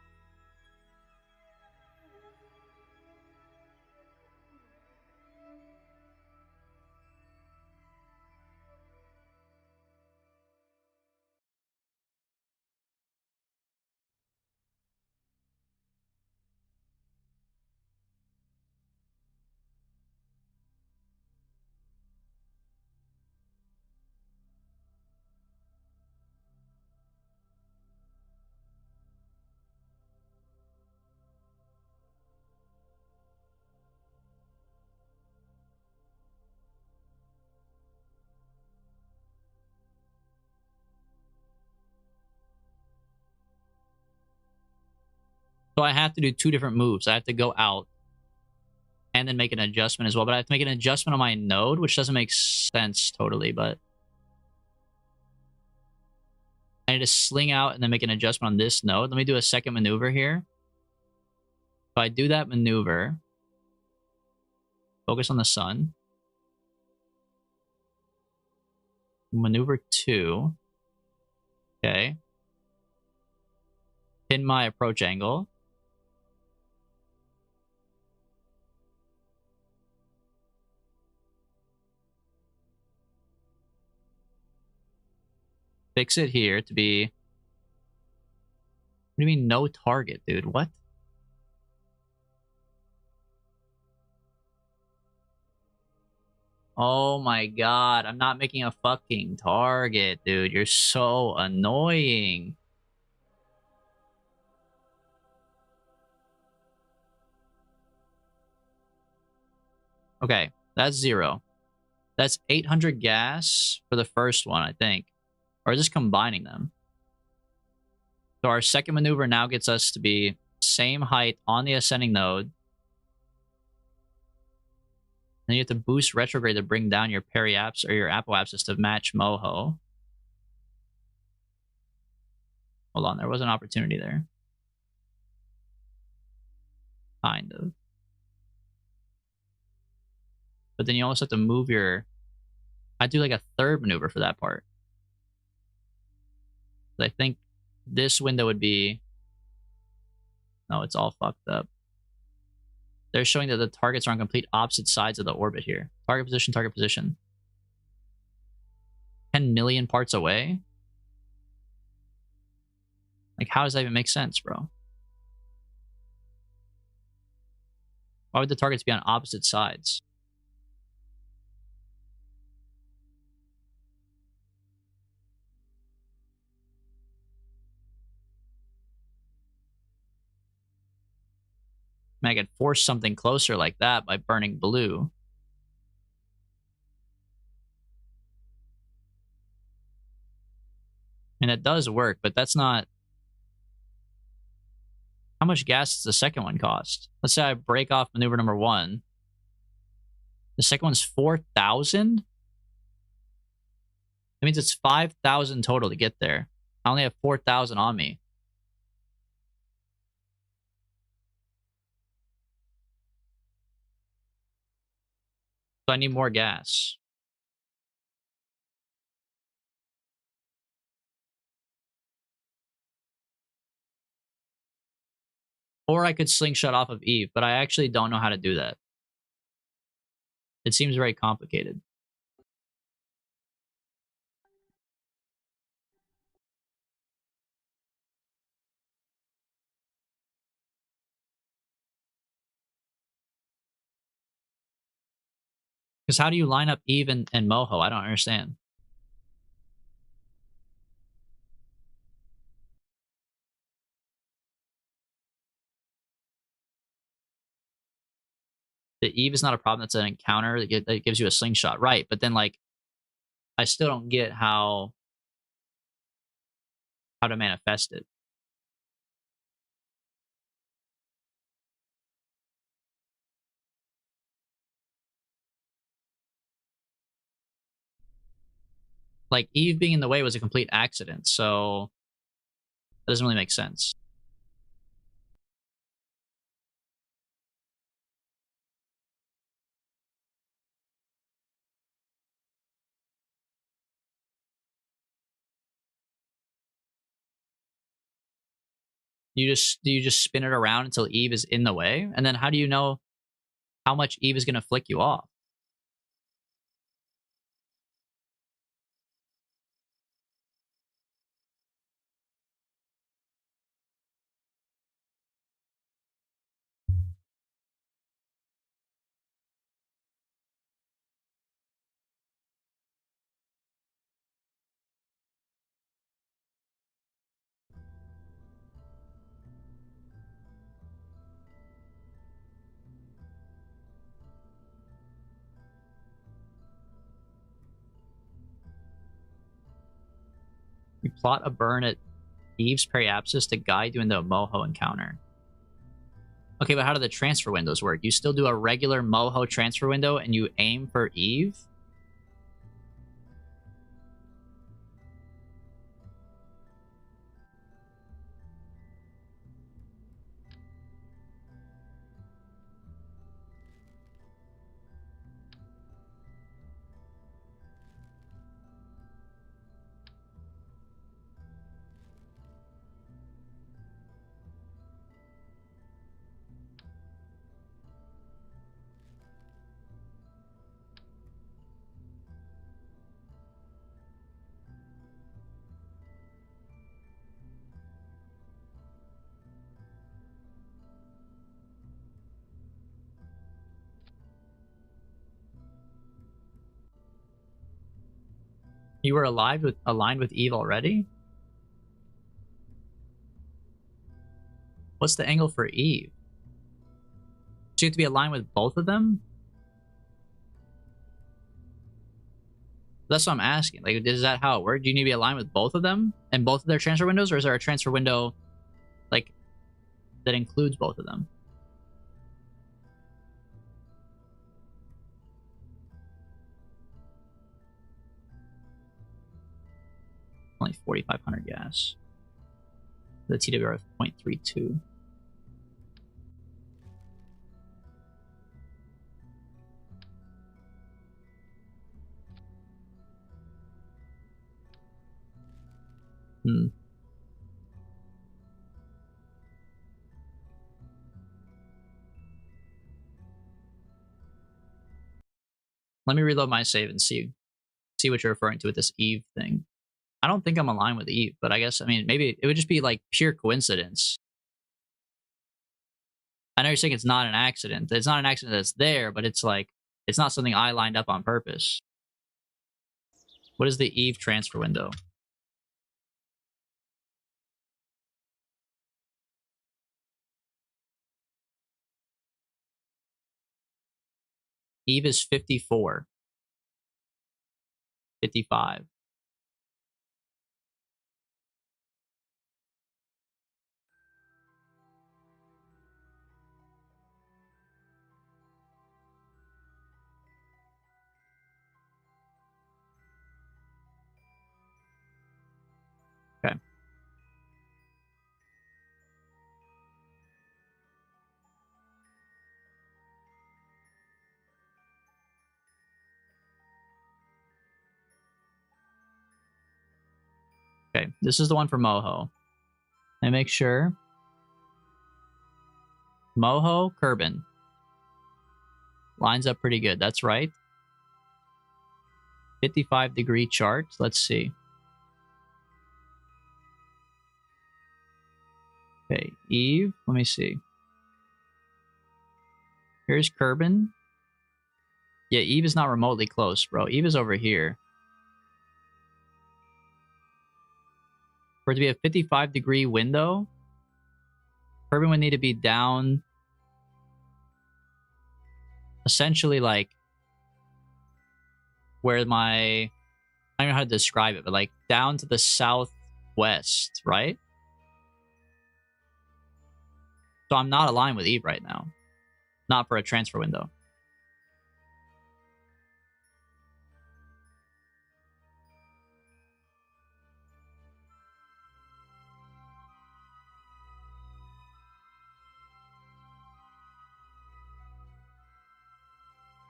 [SPEAKER 1] So I have to do 2 different moves. I have to go out and then make an adjustment as well. But I have to make an adjustment on my node, which doesn't make sense totally, but I need to sling out and then make an adjustment on this node. Let me do a second maneuver here. If I do that maneuver, focus on the sun. Maneuver 2. Okay. Pin my approach angle. Fix it here to be... What do you mean no target, dude? What? Oh my god, I'm not making a fucking target, dude. You're so annoying. Okay, that's 0. That's 800 gas for the first one, I think. Or just combining them. So our second maneuver now gets us to be same height on the ascending node. Then you have to boost retrograde to bring down your periapsis or your apoapsis to match Moho. Hold on, there was an opportunity there. Kind of. But then you also have to move your... I'd do like a third maneuver for that part. I think this window would be... No, it's all fucked up. They're showing that the targets are on complete opposite sides of the orbit here. Target position, target position. 10 million parts away? Like, how does that even make sense, bro? Why would the targets be on opposite sides? I mean, I could force something closer like that by burning blue. And it does work, but that's not... How much gas does the second one cost? Let's say I break off maneuver number 1. The second one's 4,000? That means it's 5,000 total to get there. I only have 4,000 on me. So I need more gas. Or I could slingshot off of Eve, but I actually don't know how to do that. It seems very complicated. Because how do you line up Eve and Moho? I don't understand. The Eve is not a problem. That's an encounter that gives you a slingshot. Right, but then, like, I still don't get how how to manifest it. Like, Eve being in the way was a complete accident, so that doesn't really make sense. Do you just spin it around until Eve is in the way? And then how do you know how much Eve is gonna flick you off? You plot a burn at Eve's periapsis to guide you into a Moho encounter. Okay, but how do the transfer windows work? You still do a regular Moho transfer window and you aim for Eve? You were aligned with Eve already? What's the angle for Eve? Do you have to be aligned with both of them? That's what I'm asking. Like, is that how it works? Do you need to be aligned with both of them and both of their transfer windows, or is there a transfer window like that includes both of them? Only 4,500 gas. The TWR is 0.32. Let me reload my save and see what you're referring to with this Eve thing. I don't think I'm aligned with Eve, but I guess, I mean, maybe it would just be like pure coincidence. I know you're saying it's not an accident. It's not an accident that's there, but it's like, it's not something I lined up on purpose. What is the Eve transfer window? Eve is 54. 55. Okay. Okay, this is the one for Moho. And make sure. Moho, Kerbin. Lines up pretty good. That's right. 55-degree chart. Let's see. Okay, Eve. Let me see. Here's Kerbin. Yeah, Eve is not remotely close, bro. Eve is over here. For it to be a 55-degree window, Kerbin would need to be down essentially like where my, I don't know how to describe it, but like down to the southwest west, right? So I'm not aligned with Eve right now. Not for a transfer window.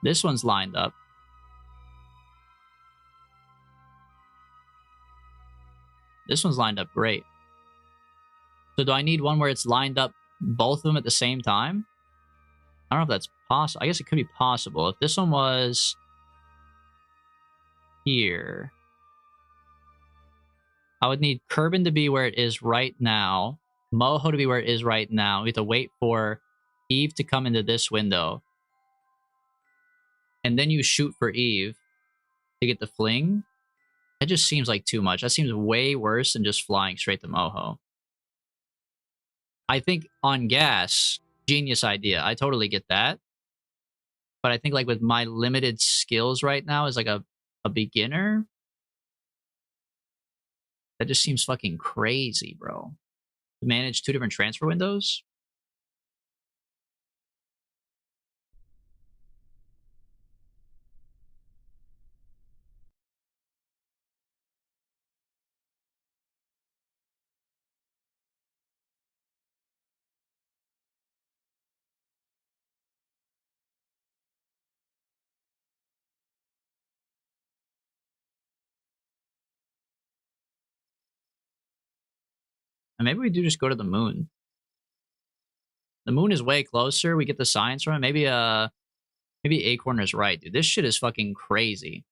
[SPEAKER 1] This one's lined up. This one's lined up great. So do I need one where it's lined up both of them at the same time? I don't know if that's possible. I guess it could be possible. If this one was here, I would need Kerbin to be where it is right now, Moho to be where it is right now. We have to wait for Eve to come into this window. And then you shoot for Eve to get the fling. That just seems like too much. That seems way worse than just flying straight to Moho. I think on gas, genius idea. I totally get that. But I think like with my limited skills right now as like a beginner, that just seems fucking crazy, bro. To manage 2 different transfer windows? And maybe we do just go to the moon. The moon is way closer. We get the science from it. Maybe Acorn is right, dude. This shit is fucking crazy.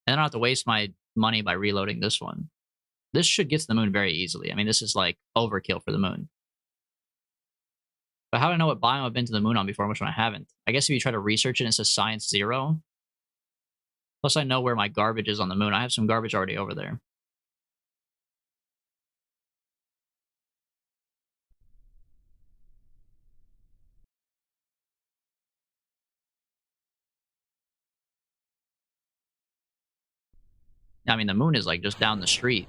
[SPEAKER 1] And I don't have to waste my money by reloading this one. This should get to the moon very easily. I mean, this is like overkill for the moon. But how do I know what biome I've been to the moon on before and which one I haven't? I guess if you try to research it, it says science 0. Plus, I know where my garbage is on the moon. I have some garbage already over there. I mean, the moon is like just down the street.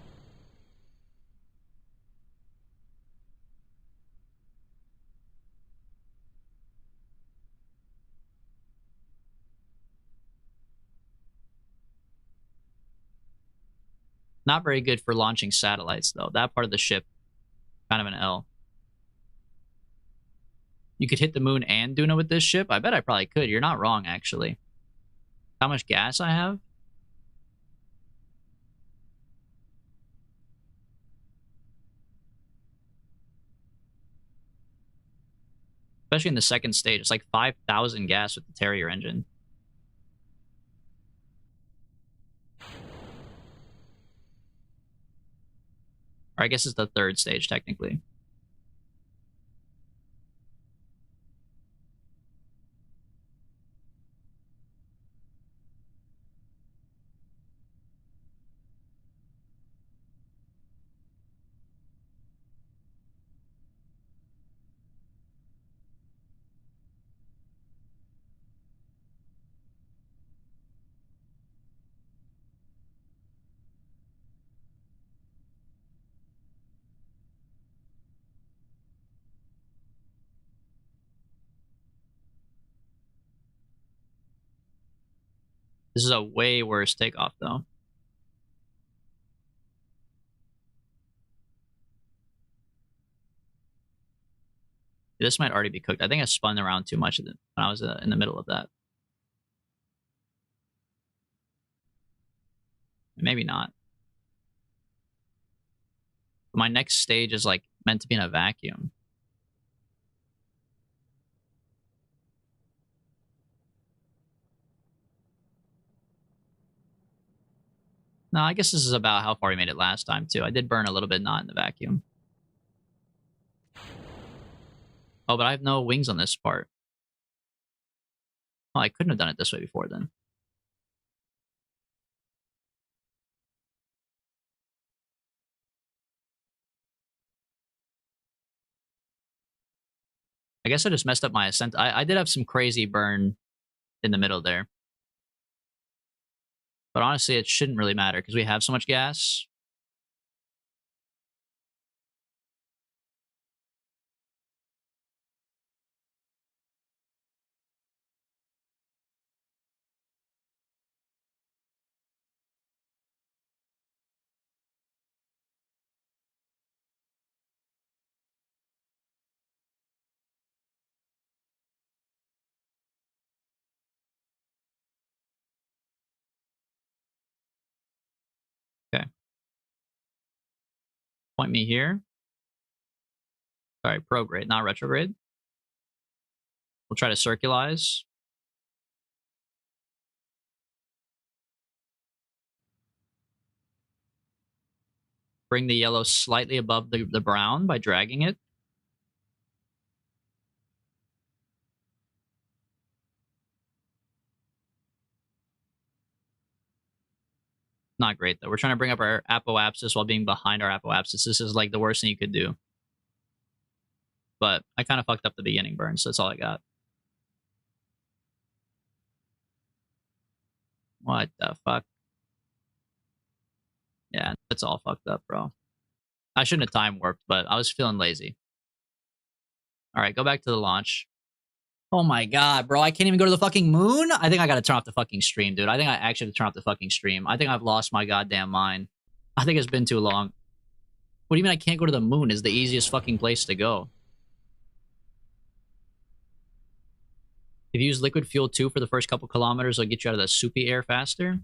[SPEAKER 1] Not very good for launching satellites, though. That part of the ship, kind of an L. You could hit the moon and Duna with this ship? I bet I probably could. You're not wrong, actually. How much gas I have? Especially in the second stage. It's like 5,000 gas with the Terrier engine. Or I guess it's the third stage, technically. This is a way worse takeoff, though. This might already be cooked. I think I spun around too much when I was in the middle of that. Maybe not. But my next stage is like meant to be in a vacuum. No, I guess this is about how far we made it last time, too. I did burn a little bit not in the vacuum. Oh, but I have no wings on this part. Oh, I couldn't have done it this way before, then. I guess I just messed up my ascent. I did have some crazy burn in the middle there. But honestly, it shouldn't really matter because we have so much gas. Point me here. Sorry, prograde, not retrograde. We'll try to circularize. Bring the yellow slightly above the brown by dragging it. Not great, though. We're trying to bring up our apoapsis while being behind our apoapsis. This is like the worst thing you could do. But I kind of fucked up the beginning burn, so that's all I got. What the fuck? Yeah, that's all fucked up, bro. I shouldn't have time warped, but I was feeling lazy. All right, go back to the launch. Oh my god, bro. I can't even go to the fucking moon? I think I gotta turn off the fucking stream, dude. I think I actually have to turn off the fucking stream. I think I've lost my goddamn mind. I think it's been too long. What do you mean I can't go to the moon? Is the easiest fucking place to go. If you use liquid fuel 2 for the first couple kilometers, it'll get you out of the soupy air faster.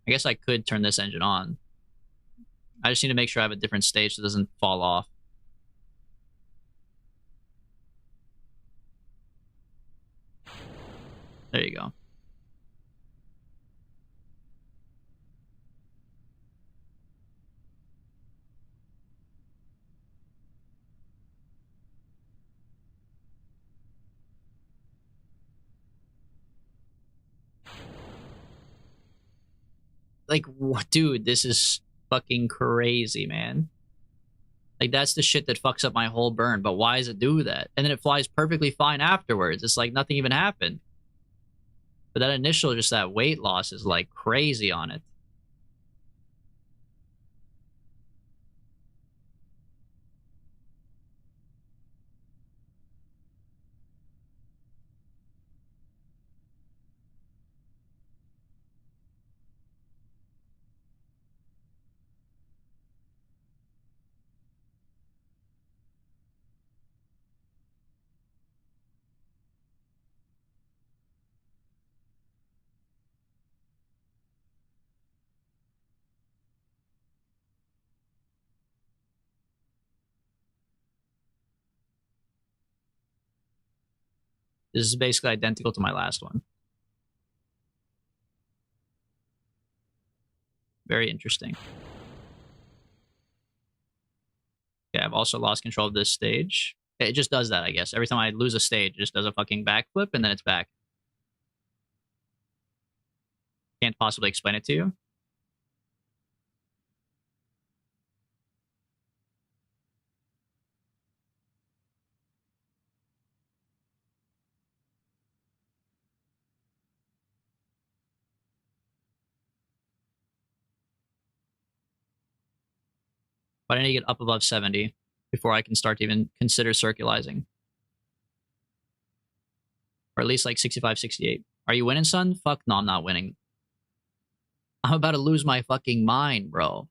[SPEAKER 1] I guess I could turn this engine on. I just need to make sure I have a different stage so it doesn't fall off. There you go. Like, dude, this is fucking crazy, man. Like, that's the shit that fucks up my whole burn, but why does it do that? And then it flies perfectly fine afterwards. It's like nothing even happened. But that initial, just that weight loss is like crazy on it. This is basically identical to my last one. Very interesting. Okay, I've also lost control of this stage. It just does that, I guess. Every time I lose a stage, it just does a fucking backflip, and then it's back. Can't possibly explain it to you. But I need to get up above 70 before I can start to even consider circularizing. Or at least like 65, 68. Are you winning, son? Fuck no, I'm not winning. I'm about to lose my fucking mind, bro.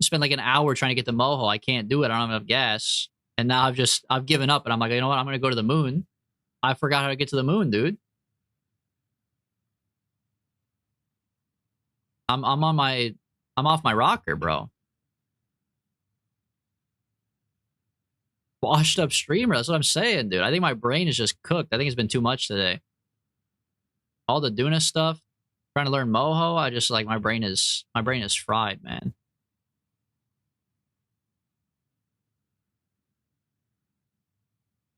[SPEAKER 1] I spent like an hour trying to get to Moho. I can't do it. I don't have enough gas. And now I've given up and I'm like, you know what? I'm going to go to the moon. I forgot how to get to the moon, dude. I'm off my rocker, bro. Washed up streamer. That's what I'm saying, dude. I think my brain is just cooked. I think it's been too much today. All the Duna stuff, trying to learn Moho. I just like my brain is fried, man.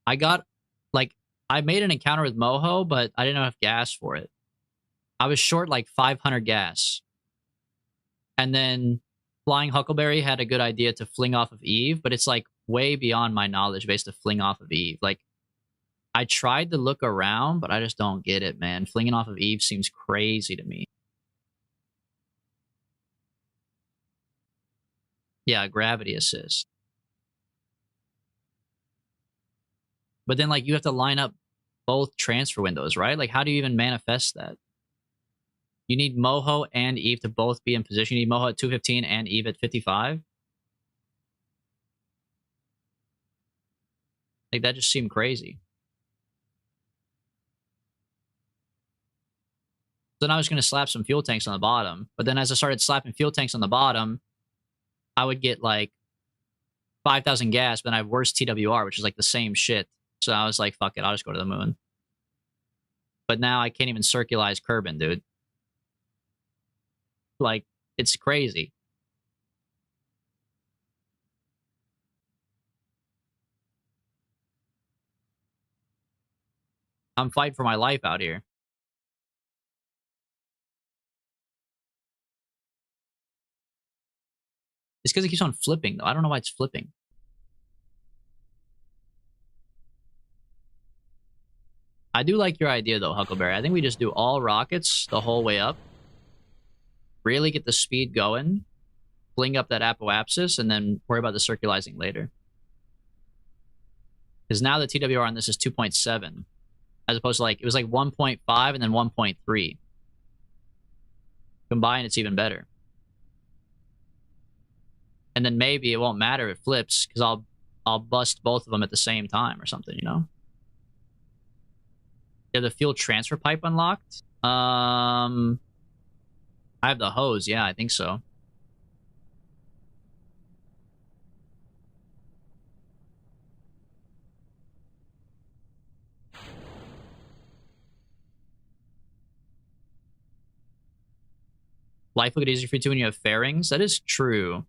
[SPEAKER 1] I got like I made an encounter with Moho, but I didn't have enough gas for it. I was short like 500 gas. And then Flying Huckleberry had a good idea to fling off of Eve, but it's like way beyond my knowledge base to fling off of Eve. Like, I tried to look around, but I just don't get it, man. Flinging off of Eve seems crazy to me. Yeah, gravity assist. But then, like, you have to line up both transfer windows, right? Like, how do you even manifest that? You need Moho and Eve to both be in position. You need Moho at 215 and Eve at 55. Like, that just seemed crazy. So, Then I was going to slap some fuel tanks on the bottom. But then as I started slapping fuel tanks on the bottom, I would get like 5,000 gas, but then I have worse TWR, which is like the same shit. So I was like, fuck it, I'll just go to the moon. But now I can't even circularize Kerbin, dude. Like, it's crazy. I'm fighting for my life out here. It's because it keeps on flipping, though. I don't know why it's flipping. I do like your idea, though, Huckleberry. I think we just do all rockets the whole way up. Really get the speed going. Fling up that apoapsis, and then worry about the circularizing later. Because now the TWR on this is 2.7. As opposed to, like, it was like 1.5 and then 1.3. Combined, it's even better. And then maybe it won't matter if it flips, because I'll bust both of them at the same time or something, you know? Yeah, the fuel transfer pipe unlocked. I have the hose. Yeah, I think so. Life will get easier for you too when you have fairings. That is true.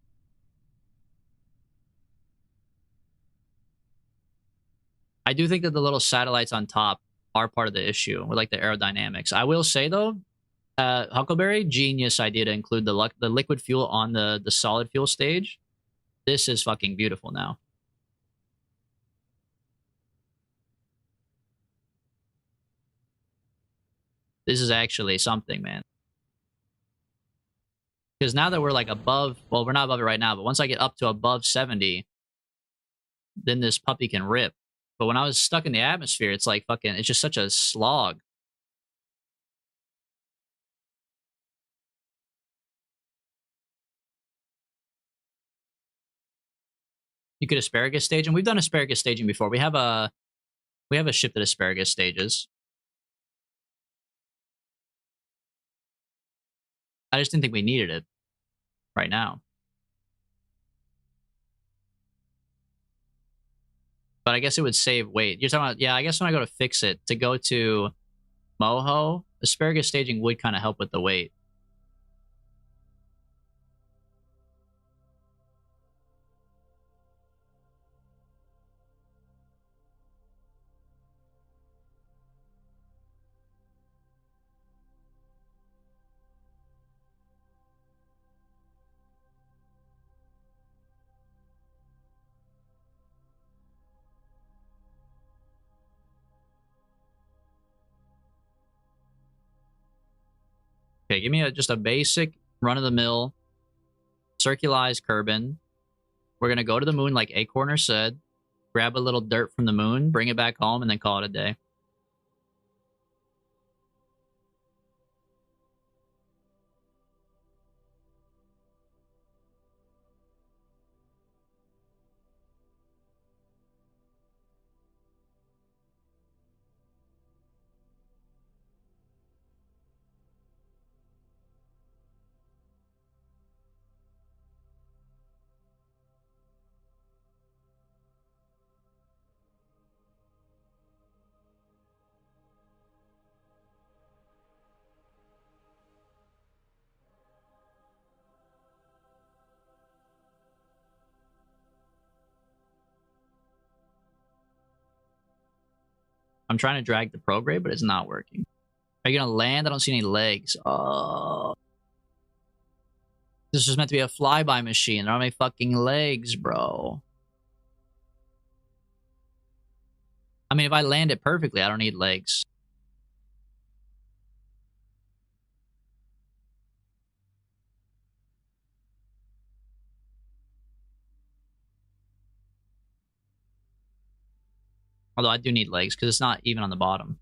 [SPEAKER 1] I do think that the little satellites on top are part of the issue with like the aerodynamics. I will say though, Huckleberry, genius idea to include the liquid fuel on the solid fuel stage. This is fucking beautiful now. This is actually something, man. Because now that we're like above, well, we're not above it right now, but once I get up to above 70, then this puppy can rip. But when I was stuck in the atmosphere, it's like fucking, it's just such a slog. You could asparagus stage, and we've done asparagus staging before. We have a ship that asparagus stages. I just didn't think we needed it right now. But I guess it would save weight. You're talking about, yeah, I guess when I go to fix it, to go to Moho, asparagus staging would kind of help with the weight. Okay, give me just a basic run-of-the-mill circularized Kerbin. We're going to go to the moon like Acorner said, grab a little dirt from the moon, bring it back home, and then call it a day. I'm trying to drag the prograde, but it's not working. Are you going to land? I don't see any legs. Oh. This was meant to be a flyby machine. There aren't any fucking legs, bro. I mean, if I land it perfectly, I don't need legs. Although I do need legs, because it's not even on the bottom.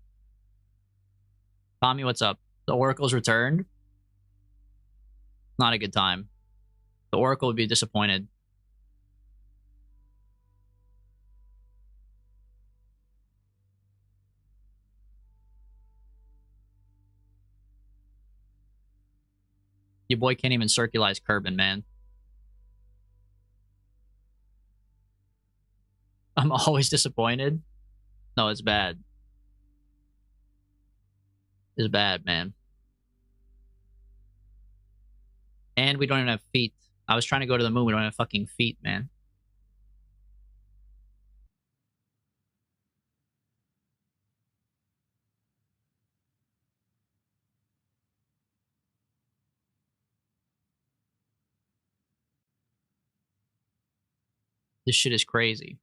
[SPEAKER 1] Tommy, what's up? The Oracle's returned. Not a good time. The Oracle would be disappointed. Your boy can't even circularize Kerbin, man. I'm always disappointed. No, it's bad. It's bad, man. And we don't even have feet. I was trying to go to the moon. We don't have fucking feet, man. This shit is crazy.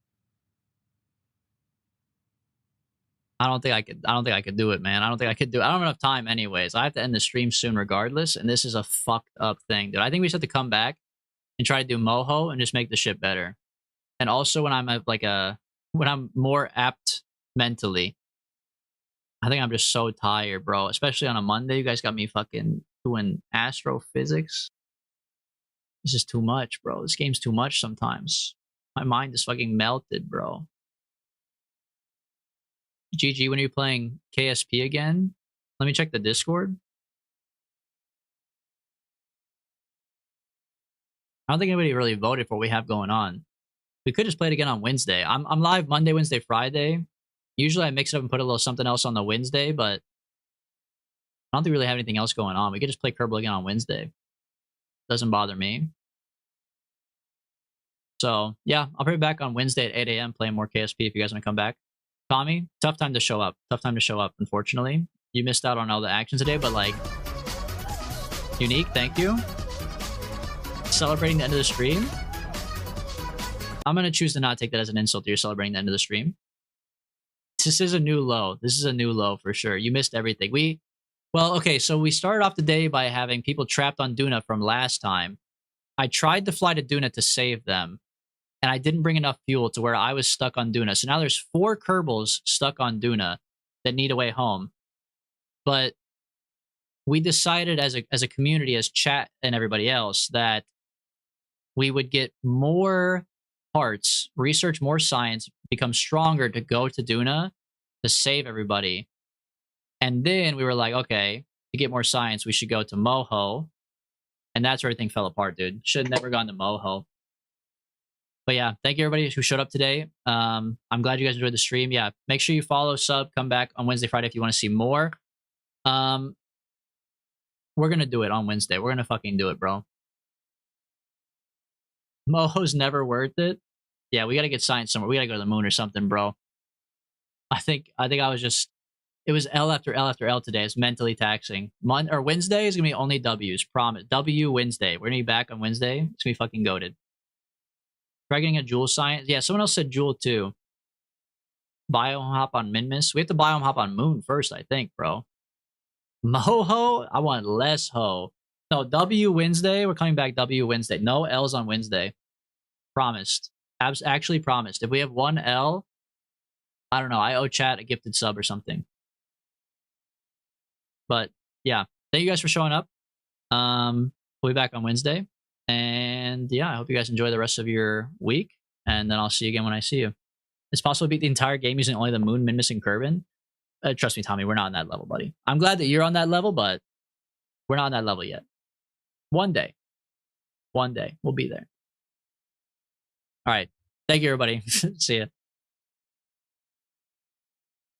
[SPEAKER 1] I don't think I could do it, man. I don't think I could do it. I don't have enough time anyways. I have to end the stream soon regardless, and this is a fucked up thing, dude. I think we just have to come back and try to do Moho and just make the shit better. And also when I'm at when I'm more apt mentally. I think I'm just so tired, bro. Especially on a Monday. You guys got me fucking doing astrophysics. This is too much, bro. This game's too much sometimes. My mind is fucking melted, bro. GG, when are you playing KSP again? Let me check the Discord. I don't think anybody really voted for what we have going on. We could just play it again on Wednesday. I'm live Monday, Wednesday, Friday. Usually I mix it up and put a little something else on the Wednesday, but I don't think we really have anything else going on. We could just play Kerbal again on Wednesday. Doesn't bother me. So, yeah, I'll be back on Wednesday at 8 a.m. playing more KSP if you guys want to come back. Tommy, tough time to show up. Tough time to show up, unfortunately. You missed out on all the action today, but, like, Unique, thank you. Celebrating the end of the stream. I'm going to choose to not take that as an insult. You're celebrating the end of the stream. This is a new low. This is a new low for sure. You missed everything. Well, okay, so we started off the day by having people trapped on Duna from last time. I tried to fly to Duna to save them, and I didn't bring enough fuel to where I was stuck on Duna. So now there's 4 Kerbals stuck on Duna that need a way home. But we decided as a community, as chat and everybody else, that we would get more parts, research more science, become stronger to go to Duna to save everybody. And then we were like, okay, to get more science, we should go to Moho. And that's where everything fell apart, dude. Should have never gone to Moho. But yeah, thank you everybody who showed up today. I'm glad you guys enjoyed the stream. Yeah, make sure you follow, sub, come back on Wednesday, Friday if you want to see more. We're going to do it on Wednesday. We're going to fucking do it, bro. Moho's never worth it. Yeah, we got to get science somewhere. We got to go to the moon or something, bro. I think I was just... It was L after L after L today. It's mentally taxing. Wednesday is going to be only W's. Promise. W Wednesday. We're going to be back on Wednesday. It's going to be fucking goated. Try getting a Jewel science. Yeah, someone else said Jewel too. Biome hop on Minmus. We have to biome hop on Moon first, I think, bro. Moho? I want less ho. No, W Wednesday. We're coming back W Wednesday. No L's on Wednesday. Promised. Actually promised. If we have 1 L, I don't know. I owe chat a gifted sub or something. But yeah, thank you guys for showing up. We'll be back on Wednesday. And yeah, I hope you guys enjoy the rest of your week. And then I'll see you again when I see you. It's possible to beat the entire game using only the moon, min missing Kerbin. Trust me, Tommy, we're not on that level, buddy. I'm glad that you're on that level, but we're not on that level yet. One day. One day. We'll be there. All right. Thank you, everybody. See ya.